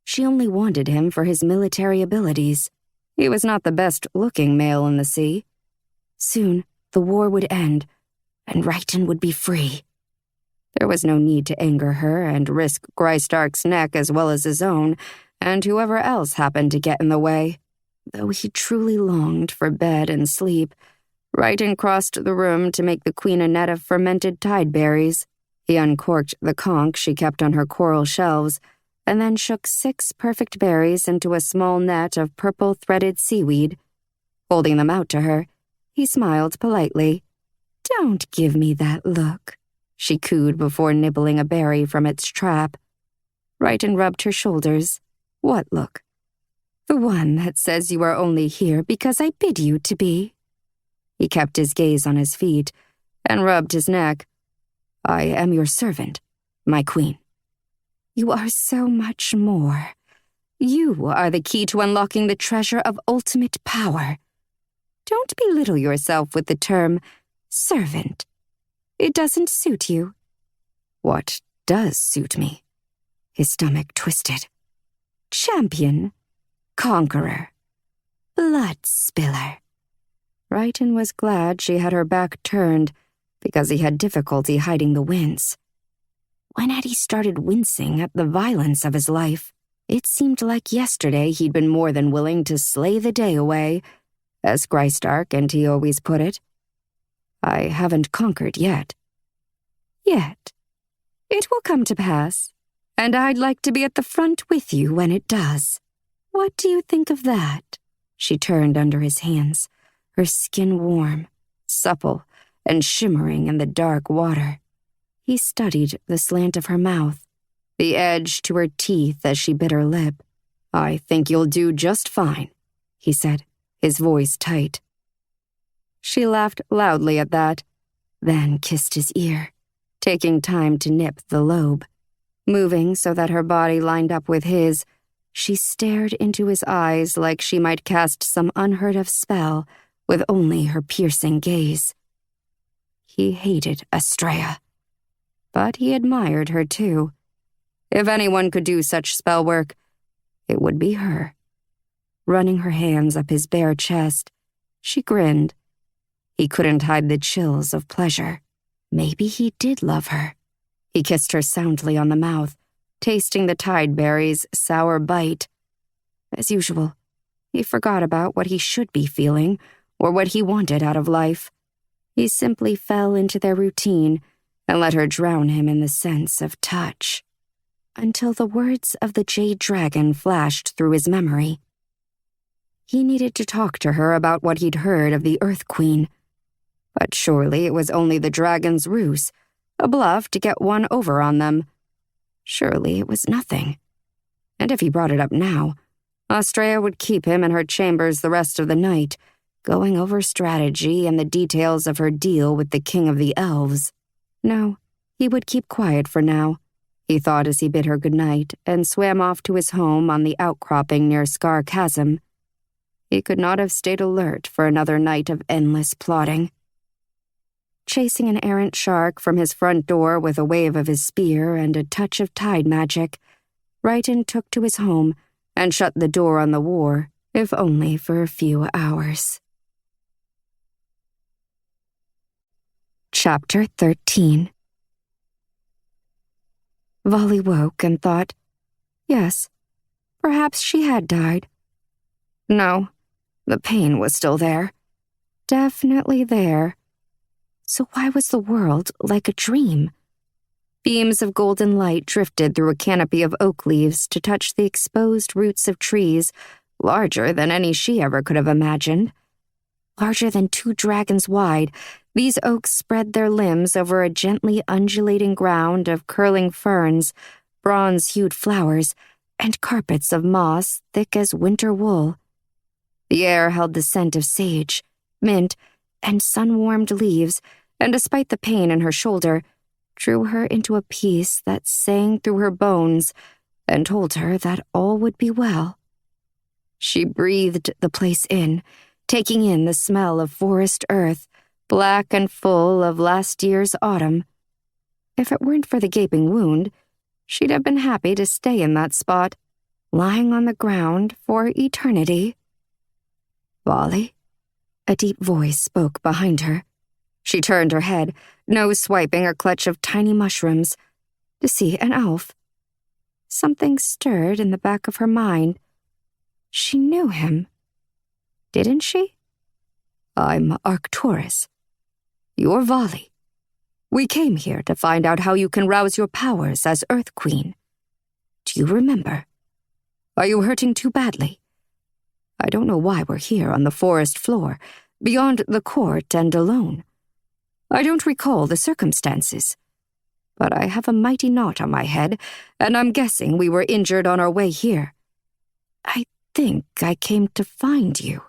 She only wanted him for his military abilities. He was not the best-looking male in the sea. Soon, the war would end, and Righton would be free. There was no need to anger her and risk Grystark's neck as well as his own, and whoever else happened to get in the way. Though he truly longed for bed and sleep, Righton crossed the room to make the Queen a net of fermented tideberries. He uncorked the conch she kept on her coral shelves, and then shook 6 perfect berries into a small net of purple-threaded seaweed. Holding them out to her, he smiled politely. "Don't give me that look," she cooed before nibbling a berry from its trap. Righton rubbed her shoulders. "What look?" "The one that says you are only here because I bid you to be." He kept his gaze on his feet and rubbed his neck. "I am your servant, my queen." "You are so much more. You are the key to unlocking the treasure of ultimate power. Don't belittle yourself with the term servant. It doesn't suit you. What does suit me? His stomach twisted. Champion. Conqueror. Blood spiller. Righton was glad she had her back turned, because he had difficulty hiding the wince. When had he started wincing at the violence of his life? It seemed like yesterday he'd been more than willing to slay the day away, as Graystark and he always put it. I haven't conquered yet. Yet. It will come to pass, and I'd like to be at the front with you when it does. What do you think of that? She turned under his hands, her skin warm, supple, and shimmering in the dark water. He studied the slant of her mouth, the edge to her teeth as she bit her lip. I think you'll do just fine, he said, his voice tight. She laughed loudly at that, then kissed his ear, taking time to nip the lobe. Moving so that her body lined up with his, she stared into his eyes like she might cast some unheard-of spell with only her piercing gaze. He hated Estrella, but he admired her too. If anyone could do such spell work, it would be her. Running her hands up his bare chest, she grinned. He couldn't hide the chills of pleasure. Maybe he did love her. He kissed her soundly on the mouth, tasting the tideberry's sour bite. As usual, he forgot about what he should be feeling or what he wanted out of life. He simply fell into their routine and let her drown him in the sense of touch. Until the words of the Jade Dragon flashed through his memory. He needed to talk to her about what he'd heard of the Earth Queen. But surely it was only the dragon's ruse, a bluff to get one over on them. Surely it was nothing. And if he brought it up now, Estrella would keep him in her chambers the rest of the night, going over strategy and the details of her deal with the King of the Elves. No, he would keep quiet for now, he thought as he bid her good night and swam off to his home on the outcropping near Scar Chasm. He could not have stayed alert for another night of endless plotting. Chasing an errant shark from his front door with a wave of his spear and a touch of tide magic, Righton took to his home and shut the door on the war, if only for a few hours. Chapter 13. Volley woke and thought, yes, perhaps she had died. No, the pain was still there. Definitely there. So why was the world like a dream? Beams of golden light drifted through a canopy of oak leaves to touch the exposed roots of trees, larger than any she ever could have imagined. Larger than 2 dragons wide, these oaks spread their limbs over a gently undulating ground of curling ferns, bronze-hued flowers, and carpets of moss thick as winter wool. The air held the scent of sage, mint, and sun-warmed leaves, and despite the pain in her shoulder, drew her into a peace that sang through her bones and told her that all would be well. She breathed the place in, taking in the smell of forest earth, black and full of last year's autumn. If it weren't for the gaping wound, she'd have been happy to stay in that spot, lying on the ground for eternity. Volley? A deep voice spoke behind her. She turned her head, nose swiping a clutch of tiny mushrooms, to see an elf. Something stirred in the back of her mind. She knew him. Didn't she? I'm Arcturus. You're Volley. We came here to find out how you can rouse your powers as Earth Queen. Do you remember? Are you hurting too badly? I don't know why we're here on the forest floor, beyond the court and alone. I don't recall the circumstances, but I have a mighty knot on my head, and I'm guessing we were injured on our way here. I think I came to find you.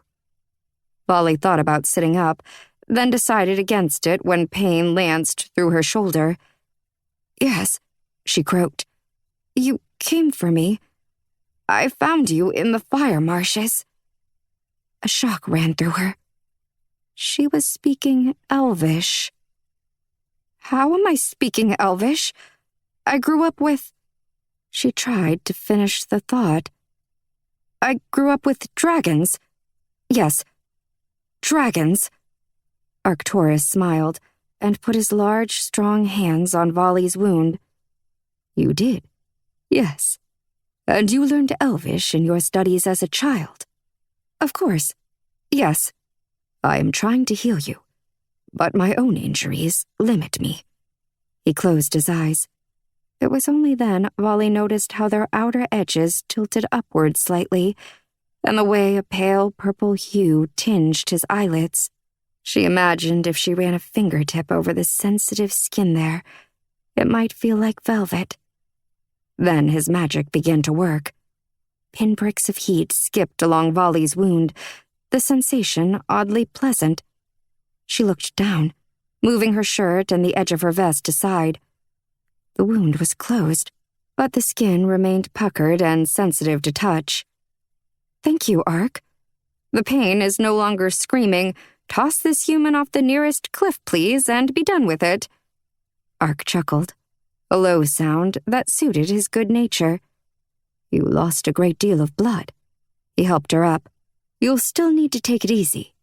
Volley thought about sitting up, then decided against it when pain lanced through her shoulder. Yes, she croaked. You came for me. I found you in the fire marshes. A shock ran through her. She was speaking Elvish. How am I speaking Elvish? I grew up with... She tried to finish the thought. I grew up with dragons. Yes, dragons. Arcturus smiled and put his large, strong hands on Volley's wound. You did, yes. And you learned Elvish in your studies as a child. Of course, yes. I am trying to heal you, but my own injuries limit me. He closed his eyes. It was only then Volley noticed how their outer edges tilted upward slightly, and the way a pale purple hue tinged his eyelids. She imagined if she ran a fingertip over the sensitive skin there, it might feel like velvet. Then his magic began to work. Pinpricks of heat skipped along Volley's wound, the sensation oddly pleasant. She looked down, moving her shirt and the edge of her vest aside. The wound was closed, but the skin remained puckered and sensitive to touch. Thank you, Ark. The pain is no longer screaming, "Toss this human off the nearest cliff, please, and be done with it." Ark chuckled, a low sound that suited his good nature. You lost a great deal of blood. He helped her up. You'll still need to take it easy.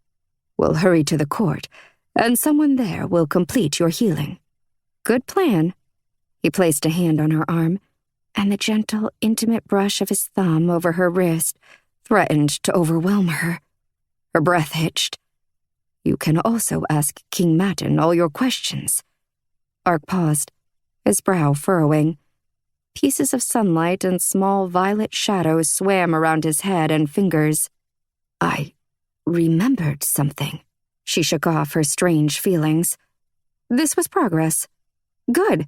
We'll hurry to the court, and someone there will complete your healing. Good plan. He placed a hand on her arm, and the gentle, intimate brush of his thumb over her wrist threatened to overwhelm her. Her breath hitched. You can also ask King Matin all your questions. Ark paused, his brow furrowing. Pieces of sunlight and small violet shadows swam around his head and fingers. I remembered something. She shook off her strange feelings. This was progress. Good.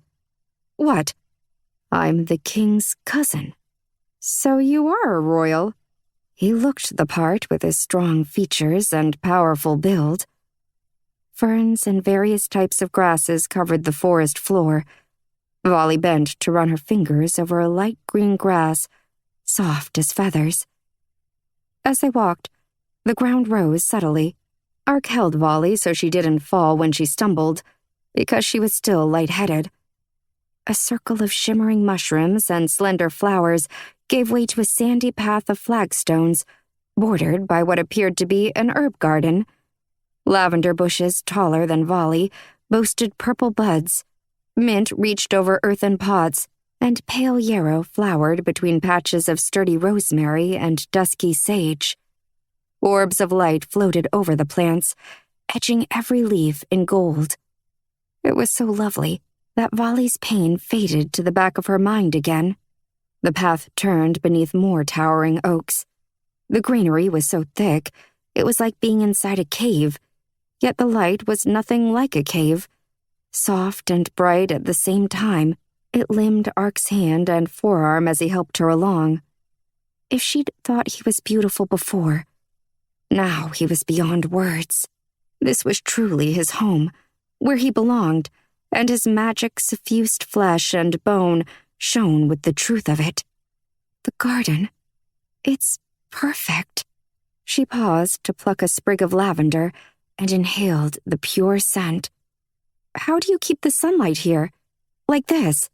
What? I'm the king's cousin. So you are a royal. He looked the part with his strong features and powerful build. Ferns and various types of grasses covered the forest floor. Volley bent to run her fingers over a light green grass, soft as feathers. As they walked, the ground rose subtly. Ark held Volley so she didn't fall when she stumbled, because she was still lightheaded. A circle of shimmering mushrooms and slender flowers gave way to a sandy path of flagstones, bordered by what appeared to be an herb garden. Lavender bushes taller than Volley boasted purple buds. Mint reached over earthen pots, and pale yarrow flowered between patches of sturdy rosemary and dusky sage. Orbs of light floated over the plants, etching every leaf in gold. It was so lovely that Volley's pain faded to the back of her mind again. The path turned beneath more towering oaks. The greenery was so thick, it was like being inside a cave, yet the light was nothing like a cave. Soft and bright at the same time, it limbed Ark's hand and forearm as he helped her along. If she'd thought he was beautiful before, now he was beyond words. This was truly his home, where he belonged, and his magic suffused flesh and bone shone with the truth of it. The garden, it's perfect. She paused to pluck a sprig of lavender and inhaled the pure scent. How do you keep the sunlight here? Like this?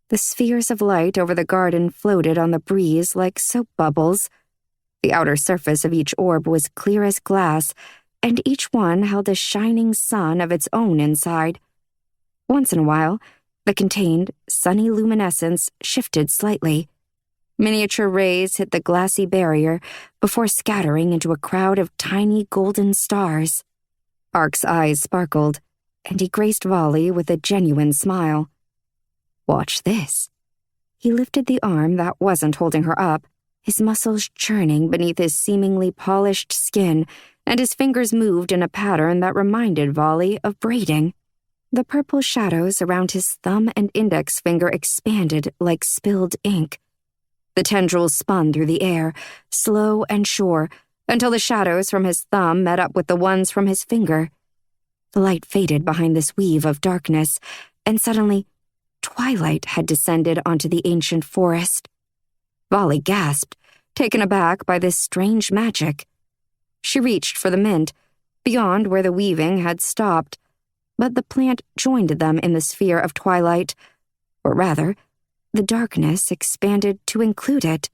The spheres of light over the garden floated on the breeze like soap bubbles. The outer surface of each orb was clear as glass, and each one held a shining sun of its own inside. Once in a while, the contained, sunny luminescence shifted slightly. Miniature rays hit the glassy barrier before scattering into a crowd of tiny golden stars. Ark's eyes sparkled, and he graced Volley with a genuine smile. Watch this. He lifted the arm that wasn't holding her up, his muscles churning beneath his seemingly polished skin, and his fingers moved in a pattern that reminded Volley of braiding. The purple shadows around his thumb and index finger expanded like spilled ink. The tendrils spun through the air, slow and sure, until the shadows from his thumb met up with the ones from his finger. The light faded behind this weave of darkness, and suddenly, twilight had descended onto the ancient forest. Volley gasped, taken aback by this strange magic. She reached for the mint, beyond where the weaving had stopped, but the plant joined them in the sphere of twilight, or rather, the darkness expanded to include it.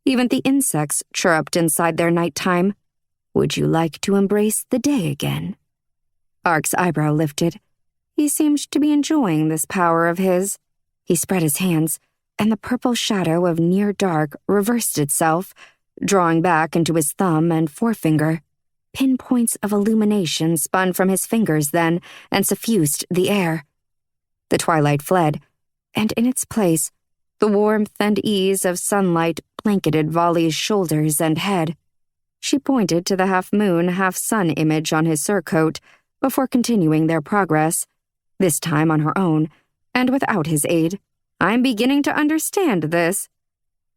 Even the insects chirruped inside their nighttime. Would you like to embrace the day again? Ark's eyebrow lifted. He seemed to be enjoying this power of his. He spread his hands, and the purple shadow of near dark reversed itself, drawing back into his thumb and forefinger. Pinpoints of illumination spun from his fingers then and suffused the air. The twilight fled, and in its place, the warmth and ease of sunlight blanketed Volley's shoulders and head. She pointed to the half-moon, half-sun image on his surcoat before continuing their progress, this time on her own, and without his aid. I'm beginning to understand this.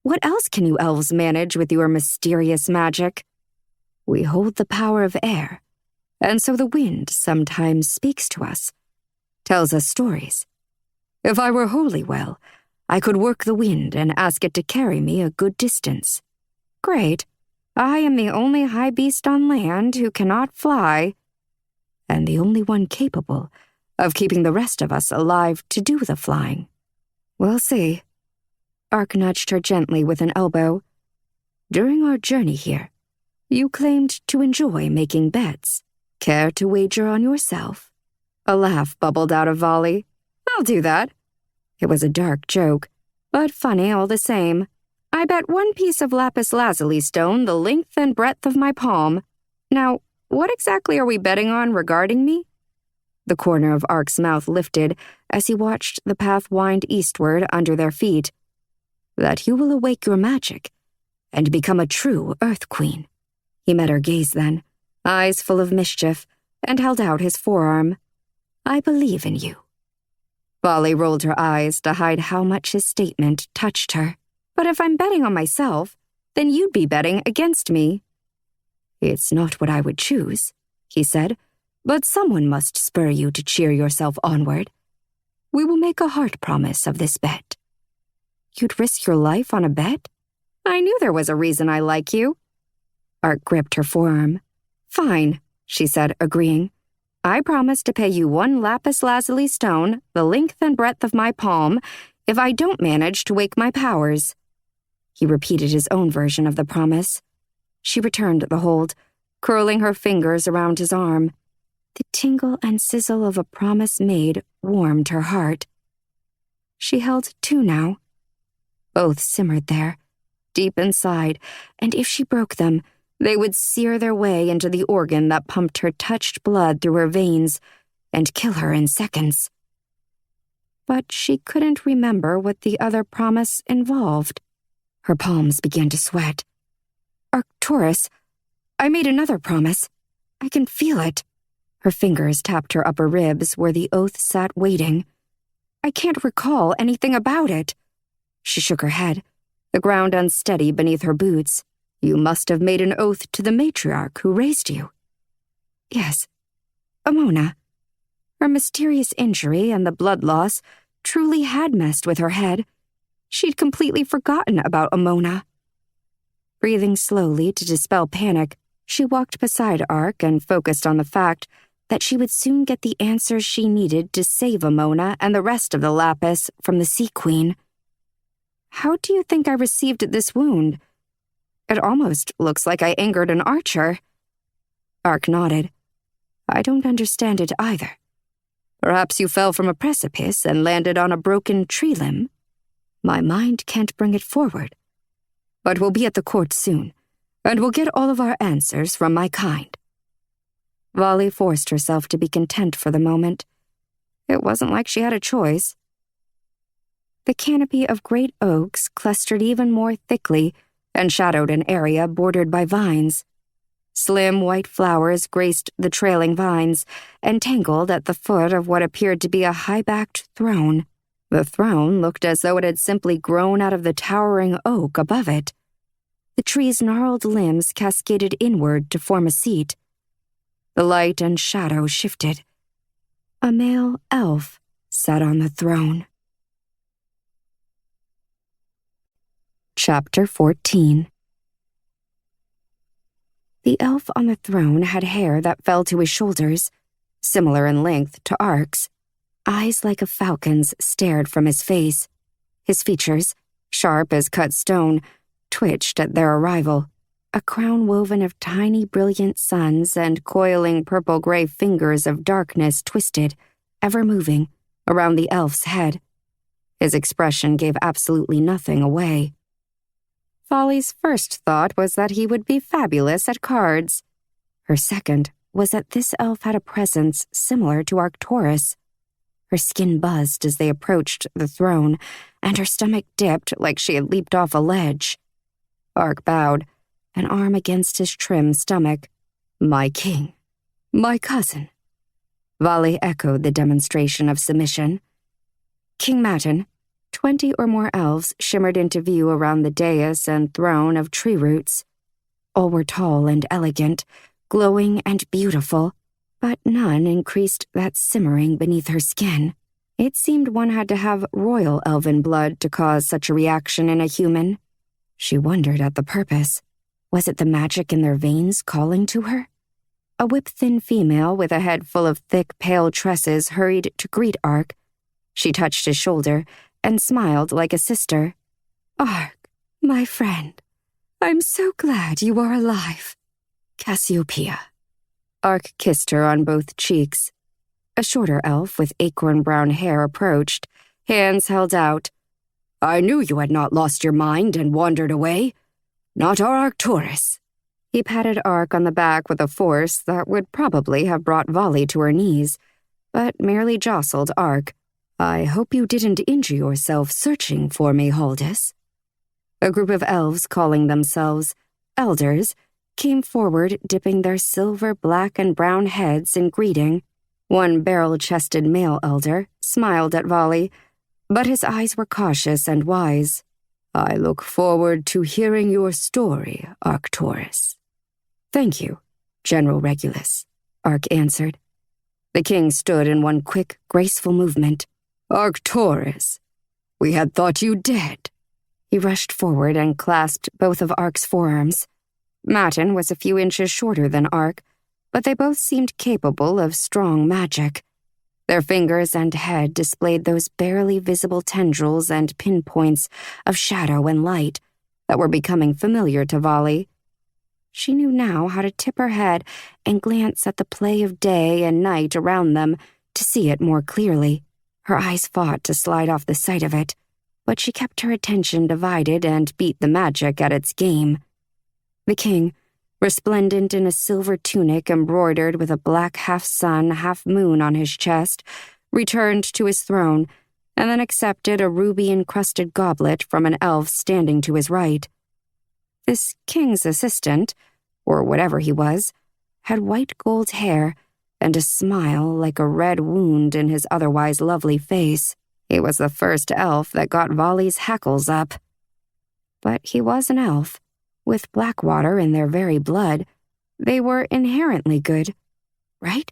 What else can you elves manage with your mysterious magic? We hold the power of air, and so the wind sometimes speaks to us, tells us stories. If I were wholly well, I could work the wind and ask it to carry me a good distance. Great. I am the only high beast on land who cannot fly, and the only one capable of keeping the rest of us alive to do the flying. We'll see. Ark nudged her gently with an elbow. During our journey here, you claimed to enjoy making bets. Care to wager on yourself? A laugh bubbled out of Volley. I'll do that. It was a dark joke, but funny all the same. I bet one piece of lapis lazuli stone the length and breadth of my palm. Now, what exactly are we betting on regarding me? The corner of Ark's mouth lifted as he watched the path wind eastward under their feet. That you will awake your magic and become a true Earth Queen. He met her gaze then, eyes full of mischief, and held out his forearm. I believe in you. Volley rolled her eyes to hide how much his statement touched her. But if I'm betting on myself, then you'd be betting against me. It's not what I would choose, he said, but someone must spur you to cheer yourself onward. We will make a heart promise of this bet. You'd risk your life on a bet? I knew there was a reason I like you. Ark gripped her forearm. Fine, she said, agreeing. I promise to pay you one lapis lazuli stone, the length and breadth of my palm, if I don't manage to wake my powers. He repeated his own version of the promise. She returned the hold, curling her fingers around his arm. The tingle and sizzle of a promise made warmed her heart. She held two now. Both simmered there, deep inside, and if she broke them, they would sear their way into the organ that pumped her touched blood through her veins and kill her in seconds. But she couldn't remember what the other promise involved. Her palms began to sweat. Arcturus, I made another promise. I can feel it. Her fingers tapped her upper ribs where the oath sat waiting. I can't recall anything about it. She shook her head, the ground unsteady beneath her boots. You must have made an oath to the matriarch who raised you. Yes, Amona. Her mysterious injury and the blood loss truly had messed with her head. She'd completely forgotten about Amona. Breathing slowly to dispel panic, she walked beside Ark and focused on the fact that she would soon get the answers she needed to save Amona and the rest of the Lapis from the Sea Queen. How do you think I received this wound? It almost looks like I angered an archer. Ark nodded. I don't understand it either. Perhaps you fell from a precipice and landed on a broken tree limb. My mind can't bring it forward. But we'll be at the court soon, and we'll get all of our answers from my kind. Volley forced herself to be content for the moment. It wasn't like she had a choice. The canopy of great oaks clustered even more thickly and shadowed an area bordered by vines. Slim white flowers graced the trailing vines and tangled at the foot of what appeared to be a high-backed throne. The throne looked as though it had simply grown out of the towering oak above it. The tree's gnarled limbs cascaded inward to form a seat. The light and shadow shifted. A male elf sat on the throne. Chapter 14. The elf on the throne had hair that fell to his shoulders, similar in length to Ark's. Eyes like a falcon's stared from his face. His features, sharp as cut stone, twitched at their arrival. A crown woven of tiny brilliant suns and coiling purple-gray fingers of darkness twisted, ever moving, around the elf's head. His expression gave absolutely nothing away. Folly's first thought was that he would be fabulous at cards. Her second was that this elf had a presence similar to Arcturus. Her skin buzzed as they approached the throne, and her stomach dipped like she had leaped off a ledge. Ark bowed, an arm against his trim stomach. "My king. My cousin." Vali echoed the demonstration of submission. King Matin, 20 or more elves shimmered into view around the dais and throne of tree roots. All were tall and elegant, glowing and beautiful, but none increased that simmering beneath her skin. It seemed one had to have royal elven blood to cause such a reaction in a human. She wondered at the purpose. Was it the magic in their veins calling to her? A whip-thin female with a head full of thick, pale tresses hurried to greet Ark. She touched his shoulder and smiled like a sister. "Ark, my friend, I'm so glad you are alive. Cassiopeia." Ark kissed her on both cheeks. A shorter elf with acorn-brown hair approached, hands held out. "I knew you had not lost your mind and wandered away. Not our Arcturus." He patted Ark on the back with a force that would probably have brought Vali to her knees, but merely jostled Ark. "I hope you didn't injure yourself searching for me, Haldis." A group of elves calling themselves elders came forward, dipping their silver, black, and brown heads in greeting. One barrel-chested male elder smiled at Vali, but his eyes were cautious and wise. "I look forward to hearing your story, Arcturus." "Thank you, General Regulus," Ark answered. The king stood in one quick, graceful movement. "Arcturus, we had thought you dead." He rushed forward and clasped both of Ark's forearms. Matin was a few inches shorter than Ark, but they both seemed capable of strong magic. Their fingers and head displayed those barely visible tendrils and pinpoints of shadow and light that were becoming familiar to Vali. She knew now how to tip her head and glance at the play of day and night around them to see it more clearly. Her eyes fought to slide off the sight of it, but she kept her attention divided and beat the magic at its game. The king, resplendent in a silver tunic embroidered with a black half-sun, half-moon on his chest, returned to his throne and then accepted a ruby-encrusted goblet from an elf standing to his right. This king's assistant, or whatever he was, had white gold hair and a smile like a red wound in his otherwise lovely face. He was the first elf that got Vali's hackles up. But he was an elf. With Blackwater in their very blood, they were inherently good, right?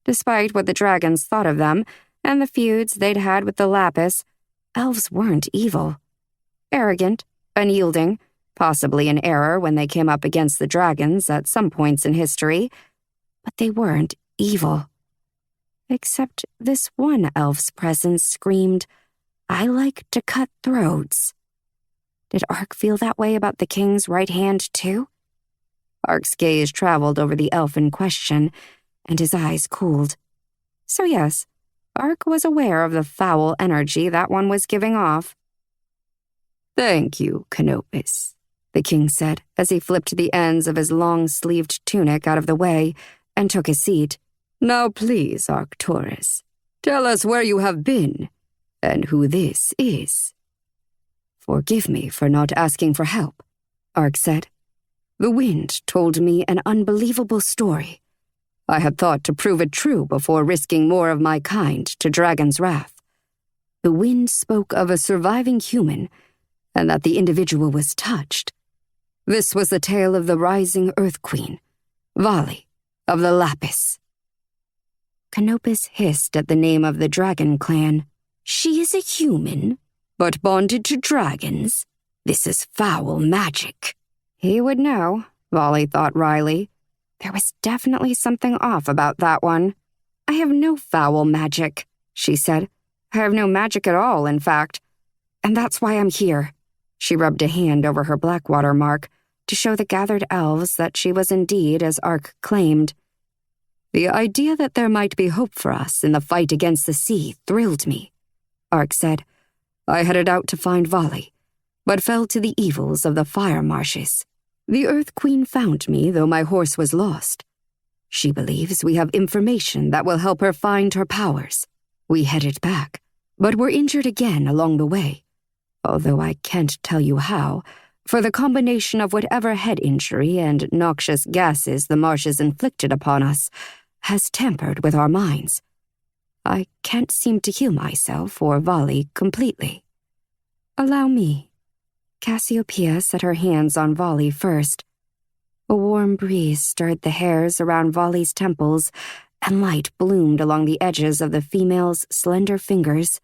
Despite what the dragons thought of them and the feuds they'd had with the Lapis, elves weren't evil. Arrogant, unyielding, possibly in error when they came up against the dragons at some points in history, but they weren't evil. Except this one elf's presence screamed, "I like to cut throats." Did Ark feel that way about the king's right hand, too? Ark's gaze traveled over the elf in question, and his eyes cooled. So yes, Ark was aware of the foul energy that one was giving off. "Thank you, Canopus," the king said as he flipped the ends of his long-sleeved tunic out of the way and took his seat. "Now please, Arcturus, tell us where you have been and who this is." "Forgive me for not asking for help," Ark said. "The wind told me an unbelievable story. I had thought to prove it true before risking more of my kind to Dragon's wrath. The wind spoke of a surviving human, and that the individual was touched. This was the tale of the rising Earth Queen, Vali, of the Lapis." Canopus hissed at the name of the dragon clan. "She is a human, but bonded to dragons? This is foul magic." He would know, Volley thought wryly. There was definitely something off about that one. I have no foul magic, she said. I have no magic at all, in fact. And that's why I'm here. She rubbed a hand over her Blackwater mark to show the gathered elves that she was indeed as Ark claimed. The idea that there might be hope for us in the fight against the sea thrilled me, Ark said. I headed out to find Volley, but fell to the evils of the fire marshes. The Earth Queen found me, though my horse was lost. She believes we have information that will help her find her powers. We headed back, but were injured again along the way, although I can't tell you how, for the combination of whatever head injury and noxious gases the marshes inflicted upon us has tampered with our minds. I can't seem to heal myself or Volley completely. Allow me. Cassiopeia set her hands on Volley first. A warm breeze stirred the hairs around Volley's temples, and light bloomed along the edges of the female's slender fingers.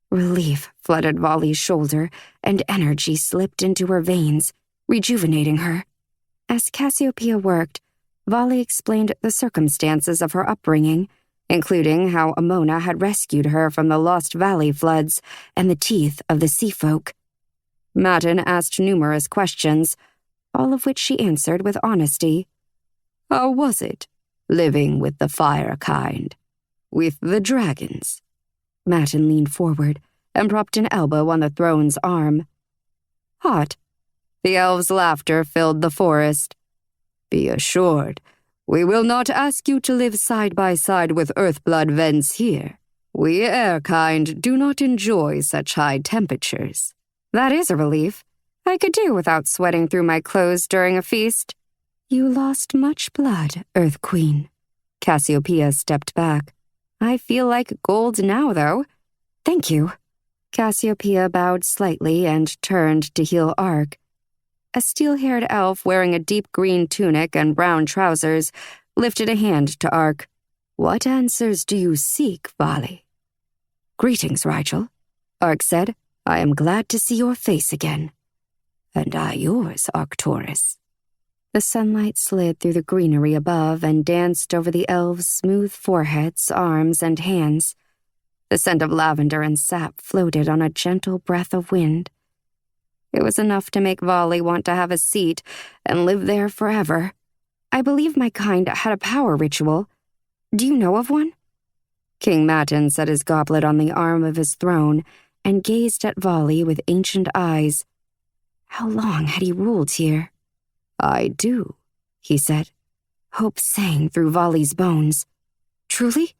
Relief flooded Volley's shoulder, and energy slipped into her veins, rejuvenating her. As Cassiopeia worked, Volley explained the circumstances of her upbringing, including how Amona had rescued her from the Lost Valley floods and the teeth of the sea folk. Matin asked numerous questions, all of which she answered with honesty. How was it, living with the fire kind? With the dragons? Matin leaned forward and propped an elbow on the throne's arm. Hot. The elves' laughter filled the forest. Be assured, we will not ask you to live side by side with Earthblood Vents here. We air kind do not enjoy such high temperatures. That is a relief. I could do without sweating through my clothes during a feast. You lost much blood, Earth Queen. Cassiopeia stepped back. I feel like gold now, though. Thank you. Cassiopeia bowed slightly and turned to heal Ark. A steel-haired elf wearing a deep green tunic and brown trousers lifted a hand to Ark. What answers do you seek, Volley? Greetings, Rigel, Ark said. I am glad to see your face again. And I yours, Arcturus. The sunlight slid through the greenery above and danced over the elves' smooth foreheads, arms, and hands. The scent of lavender and sap floated on a gentle breath of wind. It was enough to make Volley want to have a seat and live there forever. I believe my kind had a power ritual. Do you know of one? King Matin set his goblet on the arm of his throne and gazed at Volley with ancient eyes. How long had he ruled here? I do, he said. Hope sang through Volley's bones. Truly?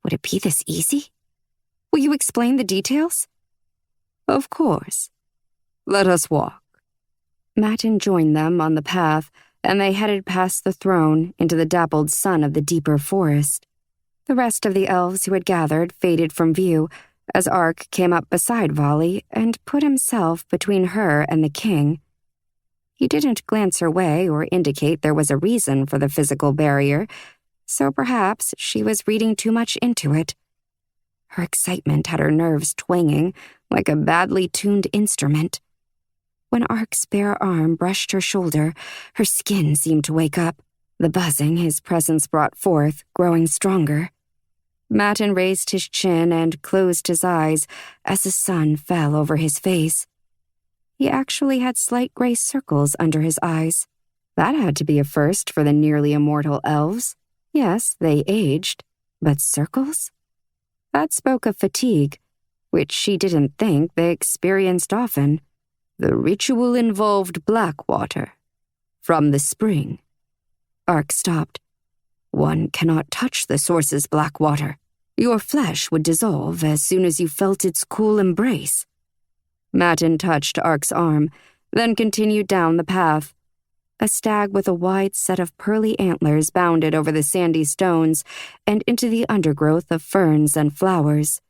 Would it be this easy? Will you explain the details? Of course. Let us walk. Matin joined them on the path, and they headed past the throne into the dappled sun of the deeper forest. The rest of the elves who had gathered faded from view as Ark came up beside Volley and put himself between her and the king. He didn't glance her way or indicate there was a reason for the physical barrier, so perhaps she was reading too much into it. Her excitement had her nerves twanging like a badly tuned instrument. When Ark's bare arm brushed her shoulder, her skin seemed to wake up, the buzzing his presence brought forth growing stronger. Matin raised his chin and closed his eyes as the sun fell over his face. He actually had slight gray circles under his eyes. That had to be a first for the nearly immortal elves. Yes, they aged, but circles? That spoke of fatigue, which she didn't think they experienced often. The ritual involved black water. From the spring. Ark stopped. One cannot touch the source's black water. Your flesh would dissolve as soon as you felt its cool embrace. Matin touched Ark's arm, then continued down the path. A stag with a wide set of pearly antlers bounded over the sandy stones and into the undergrowth of ferns and flowers.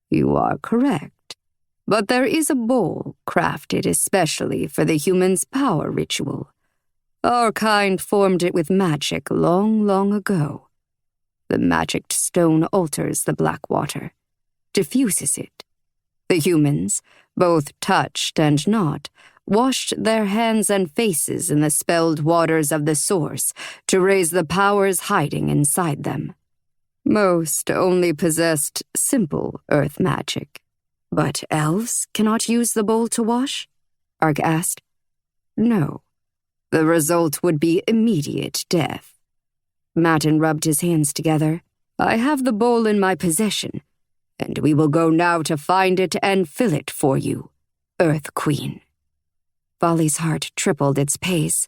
You are correct. But there is a bowl crafted especially for the human's power ritual. Our kind formed it with magic long, long ago. The magicked stone alters the black water, diffuses it. The humans, both touched and not, washed their hands and faces in the spelled waters of the source to raise the powers hiding inside them. Most only possessed simple earth magic. But elves cannot use the bowl to wash? Arg asked. No. The result would be immediate death. Matin rubbed his hands together. I have the bowl in my possession, and we will go now to find it and fill it for you, Earth Queen. Vali's heart tripled its pace.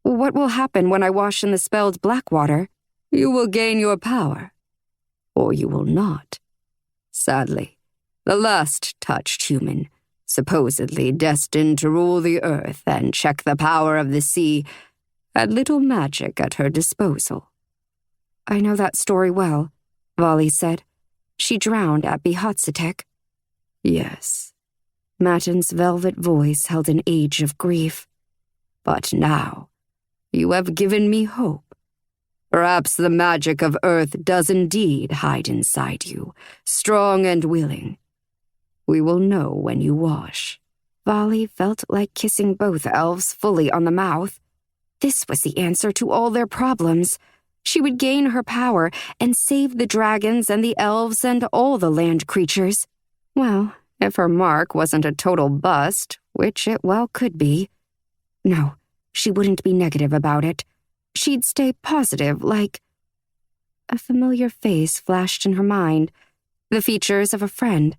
What will happen when I wash in the spelled black water? You will gain your power. Or you will not. Sadly, the last touched human, supposedly destined to rule the earth and check the power of the sea, had little magic at her disposal. I know that story well, Vali said. She drowned at Bk1. Yes. Matin's velvet voice held an age of grief. But now, you have given me hope. Perhaps the magic of Earth does indeed hide inside you, strong and willing. We will know when you wash. Vali felt like kissing both elves fully on the mouth. This was the answer to all their problems. She would gain her power and save the dragons and the elves and all the land creatures. Well, if her mark wasn't a total bust, which it well could be. No, she wouldn't be negative about it. She'd stay positive, like... A familiar face flashed in her mind, the features of a friend.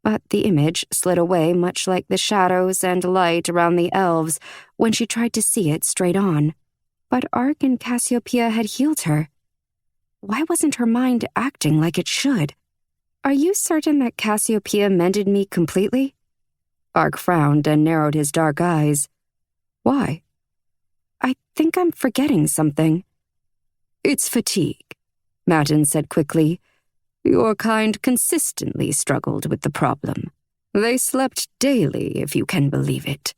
But the image slid away much like the shadows and light around the elves when she tried to see it straight on. But Ark and Cassiopeia had healed her. Why wasn't her mind acting like it should? Are you certain that Cassiopeia mended me completely? Ark frowned and narrowed his dark eyes. Why? I think I'm forgetting something. It's fatigue, Matin said quickly. Your kind consistently struggled with the problem. They slept daily, if you can believe it.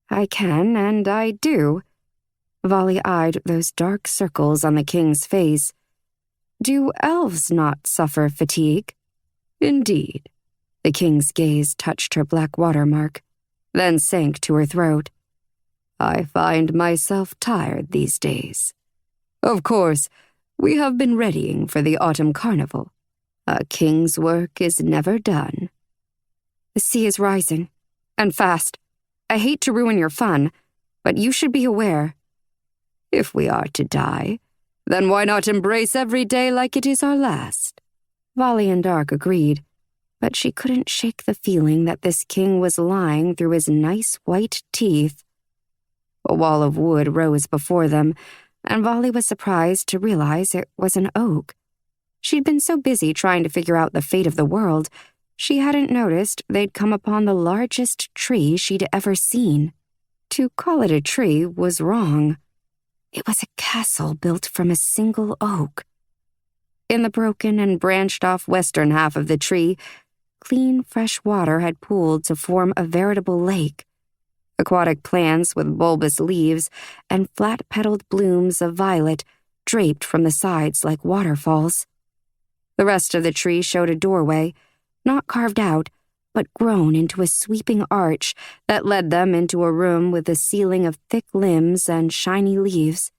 I can, and I do. Vali eyed those dark circles on the king's face. Do elves not suffer fatigue? Indeed. The king's gaze touched her black watermark, then sank to her throat. I find myself tired these days. Of course, we have been readying for the autumn carnival. A king's work is never done. The sea is rising, and fast. I hate to ruin your fun, but you should be aware. If we are to die, then why not embrace every day like it is our last? Vali and Ark agreed, but she couldn't shake the feeling that this king was lying through his nice white teeth. A wall of wood rose before them, and Vali was surprised to realize it was an oak. She'd been so busy trying to figure out the fate of the world, she hadn't noticed they'd come upon the largest tree she'd ever seen. To call it a tree was wrong. It was a castle built from a single oak. In the broken and branched-off western half of the tree, clean, fresh water had pooled to form a veritable lake. Aquatic plants with bulbous leaves and flat-petaled blooms of violet draped from the sides like waterfalls. The rest of the tree showed a doorway, not carved out, but grown into a sweeping arch that led them into a room with a ceiling of thick limbs and shiny leaves.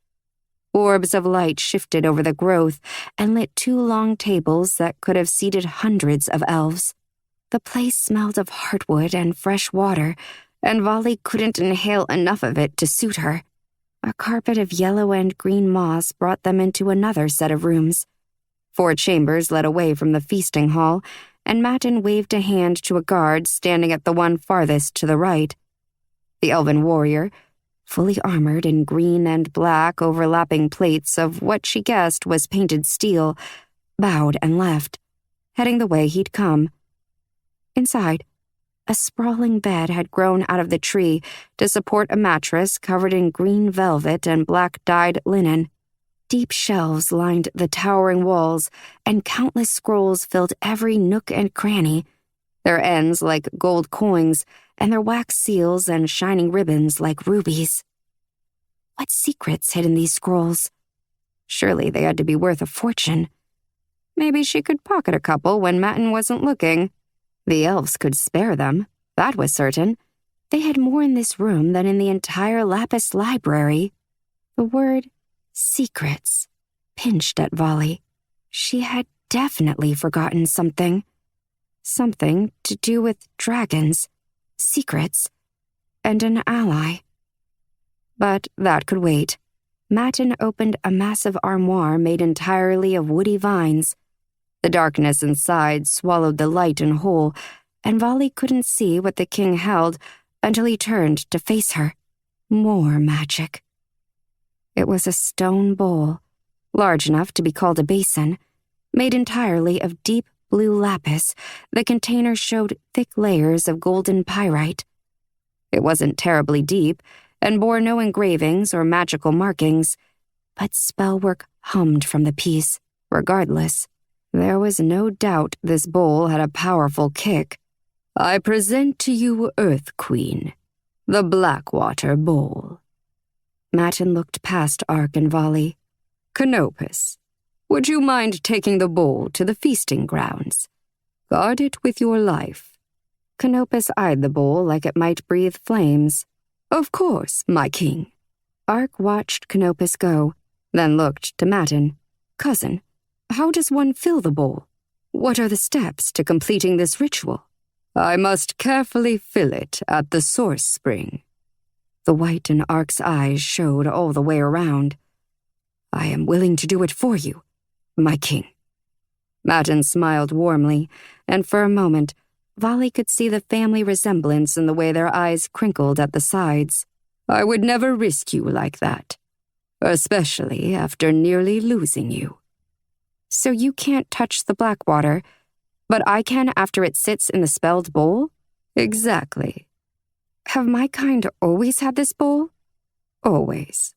Orbs of light shifted over the growth and lit two long tables that could have seated hundreds of elves. The place smelled of heartwood and fresh water, and Vali couldn't inhale enough of it to suit her. A carpet of yellow and green moss brought them into another set of rooms. 4 chambers led away from the feasting hall, and Matin waved a hand to a guard standing at the one farthest to the right. The elven warrior, fully armored in green and black overlapping plates of what she guessed was painted steel, bowed and left, heading the way he'd come. Inside, a sprawling bed had grown out of the tree to support a mattress covered in green velvet and black-dyed linen. Deep shelves lined the towering walls, and countless scrolls filled every nook and cranny, their ends like gold coins, and their wax seals and shining ribbons like rubies. What secrets hid in these scrolls? Surely they had to be worth a fortune. Maybe she could pocket a couple when Matin wasn't looking. The elves could spare them, that was certain. They had more in this room than in the entire Lapis library. The word secrets pinched at Volley. She had definitely forgotten something. Something to do with dragons, secrets, and an ally. But that could wait. Matin opened a massive armoire made entirely of woody vines. The darkness inside swallowed the light in whole, and Volley couldn't see what the king held until he turned to face her. More magic. It was a stone bowl, large enough to be called a basin, made entirely of deep blue lapis. The container showed thick layers of golden pyrite. It wasn't terribly deep and bore no engravings or magical markings, but spellwork hummed from the piece, regardless. There was no doubt this bowl had a powerful kick. I present to you, Earth Queen, the Blackwater Bowl. Matin looked past Ark and Volley. Canopus, would you mind taking the bowl to the feasting grounds? Guard it with your life. Canopus eyed the bowl like it might breathe flames. Of course, my king. Ark watched Canopus go, then looked to Matin. Cousin, how does one fill the bowl? What are the steps to completing this ritual? I must carefully fill it at the source spring. The white in Ark's eyes showed all the way around. I am willing to do it for you, my king. Matin smiled warmly, and for a moment, Volley could see the family resemblance in the way their eyes crinkled at the sides. I would never risk you like that, especially after nearly losing you. So you can't touch the Blackwater, but I can after it sits in the spelled bowl? Exactly. Have my kind always had this bowl? Always.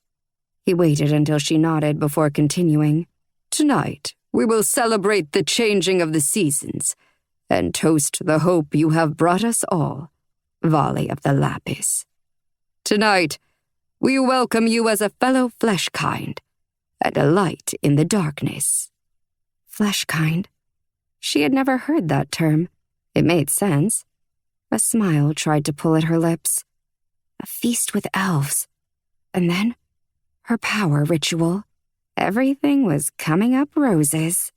He waited until she nodded before continuing. Tonight, we will celebrate the changing of the seasons and toast the hope you have brought us all, Volley of the Lapis. Tonight, we welcome you as a fellow fleshkind and a light in the darkness. Fleshkind. She had never heard that term. It made sense. A smile tried to pull at her lips. A feast with elves. And then, her power ritual. Everything was coming up roses.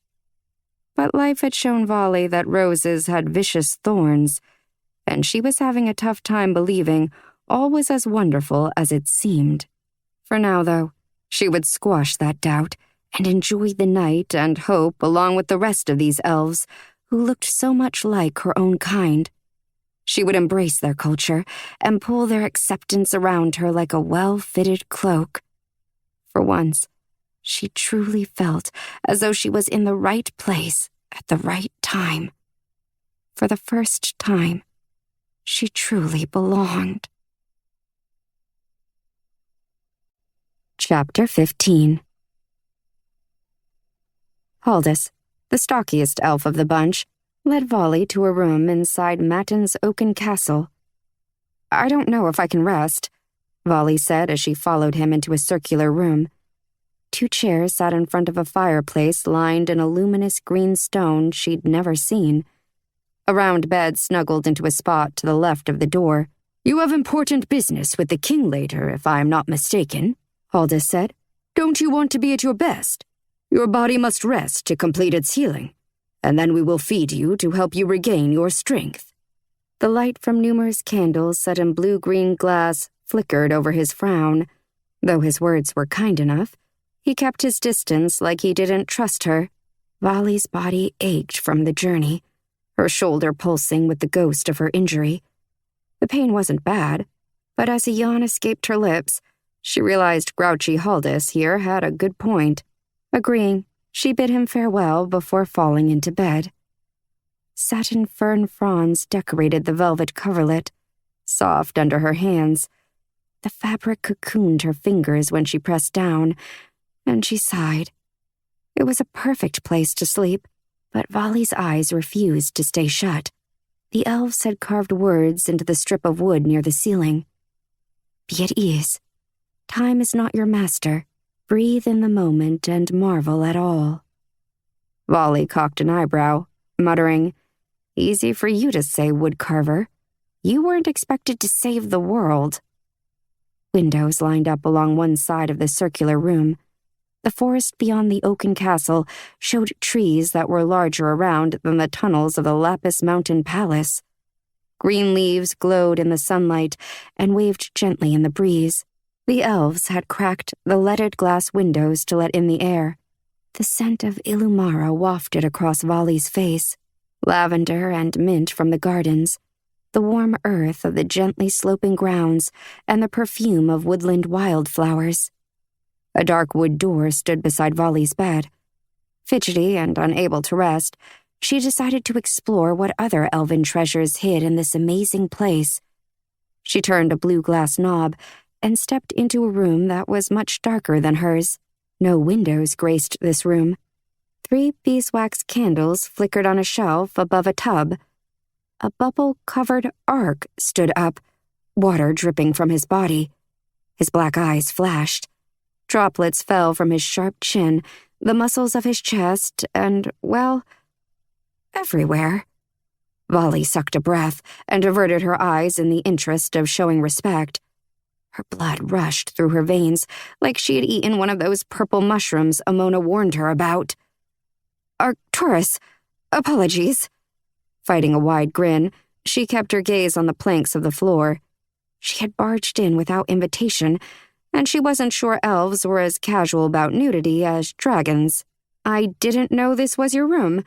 But life had shown Volley that roses had vicious thorns, and she was having a tough time believing all was as wonderful as it seemed. For now, though, she would squash that doubt and enjoy the night and hope along with the rest of these elves who looked so much like her own kind. She would embrace their culture and pull their acceptance around her like a well-fitted cloak. For once, she truly felt as though she was in the right place at the right time. For the first time, she truly belonged. Chapter 15. Haldus, the stockiest elf of the bunch, led Volley to a room inside Matin's oaken castle. I don't know if I can rest, Volley said as she followed him into a circular room. 2 chairs sat in front of a fireplace lined in a luminous green stone she'd never seen. A round bed snuggled into a spot to the left of the door. You have important business with the king later, if I am not mistaken, Haldus said. Don't you want to be at your best? Your body must rest to complete its healing, and then we will feed you to help you regain your strength. The light from numerous candles set in blue-green glass flickered over his frown. Though his words were kind enough, he kept his distance like he didn't trust her. Volley's body ached from the journey, her shoulder pulsing with the ghost of her injury. The pain wasn't bad, but as a yawn escaped her lips, she realized grouchy Haldus here had a good point. Agreeing, she bid him farewell before falling into bed. Satin fern fronds decorated the velvet coverlet, soft under her hands. The fabric cocooned her fingers when she pressed down, and she sighed. It was a perfect place to sleep, but Volley's eyes refused to stay shut. The elves had carved words into the strip of wood near the ceiling. Be at ease. Time is not your master. Breathe in the moment and marvel at all. Volley cocked an eyebrow, muttering, Easy for you to say, woodcarver. You weren't expected to save the world. Windows lined up along one side of the circular room. The forest beyond the oaken castle showed trees that were larger around than the tunnels of the Lapis Mountain Palace. Green leaves glowed in the sunlight and waved gently in the breeze. The elves had cracked the leaded glass windows to let in the air. The scent of Illumara wafted across Vali's face, lavender and mint from the gardens, the warm earth of the gently sloping grounds, and the perfume of woodland wildflowers. A dark wood door stood beside Vali's bed. Fidgety and unable to rest, she decided to explore what other elven treasures hid in this amazing place. She turned a blue glass knob and stepped into a room that was much darker than hers. No windows graced this room. 3 beeswax candles flickered on a shelf above a tub. A bubble-covered ark stood up, water dripping from his body. His black eyes flashed. Droplets fell from his sharp chin, the muscles of his chest, and, well, everywhere. Vali sucked a breath and averted her eyes in the interest of showing respect. Her blood rushed through her veins like she had eaten one of those purple mushrooms Amona warned her about. Arcturus, apologies. Fighting a wide grin, she kept her gaze on the planks of the floor. She had barged in without invitation, and she wasn't sure elves were as casual about nudity as dragons. I didn't know this was your room.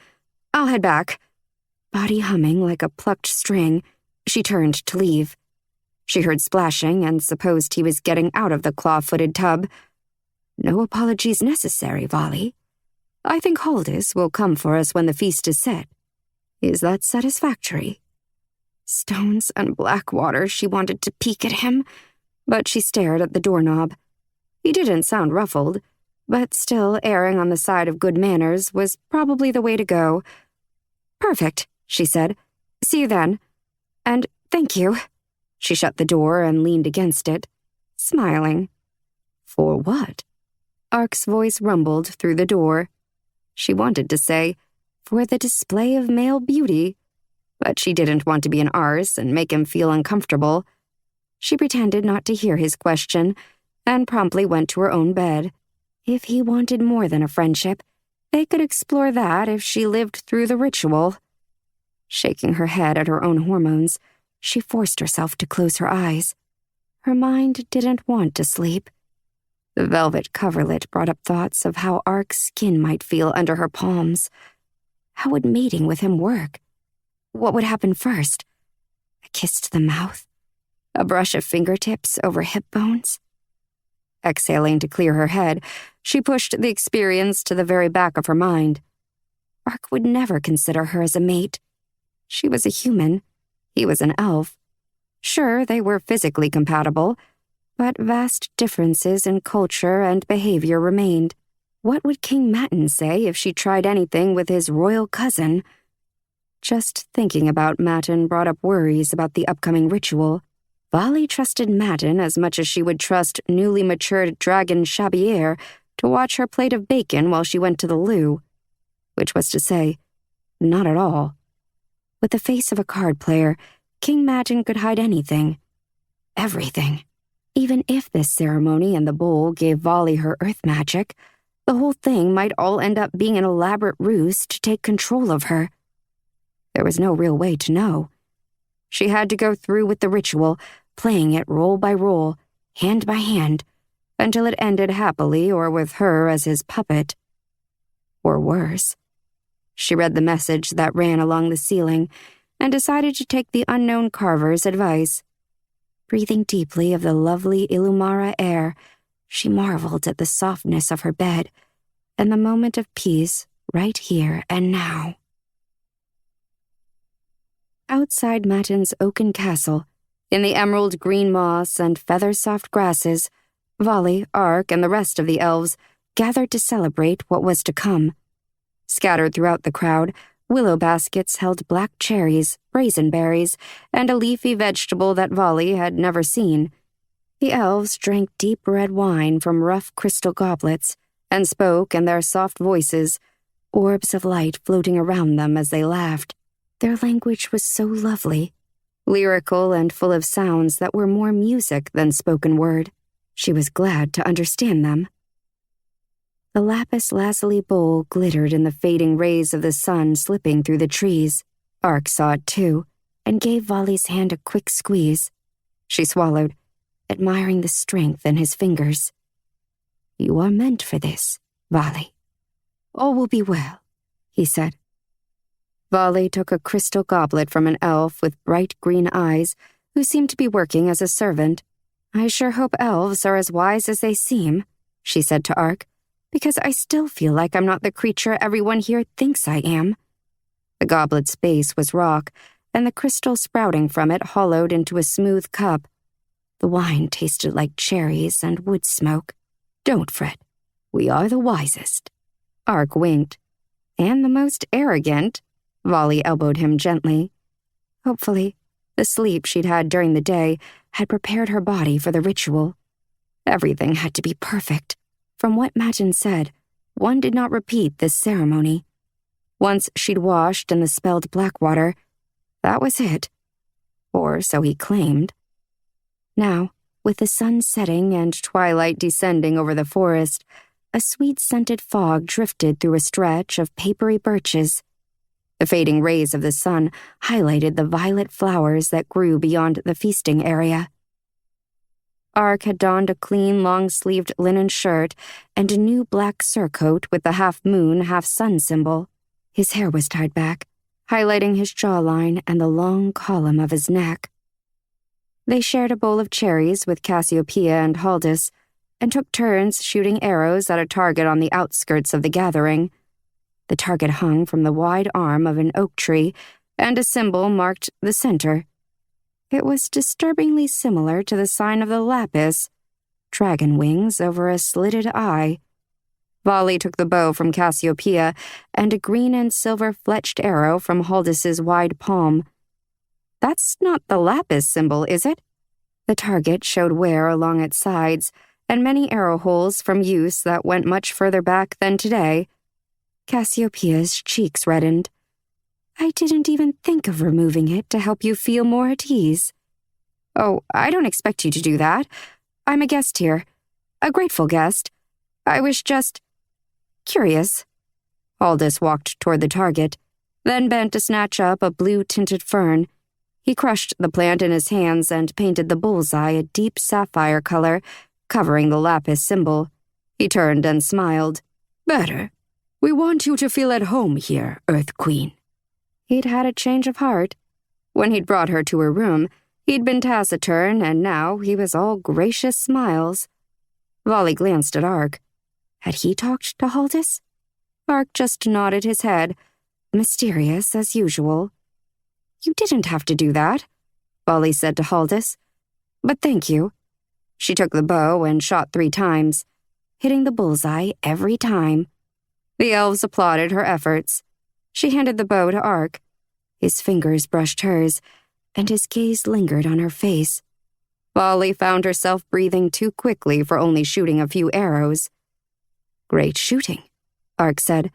I'll head back. Body humming like a plucked string, she turned to leave. She heard splashing and supposed he was getting out of the claw-footed tub. No apologies necessary, Vali. I think Haldis will come for us when the feast is set. Is that satisfactory? Stones and black water, she wanted to peek at him, but she stared at the doorknob. He didn't sound ruffled, but still erring on the side of good manners was probably the way to go. Perfect, she said. See you then. And thank you. She shut the door and leaned against it, smiling. For what? Ark's voice rumbled through the door. She wanted to say, for the display of male beauty, but she didn't want to be an arse and make him feel uncomfortable. She pretended not to hear his question and promptly went to her own bed. If he wanted more than a friendship, they could explore that if she lived through the ritual. Shaking her head at her own hormones, she forced herself to close her eyes. Her mind didn't want to sleep. The velvet coverlet brought up thoughts of how Ark's skin might feel under her palms. How would mating with him work? What would happen first? A kiss to the mouth? A brush of fingertips over hip bones? Exhaling to clear her head, she pushed the experience to the very back of her mind. Ark would never consider her as a mate. She was a human. He was an elf. Sure, they were physically compatible, but vast differences in culture and behavior remained. What would King Matin say if she tried anything with his royal cousin? Just thinking about Matin brought up worries about the upcoming ritual. Vali trusted Matin as much as she would trust newly matured dragon Chabier to watch her plate of bacon while she went to the loo. Which was to say, not at all. With the face of a card player, King Matin could hide anything. Everything. Even if this ceremony and the bowl gave Vali her earth magic, the whole thing might all end up being an elaborate ruse to take control of her. There was no real way to know. She had to go through with the ritual, playing it roll by roll, hand by hand, until it ended happily or with her as his puppet. Or worse. She read the message that ran along the ceiling and decided to take the unknown carver's advice. Breathing deeply of the lovely Illumara air, she marveled at the softness of her bed and the moment of peace right here and now. Outside Matin's oaken castle, in the emerald green moss and feather-soft grasses, Vali, Ark, and the rest of the elves gathered to celebrate what was to come. Scattered throughout the crowd, willow baskets held black cherries, raisinberries, and a leafy vegetable that Vali had never seen. The elves drank deep red wine from rough crystal goblets and spoke in their soft voices, orbs of light floating around them as they laughed. Their language was so lovely lyrical and full of sounds that were more music than spoken word. She was glad to understand them. The lapis lazuli bowl glittered in the fading rays of the sun slipping through the trees. Ark saw it too, and gave Vali's hand a quick squeeze. She swallowed, admiring the strength in his fingers. "You are meant for this, Vali. All will be well," he said. Vali took a crystal goblet from an elf with bright green eyes who seemed to be working as a servant. "I sure hope elves are as wise as they seem," she said to Ark, "because I still feel like I'm not the creature everyone here thinks I am." The goblet's base was rock, and the crystal sprouting from it hollowed into a smooth cup. The wine tasted like cherries and wood smoke. "Don't fret. We are the wisest." Ark winked. "And the most arrogant." Vali elbowed him gently. Hopefully, the sleep she'd had during the day had prepared her body for the ritual. Everything had to be perfect. From what Majin said, one did not repeat this ceremony. Once she'd washed in the spelled black water, that was it. Or so he claimed. Now, with the sun setting and twilight descending over the forest, a sweet-scented fog drifted through a stretch of papery birches. The fading rays of the sun highlighted the violet flowers that grew beyond the feasting area. Ark had donned a clean, long-sleeved linen shirt and a new black surcoat with the half-moon, half-sun symbol. His hair was tied back, highlighting his jawline and the long column of his neck. They shared a bowl of cherries with Cassiopeia and Haldus, and took turns shooting arrows at a target on the outskirts of the gathering. The target hung from the wide arm of an oak tree, and a symbol marked the center. It was disturbingly similar to the sign of the lapis, dragon wings over a slitted eye. Vali took the bow from Cassiopeia and a green and silver-fletched arrow from Haldus's wide palm. "That's not the lapis symbol, is it?" The target showed wear along its sides, and many arrow holes from use that went much further back than today. Cassiopeia's cheeks reddened. "I didn't even think of removing it to help you feel more at ease." "Oh, I don't expect you to do that. I'm a guest here. A grateful guest. I was just curious." Haldus walked toward the target, then bent to snatch up a blue-tinted fern. He crushed the plant in his hands and painted the bullseye a deep sapphire color, covering the lapis symbol. He turned and smiled. "Better. We want you to feel at home here, Earth Queen." He'd had a change of heart. When he'd brought her to her room, he'd been taciturn, and now he was all gracious smiles. Vali glanced at Ark. Had he talked to Haldus? Ark just nodded his head, mysterious as usual. "You didn't have to do that," Vali said to Haldus. "But thank you." She took the bow and shot 3 times, hitting the bullseye every time. The elves applauded her efforts. She handed the bow to Ark. His fingers brushed hers, and his gaze lingered on her face. Vali found herself breathing too quickly for only shooting a few arrows. "Great shooting," Ark said.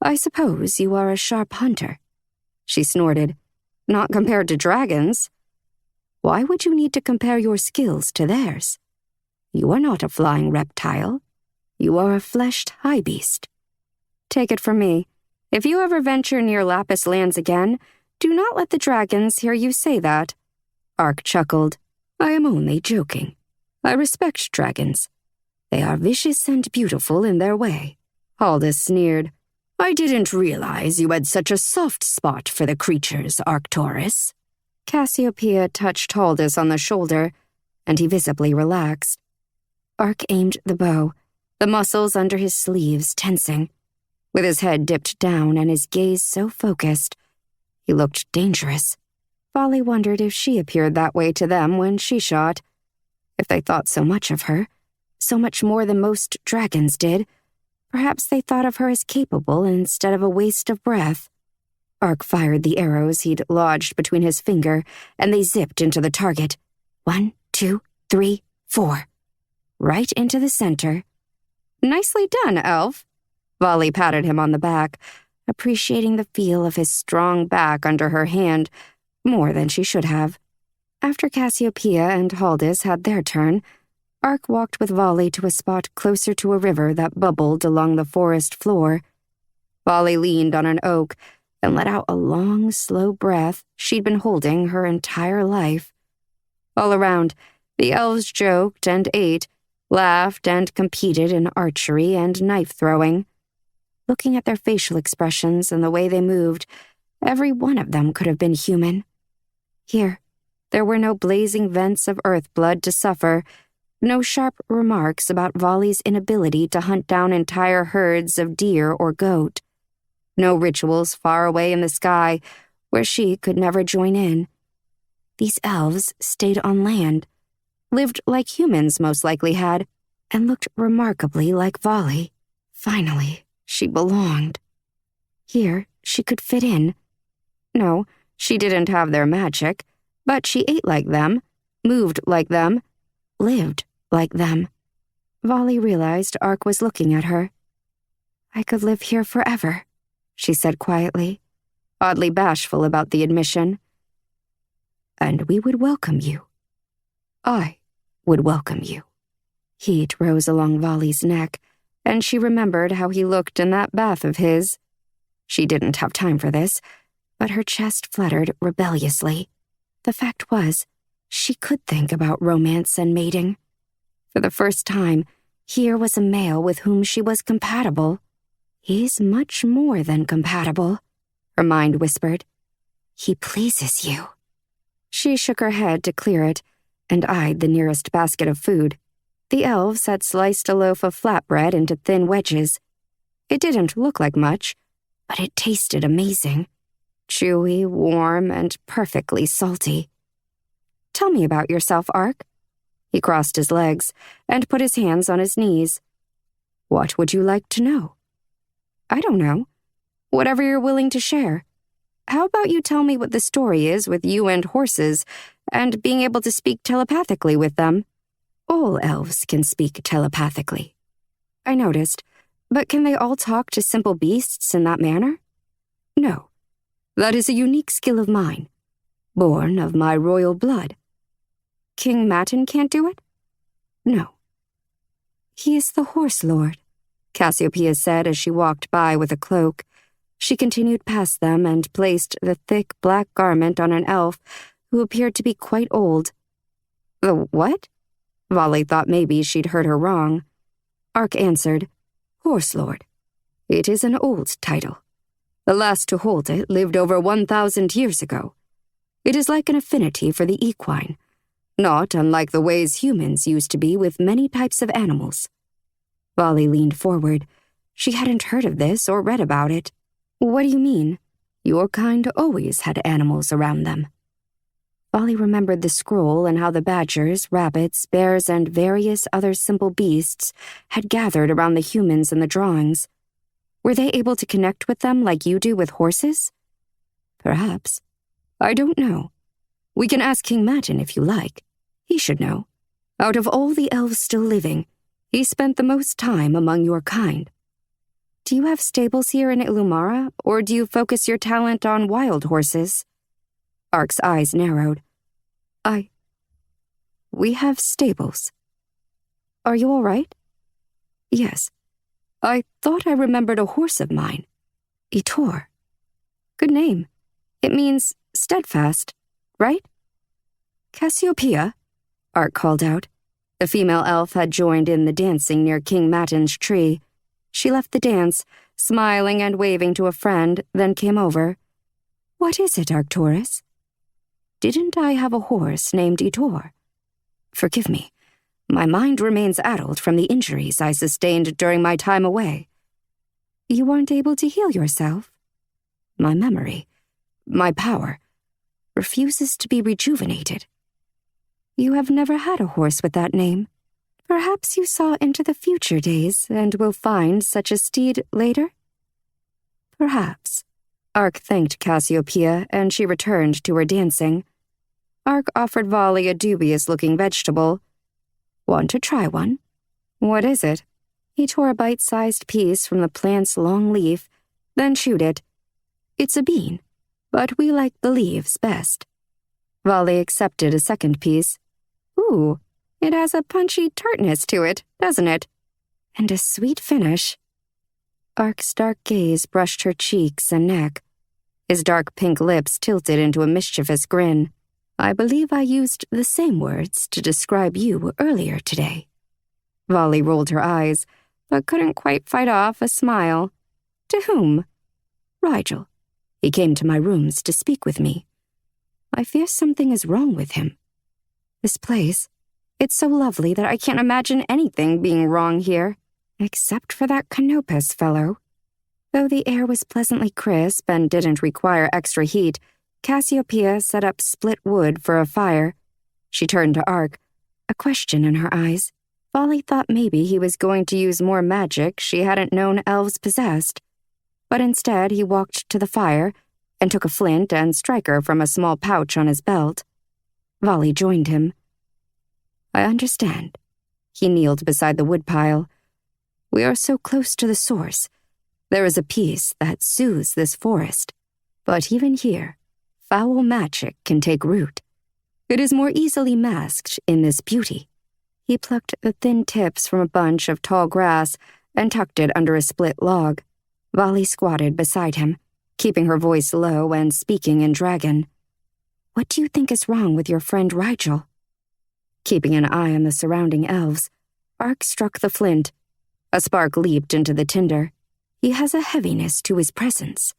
"I suppose you are a sharp hunter." She snorted. "Not compared to dragons." "Why would you need to compare your skills to theirs? You are not a flying reptile. You are a fleshed high beast. Take it from me, if you ever venture near Lapis Lands again, do not let the dragons hear you say that." Ark chuckled. "I am only joking. I respect dragons. They are vicious and beautiful in their way." Haldus sneered. "I didn't realize you had such a soft spot for the creatures, Arcturus." Cassiopeia touched Haldus on the shoulder, and he visibly relaxed. Ark aimed the bow, the muscles under his sleeves tensing. With his head dipped down and his gaze so focused, he looked dangerous. Vali wondered if she appeared that way to them when she shot. If they thought so much of her, so much more than most dragons did, perhaps they thought of her as capable instead of a waste of breath. Ark fired the arrows he'd lodged between his finger, and they zipped into the target. 1, 2, 3, 4. Right into the center. "Nicely done, elf." Vali patted him on the back, appreciating the feel of his strong back under her hand more than she should have. After Cassiopeia and Haldis had their turn, Ark walked with Volley to a spot closer to a river that bubbled along the forest floor. Volley leaned on an oak and let out a long, slow breath she'd been holding her entire life. All around, the elves joked and ate, laughed and competed in archery and knife-throwing. Looking at their facial expressions and the way they moved, every one of them could have been human. Here, there were no blazing vents of earth blood to suffer, no sharp remarks about Volley's inability to hunt down entire herds of deer or goat. No rituals far away in the sky where she could never join in. These elves stayed on land, lived like humans most likely had, and looked remarkably like Volley. Finally, she belonged. Here, she could fit in. No, she didn't have their magic, but she ate like them, moved like them, lived like them. Volley realized Ark was looking at her. "I could live here forever," she said quietly, oddly bashful about the admission. "And we would welcome you. I would welcome you." Heat rose along Volley's neck, and she remembered how he looked in that bath of his. She didn't have time for this, but her chest fluttered rebelliously. The fact was, she could think about romance and mating. For the first time, here was a male with whom she was compatible. "He's much more than compatible," her mind whispered. "He pleases you." She shook her head to clear it and eyed the nearest basket of food. The elves had sliced a loaf of flatbread into thin wedges. It didn't look like much, but it tasted amazing. Chewy, warm, and perfectly salty. "Tell me about yourself, Ark." He crossed his legs and put his hands on his knees. "What would you like to know?" "I don't know. Whatever you're willing to share. How about you tell me what the story is with you and horses, and being able to speak telepathically with them?" "All elves can speak telepathically." "I noticed, but can they all talk to simple beasts in that manner?" "No. That is a unique skill of mine, born of my royal blood." "King Matin can't do it?" "No." "He is the horse lord," Cassiopeia said as she walked by with a cloak. She continued past them and placed the thick black garment on an elf who appeared to be quite old. "The what?" Volley thought maybe she'd heard her wrong. Ark answered, "Horse lord. It is an old title. The last to hold it lived over 1,000 years ago. It is like an affinity for the equine, not unlike the ways humans used to be with many types of animals." Volley leaned forward. She hadn't heard of this or read about it. "What do you mean? Your kind always had animals around them." Volley remembered the scroll and how the badgers, rabbits, bears, and various other simple beasts had gathered around the humans in the drawings. Were they able to connect with them like you do with horses? Perhaps. I don't know. We can ask King Matin if you like. He should know. Out of all the elves still living, he spent the most time among your kind. Do you have stables here in Illumara, or do you focus your talent on wild horses? Ark's eyes narrowed. We have stables. Are you all right? Yes. I thought I remembered a horse of mine. Itor. Good name. It means steadfast, right? Cassiopeia, Ark called out. The female elf had joined in the dancing near King Matin's tree. She left the dance, smiling and waving to a friend, then came over. What is it, Arcturus? Didn't I have a horse named Itor? Forgive me. My mind remains addled from the injuries I sustained during my time away. You aren't able to heal yourself? My memory, my power, refuses to be rejuvenated. You have never had a horse with that name. Perhaps you saw into the future days and will find such a steed later? Perhaps. Ark thanked Cassiopeia, and she returned to her dancing. Ark offered Volley a dubious-looking vegetable. Want to try one? What is it? He tore a bite-sized piece from the plant's long leaf, then chewed it. It's a bean, but we like the leaves best. Volley accepted a second piece. Ooh, it has a punchy tartness to it, doesn't it? And a sweet finish. Ark's dark gaze brushed her cheeks and neck. His dark pink lips tilted into a mischievous grin. I believe I used the same words to describe you earlier today. Volley rolled her eyes, but couldn't quite fight off a smile. To whom? Rigel. He came to my rooms to speak with me. I fear something is wrong with him. This place, it's so lovely that I can't imagine anything being wrong here, except for that Canopus fellow. Though the air was pleasantly crisp and didn't require extra heat, Cassiopeia set up split wood for a fire. She turned to Ark, a question in her eyes. Volley thought maybe he was going to use more magic she hadn't known elves possessed. But instead he walked to the fire and took a flint and striker from a small pouch on his belt. Volley joined him. I understand. He kneeled beside the woodpile. We are so close to the source. There is a peace that soothes this forest. But even here, foul magic can take root. It is more easily masked in this beauty. He plucked the thin tips from a bunch of tall grass and tucked it under a split log. Volley squatted beside him, keeping her voice low and speaking in dragon. What do you think is wrong with your friend Rigel? Keeping an eye on the surrounding elves, Ark struck the flint. A spark leaped into the tinder. He has a heaviness to his presence,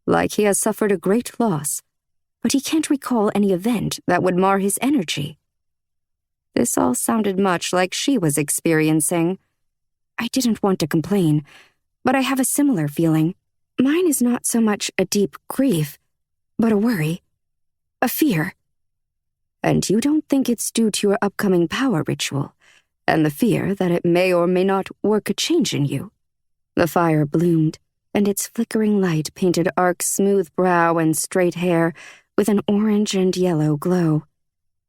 like he has suffered a great loss, but he can't recall any event that would mar his energy. This all sounded much like she was experiencing. I didn't want to complain, but I have a similar feeling. Mine is not so much a deep grief, but a worry, a fear. And you don't think it's due to your upcoming power ritual, and the fear that it may or may not work a change in you. The fire bloomed, and its flickering light painted Ark's smooth brow and straight hair with an orange and yellow glow.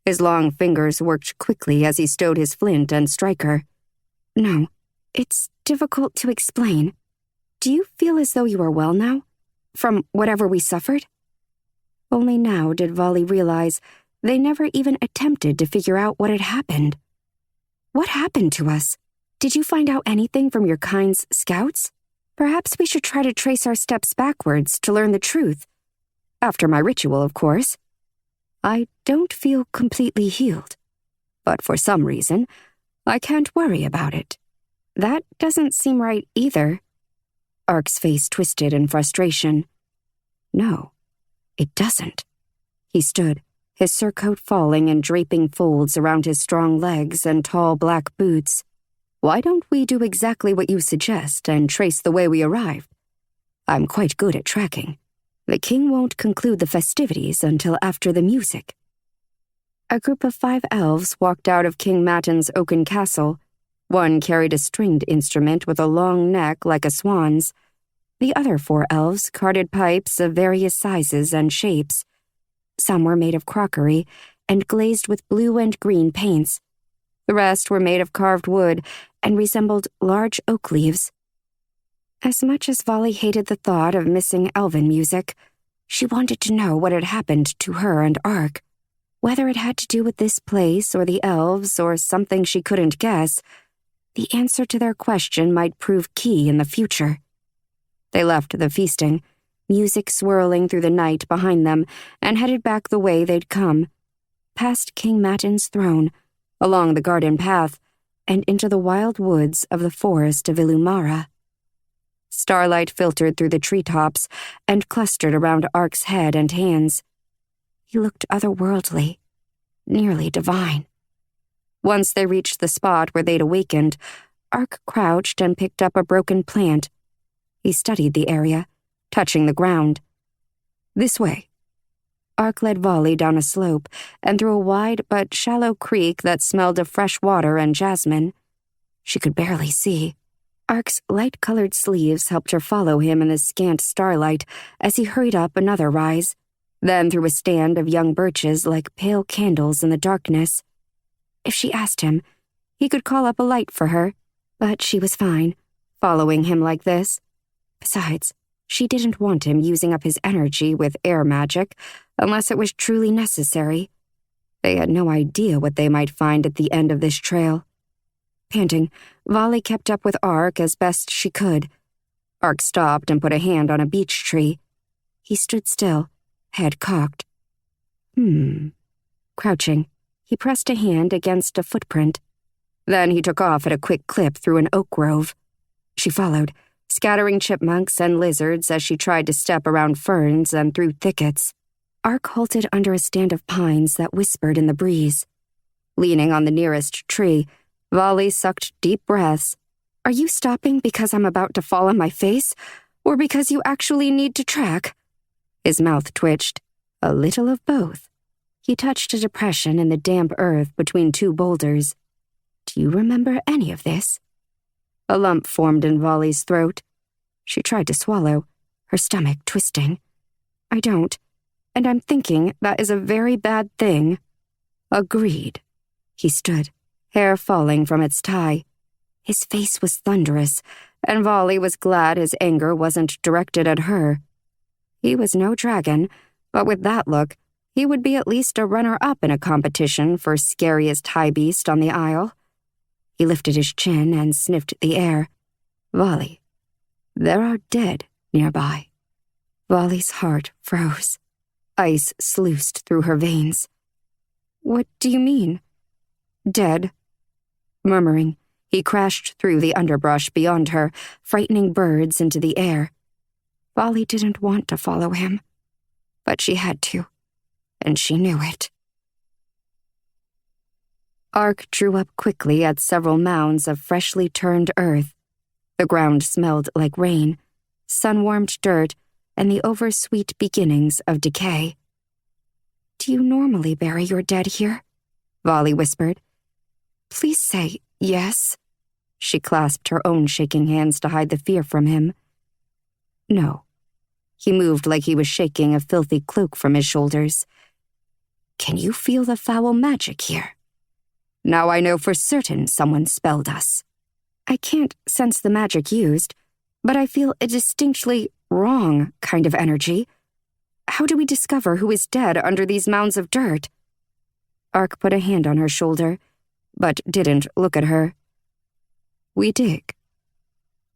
His long fingers worked quickly as he stowed his flint and striker. No, it's difficult to explain. Do you feel as though you are well now? From whatever we suffered? Only now did Volley realize they never even attempted to figure out what had happened. What happened to us? Did you find out anything from your kind's scouts? Perhaps we should try to trace our steps backwards to learn the truth. After my ritual, of course. I don't feel completely healed, but for some reason, I can't worry about it. That doesn't seem right either. Ark's face twisted in frustration. No, it doesn't. He stood, his surcoat falling in draping folds around his strong legs and tall black boots. Why don't we do exactly what you suggest and trace the way we arrived? I'm quite good at tracking. The king won't conclude the festivities until after the music. A group of 5 elves walked out of King Matin's oaken castle. One carried a stringed instrument with a long neck like a swan's. The other 4 elves carted pipes of various sizes and shapes. Some were made of crockery and glazed with blue and green paints. The rest were made of carved wood and resembled large oak leaves. As much as Volley hated the thought of missing elven music, she wanted to know what had happened to her and Ark. Whether it had to do with this place or the elves or something she couldn't guess, the answer to their question might prove key in the future. They left the feasting, music swirling through the night behind them, and headed back the way they'd come, past King Matin's throne, along the garden path, and into the wild woods of the forest of Illumara. Starlight filtered through the treetops and clustered around Ark's head and hands. He looked otherworldly, nearly divine. Once they reached the spot where they'd awakened, Ark crouched and picked up a broken plant. He studied the area, touching the ground. This way. Ark led Volley down a slope and through a wide but shallow creek that smelled of fresh water and jasmine. She could barely see. Ark's light-colored sleeves helped her follow him in the scant starlight as he hurried up another rise, then through a stand of young birches like pale candles in the darkness. If she asked him, he could call up a light for her, but she was fine, following him like this. Besides, She didn't want him using up his energy with air magic unless it was truly necessary. They had no idea what they might find at the end of this trail. Panting, Volley kept up with Ark as best she could. Ark stopped and put a hand on a beech tree. He stood still, head cocked. Crouching, he pressed a hand against a footprint. Then he took off at a quick clip through an oak grove. She followed, scattering chipmunks and lizards as she tried to step around ferns and through thickets. Ark halted under a stand of pines that whispered in the breeze. Leaning on the nearest tree, Volley sucked deep breaths. "Are you stopping because I'm about to fall on my face, or because you actually need to track?" His mouth twitched. A little of both. He touched a depression in the damp earth between two boulders. "Do you remember any of this?" A lump formed in Volley's throat. She tried to swallow, her stomach twisting. "I don't, and I'm thinking that is a very bad thing." "Agreed." He stood, hair falling from its tie. His face was thunderous, and Volley was glad his anger wasn't directed at her. He was no dragon, but with that look, he would be at least a runner-up in a competition for scariest high beast on the Isle. He lifted his chin and sniffed the air. "Volley, there are dead nearby." Volley's heart froze. Ice sluiced through her veins. "What do you mean?" "Dead." Murmuring, he crashed through the underbrush beyond her, frightening birds into the air. Volley didn't want to follow him, but she had to, and she knew it. Ark drew up quickly at several mounds of freshly turned earth. The ground smelled like rain, sun-warmed dirt, and the oversweet beginnings of decay. "Do you normally bury your dead here?" Volley whispered. "Please say yes." She clasped her own shaking hands to hide the fear from him. "No." He moved like he was shaking a filthy cloak from his shoulders. "Can you feel the foul magic here? Now I know for certain someone spelled us." "I can't sense the magic used, but I feel a distinctly wrong kind of energy. How do we discover who is dead under these mounds of dirt?" Ark put a hand on her shoulder, but didn't look at her. "We dig."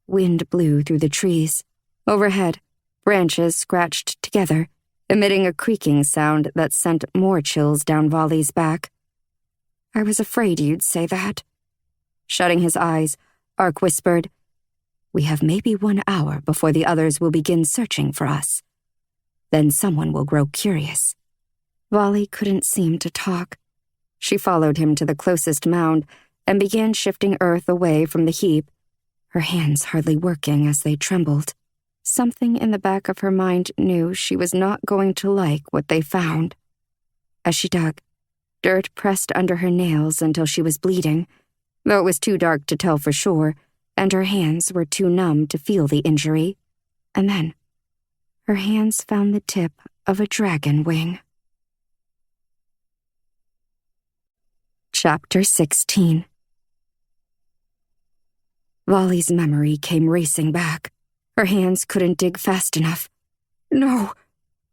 Wind blew through the trees. Overhead, branches scratched together, emitting a creaking sound that sent more chills down Volley's back. "I was afraid you'd say that." Shutting his eyes, Ark whispered, "We have maybe 1 hour before the others will begin searching for us. Then someone will grow curious." Volley couldn't seem to talk. She followed him to the closest mound and began shifting earth away from the heap, her hands hardly working as they trembled. Something in the back of her mind knew she was not going to like what they found. As she dug, dirt pressed under her nails until she was bleeding, though it was too dark to tell for sure, and her hands were too numb to feel the injury. And then, her hands found the tip of a dragon wing. Chapter 16. Volley's memory came racing back. Her hands couldn't dig fast enough. "No!"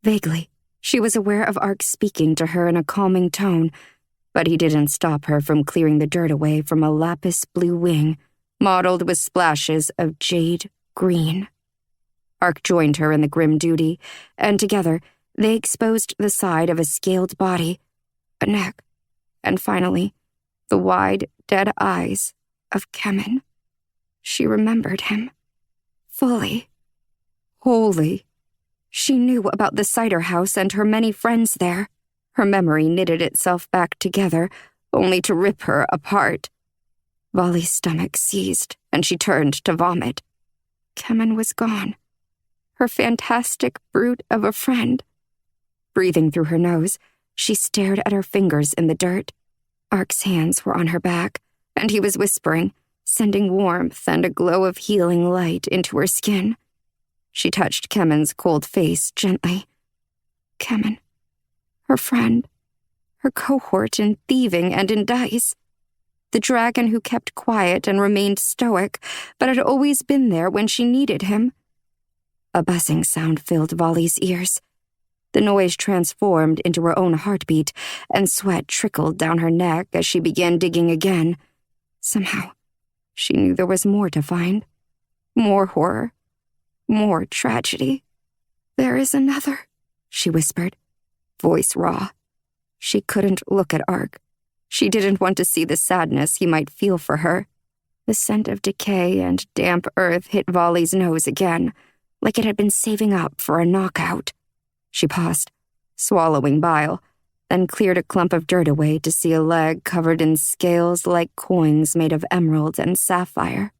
Vaguely, she was aware of Ark speaking to her in a calming tone, but he didn't stop her from clearing the dirt away from a lapis blue wing, mottled with splashes of jade green. Ark joined her in the grim duty, and together they exposed the side of a scaled body, a neck, and finally, the wide, dead eyes of Kemen. She remembered him. Fully. Wholly. She knew about the cider house and her many friends there. Her memory knitted itself back together, only to rip her apart. Volley's stomach seized, and she turned to vomit. Kemen was gone. Her fantastic brute of a friend. Breathing through her nose, she stared at her fingers in the dirt. Ark's hands were on her back, and he was whispering, sending warmth and a glow of healing light into her skin. She touched Kemen's cold face gently. Kemen. Her friend. Her cohort in thieving and in dice. The dragon who kept quiet and remained stoic, but had always been there when she needed him. A buzzing sound filled Volley's ears. The noise transformed into her own heartbeat, and sweat trickled down her neck as she began digging again. Somehow, she knew there was more to find. More horror. More tragedy. "There is another," she whispered, voice raw. She couldn't look at Ark. She didn't want to see the sadness he might feel for her. The scent of decay and damp earth hit Volley's nose again, like it had been saving up for a knockout. She paused, swallowing bile, then cleared a clump of dirt away to see a leg covered in scales like coins made of emerald and sapphire.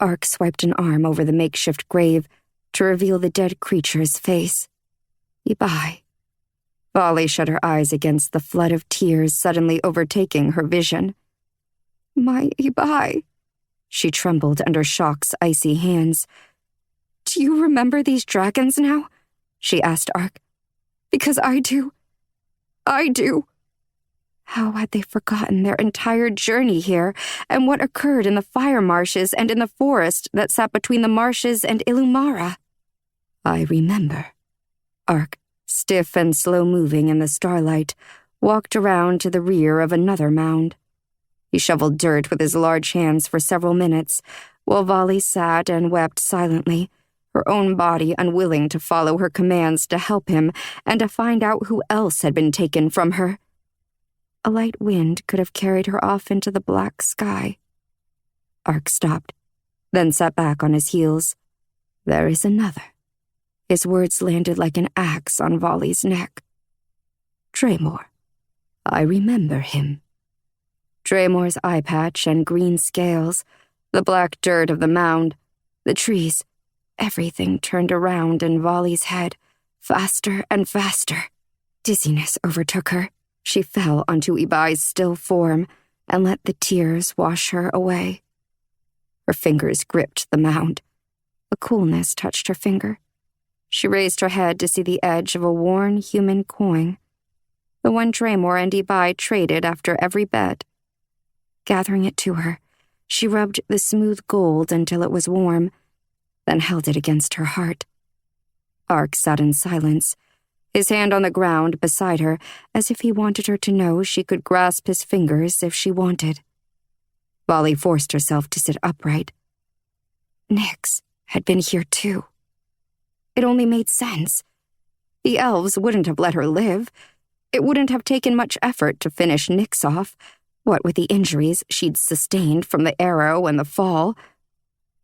Ark swiped an arm over the makeshift grave to reveal the dead creature's face. Ibai. Volley shut her eyes against the flood of tears suddenly overtaking her vision. "My Ibai." She trembled under Shock's icy hands. "Do you remember these dragons now?" she asked Ark. "Because I do. I do." How had they forgotten their entire journey here and what occurred in the fire marshes and in the forest that sat between the marshes and Illumara? "I remember." Ark, stiff and slow-moving in the starlight, walked around to the rear of another mound. He shoveled dirt with his large hands for several minutes, while Volley sat and wept silently, her own body unwilling to follow her commands to help him and to find out who else had been taken from her. A light wind could have carried her off into the black sky. Ark stopped, then sat back on his heels. "There is another." His words landed like an axe on Volley's neck. "Draymore. I remember him." Draymore's eye patch and green scales, the black dirt of the mound, the trees, everything turned around in Volley's head, faster and faster. Dizziness overtook her. She fell onto Ibai's still form and let the tears wash her away. Her fingers gripped the mound. A coolness touched her finger. She raised her head to see the edge of a worn human coin, the one Draymore and Ibai traded after every bet. Gathering it to her, she rubbed the smooth gold until it was warm, then held it against her heart. Ark sat in silence, his hand on the ground beside her, as if he wanted her to know she could grasp his fingers if she wanted. Volley forced herself to sit upright. Nyx had been here too. It only made sense. The elves wouldn't have let her live. It wouldn't have taken much effort to finish Nyx off, what with the injuries she'd sustained from the arrow and the fall.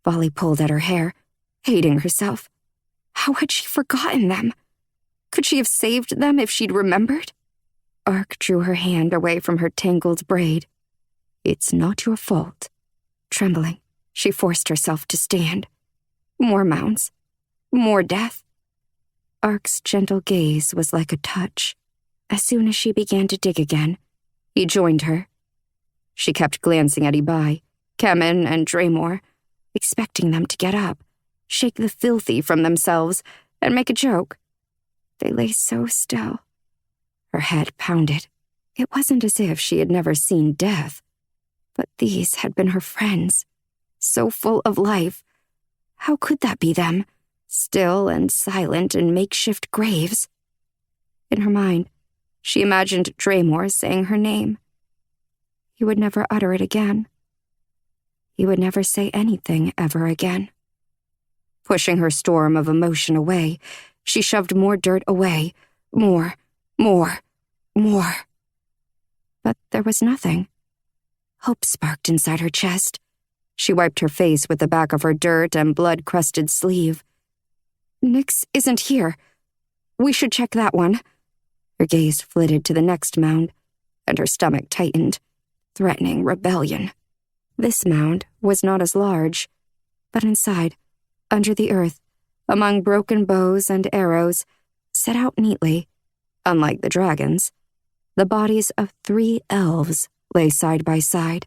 Volley pulled at her hair, hating herself. How had she forgotten them? Could she have saved them if she'd remembered? Ark drew her hand away from her tangled braid. "It's not your fault." Trembling, she forced herself to stand. More mounds. More death. Ark's gentle gaze was like a touch. As soon as she began to dig again, he joined her. She kept glancing at Ibai, Kemen, and Draymore, expecting them to get up, shake the filthy from themselves, and make a joke. They lay so still. Her head pounded. It wasn't as if she had never seen death, but these had been her friends, so full of life. How could that be them, still and silent in makeshift graves? In her mind, she imagined Draymore saying her name. He would never utter it again. He would never say anything ever again. Pushing her storm of emotion away, she shoved more dirt away. More. But there was nothing. Hope sparked inside her chest. She wiped her face with the back of her dirt and blood-crusted sleeve. "Nyx isn't here. We should check that one." Her gaze flitted to the next mound, and her stomach tightened, threatening rebellion. This mound was not as large, but inside, under the earth, among broken bows and arrows, set out neatly, unlike the dragons, the bodies of 3 elves lay side by side.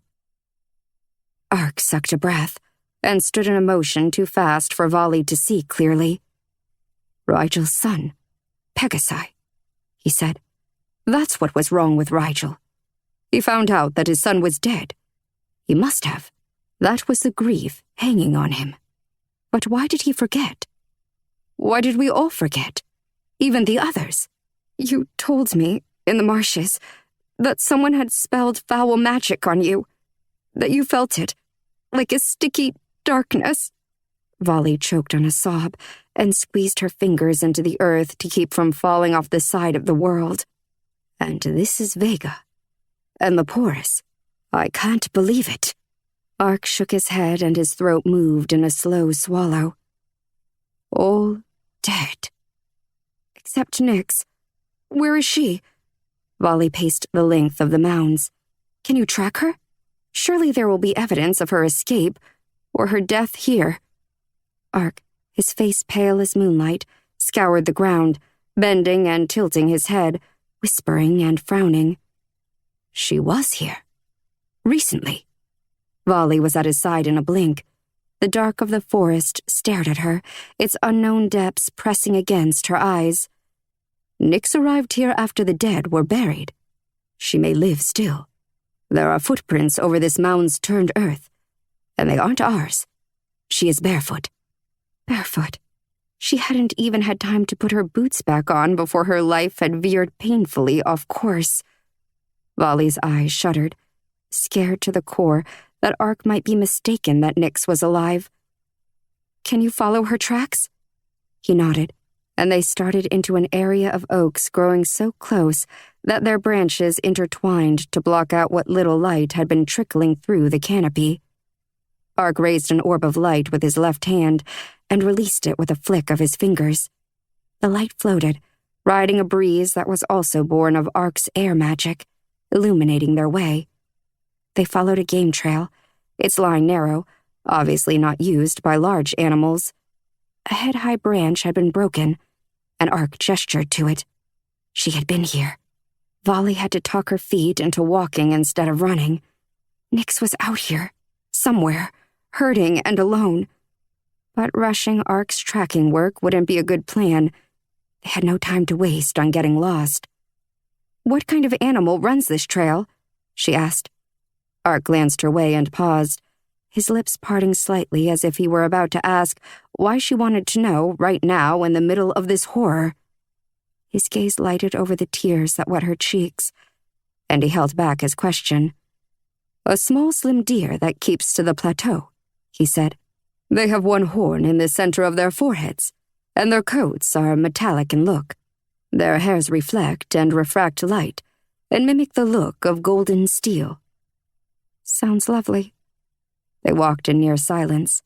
Ark sucked a breath and stood in a motion too fast for Volley to see clearly. "Rigel's son, Pegasi," he said. "That's what was wrong with Rigel. He found out that his son was dead. He must have. That was the grief hanging on him. But why did he forget? Why did we all forget? Even the others? You told me, in the marshes, that someone had spelled foul magic on you. That you felt it, like a sticky darkness. Vali choked on a sob and squeezed her fingers into the earth to keep from falling off the side of the world. And this is Vega. And the porous. I can't believe it. Ark shook his head and his throat moved in a slow swallow. All dead. Except Nyx. Where is she? Vali paced the length of the mounds. Can you track her? Surely there will be evidence of her escape, or her death here. Ark, his face pale as moonlight, scoured the ground, bending and tilting his head, whispering and frowning. She was here. Recently. Vali was at his side in a blink. The dark of the forest stared at her, its unknown depths pressing against her eyes. Nyx arrived here after the dead were buried. She may live still. There are footprints over this mound's turned earth, and they aren't ours. She is barefoot. Barefoot. She hadn't even had time to put her boots back on before her life had veered painfully off course. Vali's eyes shuddered, scared to the core that Ark might be mistaken that Nyx was alive. Can you follow her tracks? He nodded, and they started into an area of oaks growing so close that their branches intertwined to block out what little light had been trickling through the canopy. Ark raised an orb of light with his left hand and released it with a flick of his fingers. The light floated, riding a breeze that was also born of Ark's air magic, illuminating their way. They followed a game trail, its line narrow, obviously not used by large animals. A head-high branch had been broken, and Ark gestured to it. She had been here. Vali had to talk her feet into walking instead of running. Nyx was out here, somewhere, hurting and alone. But rushing Ark's tracking work wouldn't be a good plan. They had no time to waste on getting lost. What kind of animal runs this trail? She asked. Ark glanced her way and paused, his lips parting slightly as if he were about to ask why she wanted to know right now in the middle of this horror. His gaze lighted over the tears that wet her cheeks, and he held back his question. A small slim deer that keeps to the plateau, he said. They have one horn in the center of their foreheads, and their coats are metallic in look. Their hairs reflect and refract light, and mimic the look of golden steel. Sounds lovely. They walked in near silence.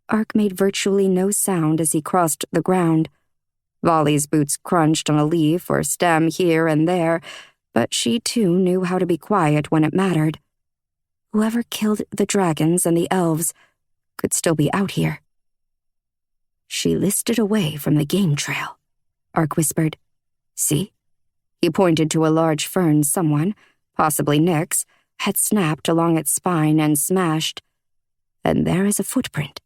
Ark made virtually no sound as he crossed the ground. Vali's boots crunched on a leaf or stem here and there, but she too knew how to be quiet when it mattered. Whoever killed the dragons and the elves could still be out here. She listed away from the game trail, Ark whispered. See? He pointed to a large fern someone, possibly Nyx, had snapped along its spine and smashed. And there is a footprint.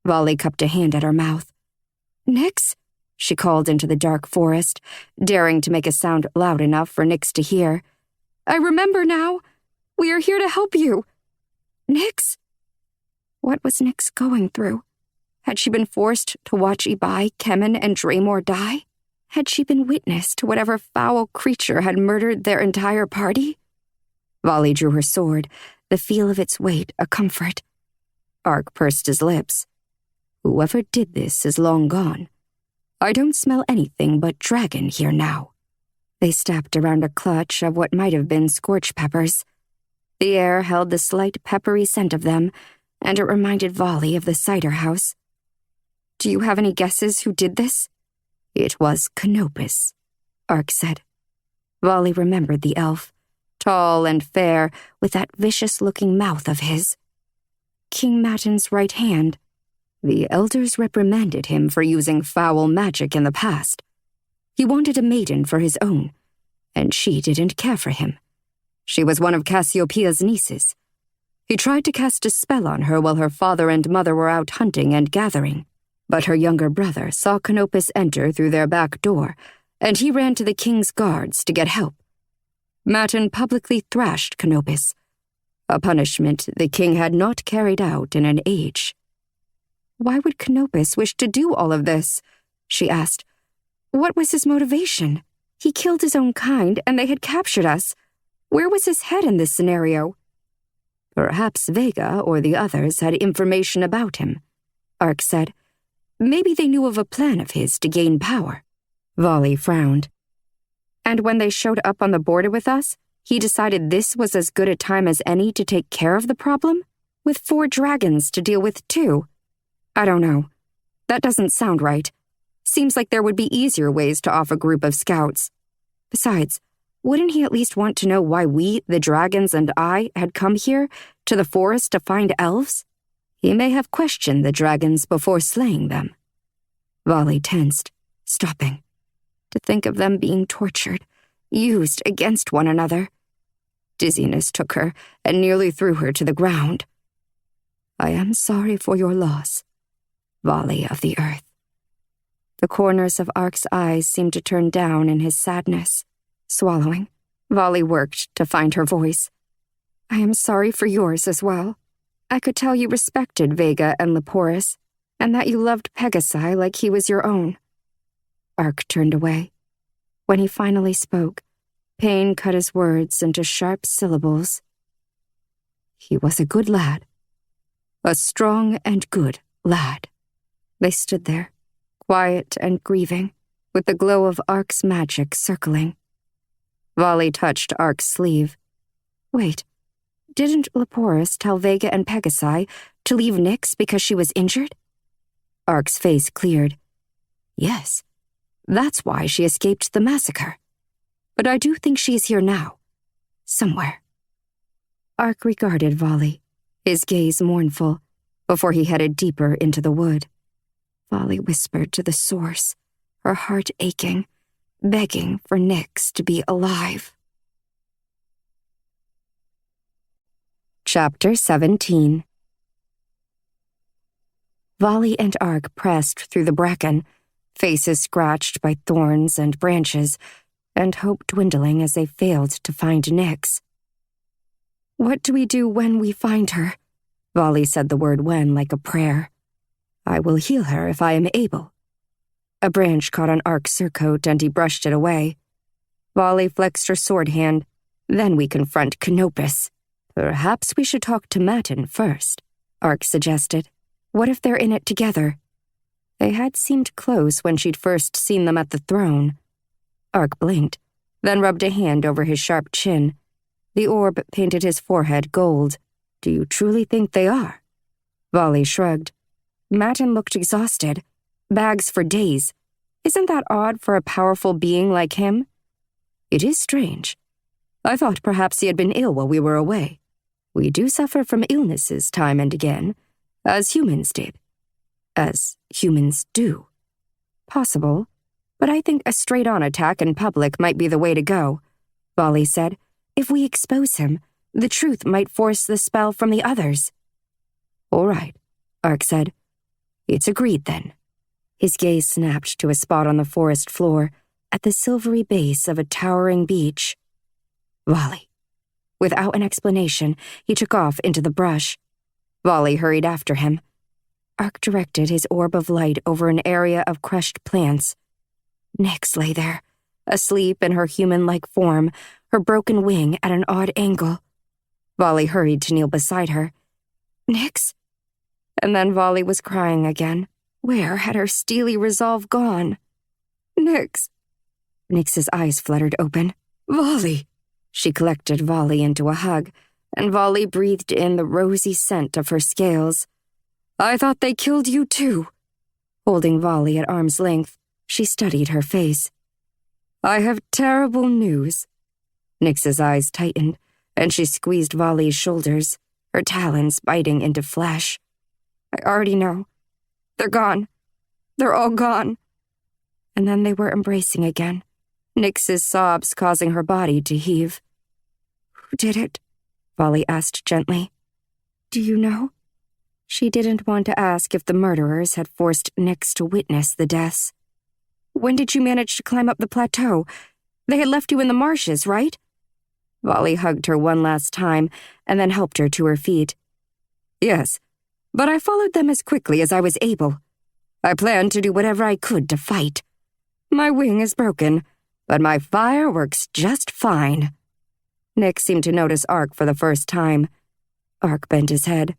Vali cupped a hand at her mouth. Nyx? She called into the dark forest, daring to make a sound loud enough for Nyx to hear. I remember now. We are here to help you. Nyx? What was Nyx going through? Had she been forced to watch Ibai, Kemen, and Draymore die? Had she been witness to whatever foul creature had murdered their entire party? Vali drew her sword, the feel of its weight a comfort. Ark pursed his lips. Whoever did this is long gone. I don't smell anything but dragon here now. They stepped around a clutch of what might have been scorch peppers. The air held the slight peppery scent of them, and it reminded Vali of the cider house. Do you have any guesses who did this? It was Canopus, Ark said. Vali remembered the elf, tall and fair, with that vicious-looking mouth of his. King Matin's right hand. The elders reprimanded him for using foul magic in the past. He wanted a maiden for his own, and she didn't care for him. She was one of Cassiopeia's nieces. He tried to cast a spell on her while her father and mother were out hunting and gathering, but her younger brother saw Canopus enter through their back door, and he ran to the king's guards to get help. Matin publicly thrashed Canopus, a punishment the king had not carried out in an age. Why would Canopus wish to do all of this? she asked. "What was his motivation? He killed his own kind, and they had captured us. Where was his head in this scenario?" "Perhaps Vega or the others had information about him," Ark said. "Maybe they knew of a plan of his to gain power." Volley frowned. "And when they showed up on the border with us, he decided this was as good a time as any to take care of the problem? With 4 dragons to deal with, too? I don't know. That doesn't sound right. Seems like there would be easier ways to off a group of scouts. Besides, wouldn't he at least want to know why we, the dragons and I, had come here, to the forest to find elves? He may have questioned the dragons before slaying them." Volley tensed, stopping. To think of them being tortured, used against one another. Dizziness took her and nearly threw her to the ground. "I am sorry for your loss, Volley of the Earth." The corners of Ark's eyes seemed to turn down in his sadness. Swallowing, Volley worked to find her voice. "I am sorry for yours as well. I could tell you respected Vega and Leporus, and that you loved Pegasi like he was your own." Ark turned away. When he finally spoke, pain cut his words into sharp syllables. "He was a good lad. A strong and good lad." They stood there, quiet and grieving, with the glow of Ark's magic circling. Volley touched Ark's sleeve. "Wait, didn't Leporus tell Vega and Pegasi to leave Nyx because she was injured?" Ark's face cleared. "Yes, that's why she escaped the massacre. But I do think she's here now. Somewhere." Ark regarded Volley, his gaze mournful, before he headed deeper into the wood. Volley whispered to the source, her heart aching, begging for Nyx to be alive. Chapter 17. Volley and Ark pressed through the bracken, faces scratched by thorns and branches, and hope dwindling as they failed to find Nyx. "What do we do when we find her?" Volley said the word "when" like a prayer. "I will heal her if I am able." A branch caught on Ark's surcoat and he brushed it away. Volley flexed her sword hand. "Then we confront Canopus." "Perhaps we should talk to Matin first," Ark suggested. "What if they're in it together?" They had seemed close when she'd first seen them at the throne. Ark blinked, then rubbed a hand over his sharp chin. The orb painted his forehead gold. "Do you truly think they are?" Volley shrugged. Matin looked exhausted. Bags for days. Isn't that odd for a powerful being like him? "It is strange. I thought perhaps he had been ill while we were away. We do suffer from illnesses time and again, as humans did. As humans do." "Possible, but I think a straight-on attack in public might be the way to go," Volley said. "If we expose him, the truth might force the spell from the others." "All right," Ark said. "It's agreed then." His gaze snapped to a spot on the forest floor, at the silvery base of a towering beech. "Volley." Without an explanation, he took off into the brush. Volley hurried after him. Ark directed his orb of light over an area of crushed plants. Nyx lay there, asleep in her human-like form, her broken wing at an odd angle. Volley hurried to kneel beside her. "Nyx?" And then Volley was crying again. Where had her steely resolve gone? "Nyx." Nyx's eyes fluttered open. "Volley." She collected Volley into a hug, and Volley breathed in the rosy scent of her scales. "I thought they killed you too." Holding Volley at arm's length, she studied her face. "I have terrible news." Nyx's eyes tightened, and she squeezed Volley's shoulders, her talons biting into flesh. "I already know. They're gone. They're all gone." And then they were embracing again, Nyx's sobs causing her body to heave. "Who did it?" Volley asked gently. "Do you know?" She didn't want to ask if the murderers had forced Nyx to witness the deaths. "When did you manage to climb up the plateau? They had left you in the marshes, right?" Volley hugged her one last time and then helped her to her feet. "Yes, but I followed them as quickly as I was able." I planned to do whatever I could to fight. My wing is broken, but my fire works just fine." Nick seemed to notice Ark for the first time. Ark bent his head.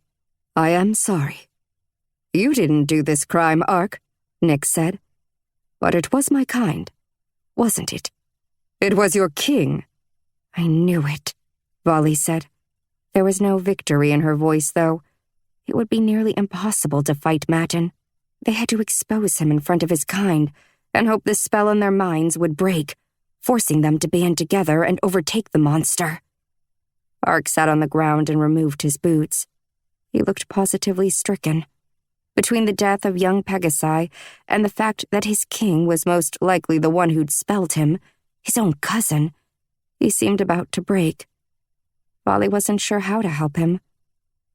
"I am sorry." "You didn't do this crime, Ark," Nick said. "But it was my kind, wasn't it? It was your king." "I knew it," Volley said. There was no victory in her voice, though. It would be nearly impossible to fight Matin. They had to expose him in front of his kind and hope the spell in their minds would break, forcing them to band together and overtake the monster. Ark sat on the ground and removed his boots. He looked positively stricken. Between the death of young Pegasi and the fact that his king was most likely the one who'd spelled him, his own cousin, he seemed about to break. Volley wasn't sure how to help him.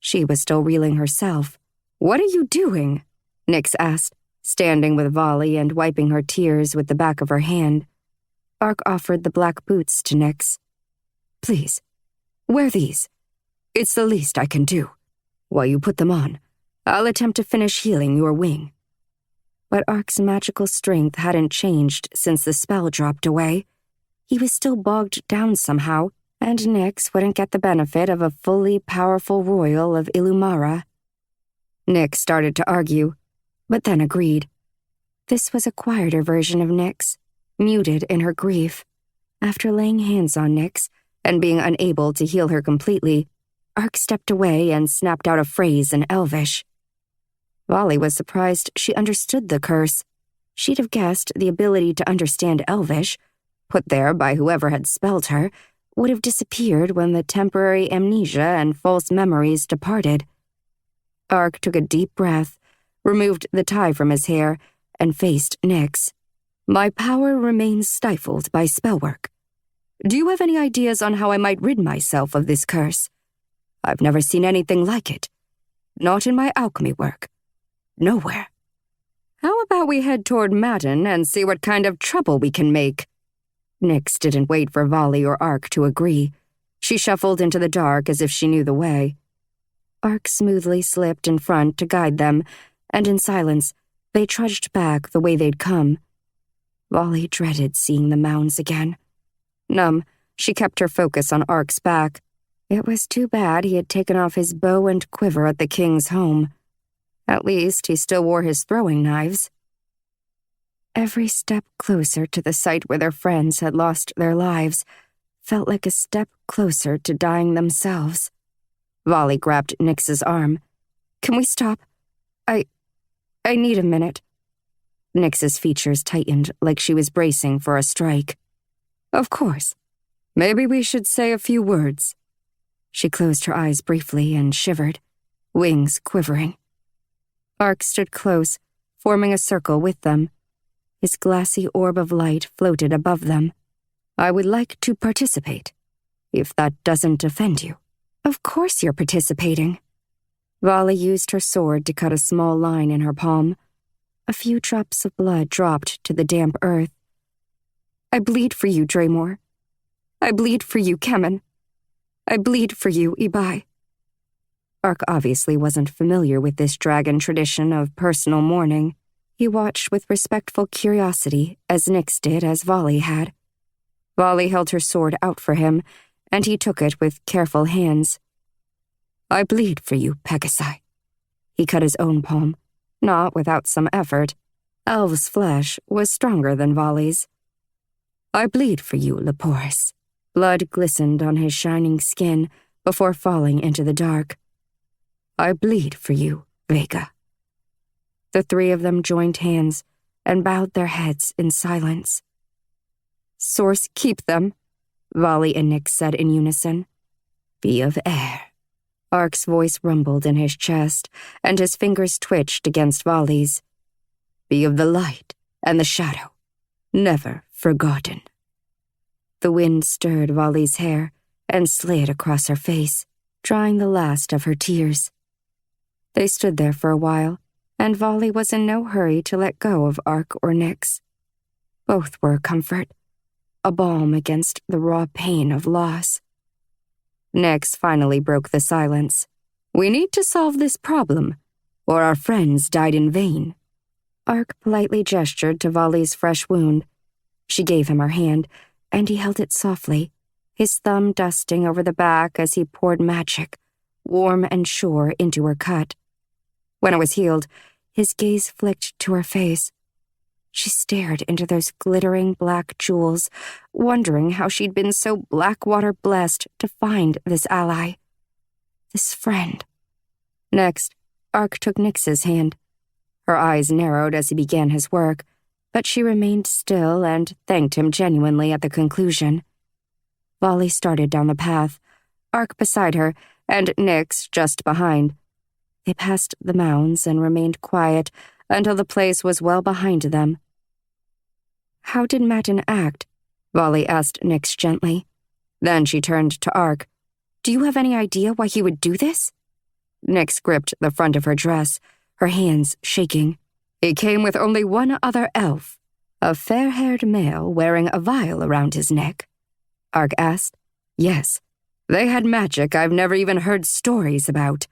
She was still reeling herself. "What are you doing?" Nyx asked, standing with Volley and wiping her tears with the back of her hand. Ark offered the black boots to Nyx. "Please, wear these. It's the least I can do. While you put them on, I'll attempt to finish healing your wing." But Ark's magical strength hadn't changed since the spell dropped away. He was still bogged down somehow, and Nyx wouldn't get the benefit of a fully powerful royal of Illumara. Nyx started to argue, but then agreed. This was a quieter version of Nyx, muted in her grief. After laying hands on Nyx and being unable to heal her completely, Ark stepped away and snapped out a phrase in Elvish. Volley was surprised she understood the curse. She'd have guessed the ability to understand Elvish, put there by whoever had spelled her, would have disappeared when the temporary amnesia and false memories departed. Ark took a deep breath, removed the tie from his hair, and faced Nyx. "My power remains stifled by spellwork. Do you have any ideas on how I might rid myself of this curse? I've never seen anything like it. Not in my alchemy work. Nowhere. How about we head toward Matin and see what kind of trouble we can make?" Nyx didn't wait for Volley or Ark to agree. She shuffled into the dark as if she knew the way. Ark smoothly slipped in front to guide them, and in silence, they trudged back the way they'd come. Volley dreaded seeing the mounds again. Numb, she kept her focus on Ark's back. It was too bad he had taken off his bow and quiver at the king's home. At least he still wore his throwing knives. Every step closer to the site where their friends had lost their lives felt like a step closer to dying themselves. Volley grabbed Nyx's arm. "Can we stop? I need a minute." Nyx's features tightened like she was bracing for a strike. "Of course. Maybe we should say a few words." She closed her eyes briefly and shivered, wings quivering. Ark stood close, forming a circle with them. His glassy orb of light floated above them. "I would like to participate, if that doesn't offend you." "Of course you're participating." Volley used her sword to cut a small line in her palm. A few drops of blood dropped to the damp earth. "I bleed for you, Draymore. I bleed for you, Kemen. I bleed for you, Ibai." Ark obviously wasn't familiar with this dragon tradition of personal mourning. He watched with respectful curiosity as Nyx did as Volley had. Volley held her sword out for him, and he took it with careful hands. "I bleed for you, Pegasi." He cut his own palm, not without some effort. Elv's flesh was stronger than Volley's. "I bleed for you, Leporis." Blood glistened on his shining skin before falling into the dark. "I bleed for you, Vega." The three of them joined hands and bowed their heads in silence. "Source, keep them," Volley and Nyx said in unison. "Be of air." Ark's voice rumbled in his chest, and his fingers twitched against Volley's. "Be of the light and the shadow, never forgotten." The wind stirred Volley's hair and slid across her face, drying the last of her tears. They stood there for a while, and Volley was in no hurry to let go of Ark or Nyx. Both were a comfort, a balm against the raw pain of loss. Nyx finally broke the silence. "We need to solve this problem, or our friends died in vain." Ark politely gestured to Volley's fresh wound. She gave him her hand, and he held it softly, his thumb dusting over the back as he poured magic, warm and sure, into her cut. When it was healed, his gaze flicked to her face. She stared into those glittering black jewels, wondering how she'd been so Blackwater blessed to find this ally, this friend. Next, Ark took Nyx's hand. Her eyes narrowed as he began his work, but she remained still and thanked him genuinely at the conclusion. Volley started down the path, Ark beside her, and Nyx just behind. They passed the mounds and remained quiet until the place was well behind them. "How did Matin act?" Volley asked Nyx gently. Then she turned to Ark. "Do you have any idea why he would do this?" Nyx gripped the front of her dress, her hands shaking. "He came with only one other elf, a fair-haired male wearing a vial around his neck." Ark asked. "Yes, they had magic I've never even heard stories about.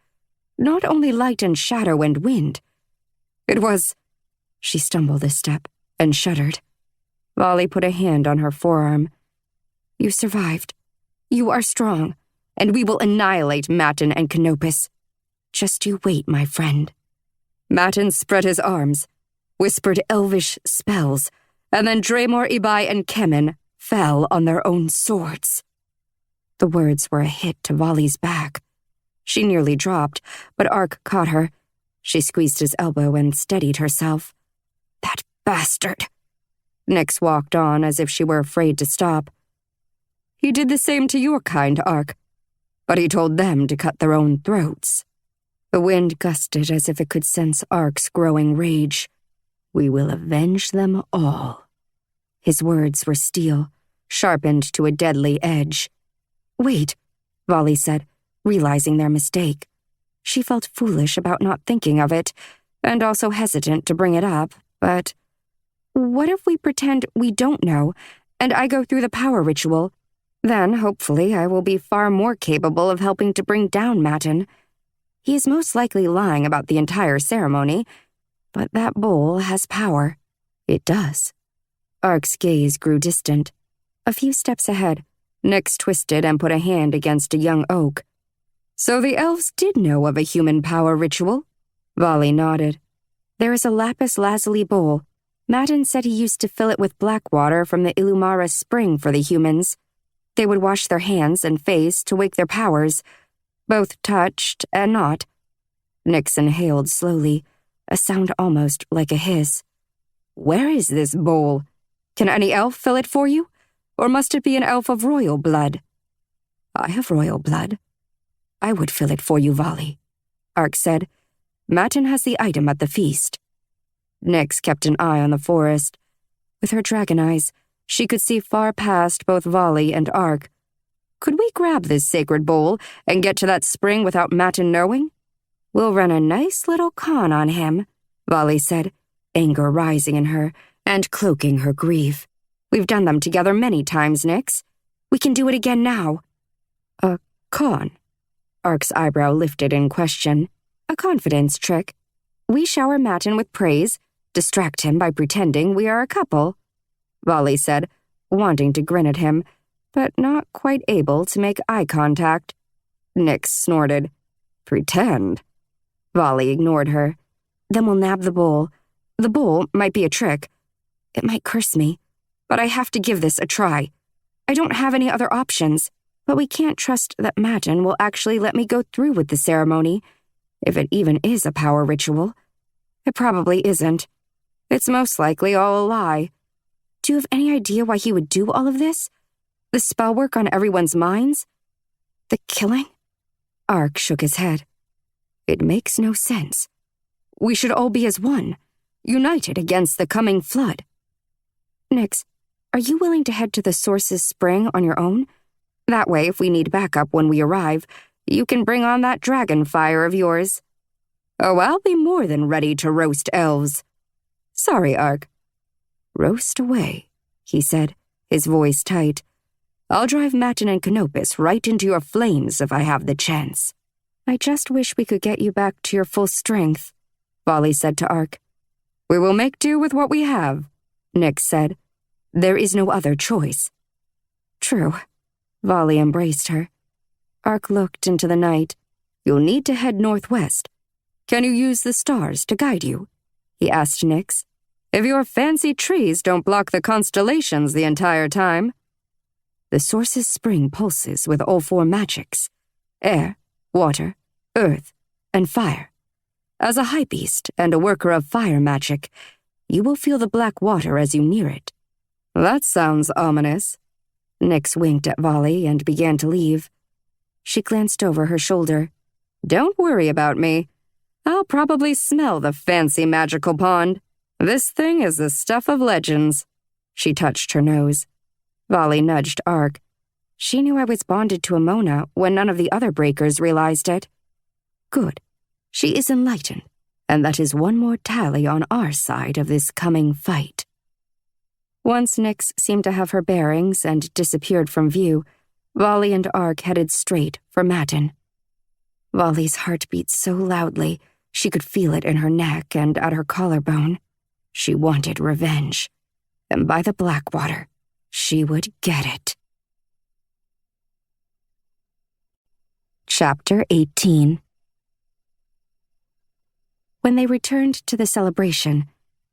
Not only light and shadow and wind. It was—" She stumbled a step and shuddered. Volley put a hand on her forearm. "You survived. You are strong, and we will annihilate Matin and Canopus. Just you wait, my friend." Matin spread his arms, whispered elvish spells, and then Draemor, Ibai, and Kemen fell on their own swords. The words were a hit to Volley's back. She nearly dropped, but Ark caught her. She squeezed his elbow and steadied herself. "That bastard!" Nyx walked on as if she were afraid to stop. "He did the same to your kind, Ark, but he told them to cut their own throats." The wind gusted as if it could sense Ark's growing rage. "We will avenge them all." His words were steel, sharpened to a deadly edge. "Wait," Volley said, realizing their mistake. She felt foolish about not thinking of it, and also hesitant to bring it up, but what if we pretend we don't know, and I go through the power ritual? Then, hopefully, I will be far more capable of helping to bring down Matin. He is most likely lying about the entire ceremony, but that bowl has power. It does. Ark's gaze grew distant. A few steps ahead, Nyx twisted and put a hand against a young oak. "So the elves did know of a human power ritual?" Volley nodded. "There is a lapis lazuli bowl. Matin said he used to fill it with black water from the Illumara spring for the humans. They would wash their hands and face to wake their powers, both touched and not." Nyx inhaled slowly, a sound almost like a hiss. "Where is this bowl? Can any elf fill it for you? Or must it be an elf of royal blood?" "I have royal blood. I would fill it for you, Volley," Ark said. "Matin has the item at the feast." Nyx kept an eye on the forest. With her dragon eyes, she could see far past both Volley and Ark. "Could we grab this sacred bowl and get to that spring without Matin knowing?" "We'll run a nice little con on him," Volley said, anger rising in her and cloaking her grief. "We've done them together many times, Nyx. We can do it again now." "A con?" Ark's eyebrow lifted in question. "A confidence trick. We shower Matin with praise, distract him by pretending we are a couple," Volley said, wanting to grin at him, but not quite able to make eye contact. Nyx snorted. "Pretend?" Volley ignored her. "Then we'll nab the bowl. The bowl might be a trick. It might curse me, but I have to give this a try. I don't have any other options, but we can't trust that Matin will actually let me go through with the ceremony, if it even is a power ritual. It probably isn't. It's most likely all a lie. Do you have any idea why he would do all of this? The spell work on everyone's minds? The killing?" Ark shook his head. "It makes no sense. We should all be as one, united against the coming flood." "Nyx, are you willing to head to the Source's spring on your own? That way, if we need backup when we arrive, you can bring on that dragon fire of yours." "Oh, I'll be more than ready to roast elves." "Sorry, Ark." "Roast away," he said, his voice tight. "I'll drive Matin and Canopus right into your flames if I have the chance." "I just wish we could get you back to your full strength," Volley said to Ark. We will make do with what we have, Nyx said. There is no other choice. True. Vali embraced her. Ark looked into the night. You'll need to head northwest. Can you use the stars to guide you? He asked Nyx. If your fancy trees don't block the constellations the entire time. The source's spring pulses with all four magics: air, water, earth, and fire. As a high beast and a worker of fire magic, you will feel the black water as you near it. That sounds ominous. Nyx winked at Vali and began to leave. She glanced over her shoulder. Don't worry about me. I'll probably smell the fancy magical pond. This thing is the stuff of legends. She touched her nose. Vali nudged Ark. She knew I was bonded to Amona when none of the other breakers realized it. Good. She is enlightened, and that is one more tally on our side of this coming fight. Once Nyx seemed to have her bearings and disappeared from view, Vali and Ark headed straight for Matin. Vali's heart beat so loudly she could feel it in her neck and at her collarbone. She wanted revenge, and by the Blackwater, she would get it. Chapter 18. When they returned to the celebration,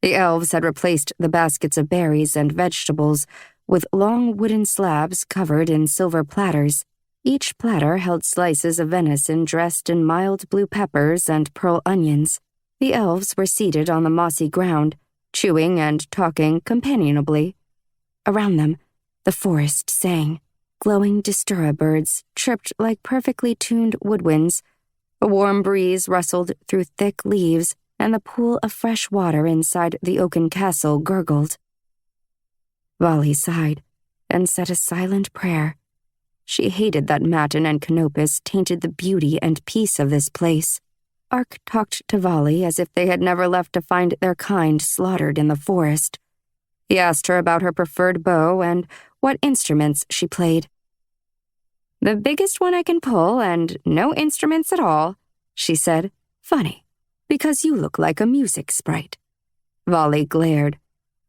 the elves had replaced the baskets of berries and vegetables with long wooden slabs covered in silver platters. Each platter held slices of venison dressed in mild blue peppers and pearl onions. The elves were seated on the mossy ground, chewing and talking companionably. Around them, the forest sang. Glowing Distura birds chirped like perfectly tuned woodwinds. A warm breeze rustled through thick leaves, and the pool of fresh water inside the oaken castle gurgled. Vali sighed and said a silent prayer. She hated that Matin and Canopus tainted the beauty and peace of this place. Ark talked to Vali as if they had never left to find their kind slaughtered in the forest. He asked her about her preferred bow and what instruments she played. The biggest one I can pull and no instruments at all, she said. Funny, because you look like a music sprite. Vali glared.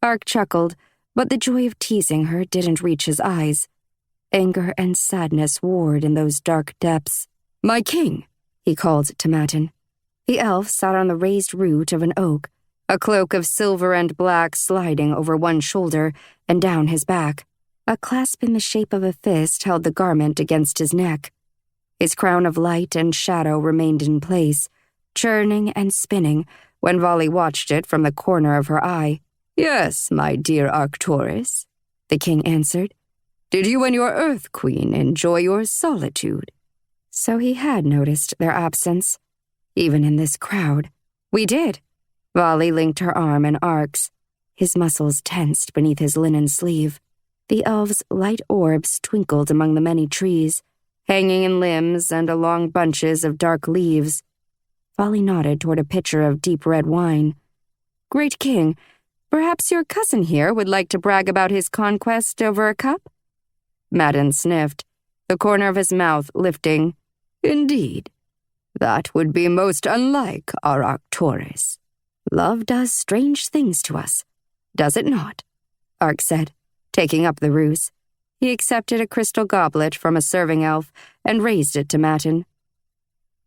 Ark chuckled, but the joy of teasing her didn't reach his eyes. Anger and sadness warred in those dark depths. My king, he called to Matin. The elf sat on the raised root of an oak, a cloak of silver and black sliding over one shoulder and down his back. A clasp in the shape of a fist held the garment against his neck. His crown of light and shadow remained in place, churning and spinning when Vali watched it from the corner of her eye. Yes, my dear Arcturus, the king answered. Did you and your Earth Queen enjoy your solitude? So he had noticed their absence, even in this crowd. We did. Vali linked her arm in Ark's. His muscles tensed beneath his linen sleeve. The elves' light orbs twinkled among the many trees, hanging in limbs and along bunches of dark leaves. Vali nodded toward a pitcher of deep red wine. Great king, perhaps your cousin here would like to brag about his conquest over a cup? Matin sniffed, the corner of his mouth lifting. Indeed, that would be most unlike our Arcturus. Love does strange things to us, does it not? Ark said, taking up the ruse. He accepted a crystal goblet from a serving elf and raised it to Matin.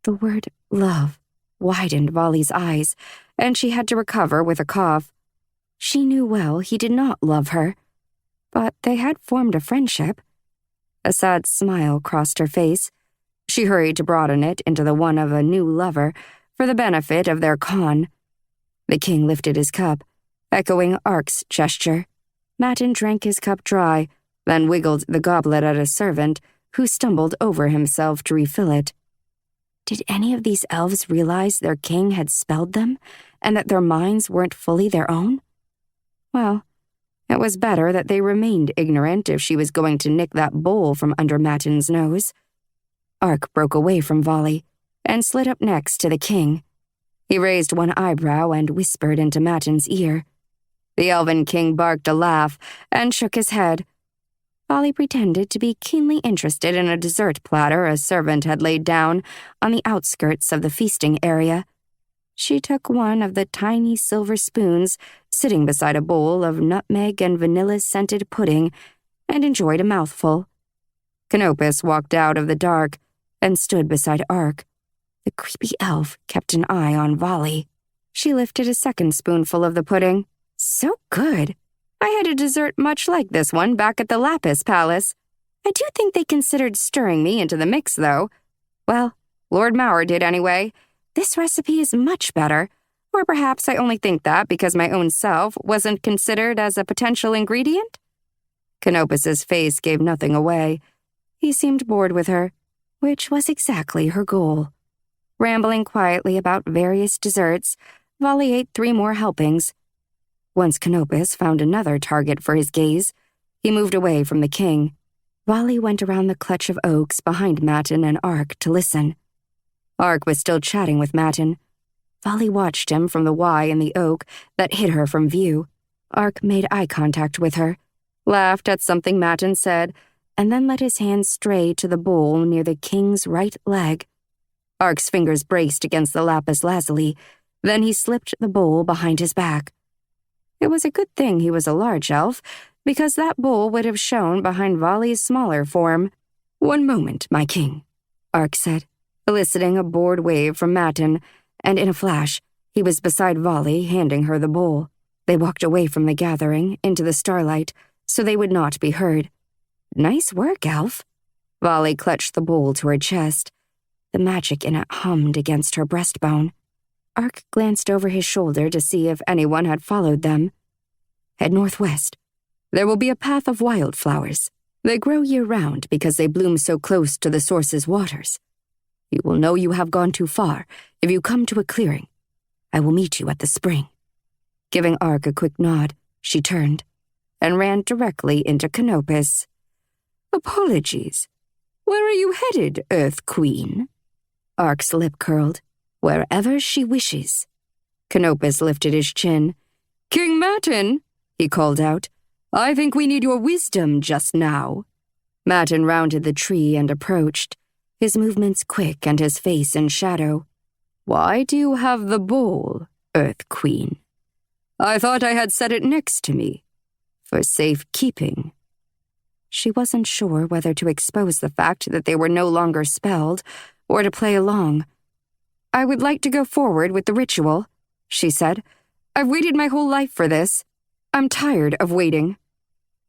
The word love widened Vali's eyes, and she had to recover with a cough. She knew well he did not love her, but they had formed a friendship. A sad smile crossed her face. She hurried to broaden it into the one of a new lover for the benefit of their Khan. The king lifted his cup, echoing Ark's gesture. Matin drank his cup dry, then wiggled the goblet at a servant who stumbled over himself to refill it. Did any of these elves realize their king had spelled them and that their minds weren't fully their own? Well, it was better that they remained ignorant if she was going to nick that bowl from under Matin's nose. Ark broke away from Vali and slid up next to the king. He raised one eyebrow and whispered into Matin's ear. The elven king barked a laugh and shook his head. Vali pretended to be keenly interested in a dessert platter a servant had laid down on the outskirts of the feasting area. She took one of the tiny silver spoons sitting beside a bowl of nutmeg and vanilla-scented pudding and enjoyed a mouthful. Canopus walked out of the dark and stood beside Ark. The creepy elf kept an eye on Volley. She lifted a second spoonful of the pudding. So good. I had a dessert much like this one back at the Lapis Palace. I do think they considered stirring me into the mix, though. Well, Lord Mauer did anyway. This recipe is much better. Or perhaps I only think that because my own self wasn't considered as a potential ingredient? Canopus's face gave nothing away. He seemed bored with her, which was exactly her goal. Rambling quietly about various desserts, Volley ate 3 more helpings. Once Canopus found another target for his gaze, he moved away from the king. Volley went around the clutch of oaks behind Matin and Ark to listen. Ark was still chatting with Matin. Volley watched him from the Y in the oak that hid her from view. Ark made eye contact with her, laughed at something Matin said, and then let his hand stray to the bowl near the king's right leg. Ark's fingers braced against the lapis lazuli, then he slipped the bowl behind his back. It was a good thing he was a large elf, because that bowl would have shown behind Volley's smaller form. "One moment, my king," Ark said, eliciting a bored wave from Matin, and in a flash, he was beside Volley, handing her the bowl. They walked away from the gathering, into the starlight, so they would not be heard. "Nice work, elf." Volley clutched the bowl to her chest. The magic in it hummed against her breastbone. Ark glanced over his shoulder to see if anyone had followed them. "Head northwest. There will be a path of wildflowers. They grow year-round because they bloom so close to the source's waters. You will know you have gone too far if you come to a clearing. I will meet you at the spring." Giving Ark a quick nod, she turned and ran directly into Canopus. "Apologies. Where are you headed, Earth Queen?" Ark's lip curled. "Wherever she wishes." Canopus lifted his chin. "King Matin," he called out, "I think we need your wisdom just now." Matin rounded the tree and approached, his movements quick and his face in shadow. "Why do you have the bowl, Earth Queen?" "I thought I had set it next to me. For safekeeping." She wasn't sure whether to expose the fact that they were no longer spelled or to play along. "I would like to go forward with the ritual," she said. "I've waited my whole life for this. I'm tired of waiting."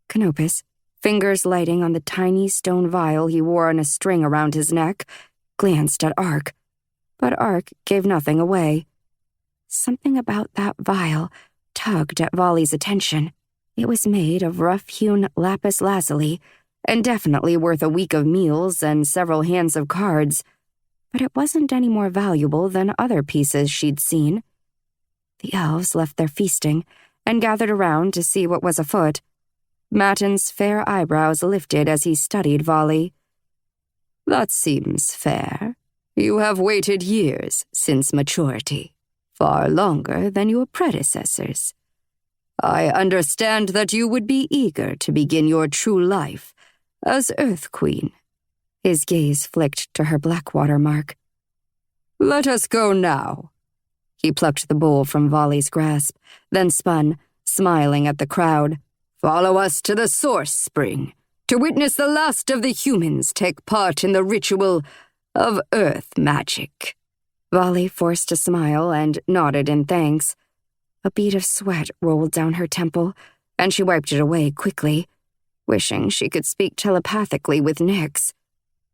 Canopus, fingers lighting on the tiny stone vial he wore on a string around his neck, glanced at Ark. But Ark gave nothing away. Something about that vial tugged at Volley's attention. It was made of rough-hewn lapis lazuli, and definitely worth a week of meals and several hands of cards. But it wasn't any more valuable than other pieces she'd seen. The elves left their feasting and gathered around to see what was afoot. Matin's fair eyebrows lifted as he studied Volley. "That seems fair. You have waited years since maturity, far longer than your predecessors. I understand that you would be eager to begin your true life as Earth Queen." His gaze flicked to her Blackwater mark. "Let us go now." He plucked the bowl from Volley's grasp, then spun, smiling at the crowd. "Follow us to the Source Spring, to witness the last of the humans take part in the ritual of Earth magic." Volley forced a smile and nodded in thanks. A bead of sweat rolled down her temple, and she wiped it away quickly, wishing she could speak telepathically with Nyx.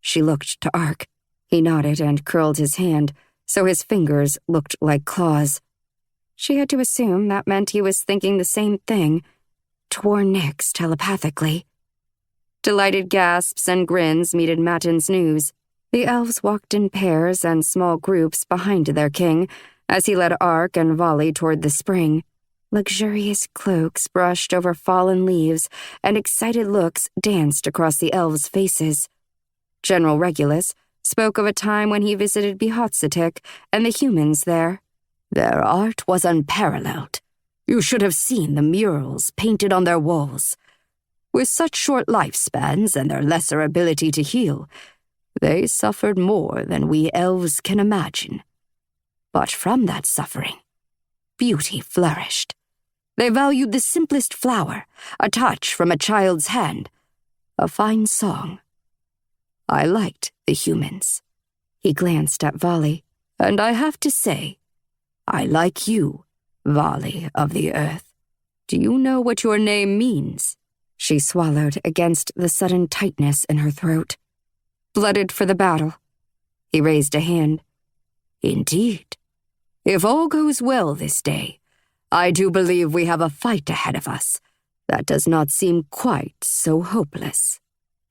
She looked to Ark. He nodded and curled his hand, so his fingers looked like claws. She had to assume that meant he was thinking the same thing, toward Nyx telepathically. Delighted gasps and grins meted Matin's news. The elves walked in pairs and small groups behind their king, as he led Ark and Volley toward the spring. Luxurious cloaks brushed over fallen leaves, and excited looks danced across the elves' faces. General Regulus spoke of a time when he visited Behatzatik and the humans there. "Their art was unparalleled. You should have seen the murals painted on their walls. With such short lifespans and their lesser ability to heal, they suffered more than we elves can imagine. But from that suffering, beauty flourished. They valued the simplest flower, a touch from a child's hand, a fine song. I liked the humans. He glanced at Vali, and I have to say, I like you, Vali of the Earth. Do you know what your name means? She swallowed against the sudden tightness in her throat. Blooded for the battle. He raised a hand. Indeed. If all goes well this day, I do believe we have a fight ahead of us that does not seem quite so hopeless.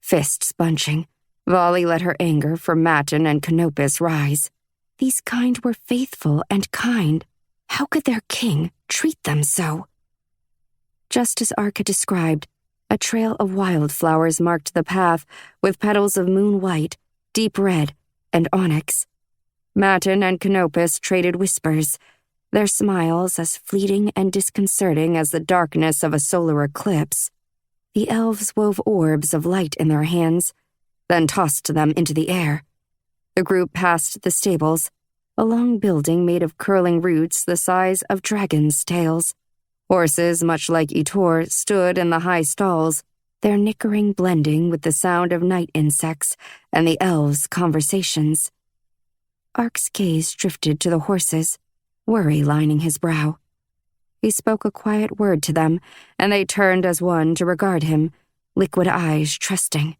Fists bunching, Vali let her anger for Matin and Canopus rise. These kind were faithful and kind. How could their king treat them so? Just as Ark had described, a trail of wildflowers marked the path with petals of moon white, deep red, and onyx. Matin and Canopus traded whispers, their smiles as fleeting and disconcerting as the darkness of a solar eclipse. The elves wove orbs of light in their hands, then tossed them into the air. The group passed the stables, a long building made of curling roots the size of dragons' tails. Horses, much like Itor, stood in the high stalls, their nickering blending with the sound of night insects and the elves' conversations. Ark's gaze drifted to the horses, worry lining his brow. He spoke a quiet word to them, and they turned as one to regard him, liquid eyes trusting.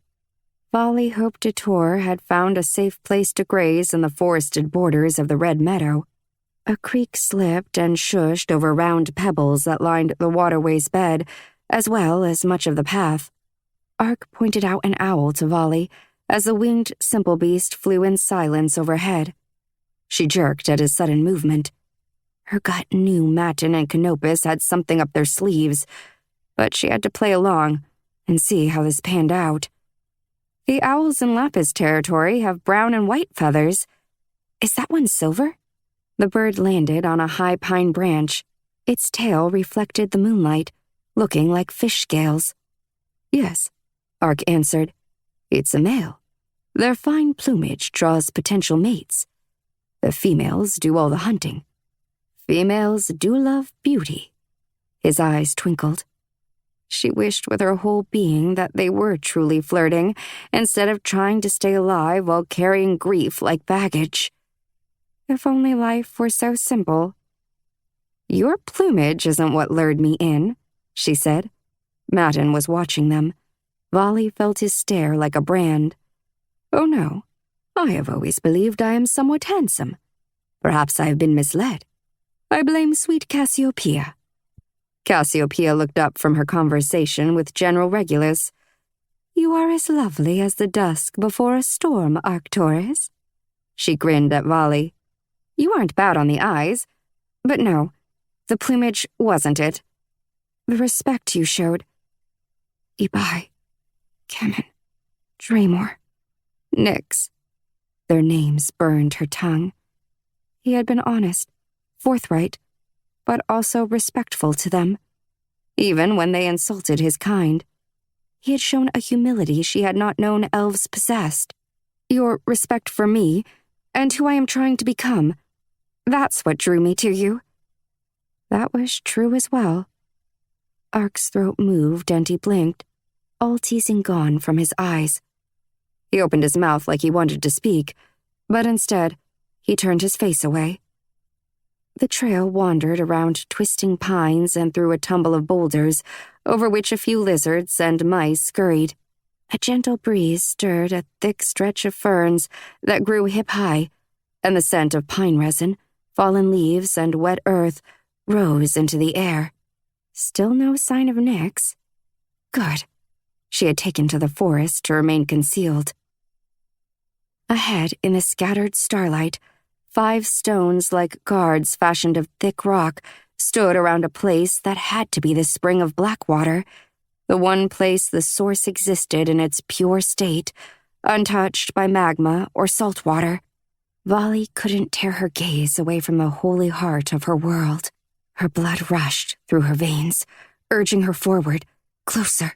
Vali hoped Itor had found a safe place to graze in the forested borders of the Red Meadow. A creek slipped and shushed over round pebbles that lined the waterway's bed, as well as much of the path. Ark pointed out an owl to Vali as the winged simple beast flew in silence overhead. She jerked at his sudden movement. Her gut knew Matin and Canopus had something up their sleeves, but she had to play along and see how this panned out. The owls in Lapis territory have brown and white feathers. Is that one silver? The bird landed on a high pine branch. Its tail reflected the moonlight, looking like fish scales. Yes, Ark answered. It's a male. Their fine plumage draws potential mates. The females do all the hunting. Females do love beauty. His eyes twinkled. She wished with her whole being that they were truly flirting, instead of trying to stay alive while carrying grief like baggage. If only life were so simple. Your plumage isn't what lured me in, she said. Matin was watching them. Vali felt his stare like a brand. Oh no, I have always believed I am somewhat handsome. Perhaps I have been misled. I blame sweet Cassiopeia. Cassiopeia looked up from her conversation with General Regulus. You are as lovely as the dusk before a storm, Arcturus. She grinned at Vali. You aren't bad on the eyes. But no, the plumage wasn't it. The respect you showed. Ibai, Kemen, Draymore, Nyx. Their names burned her tongue. He had been honest, forthright, but also respectful to them. Even when they insulted his kind, he had shown a humility she had not known elves possessed. Your respect for me, and who I am trying to become, that's what drew me to you. That was true as well. Ark's throat moved and he blinked, all teasing gone from his eyes. He opened his mouth like he wanted to speak, but instead, he turned his face away. The trail wandered around twisting pines and through a tumble of boulders, over which a few lizards and mice scurried. A gentle breeze stirred a thick stretch of ferns that grew hip-high, and the scent of pine resin, fallen leaves, and wet earth rose into the air. Still no sign of Nyx. Good. She had taken to the forest to remain concealed. Ahead, in the scattered starlight, 5 stones like guards fashioned of thick rock stood around a place that had to be the spring of Blackwater, the one place the source existed in its pure state, untouched by magma or salt water. Vali couldn't tear her gaze away from the holy heart of her world. Her blood rushed through her veins, urging her forward, closer.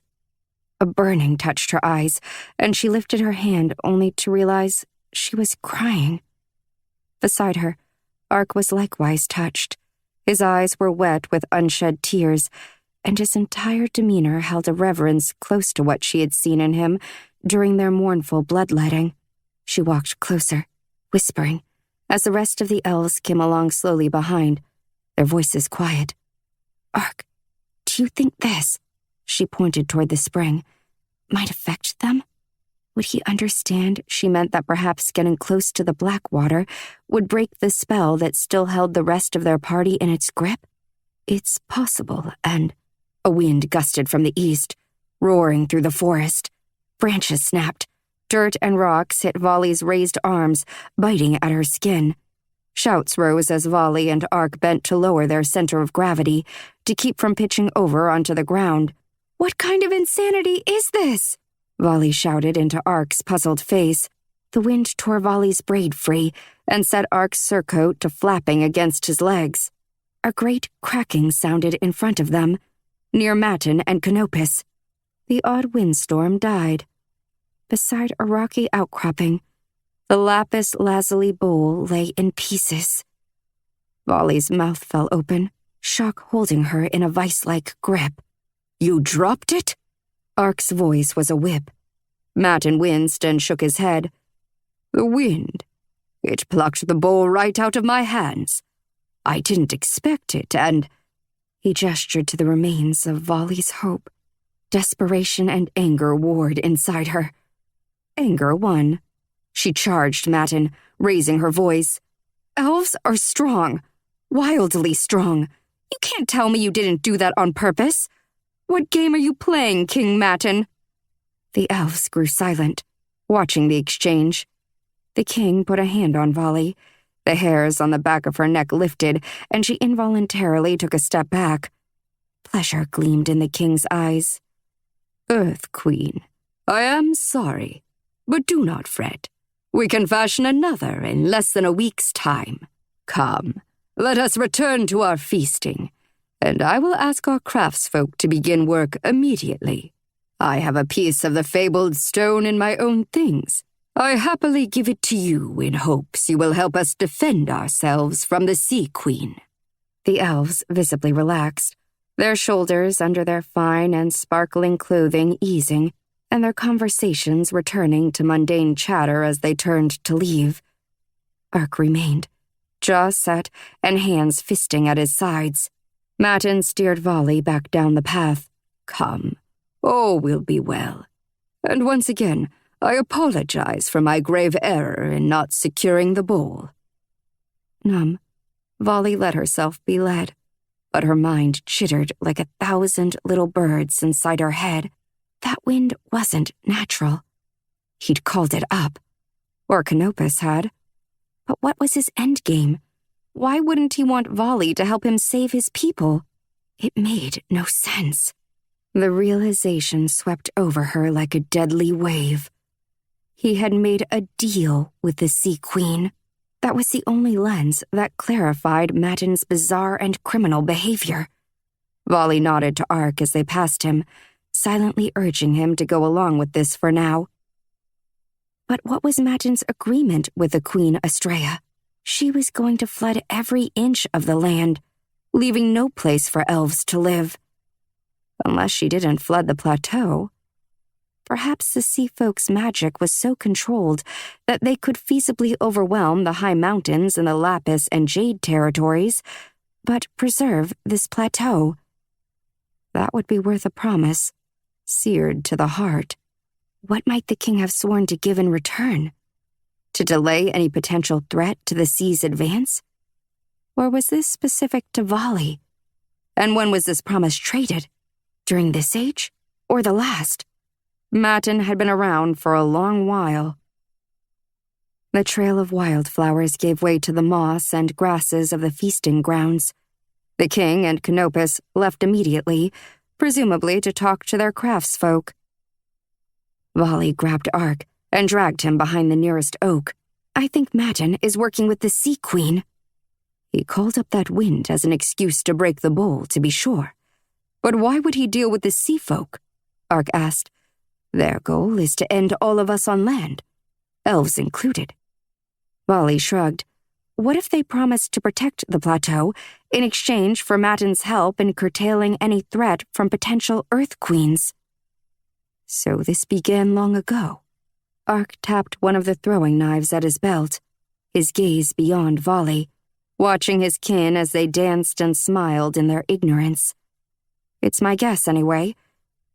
A burning touched her eyes, and she lifted her hand only to realize she was crying. Beside her, Ark was likewise touched. His eyes were wet with unshed tears, and his entire demeanor held a reverence close to what she had seen in him during their mournful bloodletting. She walked closer, whispering, as the rest of the elves came along slowly behind, their voices quiet. "Ark, do you think this," she pointed toward the spring, "might affect them? Would he understand she meant that perhaps getting close to the black water would break the spell that still held the rest of their party in its grip? It's possible, and a wind gusted from the east, roaring through the forest. Branches snapped. Dirt and rocks hit Volley's raised arms, biting at her skin. Shouts rose as Volley and Ark bent to lower their center of gravity to keep from pitching over onto the ground. "What kind of insanity is this?" Volley shouted into Ark's puzzled face. The wind tore Volley's braid free and set Ark's surcoat to flapping against his legs. A great cracking sounded in front of them, near Matin and Canopus. The odd windstorm died. Beside a rocky outcropping, the lapis lazuli bowl lay in pieces. Volley's mouth fell open, shock holding her in a vice-like grip. "You dropped it?" Ark's voice was a whip. Matin winced and shook his head. "The wind. It plucked the bowl right out of my hands. I didn't expect it, and—" He gestured to the remains of Volley's hope. Desperation and anger warred inside her. Anger won. She charged Matin, raising her voice. "Elves are strong. Wildly strong. You can't tell me you didn't do that on purpose. What game are you playing, King Matin?" The elves grew silent, watching the exchange. The king put a hand on Volley. The hairs on the back of her neck lifted, and she involuntarily took a step back. Pleasure gleamed in the king's eyes. "Earth Queen, I am sorry, but do not fret. We can fashion another in less than a week's time. Come, let us return to our feasting, and I will ask our craftsfolk to begin work immediately. I have a piece of the fabled stone in my own things. I happily give it to you in hopes you will help us defend ourselves from the Sea Queen." The elves visibly relaxed, their shoulders under their fine and sparkling clothing easing, and their conversations returning to mundane chatter as they turned to leave. Ark remained, jaw set and hands fisting at his sides. Matin steered Volley back down the path. "Come, all will be well. And once again, I apologize for my grave error in not securing the bowl." Numb, Volley let herself be led, but her mind chittered like 1,000 little birds inside her head. That wind wasn't natural. He'd called it up. Or Canopus had. But what was his endgame? Why wouldn't he want Volley to help him save his people? It made no sense. The realization swept over her like a deadly wave. He had made a deal with the Sea Queen. That was the only lens that clarified Matin's bizarre and criminal behavior. Volley nodded to Ark as they passed him, silently urging him to go along with this for now. But what was Matin's agreement with the Queen Estrella? She was going to flood every inch of the land, leaving no place for elves to live. Unless she didn't flood the plateau. Perhaps the sea folks' magic was so controlled that they could feasibly overwhelm the high mountains in the Lapis and Jade territories, but preserve this plateau. That would be worth a promise, seared to the heart. What might the king have sworn to give in return? To delay any potential threat to the sea's advance? Or was this specific to Volley? And when was this promise traded? During this age? Or the last? Matin had been around for a long while. The trail of wildflowers gave way to the moss and grasses of the feasting grounds. The king and Canopus left immediately, presumably to talk to their craftsfolk. Volley grabbed Ark and dragged him behind the nearest oak. "I think Matin is working with the Sea Queen." He called up that wind as an excuse to break the bowl, to be sure. But why would he deal with the sea folk? Ark asked. Their goal is to end all of us on land, elves included. Volley shrugged. what if they promised to protect the plateau in exchange for Matten's help in curtailing any threat from potential Earth Queens? So this began long ago. Ark tapped one of the throwing knives at his belt, his gaze beyond Volley, watching his kin as they danced and smiled in their ignorance. It's my guess, anyway.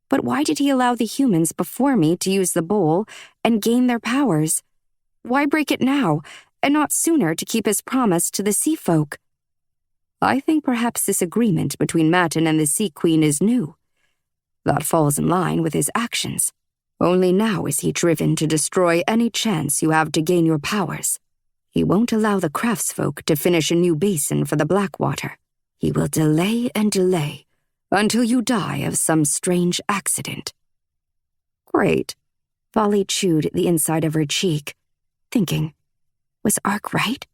But why did he allow the humans before me to use the bowl and gain their powers? Why break it now, and not sooner to keep his promise to the Sea Folk? I think perhaps this agreement between Matten and the Sea Queen is new. That falls in line with his actions. Only now is he driven to destroy any chance you have to gain your powers. He won't allow the craftsfolk to finish a new basin for the Blackwater. He will delay and delay until you die of some strange accident. Great. Volley chewed the inside of her cheek, thinking, was Ark right?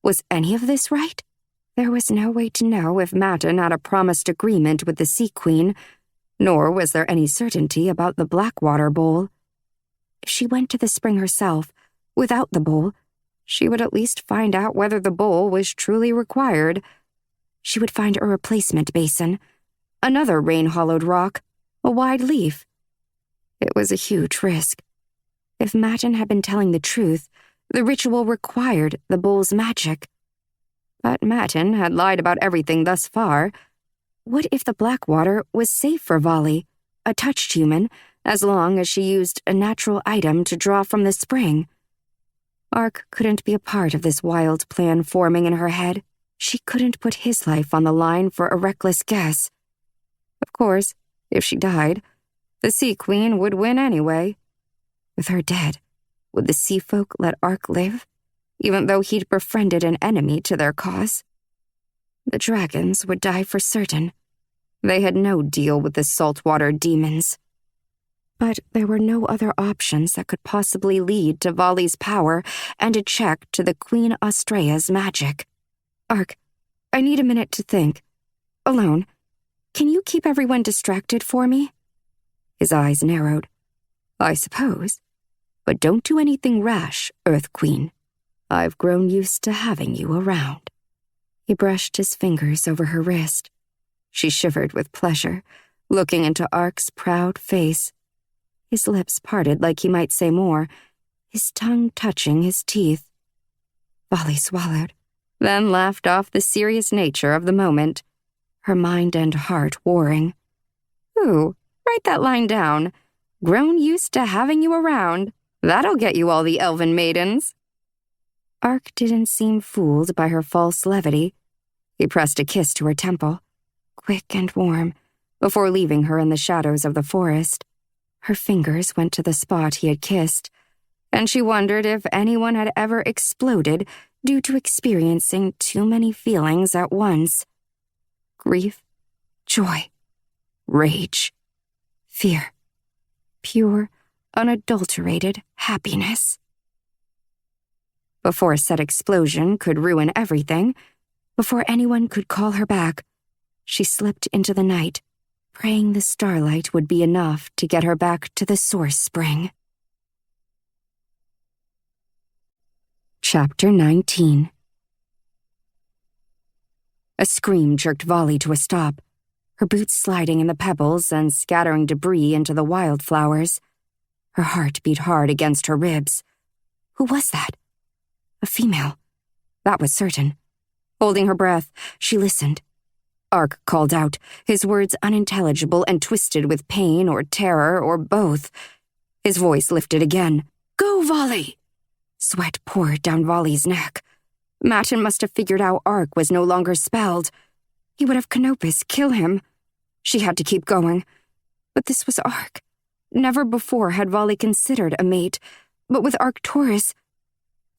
Was any of this right? There was no way to know if Matten had a promised agreement with the Sea Queen, nor was there any certainty about the Blackwater Bowl. If she went to the spring herself, without the bowl, she would at least find out whether the bowl was truly required. She would find a replacement basin, another rain-hollowed rock, a wide leaf. It was a huge risk. If Matten had been telling the truth, the ritual required the bowl's magic. But Matten had lied about everything thus far. What if the Blackwater was safe for Volley, a touched human, as long as she used a natural item to draw from the spring? Ark couldn't be a part of this wild plan forming in her head. She couldn't put his life on the line for a reckless guess. Of course, if she died, the Sea Queen would win anyway. With her dead, would the Sea Folk let Ark live, even though he'd befriended an enemy to their cause? The dragons would die for certain. They had no deal with the saltwater demons. But there were no other options that could possibly lead to Volley's power and a check to the Queen Astrea's magic. Ark, I need a minute to think. Alone. Can you keep everyone distracted for me? His eyes narrowed. I suppose. But don't do anything rash, Earth Queen. I've grown used to having you around. He brushed his fingers over her wrist. She shivered with pleasure, looking into Ark's proud face. His lips parted like he might say more, his tongue touching his teeth. Volley swallowed, then laughed off the serious nature of the moment, her mind and heart warring. Ooh, write that line down. Grown used to having you around. That'll get you all the elven maidens. Ark didn't seem fooled by her false levity. He pressed a kiss to her temple, quick and warm, before leaving her in the shadows of the forest. Her fingers went to the spot he had kissed, and she wondered if anyone had ever exploded due to experiencing too many feelings at once. Grief, joy, rage, fear, pure, unadulterated happiness. Before said explosion could ruin everything, before anyone could call her back, she slipped into the night, praying the starlight would be enough to get her back to the source spring. Chapter 19. A scream jerked Volley to a stop, her boots sliding in the pebbles and scattering debris into the wildflowers. Her heart beat hard against her ribs. Who was that? A female. That was certain. Holding her breath, she listened. Ark called out, his words unintelligible and twisted with pain or terror or both. His voice lifted again. Go, Volley! Sweat poured down Volley's neck. Matten must have figured out Ark was no longer spelled. He would have Canopus kill him. She had to keep going. But this was Ark. Never before had Volley considered a mate, but with Arcturus...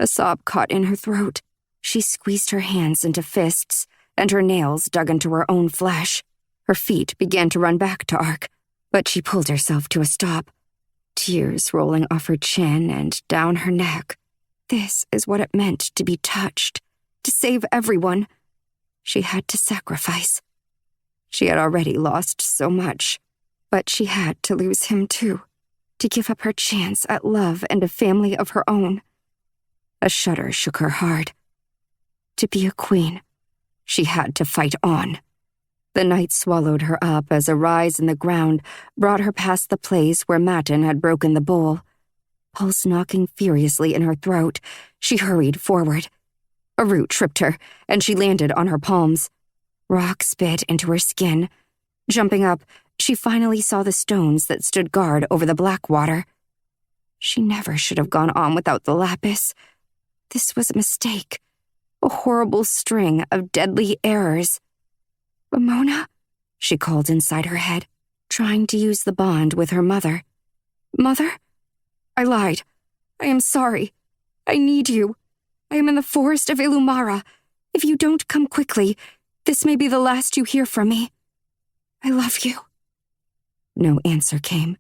A sob caught in her throat. She squeezed her hands into fists, and her nails dug into her own flesh. Her feet began to run back to Ark, but she pulled herself to a stop, tears rolling off her chin and down her neck. This is what it meant to be touched, to save everyone. She had to sacrifice. She had already lost so much, but she had to lose him too, to give up her chance at love and a family of her own. A shudder shook her heart. To be a queen, she had to fight on. The night swallowed her up as a rise in the ground brought her past the place where Matin had broken the bowl. Pulse knocking furiously in her throat, she hurried forward. A root tripped her, and she landed on her palms. Rock spit into her skin. Jumping up, she finally saw the stones that stood guard over the black water. She never should have gone on without the lapis. This was a mistake. A horrible string of deadly errors. "Ramona?" she called inside her head, trying to use the bond with her mother. "Mother? I lied. I am sorry. I need you. I am in the forest of Ilumara. If you don't come quickly, this may be the last you hear from me. I love you." No answer came.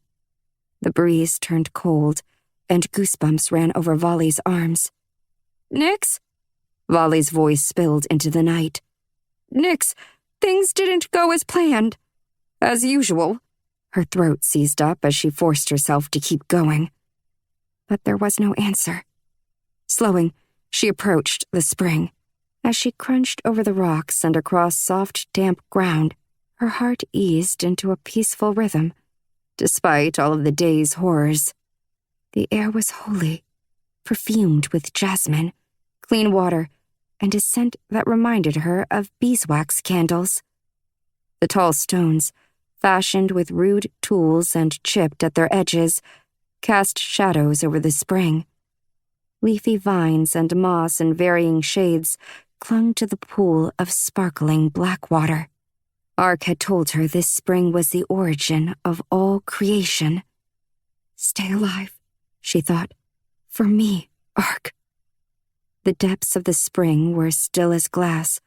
The breeze turned cold, and goosebumps ran over Volley's arms. "Nix?" Volley's voice spilled into the night. "Nix, things didn't go as planned. As usual." Her throat seized up as she forced herself to keep going. But there was no answer. Slowing, she approached the spring. As she crunched over the rocks and across soft, damp ground, her heart eased into a peaceful rhythm, despite all of the day's horrors. The air was holy, perfumed with jasmine, clean water, and a scent that reminded her of beeswax candles. The tall stones, fashioned with rude tools and chipped at their edges, cast shadows over the spring. Leafy vines and moss in varying shades clung to the pool of sparkling black water. Ark had told her this spring was the origin of all creation. "Stay alive," she thought. "For me, Ark." The depths of the spring were still as glass,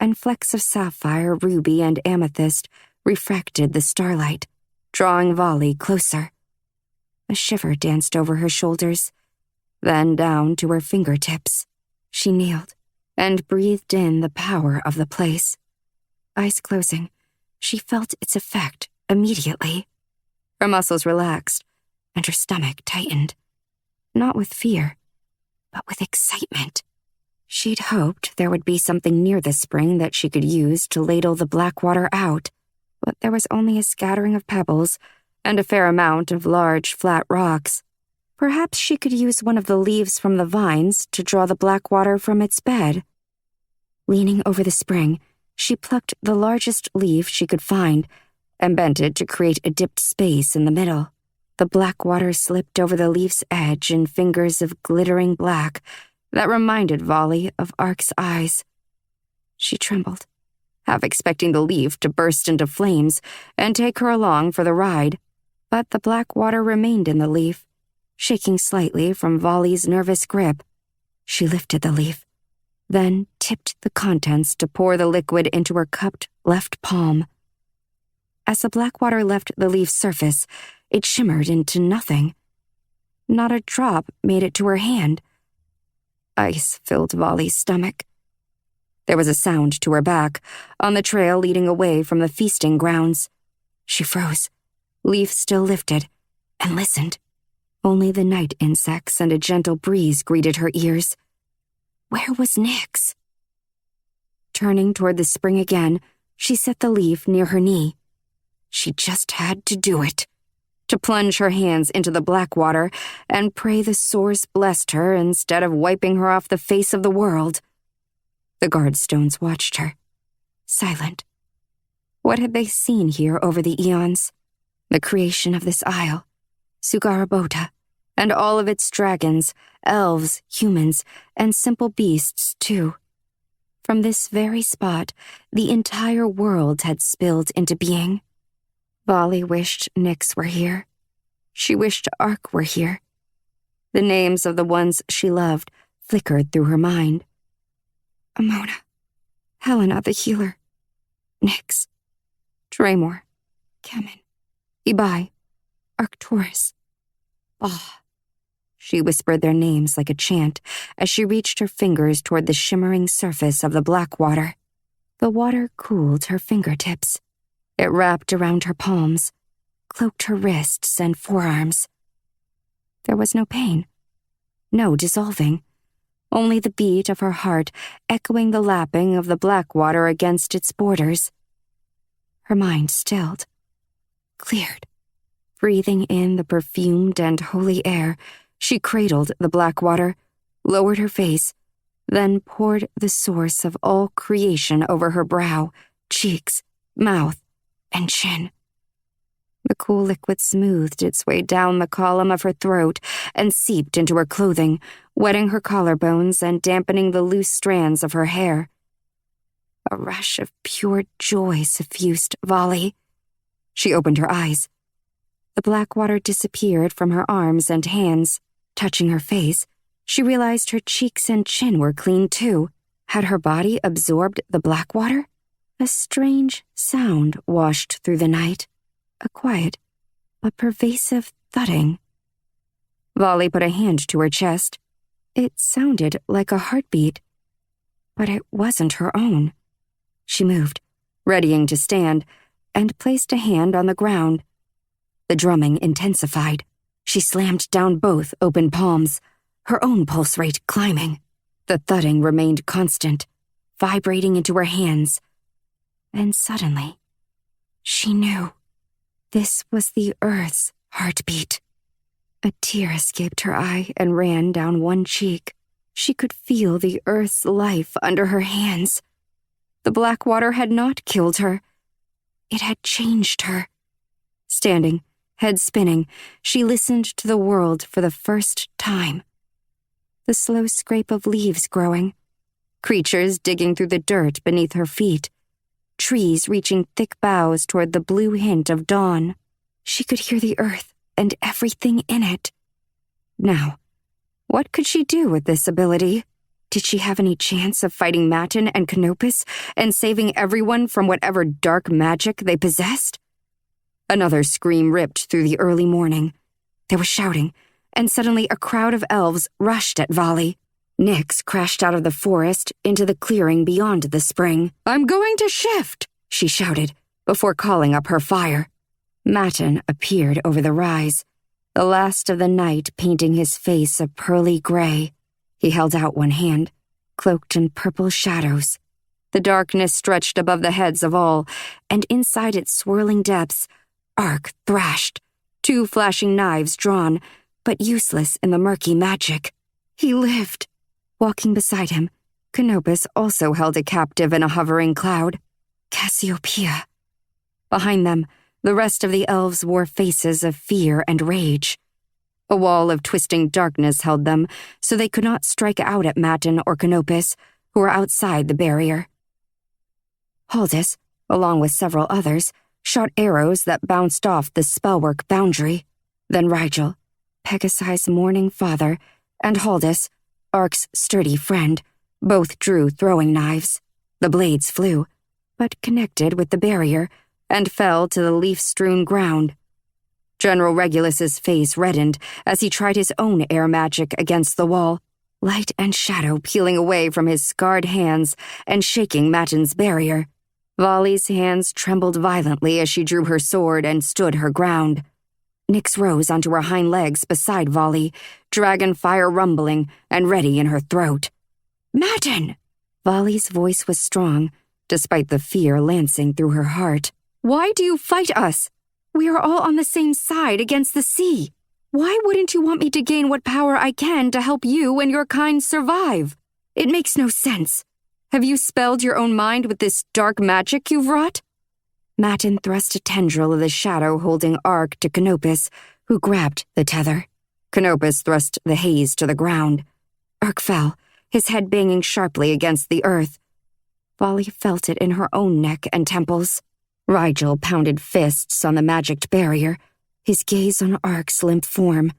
and flecks of sapphire, ruby, and amethyst refracted the starlight, drawing Volley closer. A shiver danced over her shoulders, then down to her fingertips. She kneeled and breathed in the power of the place. Eyes closing, she felt its effect immediately. Her muscles relaxed, and her stomach tightened. Not with fear, but with excitement. She'd hoped there would be something near the spring that she could use to ladle the black water out, but there was only a scattering of pebbles and a fair amount of large, flat rocks. Perhaps she could use one of the leaves from the vines to draw the black water from its bed. Leaning over the spring, she plucked the largest leaf she could find and bent it to create a dipped space in the middle. The black water slipped over the leaf's edge in fingers of glittering black that reminded Volley of Ark's eyes. She trembled, half expecting the leaf to burst into flames and take her along for the ride, but the black water remained in the leaf, shaking slightly from Volley's nervous grip. She lifted the leaf, then tipped the contents to pour the liquid into her cupped left palm. As the black water left the leaf's surface, it shimmered into nothing. Not a drop made it to her hand. Ice filled Volley's stomach. There was a sound to her back, on the trail leading away from the feasting grounds. She froze, leaf still lifted, and listened. Only the night insects and a gentle breeze greeted her ears. Where was Nyx? Turning toward the spring again, she set the leaf near her knee. She just had to do it. To plunge her hands into the black water and pray the source blessed her instead of wiping her off the face of the world. The guardstones watched her, silent. What had they seen here over the eons? The creation of this isle, Sugarabota, and all of its dragons, elves, humans, and simple beasts, too. From this very spot, the entire world had spilled into being. Volley wished Nyx were here. She wished Ark were here. The names of the ones she loved flickered through her mind. Amona, Helena the healer, Nyx, Draymore, Kemen, Ibai, Arcturus, Bah. She whispered their names like a chant as she reached her fingers toward the shimmering surface of the black water. The water cooled her fingertips. It wrapped around her palms, cloaked her wrists and forearms. There was no pain, no dissolving, only the beat of her heart echoing the lapping of the black water against its borders. Her mind stilled, cleared. Breathing in the perfumed and holy air, she cradled the black water, lowered her face, then poured the source of all creation over her brow, cheeks, mouth, and chin. The cool liquid smoothed its way down the column of her throat and seeped into her clothing, wetting her collarbones and dampening the loose strands of her hair. A rush of pure joy suffused Vali. She opened her eyes. The black water disappeared from her arms and hands. Touching her face, she realized her cheeks and chin were clean too. Had her body absorbed the black water? A strange sound washed through the night. A quiet, but pervasive thudding. Vali put a hand to her chest. It sounded like a heartbeat, but it wasn't her own. She moved, readying to stand, and placed a hand on the ground. The drumming intensified. She slammed down both open palms, her own pulse rate climbing. The thudding remained constant, vibrating into her hands. And suddenly, she knew. This was the earth's heartbeat. A tear escaped her eye and ran down one cheek. She could feel the earth's life under her hands. The black water had not killed her. It had changed her. Standing, head spinning, she listened to the world for the first time. The slow scrape of leaves growing, creatures digging through the dirt beneath her feet, trees reaching thick boughs toward the blue hint of dawn. She could hear the earth and everything in it. Now, what could she do with this ability? Did she have any chance of fighting Matin and Canopus and saving everyone from whatever dark magic they possessed? Another scream ripped through the early morning. There was shouting, and suddenly a crowd of elves rushed at Vali. Nyx crashed out of the forest into the clearing beyond the spring. "I'm going to shift," she shouted, before calling up her fire. Matin appeared over the rise, the last of the night painting his face a pearly gray. He held out one hand, cloaked in purple shadows. The darkness stretched above the heads of all, and inside its swirling depths, Arc thrashed, two flashing knives drawn, but useless in the murky magic. He lived. Walking beside him, Canopus also held a captive in a hovering cloud. Cassiopeia. Behind them, the rest of the elves wore faces of fear and rage. A wall of twisting darkness held them, so they could not strike out at Matin or Canopus, who were outside the barrier. Haldus, along with several others, shot arrows that bounced off the spellwork boundary. Then Rigel, Pegasi's mourning father, and Haldus, Arc's sturdy friend, both drew throwing knives. The blades flew, but connected with the barrier, and fell to the leaf-strewn ground. General Regulus's face reddened as he tried his own air magic against the wall, light and shadow peeling away from his scarred hands and shaking Matin's barrier. Vali's hands trembled violently as she drew her sword and stood her ground. Nyx rose onto her hind legs beside Vali, dragon fire rumbling and ready in her throat. "Matin!" Vali's voice was strong, despite the fear lancing through her heart. "Why do you fight us? We are all on the same side against the sea. Why wouldn't you want me to gain what power I can to help you and your kind survive? It makes no sense. Have you spelled your own mind with this dark magic you've wrought?" Matin thrust a tendril of the shadow holding Arc to Canopus, who grabbed the tether. Canopus thrust the haze to the ground. Arc fell, his head banging sharply against the earth. Vali felt it in her own neck and temples. Rigel pounded fists on the magicked barrier, his gaze on Arc's limp form.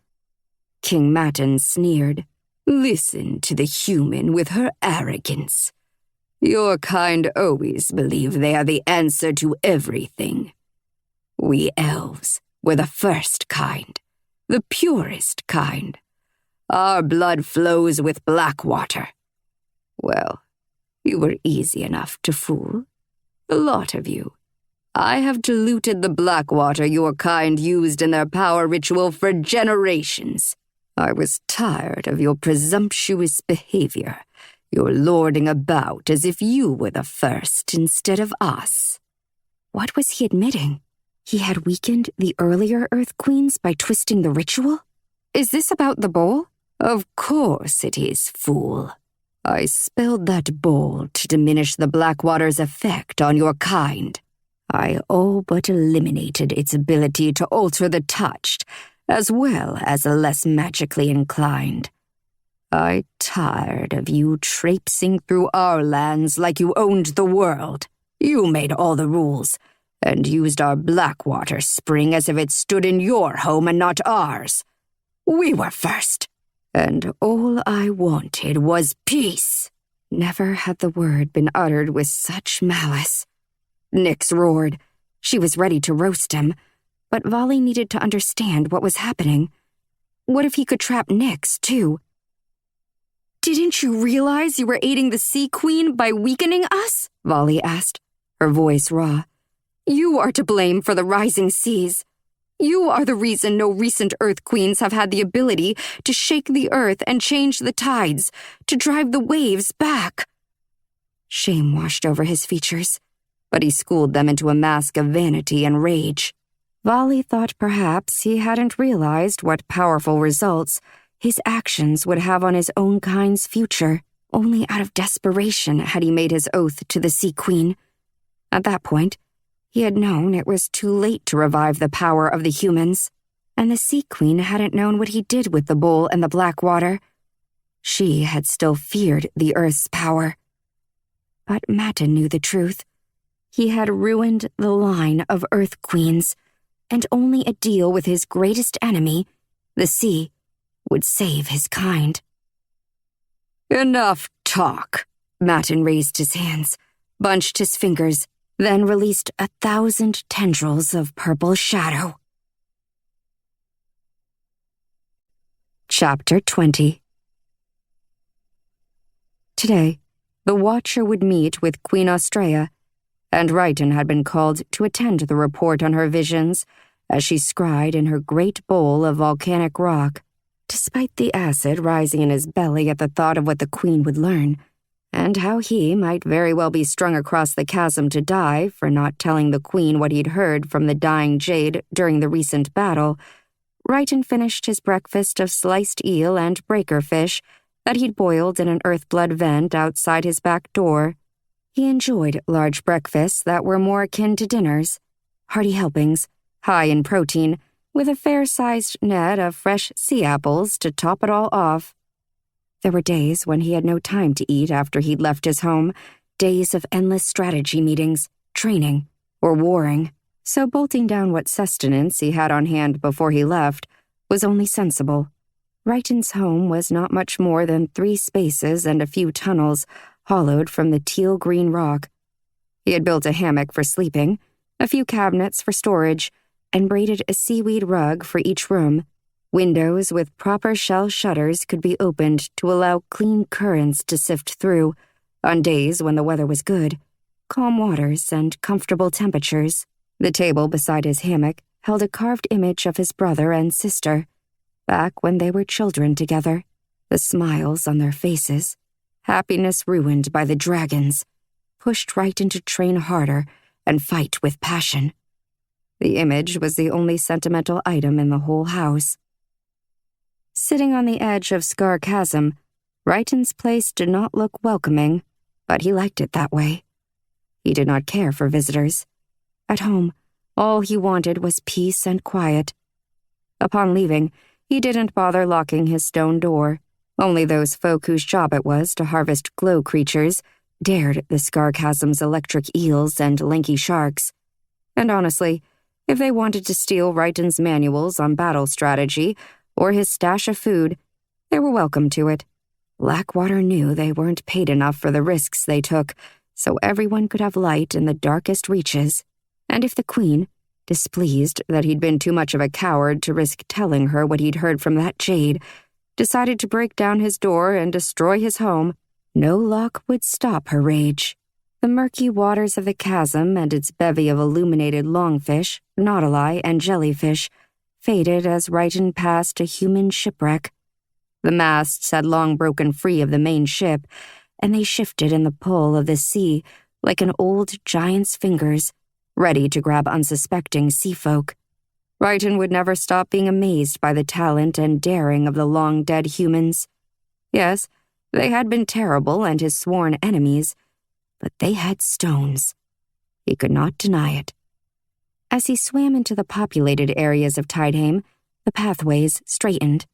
King Matin sneered. "Listen to the human with her arrogance. Your kind always believe they are the answer to everything. We elves were the first kind, the purest kind. Our blood flows with black water. Well, you were easy enough to fool, the lot of you. I have diluted the black water your kind used in their power ritual for generations. I was tired of your presumptuous behavior, your lording about as if you were the first instead of us." What was he admitting? He had weakened the earlier Earth Queens by twisting the ritual? Is this about the bowl? Of course it is, fool. I spilled that bowl to diminish the Blackwater's effect on your kind. I all but eliminated its ability to alter the touched, as well as the less magically inclined. I tired of you traipsing through our lands like you owned the world. You made all the rules, and used our Blackwater spring as if it stood in your home and not ours. We were first, and all I wanted was peace." Never had the word been uttered with such malice. Nyx roared. She was ready to roast him, but Vali needed to understand what was happening. What if he could trap Nyx, too? "Didn't you realize you were aiding the Sea Queen by weakening us?" Vali asked, her voice raw. "You are to blame for the rising seas. You are the reason no recent Earth Queens have had the ability to shake the earth and change the tides, to drive the waves back." Shame washed over his features, but he schooled them into a mask of vanity and rage. Vali thought perhaps he hadn't realized what powerful results his actions would have on his own kind's future. Only out of desperation had he made his oath to the Sea Queen. At that point, he had known it was too late to revive the power of the humans, and the Sea Queen hadn't known what he did with the bowl and the Blackwater. She had still feared the Earth's power. But Matin knew the truth. He had ruined the line of Earth Queens, and only a deal with his greatest enemy, the sea, would save his kind. "Enough talk." Matin raised his hands, bunched his fingers, then released 1,000 tendrils of purple shadow. Chapter 20. Today, the Watcher would meet with Queen Austraea, and Righton had been called to attend the report on her visions as she scried in her great bowl of volcanic rock. Despite the acid rising in his belly at the thought of what the Queen would learn, and how he might very well be strung across the chasm to die for not telling the Queen what he'd heard from the dying Jade during the recent battle, Righton finished his breakfast of sliced eel and breaker fish that he'd boiled in an earthblood vent outside his back door. He enjoyed large breakfasts that were more akin to dinners, hearty helpings, high in protein, with a fair-sized net of fresh sea apples to top it all off. There were days when he had no time to eat after he'd left his home, days of endless strategy meetings, training, or warring, so bolting down what sustenance he had on hand before he left was only sensible. Righton's home was not much more than 3 spaces and a few tunnels hollowed from the teal-green rock. He had built a hammock for sleeping, a few cabinets for storage, and braided a seaweed rug for each room. Windows with proper shell shutters could be opened to allow clean currents to sift through on days when the weather was good, calm waters and comfortable temperatures. The table beside his hammock held a carved image of his brother and sister, back when they were children together, the smiles on their faces, happiness ruined by the dragons, pushed Righton to train harder and fight with passion. The image was the only sentimental item in the whole house. Sitting on the edge of Scar Chasm, Righton's place did not look welcoming, but he liked it that way. He did not care for visitors. At home, all he wanted was peace and quiet. Upon leaving, he didn't bother locking his stone door. Only those folk whose job it was to harvest glow creatures dared the Scar Chasm's electric eels and lanky sharks. And honestly, if they wanted to steal Righton's manuals on battle strategy or his stash of food, they were welcome to it. Blackwater knew they weren't paid enough for the risks they took, so everyone could have light in the darkest reaches. And if the Queen, displeased that he'd been too much of a coward to risk telling her what he'd heard from that Jade, decided to break down his door and destroy his home, no lock would stop her rage. The murky waters of the chasm and its bevy of illuminated longfish, nautili, and jellyfish faded as Righton passed a human shipwreck. The masts had long broken free of the main ship, and they shifted in the pull of the sea like an old giant's fingers, ready to grab unsuspecting sea folk. Righton would never stop being amazed by the talent and daring of the long-dead humans. Yes, they had been terrible and his sworn enemies, but they had stones. He could not deny it. As he swam into the populated areas of Tideheim, the pathways straightened.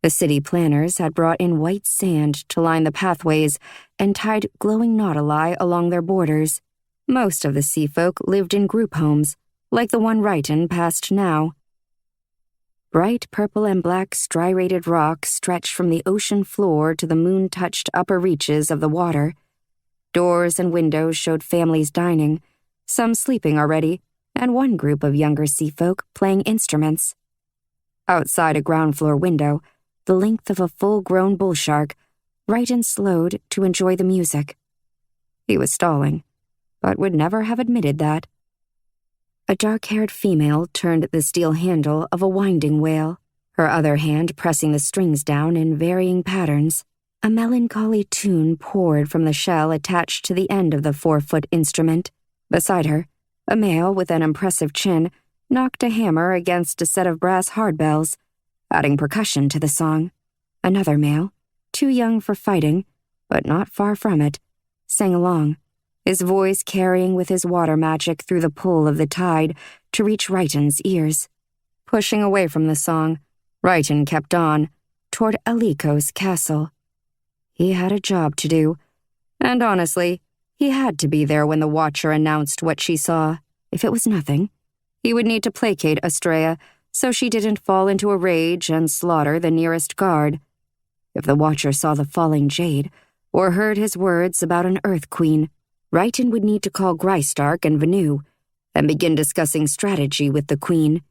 The city planners had brought in white sand to line the pathways and tied glowing nautili along their borders. Most of the sea folk lived in group homes, like the one Righton passed now. Bright purple and black striated rock stretched from the ocean floor to the moon-touched upper reaches of the water. Doors and windows showed families dining, some sleeping already, and one group of younger sea folk playing instruments. Outside a ground-floor window, the length of a full-grown bull shark, Righton slowed to enjoy the music. He was stalling, but would never have admitted that. A dark-haired female turned the steel handle of a winding whale, her other hand pressing the strings down in varying patterns. A melancholy tune poured from the shell attached to the end of the 4-foot instrument. Beside her, a male with an impressive chin knocked a hammer against a set of brass hardbells, adding percussion to the song. Another male, too young for fighting, but not far from it, sang along, his voice carrying with his water magic through the pull of the tide to reach Righton's ears. Pushing away from the song, Righton kept on, toward Aliko's castle. He had a job to do, and honestly, he had to be there when the Watcher announced what she saw. If it was nothing, he would need to placate Estrella so she didn't fall into a rage and slaughter the nearest guard. If the Watcher saw the falling jade, or heard his words about an Earth Queen, Righton would need to call Graystark and Vanu, and begin discussing strategy with the Queen.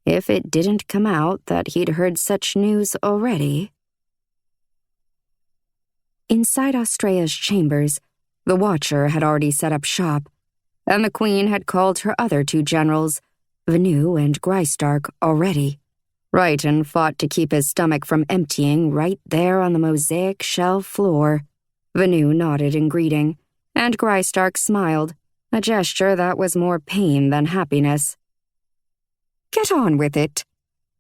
If it didn't come out that he'd heard such news already. Inside Estrella's chambers, the Watcher had already set up shop, and the Queen had called her other 2 generals, Vanu and Graystark, already. Righton fought to keep his stomach from emptying right there on the mosaic shell floor. Vanu nodded in greeting, and Graystark smiled, a gesture that was more pain than happiness. "Get on with it."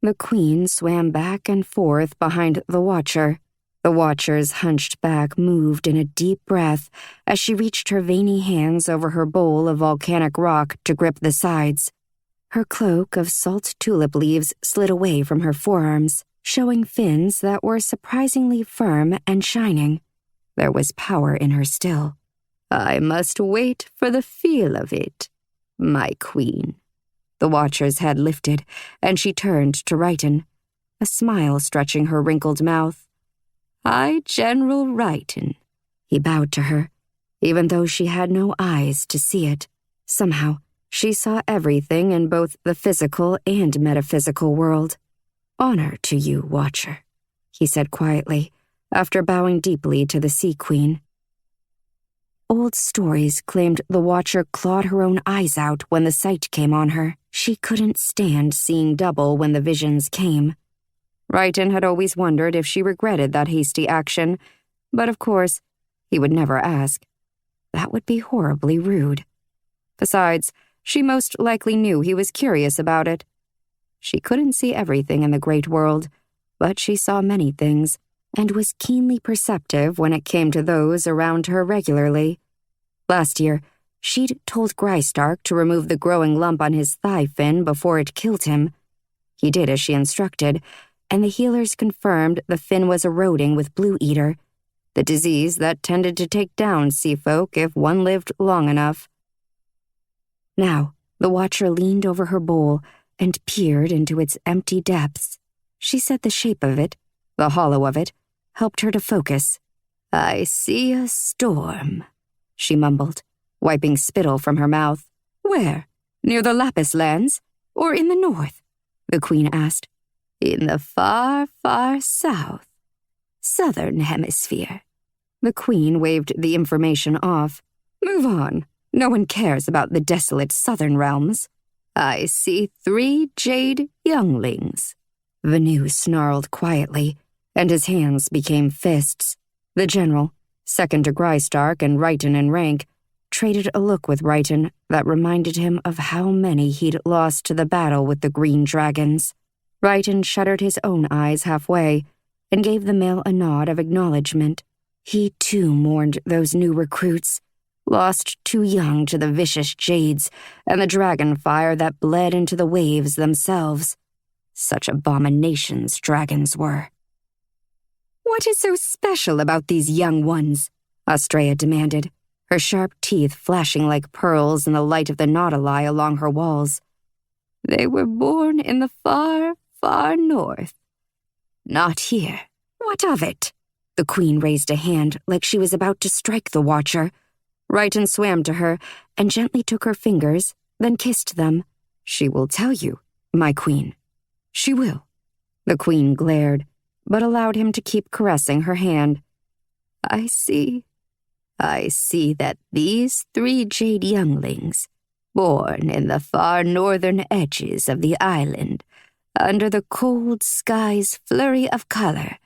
The Queen swam back and forth behind the Watcher. The Watcher's hunched back moved in a deep breath as she reached her veiny hands over her bowl of volcanic rock to grip the sides. Her cloak of salt tulip leaves slid away from her forearms, showing fins that were surprisingly firm and shining. There was power in her still. "I must wait for the feel of it, my Queen." The Watcher's head lifted, and she turned to Righton, a smile stretching her wrinkled mouth. "I, General Righton." He bowed to her, even though she had no eyes to see it. Somehow, she saw everything in both the physical and metaphysical world. "Honor to you, Watcher," he said quietly, after bowing deeply to the Sea Queen. Old stories claimed the Watcher clawed her own eyes out when the sight came on her. She couldn't stand seeing double when the visions came. Righton had always wondered if she regretted that hasty action, but of course, he would never ask. That would be horribly rude. Besides, she most likely knew he was curious about it. She couldn't see everything in the great world, but she saw many things, and was keenly perceptive when it came to those around her regularly. Last year, she'd told Graystark to remove the growing lump on his thigh fin before it killed him. He did as she instructed, and the healers confirmed the fin was eroding with Blue Eater, the disease that tended to take down sea folk if one lived long enough. Now, the Watcher leaned over her bowl and peered into its empty depths. She said the shape of it, the hollow of it, helped her to focus. "I see a storm," she mumbled, wiping spittle from her mouth. "Where? Near the Lapis Lands? Or in the north?" the Queen asked. "In the far, far south. Southern hemisphere." The Queen waved the information off. "Move on. No one cares about the desolate southern realms." "I see 3 jade younglings," Vanu snarled quietly, and his hands became fists. The general, second to Grystark and Righton in rank, traded a look with Righton that reminded him of how many he'd lost to the battle with the green dragons. Righton shuttered his own eyes halfway and gave the male a nod of acknowledgement. He too mourned those new recruits, lost too young to the vicious jades and the dragon fire that bled into the waves themselves. Such abominations dragons were. "What is so special about these young ones?" Astrea demanded, her sharp teeth flashing like pearls in the light of the nautili along her walls. "They were born in the far, far north. Not here." "What of it?" The queen raised a hand like she was about to strike the watcher. Righton swam to her and gently took her fingers, then kissed them. "She will tell you, my queen. She will." The queen glared, but allowed him to keep caressing her hand. I see that these 3 jade younglings, born in the far northern edges of the island, under the cold sky's flurry of color,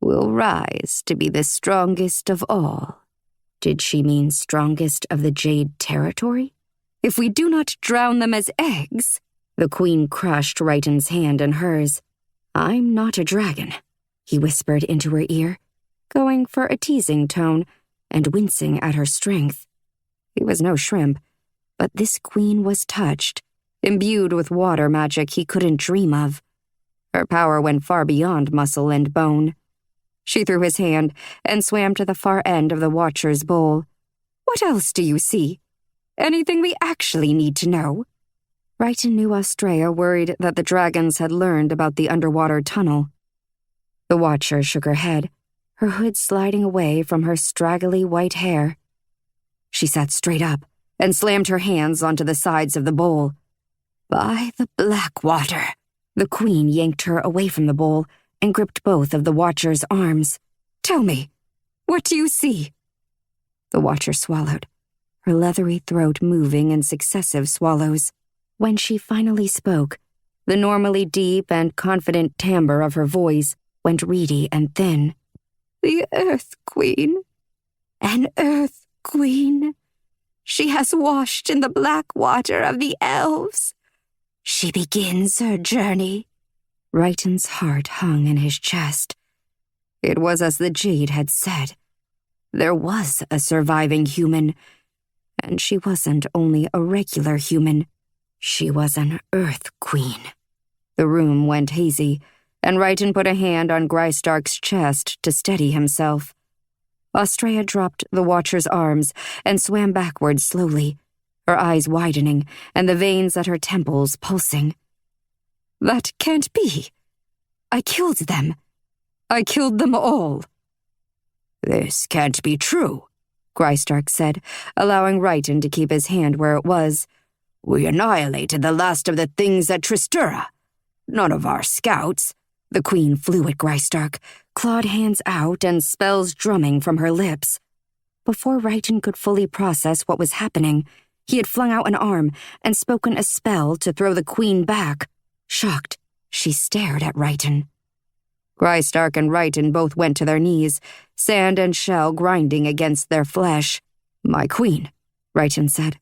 will rise to be the strongest of all." Did she mean strongest of the jade territory? "If we do not drown them as eggs," the queen crushed Righton's hand in hers. "I'm not a dragon," he whispered into her ear, going for a teasing tone and wincing at her strength. He was no shrimp, but this queen was touched, imbued with water magic he couldn't dream of. Her power went far beyond muscle and bone. She threw his hand and swam to the far end of the Watcher's bowl. "What else do you see? Anything we actually need to know?" Righton knew Astrea worried that the dragons had learned about the underwater tunnel. The Watcher shook her head, her hood sliding away from her straggly white hair. She sat straight up and slammed her hands onto the sides of the bowl. "By the Blackwater!" The queen yanked her away from the bowl and gripped both of the Watcher's arms. "Tell me, what do you see?" The Watcher swallowed, her leathery throat moving in successive swallows. When she finally spoke, the normally deep and confident timbre of her voice went reedy and thin. "The Earth Queen. An Earth Queen. She has washed in the black water of the elves. She begins her journey." Righton's heart hung in his chest. It was as the jade had said. There was a surviving human, and she wasn't only a regular human. She was an Earth Queen. The room went hazy, and Righton put a hand on Grystark's chest to steady himself. Astrea dropped the Watcher's arms and swam backwards slowly, her eyes widening and the veins at her temples pulsing. "That can't be. I killed them. I killed them all." "This can't be true," Grystark said, allowing Righton to keep his hand where it was. "We annihilated the last of the things at Tristura. None of our scouts." The queen flew at Grystark, clawed hands out and spells drumming from her lips. Before Righton could fully process what was happening, he had flung out an arm and spoken a spell to throw the queen back. Shocked, she stared at Righton. Grystark and Righton both went to their knees, sand and shell grinding against their flesh. "My queen," Righton said.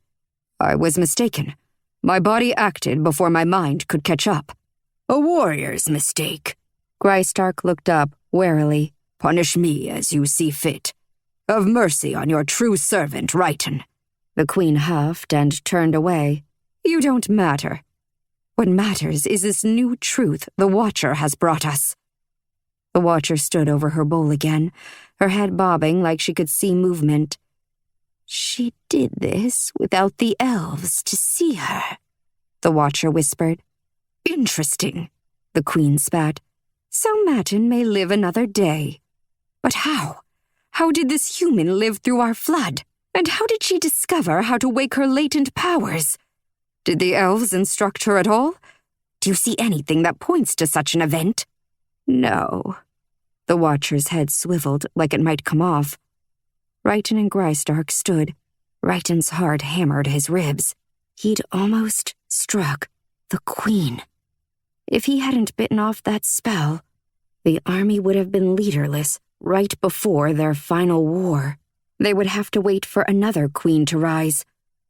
"I was mistaken. My body acted before my mind could catch up." "A warrior's mistake." Grystark looked up warily. "Punish me as you see fit. Have mercy on your true servant, Righton." The queen huffed and turned away. "You don't matter. What matters is this new truth the Watcher has brought us." The Watcher stood over her bowl again, her head bobbing like she could see movement. "She did this without the elves to see her," the Watcher whispered. "Interesting," the queen spat. "So Matin may live another day. But how? How did this human live through our flood? And how did she discover how to wake her latent powers? Did the elves instruct her at all? Do you see anything that points to such an event?" "No." The Watcher's head swiveled like it might come off. Righton and Grystark stood. Righton's heart hammered his ribs. He'd almost struck the queen. If he hadn't bitten off that spell, the army would have been leaderless right before their final war. They would have to wait for another queen to rise.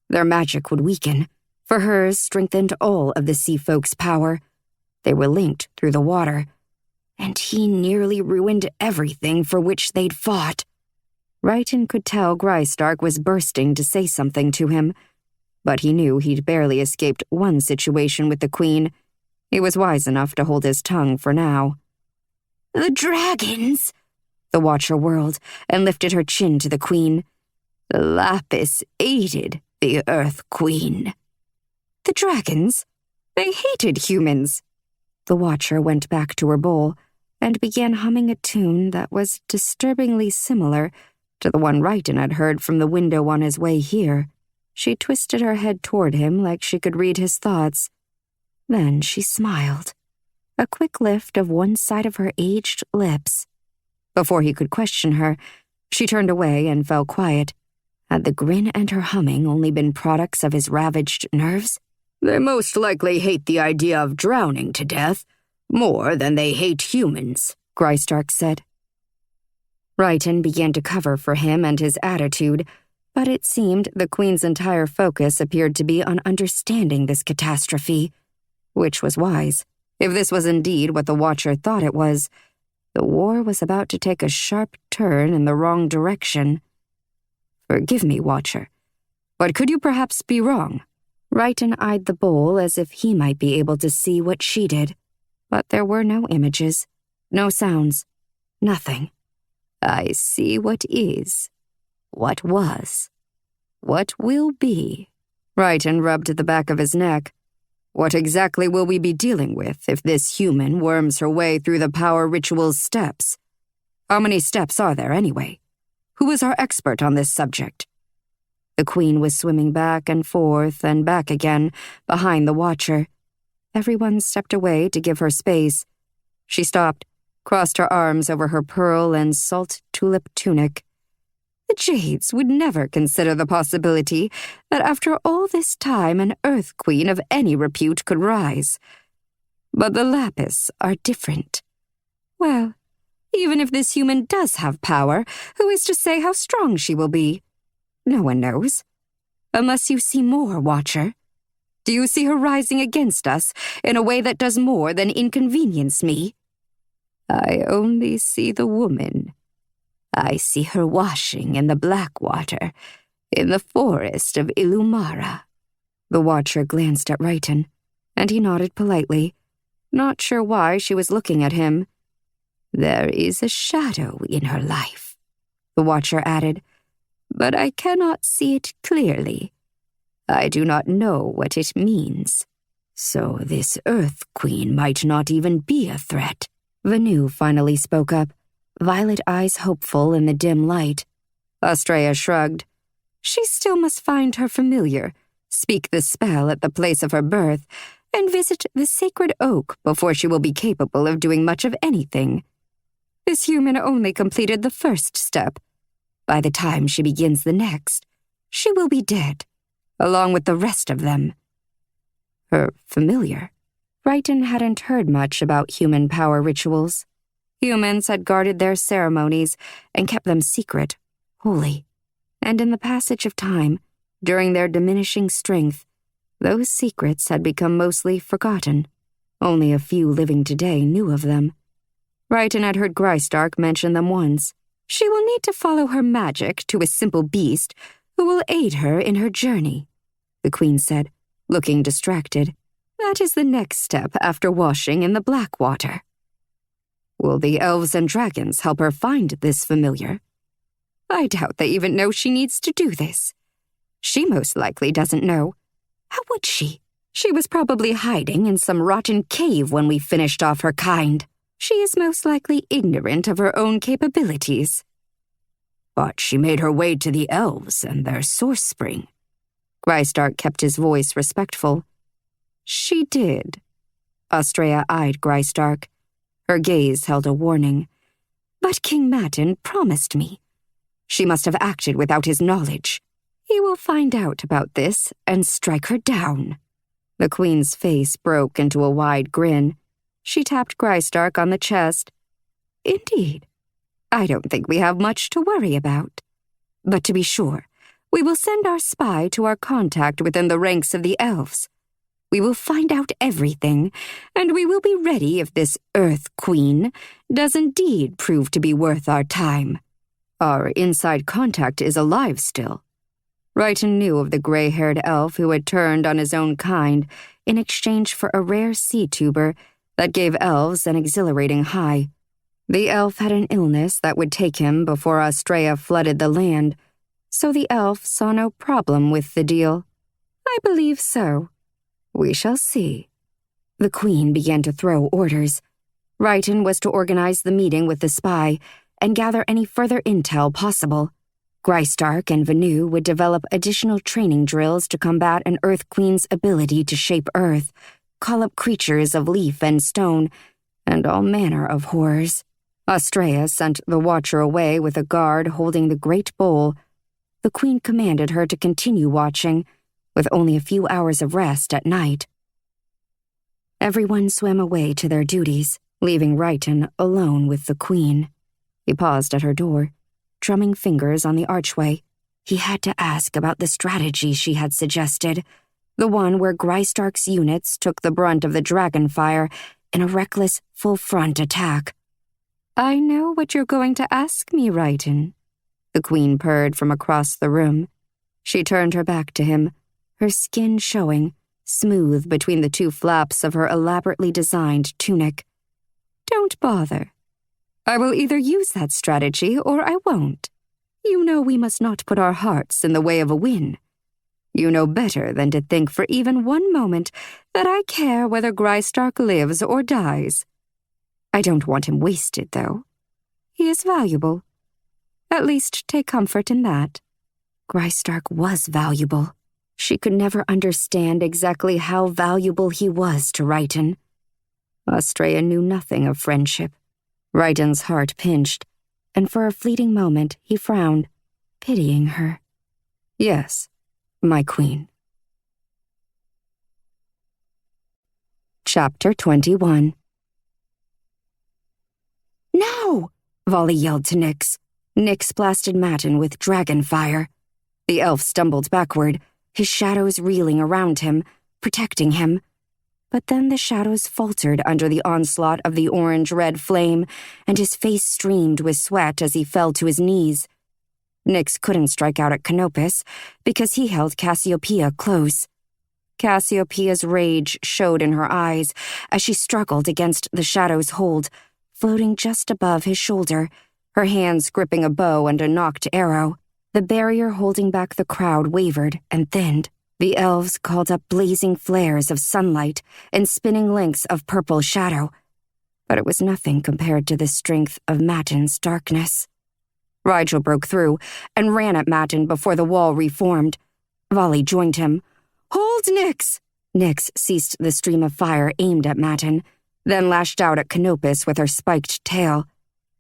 Their magic would weaken, for hers strengthened all of the sea folk's power. They were linked through the water, and he nearly ruined everything for which they'd fought. Righton could tell Grystark was bursting to say something to him, but he knew he'd barely escaped one situation with the Queen. He was wise enough to hold his tongue for now. "The dragons!" The Watcher whirled and lifted her chin to the Queen. "The Lapis aided the Earth Queen." The dragons? They hated humans. The Watcher went back to her bowl and began humming a tune that was disturbingly similar to the one Righton had heard from the window on his way here. She twisted her head toward him like she could read his thoughts. Then she smiled, a quick lift of one side of her aged lips. Before he could question her, she turned away and fell quiet. Had the grin and her humming only been products of his ravaged nerves? "They most likely hate the idea of drowning to death more than they hate humans," Grystark said. Righton began to cover for him and his attitude, but it seemed the Queen's entire focus appeared to be on understanding this catastrophe, which was wise. If this was indeed what the Watcher thought it was, the war was about to take a sharp turn in the wrong direction. "Forgive me, Watcher, but could you perhaps be wrong?" Righton eyed the bowl as if he might be able to see what she did, but there were no images, no sounds, nothing. "I see what is, what was, what will be." Righton rubbed the back of his neck. "What exactly will we be dealing with if this human worms her way through the power ritual's steps? How many steps are there anyway? Who is our expert on this subject?" The Queen was swimming back and forth and back again, behind the Watcher. Everyone stepped away to give her space. She stopped, crossed her arms over her pearl and salt tulip tunic. The Jades would never consider the possibility that after all this time an Earth Queen of any repute could rise. But the Lapis are different. Well, even if this human does have power, who is to say how strong she will be? No one knows. Unless you see more, Watcher. Do you see her rising against us in a way that does more than inconvenience me? "I only see the woman. I see her washing in the black water, in the forest of Illumara." The Watcher glanced at Righton, and he nodded politely, not sure why she was looking at him. "There is a shadow in her life," the Watcher added, "but I cannot see it clearly. I do not know what it means. So this Earth Queen might not even be a threat." Vanu finally spoke up, violet eyes hopeful in the dim light. Astrea shrugged. She still must find her familiar, speak the spell at the place of her birth, and visit the sacred oak before she will be capable of doing much of anything. This human only completed the first step. By the time she begins the next, she will be dead, along with the rest of them. Her familiar. Righton hadn't heard much about human power rituals. Humans had guarded their ceremonies and kept them secret, holy. And in the passage of time, during their diminishing strength, those secrets had become mostly forgotten. Only a few living today knew of them. Righton had heard Grystark mention them once. She will need to follow her magic to a simple beast who will aid her in her journey, the Queen said, looking distracted. That is the next step after washing in the black water. Will the elves and dragons help her find this familiar? I doubt they even know she needs to do this. She most likely doesn't know. How would she? She was probably hiding in some rotten cave when we finished off her kind. She is most likely ignorant of her own capabilities. But she made her way to the elves and their source spring. Grystark kept his voice respectful. She did. Astrea eyed Grystark. Her gaze held a warning. But King Matin promised me. She must have acted without his knowledge. He will find out about this and strike her down. The Queen's face broke into a wide grin. She tapped Grystark on the chest. Indeed. I don't think we have much to worry about. But to be sure, we will send our spy to our contact within the ranks of the elves. We will find out everything, and we will be ready if this Earth Queen does indeed prove to be worth our time. Our inside contact is alive still. Righton knew of the gray-haired elf who had turned on his own kind in exchange for a rare sea tuber that gave elves an exhilarating high. The elf had an illness that would take him before Australia flooded the land, so the elf saw no problem with the deal. I believe so. We shall see. The Queen began to throw orders. Righton was to organize the meeting with the spy and gather any further intel possible. Graystark and Vanu would develop additional training drills to combat an Earth Queen's ability to shape Earth, call up creatures of leaf and stone, and all manner of horrors. Australia sent the Watcher away with a guard holding the great bowl. The Queen commanded her to continue watching, with only a few hours of rest at night. Everyone swam away to their duties, leaving Righton alone with the Queen. He paused at her door, drumming fingers on the archway. He had to ask about the strategy she had suggested, the one where Graystark's units took the brunt of the dragon fire in a reckless, full-front attack. I know what you're going to ask me, Righton, the Queen purred from across the room. She turned her back to him, her skin showing, smooth between the two flaps of her elaborately designed tunic. Don't bother. I will either use that strategy or I won't. You know we must not put our hearts in the way of a win. You know better than to think for even one moment that I care whether Graystark lives or dies. I don't want him wasted, though. He is valuable. At least take comfort in that. Graystark was valuable. She could never understand exactly how valuable he was to Righton. Australia knew nothing of friendship. Righton's heart pinched, and for a fleeting moment he frowned, pitying her. Yes, my Queen. Chapter 21. No! Volley yelled to Nyx. Nyx blasted Matin with dragon fire. The elf stumbled backward, his shadows reeling around him, protecting him. But then the shadows faltered under the onslaught of the orange-red flame, and his face streamed with sweat as he fell to his knees. Nyx couldn't strike out at Canopus because he held Cassiopeia close. Cassiopeia's rage showed in her eyes as she struggled against the shadow's hold, floating just above his shoulder, her hands gripping a bow and a nocked arrow. The barrier holding back the crowd wavered and thinned. The elves called up blazing flares of sunlight and spinning links of purple shadow, but it was nothing compared to the strength of Matin's darkness. Rigel broke through and ran at Matin before the wall reformed. Volley joined him. Hold, Nyx! Nyx ceased the stream of fire aimed at Matin, then lashed out at Canopus with her spiked tail.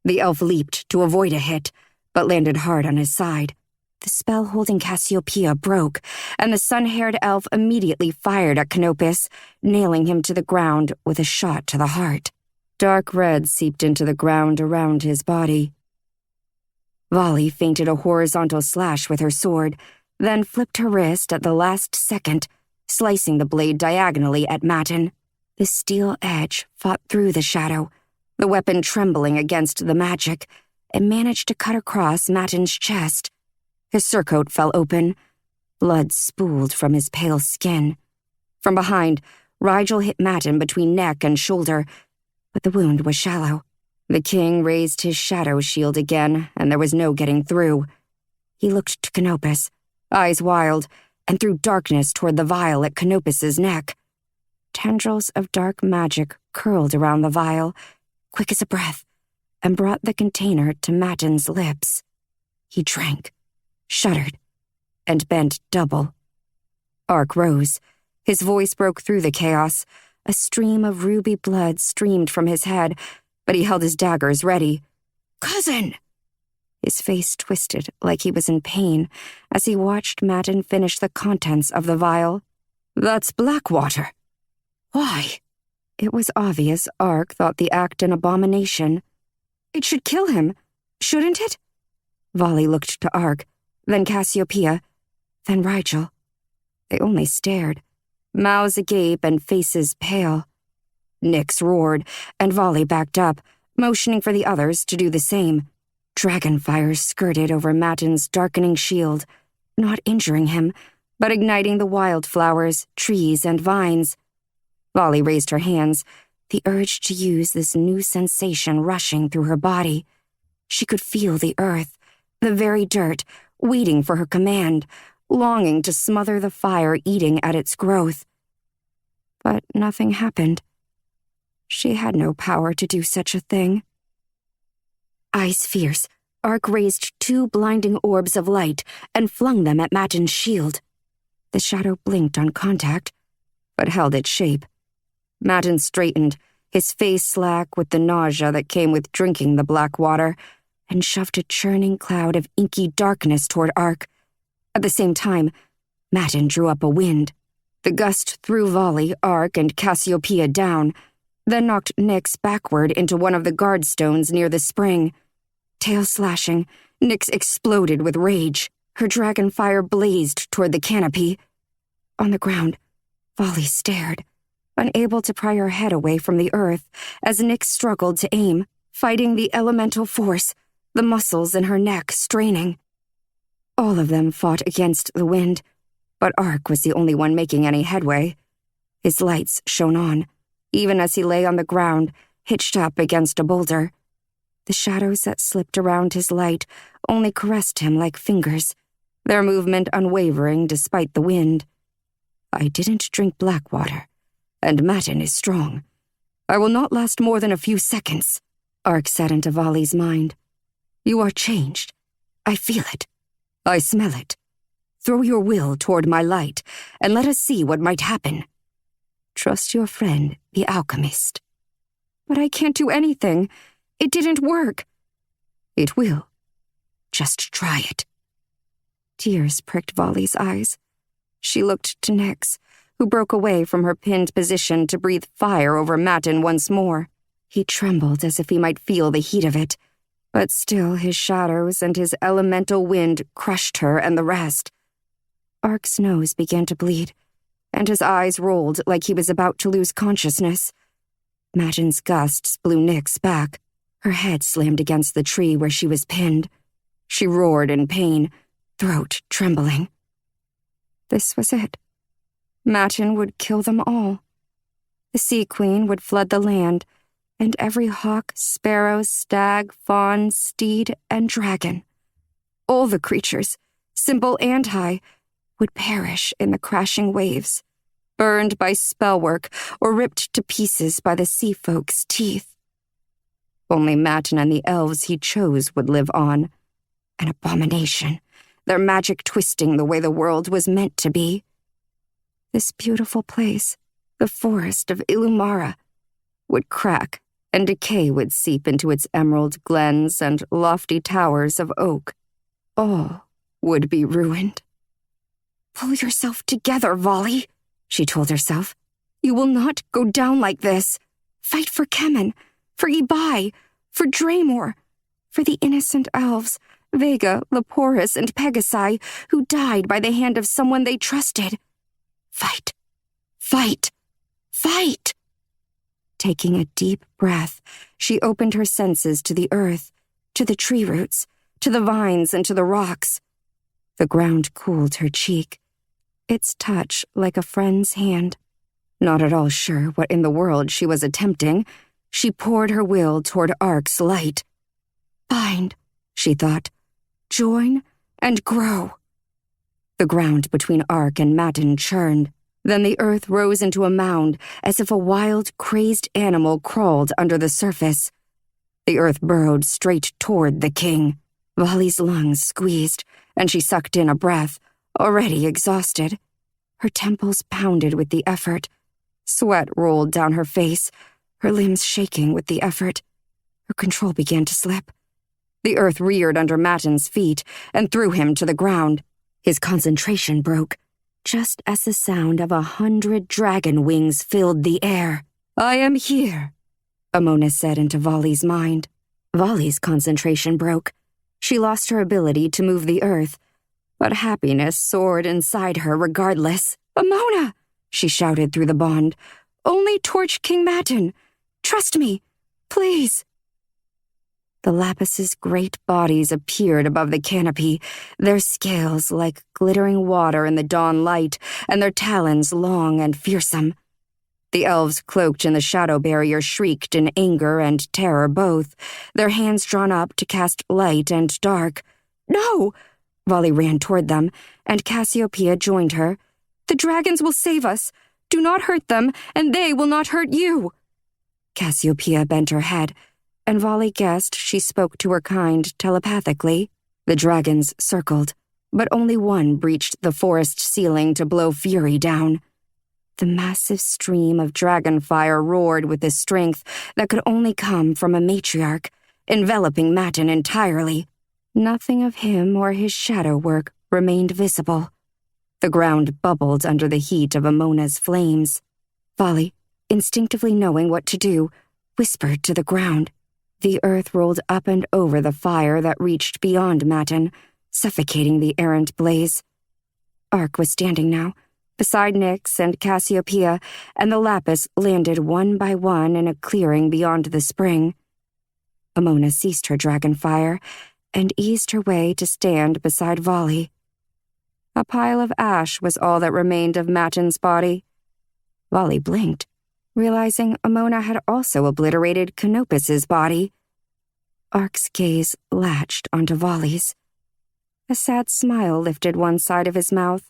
The elf leaped to avoid a hit, but landed hard on his side. The spell holding Cassiopeia broke, and the sun-haired elf immediately fired at Canopus, nailing him to the ground with a shot to the heart. Dark red seeped into the ground around his body. Volley feinted a horizontal slash with her sword, then flipped her wrist at the last second, slicing the blade diagonally at Matin. The steel edge fought through the shadow, the weapon trembling against the magic, and managed to cut across Matin's chest. His surcoat fell open. Blood spooled from his pale skin. From behind, Rigel hit Matin between neck and shoulder, but the wound was shallow. The king raised his shadow shield again, and there was no getting through. He looked to Canopus, eyes wild, and threw darkness toward the vial at Canopus's neck. Tendrils of dark magic curled around the vial, quick as a breath, and brought the container to Matin's lips. He drank, shuddered, and bent double. Ark rose. His voice broke through the chaos. A stream of ruby blood streamed from his head, but he held his daggers ready. Cousin! His face twisted like he was in pain as he watched Matin finish the contents of the vial. That's Blackwater. Why? It was obvious Ark thought the act an abomination. It should kill him, shouldn't it? Volley looked to Ark, then Cassiopeia, then Rigel. They only stared, mouths agape and faces pale. Nyx roared, and Volley backed up, motioning for the others to do the same. Dragonfire skirted over Matin's darkening shield, not injuring him, but igniting the wildflowers, trees, and vines. Volley raised her hands, the urge to use this new sensation rushing through her body. She could feel the earth, the very dirt, waiting for her command, longing to smother the fire eating at its growth. But nothing happened. She had no power to do such a thing. Eyes fierce, Ark raised 2 blinding orbs of light and flung them at Matin's shield. The shadow blinked on contact, but held its shape. Matin straightened, his face slack with the nausea that came with drinking the black water, and shoved a churning cloud of inky darkness toward Ark. At the same time, Matin drew up a wind. The gust threw Volley, Ark, and Cassiopeia down, then knocked Nyx backward into one of the guard stones near the spring. Tail slashing, Nyx exploded with rage. Her dragonfire blazed toward the canopy. On the ground, Volley stared, unable to pry her head away from the earth as Nyx struggled to aim, fighting the elemental force, the muscles in her neck straining. All of them fought against the wind, but Ark was the only one making any headway. His lights shone on, even as he lay on the ground, hitched up against a boulder. The shadows that slipped around his light only caressed him like fingers, their movement unwavering despite the wind. I didn't drink black water, and Matin is strong. I will not last more than a few seconds, Ark said into Volley's mind. You are changed. I feel it. I smell it. Throw your will toward my light, and let us see what might happen. Trust your friend, the alchemist. But I can't do anything. It didn't work. It will. Just try it. Tears pricked Volley's eyes. She looked to Nyx, who broke away from her pinned position to breathe fire over Matin once more. He trembled as if he might feel the heat of it, but still his shadows and his elemental wind crushed her and the rest. Ark's nose began to bleed, and his eyes rolled like he was about to lose consciousness. Matin's gusts blew Nyx back. Her head slammed against the tree where she was pinned. She roared in pain, throat trembling. This was it. Matin would kill them all. The Sea Queen would flood the land, and every hawk, sparrow, stag, fawn, steed, and dragon. All the creatures, simple and high, would perish in the crashing waves, burned by spellwork or ripped to pieces by the sea folk's teeth. Only Matin and the elves he chose would live on. An abomination, their magic twisting the way the world was meant to be. This beautiful place, the forest of Illumara, would crack, and decay would seep into its emerald glens and lofty towers of oak. All would be ruined. Pull yourself together, Volley, she told herself. You will not go down like this. Fight for Kemen, for Ibai, for Draymore, for the innocent elves, Vega, Leporus, and Pegasi, who died by the hand of someone they trusted. Fight. Fight. Fight! Taking a deep breath, she opened her senses to the earth, to the tree roots, to the vines, and to the rocks. The ground cooled her cheek, its touch like a friend's hand. Not at all sure what in the world she was attempting, she poured her will toward Ark's light. Bind, she thought. Join and grow. The ground between Ark and Matin churned. Then the earth rose into a mound, as if a wild, crazed animal crawled under the surface. The earth burrowed straight toward the king. Volley's lungs squeezed, and she sucked in a breath, already exhausted. Her temples pounded with the effort. Sweat rolled down her face, her limbs shaking with the effort. Her control began to slip. The earth reared under Matin's feet and threw him to the ground. His concentration broke, just as the sound of 100 dragon wings filled the air. I am here, Amona said into Volley's mind. Volley's concentration broke. She lost her ability to move the earth, but happiness soared inside her regardless. "Amona!" she shouted through the bond. "Only torch King Matin. Trust me, please." The Lapis's great bodies appeared above the canopy, their scales like glittering water in the dawn light, and their talons long and fearsome. The elves cloaked in the shadow barrier shrieked in anger and terror both, their hands drawn up to cast light and dark. "No!" Volley ran toward them, and Cassiopeia joined her. "The dragons will save us. Do not hurt them, and they will not hurt you." Cassiopeia bent her head, and Volley guessed she spoke to her kind telepathically. The dragons circled, but only one breached the forest ceiling to blow fury down. The massive stream of dragon fire roared with a strength that could only come from a matriarch, enveloping Matin entirely. Nothing of him or his shadow work remained visible. The ground bubbled under the heat of Amona's flames. Volley, instinctively knowing what to do, whispered to the ground. The earth rolled up and over the fire that reached beyond Matin, suffocating the errant blaze. Ark was standing now, beside Nyx and Cassiopeia, and the Lapis landed one by one in a clearing beyond the spring. Amona ceased her dragon fire and eased her way to stand beside Volley. A pile of ash was all that remained of Matin's body. Volley blinked, realizing Amona had also obliterated Canopus's body. Ark's gaze latched onto Volley's. A sad smile lifted one side of his mouth,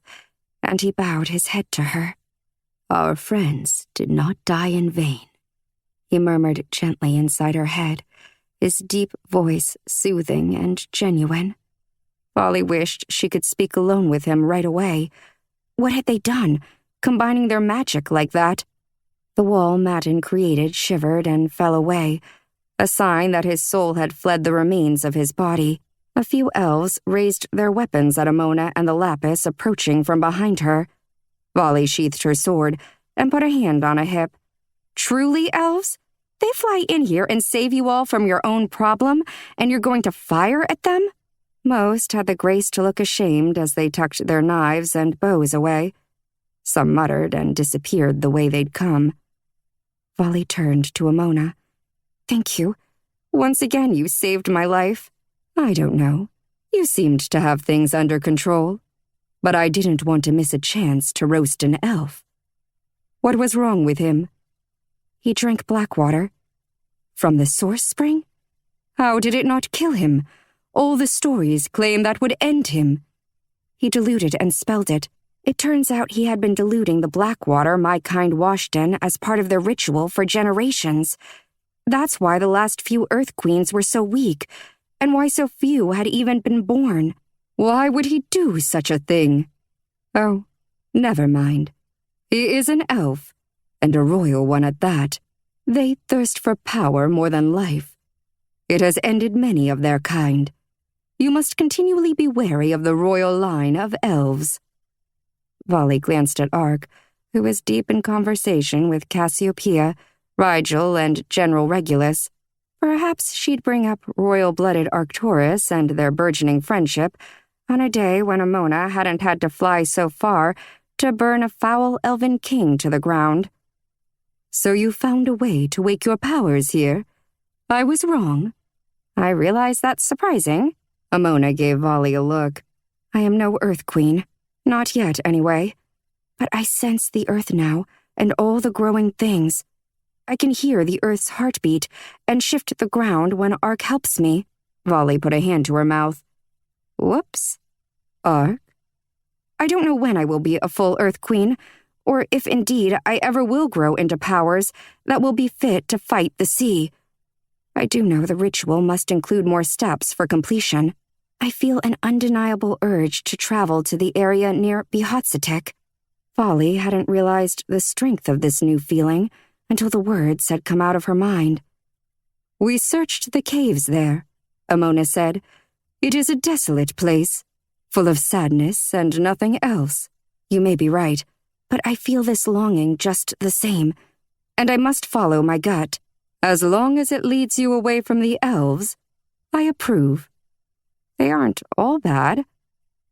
and he bowed his head to her. "Our friends did not die in vain," he murmured gently inside her head, his deep voice soothing and genuine. Volley wished she could speak alone with him right away. What had they done, combining their magic like that? The wall Matin created shivered and fell away, a sign that his soul had fled the remains of his body. A few elves raised their weapons at Amona and the Lapis approaching from behind her. Volley sheathed her sword and put a hand on a hip. "Truly, elves? They fly in here and save you all from your own problem, and you're going to fire at them?" Most had the grace to look ashamed as they tucked their knives and bows away. Some muttered and disappeared the way they'd come. Volley turned to Amona. "Thank you. Once again you saved my life. I don't know. You seemed to have things under control. But I didn't want to miss a chance to roast an elf." "What was wrong with him?" "He drank black water." "From the source spring? How did it not kill him? All the stories claim that would end him." "He diluted and spelled it. It turns out he had been diluting the black water my kind washed in as part of their ritual for generations. That's why the last few Earth Queens were so weak, and why so few had even been born. Why would he do such a thing? Oh, never mind. He is an elf, and a royal one at that. They thirst for power more than life. It has ended many of their kind. You must continually be wary of the royal line of elves." Volley glanced at Ark, who was deep in conversation with Cassiopeia, Rigel, and General Regulus. Perhaps she'd bring up royal-blooded Arcturus and their burgeoning friendship on a day when Amona hadn't had to fly so far to burn a foul elven king to the ground. "So you found a way to wake your powers here? I was wrong." "I realize that's surprising." Amona gave Volley a look. "I am no Earth Queen. Not yet, anyway. But I sense the earth now, and all the growing things. I can hear the earth's heartbeat and shift the ground when Ark helps me." Volley put a hand to her mouth. "Whoops. Ark? I don't know when I will be a full Earth Queen, or if indeed I ever will grow into powers that will be fit to fight the sea. I do know the ritual must include more steps for completion. I feel an undeniable urge to travel to the area near Bk1. Volley hadn't realized the strength of this new feeling until the words had come out of her mind. "We searched the caves there," Amona said. "It is a desolate place, full of sadness and nothing else. You may be right, but I feel this longing just the same, and I must follow my gut. As long as it leads you away from the elves, I approve. They aren't all bad.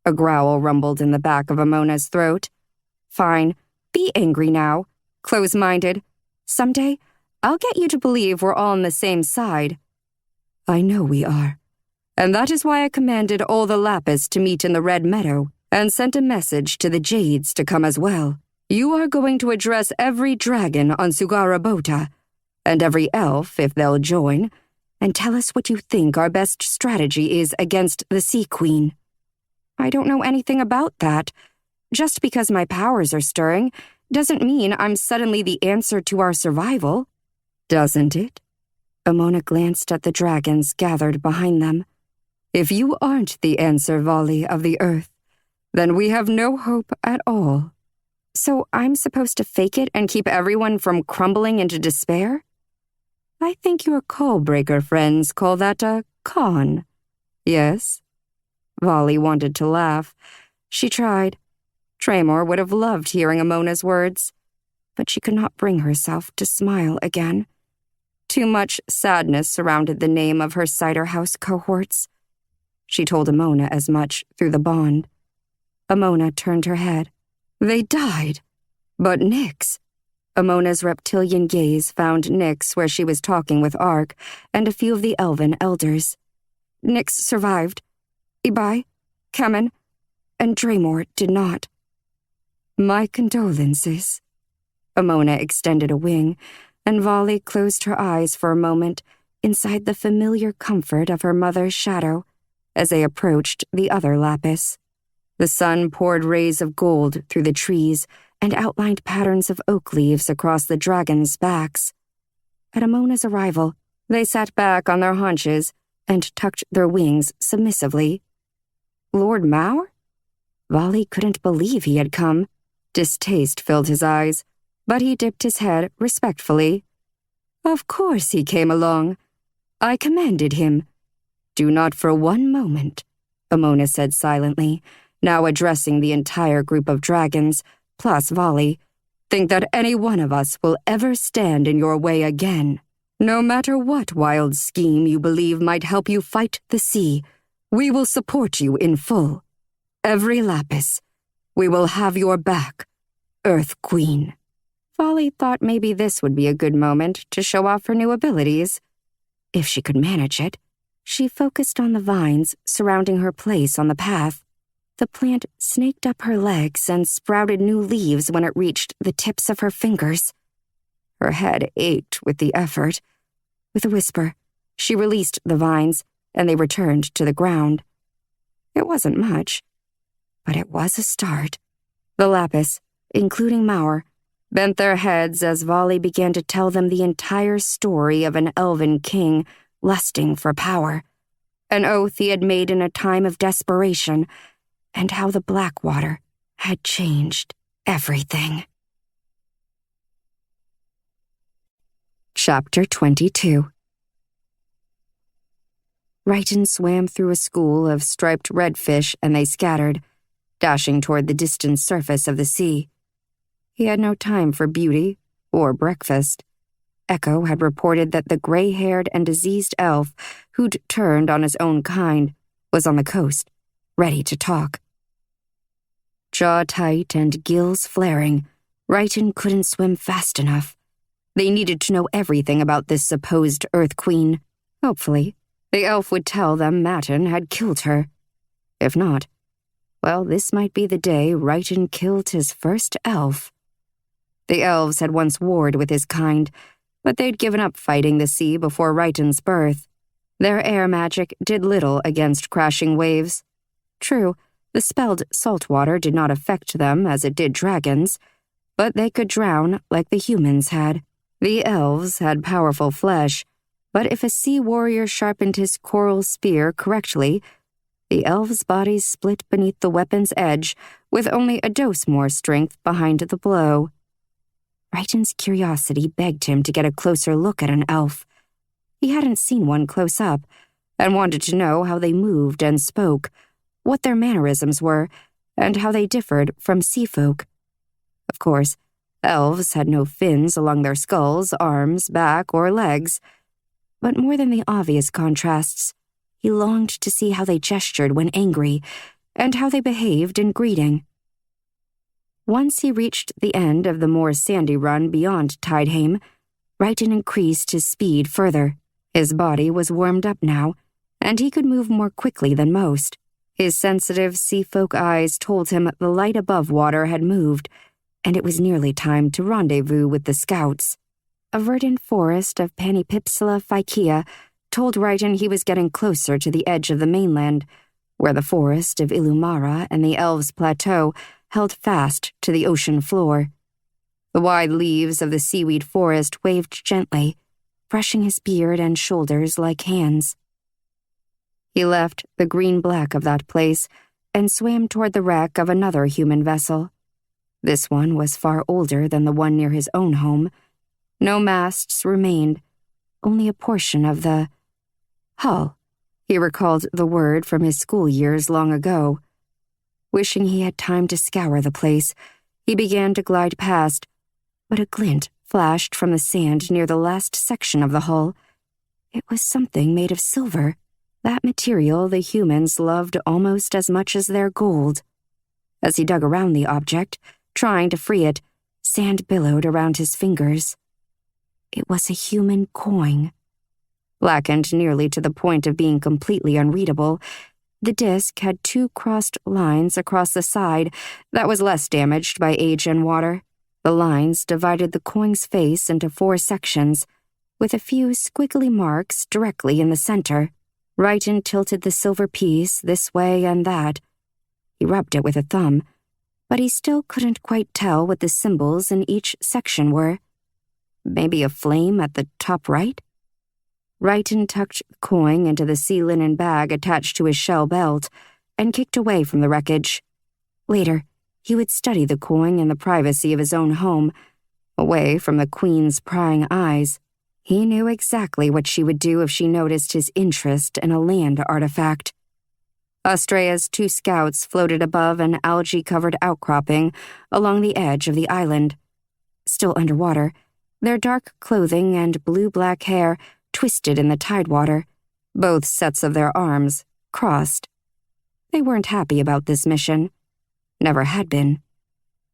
A growl rumbled in the back of Amona's throat. Fine, be angry now, close-minded. Someday, I'll get you to believe we're all on the same side. I know we are. And that is why I commanded all the Lapis to meet in the Red Meadow and sent a message to the Jades to come as well. You are going to address every dragon on Sugarabota, and every elf, if they'll join, and tell us what you think our best strategy is against the Sea Queen. I don't know anything about that. Just because my powers are stirring doesn't mean I'm suddenly the answer to our survival. Doesn't it? Amona glanced at the dragons gathered behind them. If you aren't the answer, Volley of the Earth, then we have no hope at all. So I'm supposed to fake it and keep everyone from crumbling into despair? I think your call-breaker friends call that a con. Yes? Volley wanted to laugh. She tried. Tremor would have loved hearing Amona's words, but she could not bring herself to smile again. Too much sadness surrounded the name of her cider house cohorts. She told Amona as much through the bond. Amona turned her head. They died. But Nyx. Amona's reptilian gaze found Nyx where she was talking with Ark and a few of the elven elders. Nyx survived. Ibai, Kemen, and Draymore did not. My condolences. Amona extended a wing, and Volley closed her eyes for a moment inside the familiar comfort of her mother's shadow as they approached the other Lapis. The sun poured rays of gold through the trees and outlined patterns of oak leaves across the dragons' backs. At Amona's arrival, they sat back on their haunches and tucked their wings submissively. Lord Maur? Volley couldn't believe he had come. Distaste filled his eyes, but he dipped his head respectfully. Of course he came along. I commanded him. Do not for one moment, Amona said silently, now addressing the entire group of dragons, plus Volley, think that any one of us will ever stand in your way again. No matter what wild scheme you believe might help you fight the sea, we will support you in full. Every Lapis. We will have your back, Earth Queen. Volley thought maybe this would be a good moment to show off her new abilities. If she could manage it. She focused on the vines surrounding her place on the path. The plant snaked up her legs and sprouted new leaves when it reached the tips of her fingers. Her head ached with the effort. With a whisper, she released the vines, and they returned to the ground. It wasn't much, but it was a start. The Lapis, including Maur, bent their heads as Volley began to tell them the entire story of an elven king lusting for power, an oath he had made in a time of desperation, and how the Blackwater had changed everything. Chapter 22. Righton swam through a school of striped redfish and they scattered, dashing toward the distant surface of the sea. He had no time for beauty or breakfast. Echo had reported that the gray-haired and diseased elf who'd turned on his own kind was on the coast, ready to talk. Jaw tight and gills flaring, Righton couldn't swim fast enough. They needed to know everything about this supposed Earth Queen. Hopefully, the elf would tell them Matin had killed her. If not, well, this might be the day Righton killed his first elf. The elves had once warred with his kind, but they'd given up fighting the sea before Righton's birth. Their air magic did little against crashing waves. True, the spelled salt water did not affect them as it did dragons, but they could drown like the humans had. The elves had powerful flesh, but if a sea warrior sharpened his coral spear correctly, the elves' bodies split beneath the weapon's edge with only a dose more strength behind the blow. Righton's curiosity begged him to get a closer look at an elf. He hadn't seen one close up, and wanted to know how they moved and spoke, what their mannerisms were, and how they differed from sea folk. Of course, Elves had no fins along their skulls, arms, back, or legs. But more than the obvious contrasts, he longed to see how they gestured when angry, and how they behaved in greeting. Once he reached the end of the more sandy run beyond Tideheim, Righton increased his speed further. His body was warmed up now, and he could move more quickly than most. His sensitive seafolk eyes told him the light above water had moved, and it was nearly time to rendezvous with the scouts. A verdant forest of Panipipsala Phycia told Righton he was getting closer to the edge of the mainland, where the forest of Ilumara and the Elves' Plateau held fast to the ocean floor. The wide leaves of the seaweed forest waved gently, brushing his beard and shoulders like hands. He left the green-black of that place and swam toward the wreck of another human vessel. This one was far older than the one near his own home. No masts remained, only a portion of the hull. He recalled the word from his school years long ago. Wishing he had time to scour the place, he began to glide past, but a glint flashed from the sand near the last section of the hull. It was something made of silver, that material the humans loved almost as much as their gold. As he dug around the object, trying to free it, sand billowed around his fingers. It was a human coin. Blackened nearly to the point of being completely unreadable, the disc had 2 crossed lines across the side that was less damaged by age and water. The lines divided the coin's face into 4 sections, with a few squiggly marks directly in the center. Righton tilted the silver piece this way and that. He rubbed it with a thumb, but he still couldn't quite tell what the symbols in each section were. Maybe a flame at the top right? Righton tucked the coin into the sea linen bag attached to his shell belt and kicked away from the wreckage. Later, he would study the coin in the privacy of his own home, away from the Queen's prying eyes. He knew exactly what she would do if she noticed his interest in a land artifact. Astrea's 2 scouts floated above an algae-covered outcropping along the edge of the island. Still underwater, their dark clothing and blue-black hair twisted in the tidewater, both sets of their arms crossed. They weren't happy about this mission. Never had been.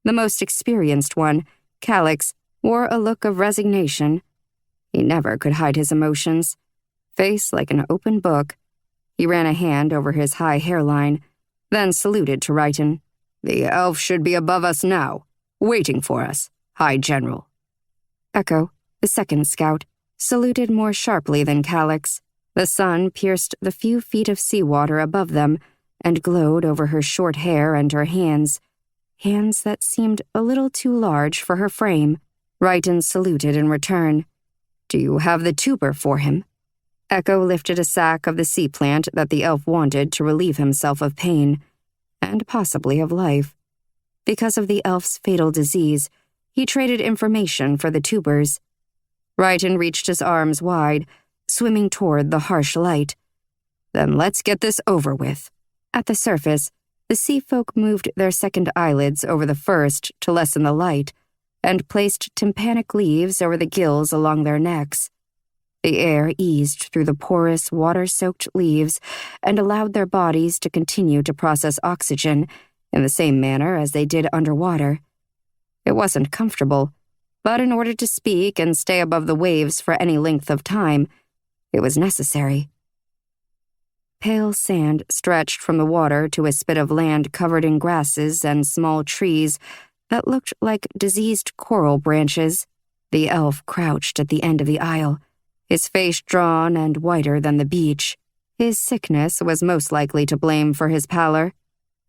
The most experienced one, Calix, wore a look of resignation. He never could hide his emotions. Face like an open book. He ran a hand over his high hairline, then saluted to Righton. "The elf should be above us now, waiting for us, High General." Echo, the second scout, saluted more sharply than Calix. The sun pierced the few feet of seawater above them and glowed over her short hair and her hands that seemed a little too large for her frame. Righton saluted in return. "Do you have the tuber for him?" Echo lifted a sack of the sea plant that the elf wanted to relieve himself of pain, and possibly of life. Because of the elf's fatal disease, he traded information for the tubers. Righton reached his arms wide, swimming toward the harsh light. "Then let's get this over with." At the surface, the sea folk moved their second eyelids over the first to lessen the light, and placed tympanic leaves over the gills along their necks. The air eased through the porous, water-soaked leaves and allowed their bodies to continue to process oxygen in the same manner as they did underwater. It wasn't comfortable, but in order to speak and stay above the waves for any length of time, it was necessary. Pale sand stretched from the water to a spit of land covered in grasses and small trees that looked like diseased coral branches. The elf crouched at the end of the aisle, his face drawn and whiter than the beach. His sickness was most likely to blame for his pallor.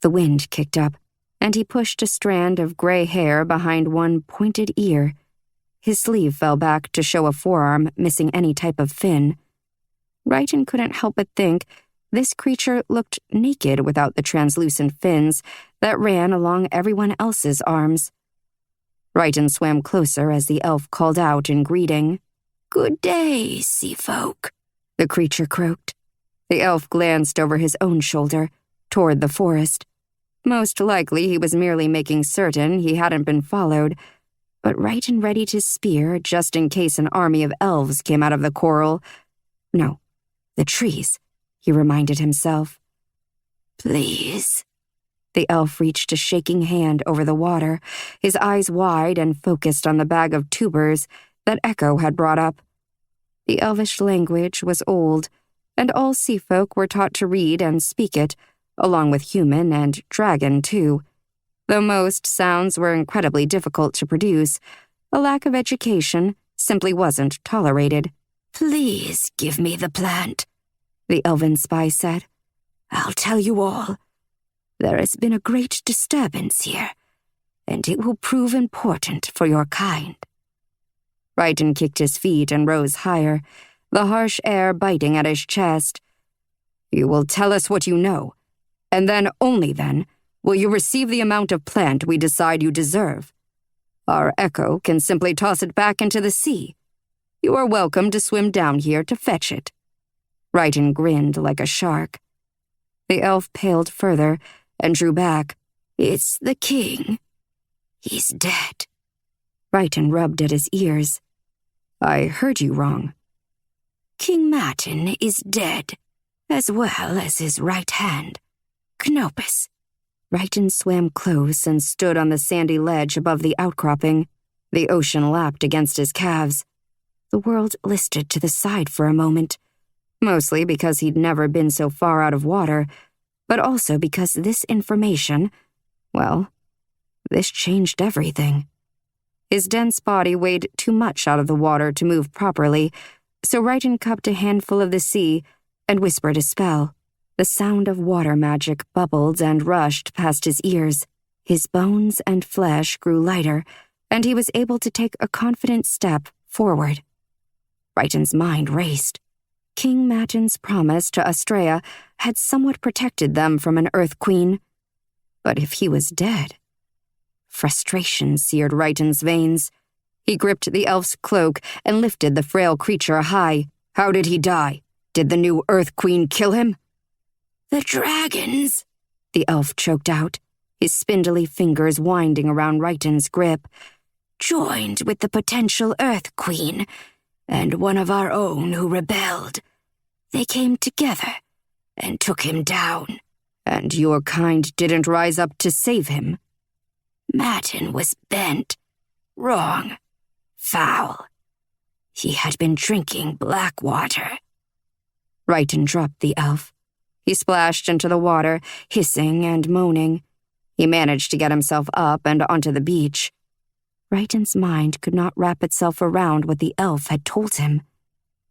The wind kicked up, and he pushed a strand of gray hair behind one pointed ear. His sleeve fell back to show a forearm missing any type of fin. Righton couldn't help but think this creature looked naked without the translucent fins that ran along everyone else's arms. Righton swam closer as the elf called out in greeting. "Good day, sea folk," the creature croaked. The elf glanced over his own shoulder, toward the forest. Most likely he was merely making certain he hadn't been followed, but right and ready to spear just in case an army of elves came out of the coral. No, the trees, he reminded himself. Please. The elf reached a shaking hand over the water, his eyes wide and focused on the bag of tubers that Echo had brought up. The elvish language was old, and all sea folk were taught to read and speak it, along with human and dragon, too. Though most sounds were incredibly difficult to produce, a lack of education simply wasn't tolerated. Please give me the plant, the elven spy said. I'll tell you all. There has been a great disturbance here, and it will prove important for your kind. Righton kicked his feet and rose higher, the harsh air biting at his chest. You will tell us what you know, and then, only then, will you receive the amount of plant we decide you deserve. Our Echo can simply toss it back into the sea. You are welcome to swim down here to fetch it. Righton grinned like a shark. The elf paled further and drew back. It's the king. He's dead. Righton rubbed at his ears. I heard you wrong. King Matin is dead, as well as his right hand, Knopus. Righton swam close and stood on the sandy ledge above the outcropping. The ocean lapped against his calves. The world listed to the side for a moment, mostly because he'd never been so far out of water, but also because this information, well, this changed everything. His dense body weighed too much out of the water to move properly, so Righton cupped a handful of the sea and whispered a spell. The sound of water magic bubbled and rushed past his ears. His bones and flesh grew lighter, and he was able to take a confident step forward. Righton's mind raced. King Matin's promise to Astrea had somewhat protected them from an Earth Queen. But if he was dead... Frustration seared Righton's veins. He gripped the elf's cloak and lifted the frail creature high. How did he die? Did the new Earth Queen kill him? The dragons, the elf choked out, his spindly fingers winding around Righton's grip. Joined with the potential Earth Queen, and one of our own who rebelled. They came together and took him down. And your kind didn't rise up to save him? Matin was bent, wrong, foul. He had been drinking black water. Righton dropped the elf. He splashed into the water, hissing and moaning. He managed to get himself up and onto the beach. Righton's mind could not wrap itself around what the elf had told him.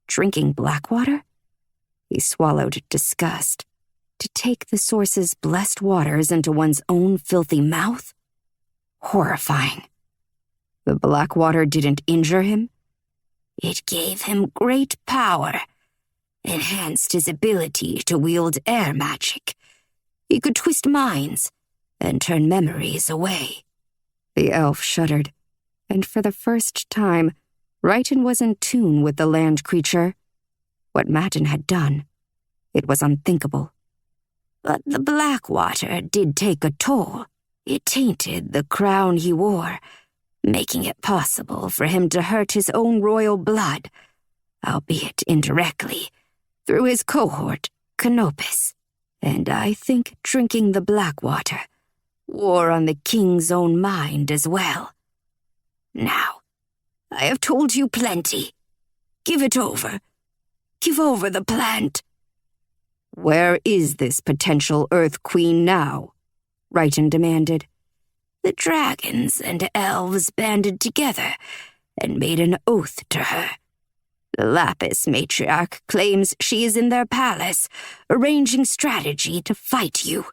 Drinking black water? He swallowed disgust. To take the source's blessed waters into one's own filthy mouth? Horrifying. The black water didn't injure him? It gave him great power, enhanced his ability to wield air magic. He could twist minds and turn memories away. The elf shuddered, and for the first time, Righton was in tune with the land creature. What Matin had done, it was unthinkable. But the black water did take a toll. It tainted the crown he wore, making it possible for him to hurt his own royal blood, albeit indirectly, through his cohort, Knopus. And I think drinking the black water wore on the king's own mind as well. Now, I have told you plenty. Give it over. Give over the plant. Where is this potential Earth Queen now? Righton demanded. The dragons and elves banded together and made an oath to her. The Lapis matriarch claims she is in their palace, arranging strategy to fight you.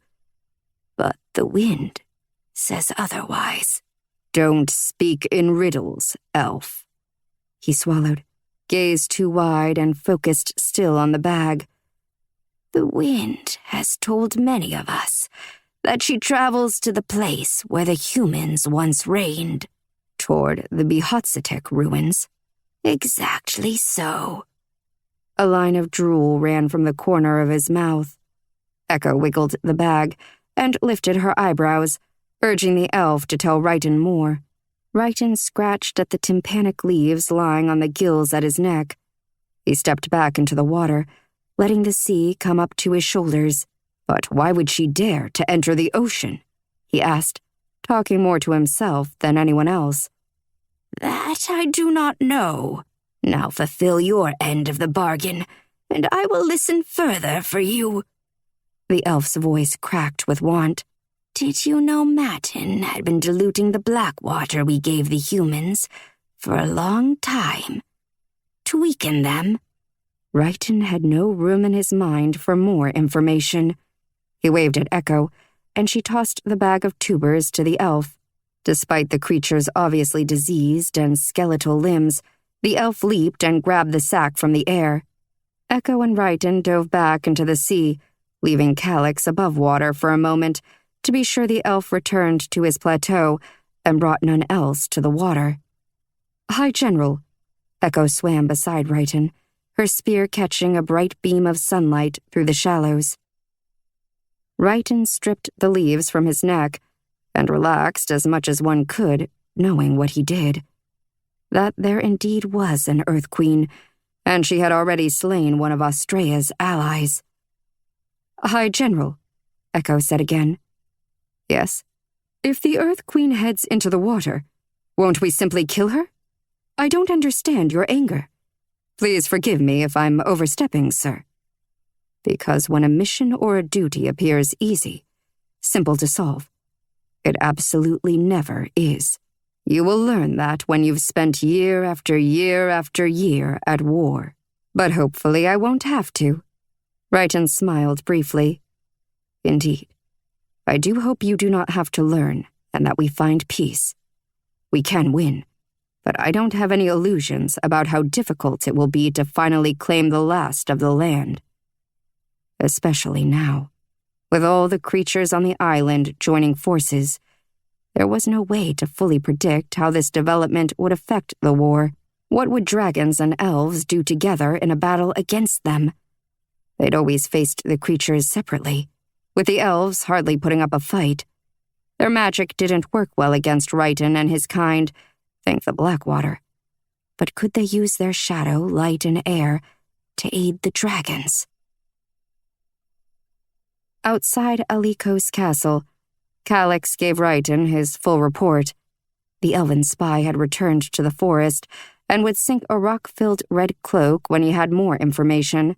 But the wind says otherwise. Don't speak in riddles, elf. He swallowed, gaze too wide and focused still on the bag. The wind has told many of us that she travels to the place where the humans once reigned. Toward the Bk1 ruins. Exactly so. A line of drool ran from the corner of his mouth. Echo wiggled the bag and lifted her eyebrows, urging the elf to tell Righton more. Righton scratched at the tympanic leaves lying on the gills at his neck. He stepped back into the water, letting the sea come up to his shoulders. But why would she dare to enter the ocean? He asked, talking more to himself than anyone else. That I do not know. Now fulfill your end of the bargain, and I will listen further for you. The elf's voice cracked with want. Did you know Matin had been diluting the black water we gave the humans for a long time? To weaken them? Righton had no room in his mind for more information. He waved at Echo, and she tossed the bag of tubers to the elf. Despite the creature's obviously diseased and skeletal limbs, the elf leaped and grabbed the sack from the air. Echo and Righton dove back into the sea, leaving Calyx above water for a moment to be sure the elf returned to his plateau and brought none else to the water. "Hi, General." Echo swam beside Righton, her spear catching a bright beam of sunlight through the shallows. Righton stripped the leaves from his neck and relaxed as much as one could, knowing what he did. That there indeed was an Earth Queen, and she had already slain one of Austraya's allies. "Hi, General," Echo said again. "Yes? If the Earth Queen heads into the water, won't we simply kill her? I don't understand your anger. Please forgive me if I'm overstepping, sir. Because when a mission or a duty appears easy, simple to solve, it absolutely never is. You will learn that when you've spent year after year after year at war. But hopefully I won't have to." Righton smiled briefly. "Indeed. I do hope you do not have to learn, and that we find peace. We can win, but I don't have any illusions about how difficult it will be to finally claim the last of the land. Especially now, with all the creatures on the island joining forces, there was no way to fully predict how this development would affect the war. What would dragons and elves do together in a battle against them? They'd always faced the creatures separately, with the elves hardly putting up a fight. Their magic didn't work well against Righton and his kind, thank the Blackwater. But could they use their shadow, light, and air to aid the dragons? Outside Aliko's castle, Calyx gave Righton his full report. The elven spy had returned to the forest and would sink a rock-filled red cloak when he had more information.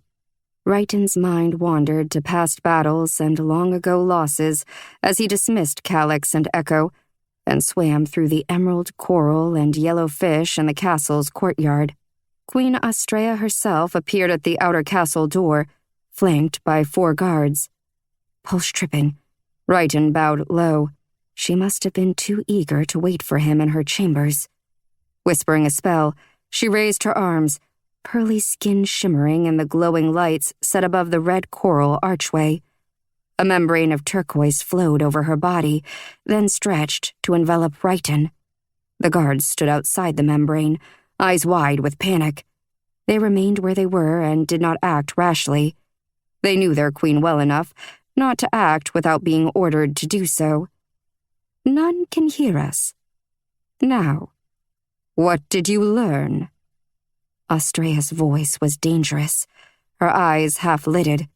Righton's mind wandered to past battles and long-ago losses as he dismissed Calyx and Echo and swam through the emerald coral and yellow fish in the castle's courtyard. Queen Austraya herself appeared at the outer castle door, flanked by 4 guards. Pulse-tripping, Righton bowed low. She must have been too eager to wait for him in her chambers. Whispering a spell, she raised her arms, pearly skin shimmering in the glowing lights set above the red coral archway. A membrane of turquoise flowed over her body, then stretched to envelop Righton. The guards stood outside the membrane, eyes wide with panic. They remained where they were and did not act rashly. They knew their queen well enough not to act without being ordered to do so. "None can hear us. Now, what did you learn?" Austraya's voice was dangerous, her eyes half-lidded.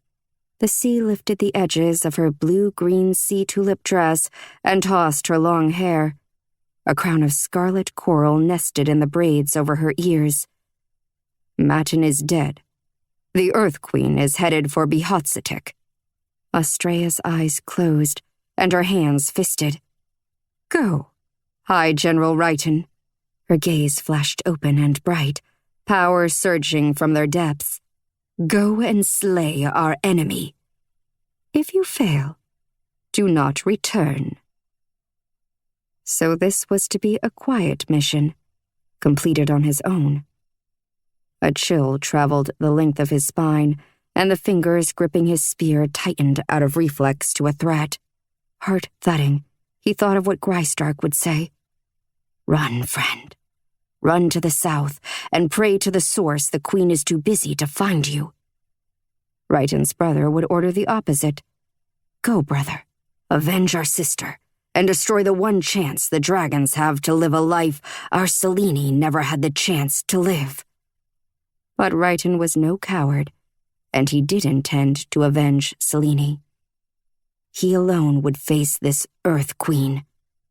The sea lifted the edges of her blue-green sea tulip dress and tossed her long hair. A crown of scarlet coral nested in the braids over her ears. "Matin is dead. The Earth Queen is headed for Bk1. Austraya's eyes closed, and her hands fisted. "Go, High General Righton." Her gaze flashed open and bright, power surging from their depths. "Go and slay our enemy. If you fail, do not return." So this was to be a quiet mission, completed on his own. A chill traveled the length of his spine, and the fingers gripping his spear tightened out of reflex to a threat. Heart thudding, he thought of what Gristark would say. "Run, friend. Run to the south and pray to the source the queen is too busy to find you." Righton's brother would order the opposite. "Go, brother. Avenge our sister, and destroy the one chance the dragons have to live a life our Selene never had the chance to live. But Righton was no coward, and he did intend to avenge Selene. He alone would face this Earth Queen,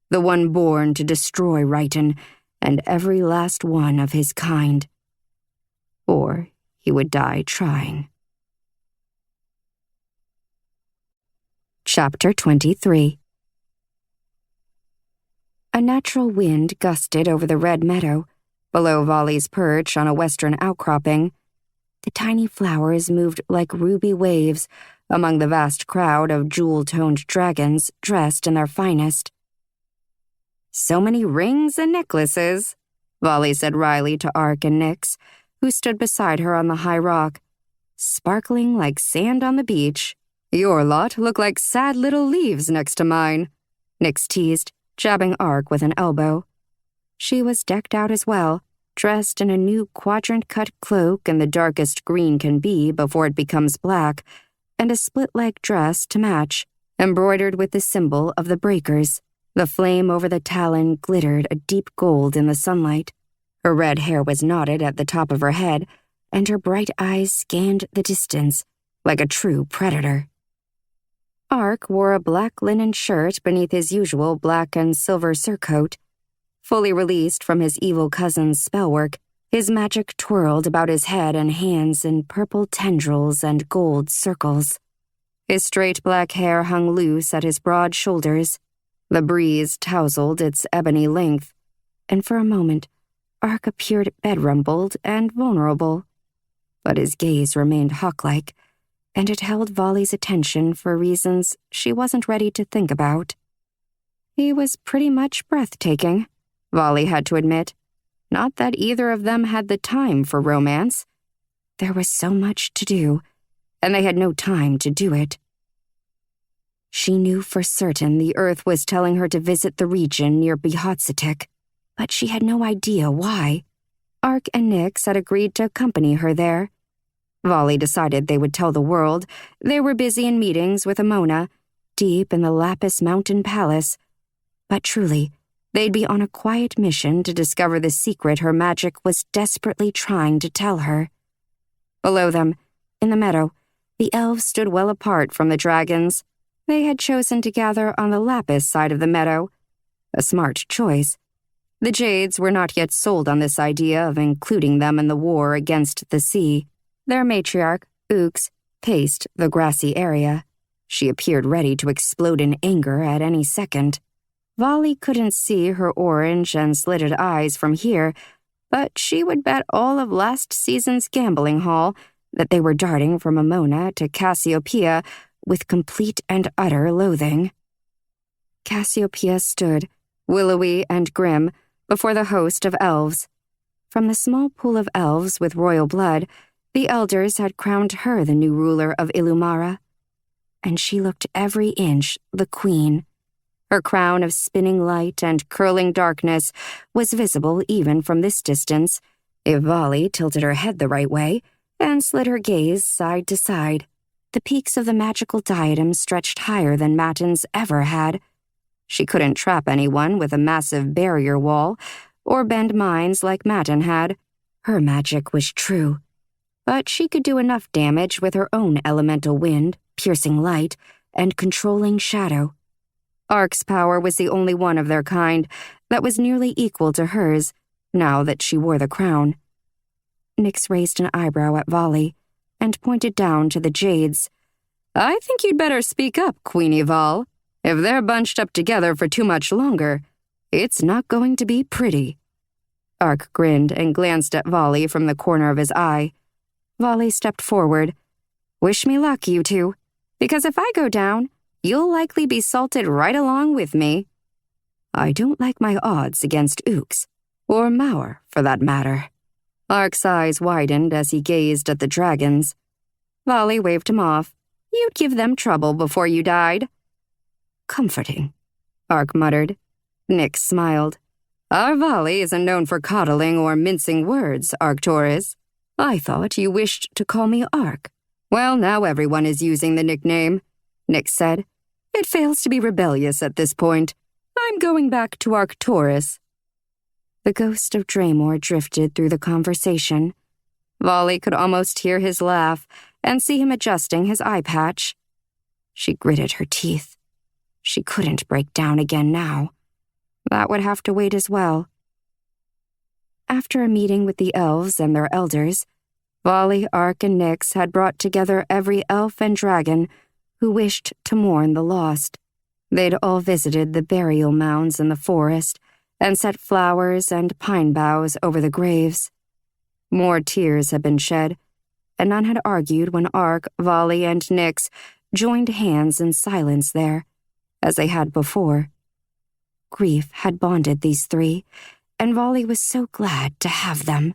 the one born to destroy Righton and every last one of his kind. Or he would die trying. Chapter 23. A natural wind gusted over the red meadow, below Volley's perch on a western outcropping. The tiny flowers moved like ruby waves among the vast crowd of jewel-toned dragons dressed in their finest. "So many rings and necklaces," Volley said wryly to Ark and Nyx, who stood beside her on the high rock. "Sparkling like sand on the beach. Your lot look like sad little leaves next to mine," Nyx teased, jabbing Ark with an elbow. She was decked out as well, dressed in a new quadrant-cut cloak in the darkest green can be before it becomes black, and a split-leg dress to match, embroidered with the symbol of the breakers. The flame over the talon glittered a deep gold in the sunlight. Her red hair was knotted at the top of her head, and her bright eyes scanned the distance like a true predator. Ark wore a black linen shirt beneath his usual black and silver surcoat. Fully released from his evil cousin's spellwork, his magic twirled about his head and hands in purple tendrils and gold circles. His straight black hair hung loose at his broad shoulders. The breeze tousled its ebony length, and for a moment, Ark appeared bed-rumpled and vulnerable. But his gaze remained hawk-like, and it held Volley's attention for reasons she wasn't ready to think about. He was pretty much breathtaking, Volley had to admit. Not that either of them had the time for romance. There was so much to do, and they had no time to do it. She knew for certain the Earth was telling her to visit the region near Bk1, but she had no idea why. Ark and Nyx had agreed to accompany her there. Volley decided they would tell the world they were busy in meetings with Amona, deep in the Lapis Mountain Palace. But truly, they'd be on a quiet mission to discover the secret her magic was desperately trying to tell her. Below them, in the meadow, the elves stood well apart from the dragons. They had chosen to gather on the Lapis side of the meadow. A smart choice. The Jades were not yet sold on this idea of including them in the war against the sea. Their matriarch, Ux, paced the grassy area. She appeared ready to explode in anger at any second. Volley couldn't see her orange and slitted eyes from here, but she would bet all of last season's gambling hall that they were darting from Amona to Cassiopeia with complete and utter loathing. Cassiopeia stood, willowy and grim, before the host of elves. From the small pool of elves with royal blood, the elders had crowned her the new ruler of Illumara, and she looked every inch the queen. Her crown of spinning light and curling darkness was visible even from this distance, if Volley tilted her head the right way and slid her gaze side to side. The peaks of the magical diadem stretched higher than Matins ever had. She couldn't trap anyone with a massive barrier wall, or bend minds like Matin had. Her magic was true. But she could do enough damage with her own elemental wind, piercing light, and controlling shadow. Ark's power was the only one of their kind that was nearly equal to hers, now that she wore the crown. Nyx raised an eyebrow at Volley, and pointed down to the Jades. "I think you'd better speak up, Queenie Vol. If they're bunched up together for too much longer, it's not going to be pretty." Ark grinned and glanced at Volley from the corner of his eye. Volley stepped forward. "Wish me luck, you two, because if I go down, you'll likely be salted right along with me." "I don't like my odds against Ux, or Mauer, for that matter." Ark's eyes widened as he gazed at the dragons. Volley waved him off. "You'd give them trouble before you died." "Comforting," Ark muttered. Nyx smiled. "Our Volley isn't known for coddling or mincing words, Arcturus. I thought you wished to call me Ark." "Well, now everyone is using the nickname," Nyx said. "It fails to be rebellious at this point. I'm going back to Arcturus." The ghost of Draymore drifted through the conversation. Volley could almost hear his laugh and see him adjusting his eye patch. She gritted her teeth. She couldn't break down again now. That would have to wait as well. After a meeting with the elves and their elders, Volley, Ark, and Nyx had brought together every elf and dragon who wished to mourn the lost. They'd all visited the burial mounds in the forest and set flowers and pine boughs over the graves. More tears had been shed, and none had argued when Ark, Volley, and Nyx joined hands in silence there, as they had before. Grief had bonded these three, and Volley was so glad to have them.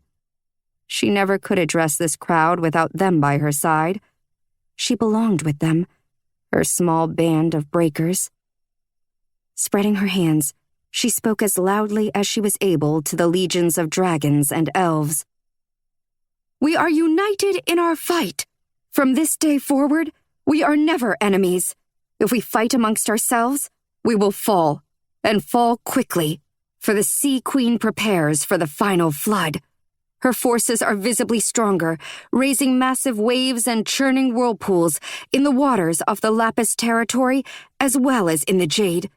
She never could address this crowd without them by her side. She belonged with them, her small band of breakers. Spreading her hands, she spoke as loudly as she was able to the legions of dragons and elves. "We are united in our fight. From this day forward, we are never enemies. If we fight amongst ourselves, we will fall, and fall quickly, for the Sea Queen prepares for the final flood. Her forces are visibly stronger, raising massive waves and churning whirlpools in the waters off the Lapis territory as well as in the Jade.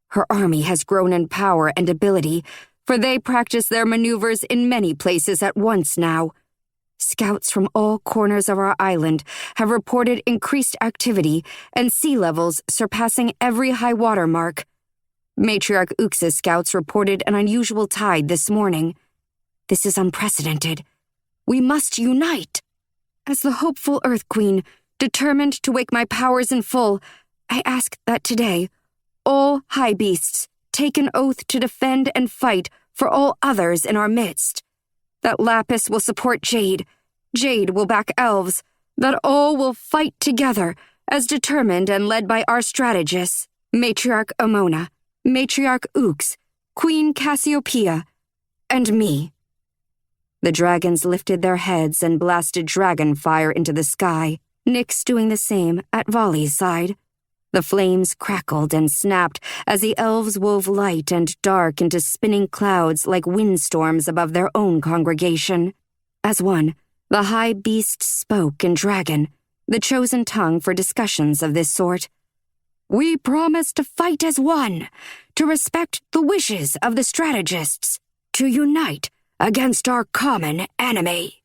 Her army has grown in power and ability, for they practice their maneuvers in many places at once now. Scouts from all corners of our island have reported increased activity and sea levels surpassing every high water mark. Matriarch Ux's scouts reported an unusual tide this morning. This is unprecedented. We must unite. As the hopeful Earth Queen, determined to wake my powers in full, I ask that today, all high beasts take an oath to defend and fight for all others in our midst. That Lapis will support Jade. Jade will back elves. That all will fight together, as determined and led by our strategists, Matriarch Amona, Matriarch Ux, Queen Cassiopeia, and me." The dragons lifted their heads and blasted dragon fire into the sky, Nyx doing the same at Volley's side. The flames crackled and snapped as the elves wove light and dark into spinning clouds like windstorms above their own congregation. As one, the high beast spoke in dragon, the chosen tongue for discussions of this sort. "We promise to fight as one, to respect the wishes of the strategists, to unite against our common enemy."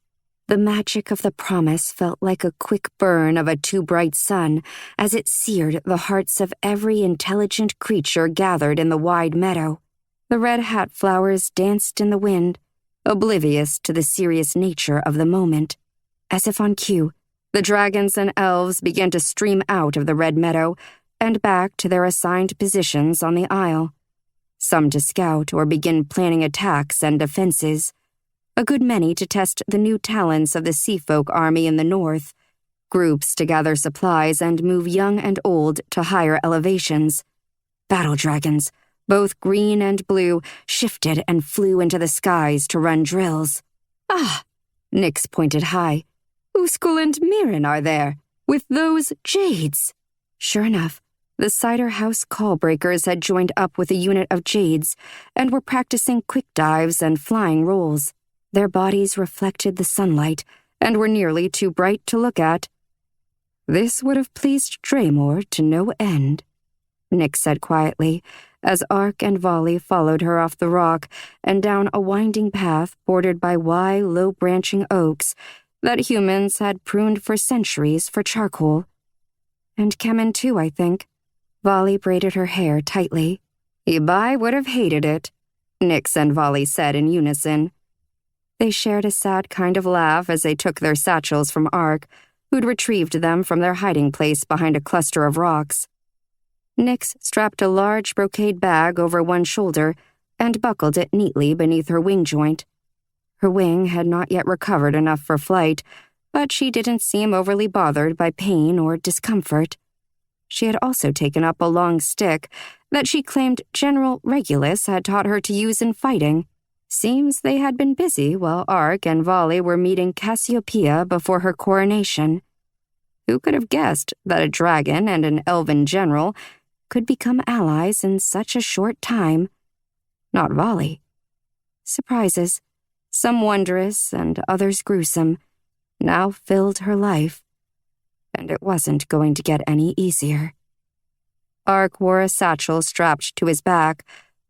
The magic of the promise felt like a quick burn of a too-bright sun as it seared the hearts of every intelligent creature gathered in the wide meadow. The red hat flowers danced in the wind, oblivious to the serious nature of the moment. As if on cue, the dragons and elves began to stream out of the red meadow and back to their assigned positions on the isle. Some to scout or begin planning attacks and defenses. A good many to test the new talents of the Seafolk army in the north, groups to gather supplies and move young and old to higher elevations. Battle dragons, both green and blue, shifted and flew into the skies to run drills. "Ah," Nyx pointed high. "Uskul and Mirren are there, with those jades." Sure enough, the Cider House Callbreakers had joined up with a unit of jades and were practicing quick dives and flying rolls. Their bodies reflected the sunlight and were nearly too bright to look at. "This would have pleased Draymore to no end," Nyx said quietly, as Ark and Volley followed her off the rock and down a winding path bordered by low-branching oaks that humans had pruned for centuries for charcoal. And Kemen too, I think. Volley braided her hair tightly. "Ibai would have hated it," Nyx and Volley said in unison. They shared a sad kind of laugh as they took their satchels from Ark, who'd retrieved them from their hiding place behind a cluster of rocks. Nyx strapped a large brocade bag over one shoulder and buckled it neatly beneath her wing joint. Her wing had not yet recovered enough for flight, but she didn't seem overly bothered by pain or discomfort. She had also taken up a long stick that she claimed General Regulus had taught her to use in fighting. Seems they had been busy while Ark and Volley were meeting Cassiopeia before her coronation. Who could have guessed that a dragon and an elven general could become allies in such a short time. Not Volley. Surprises, some wondrous and others gruesome, now filled her life, and it wasn't going to get any easier. Ark wore a satchel strapped to his back,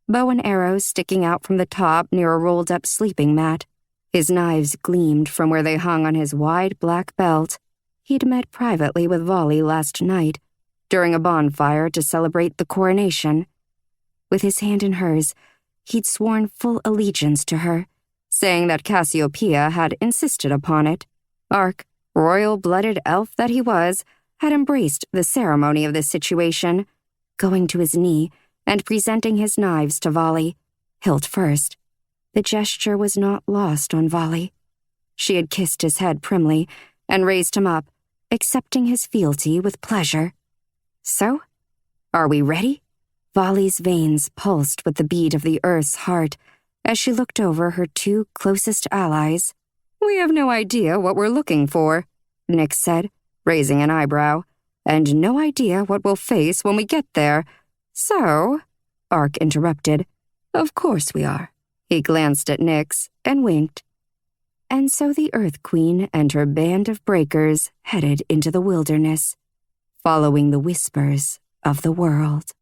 bow and arrows sticking out from the top near a rolled-up sleeping mat. His knives gleamed from where they hung on his wide black belt. He'd met privately with Volley last night, during a bonfire to celebrate the coronation. With his hand in hers, he'd sworn full allegiance to her, saying that Cassiopeia had insisted upon it. Ark, royal-blooded elf that he was, had embraced the ceremony of this situation, going to his knee and presenting his knives to Volley, hilt first. The gesture was not lost on Volley. She had kissed his head primly and raised him up, accepting his fealty with pleasure. So, are we ready? Volley's veins pulsed with the beat of the Earth's heart as she looked over her two closest allies. "We have no idea what we're looking for," Nick said, raising an eyebrow, "and no idea what we'll face when we get there. So," Ark interrupted, "of course we are." He glanced at Nyx and winked. And so the Earth Queen and her band of breakers headed into the wilderness, following the whispers of the world.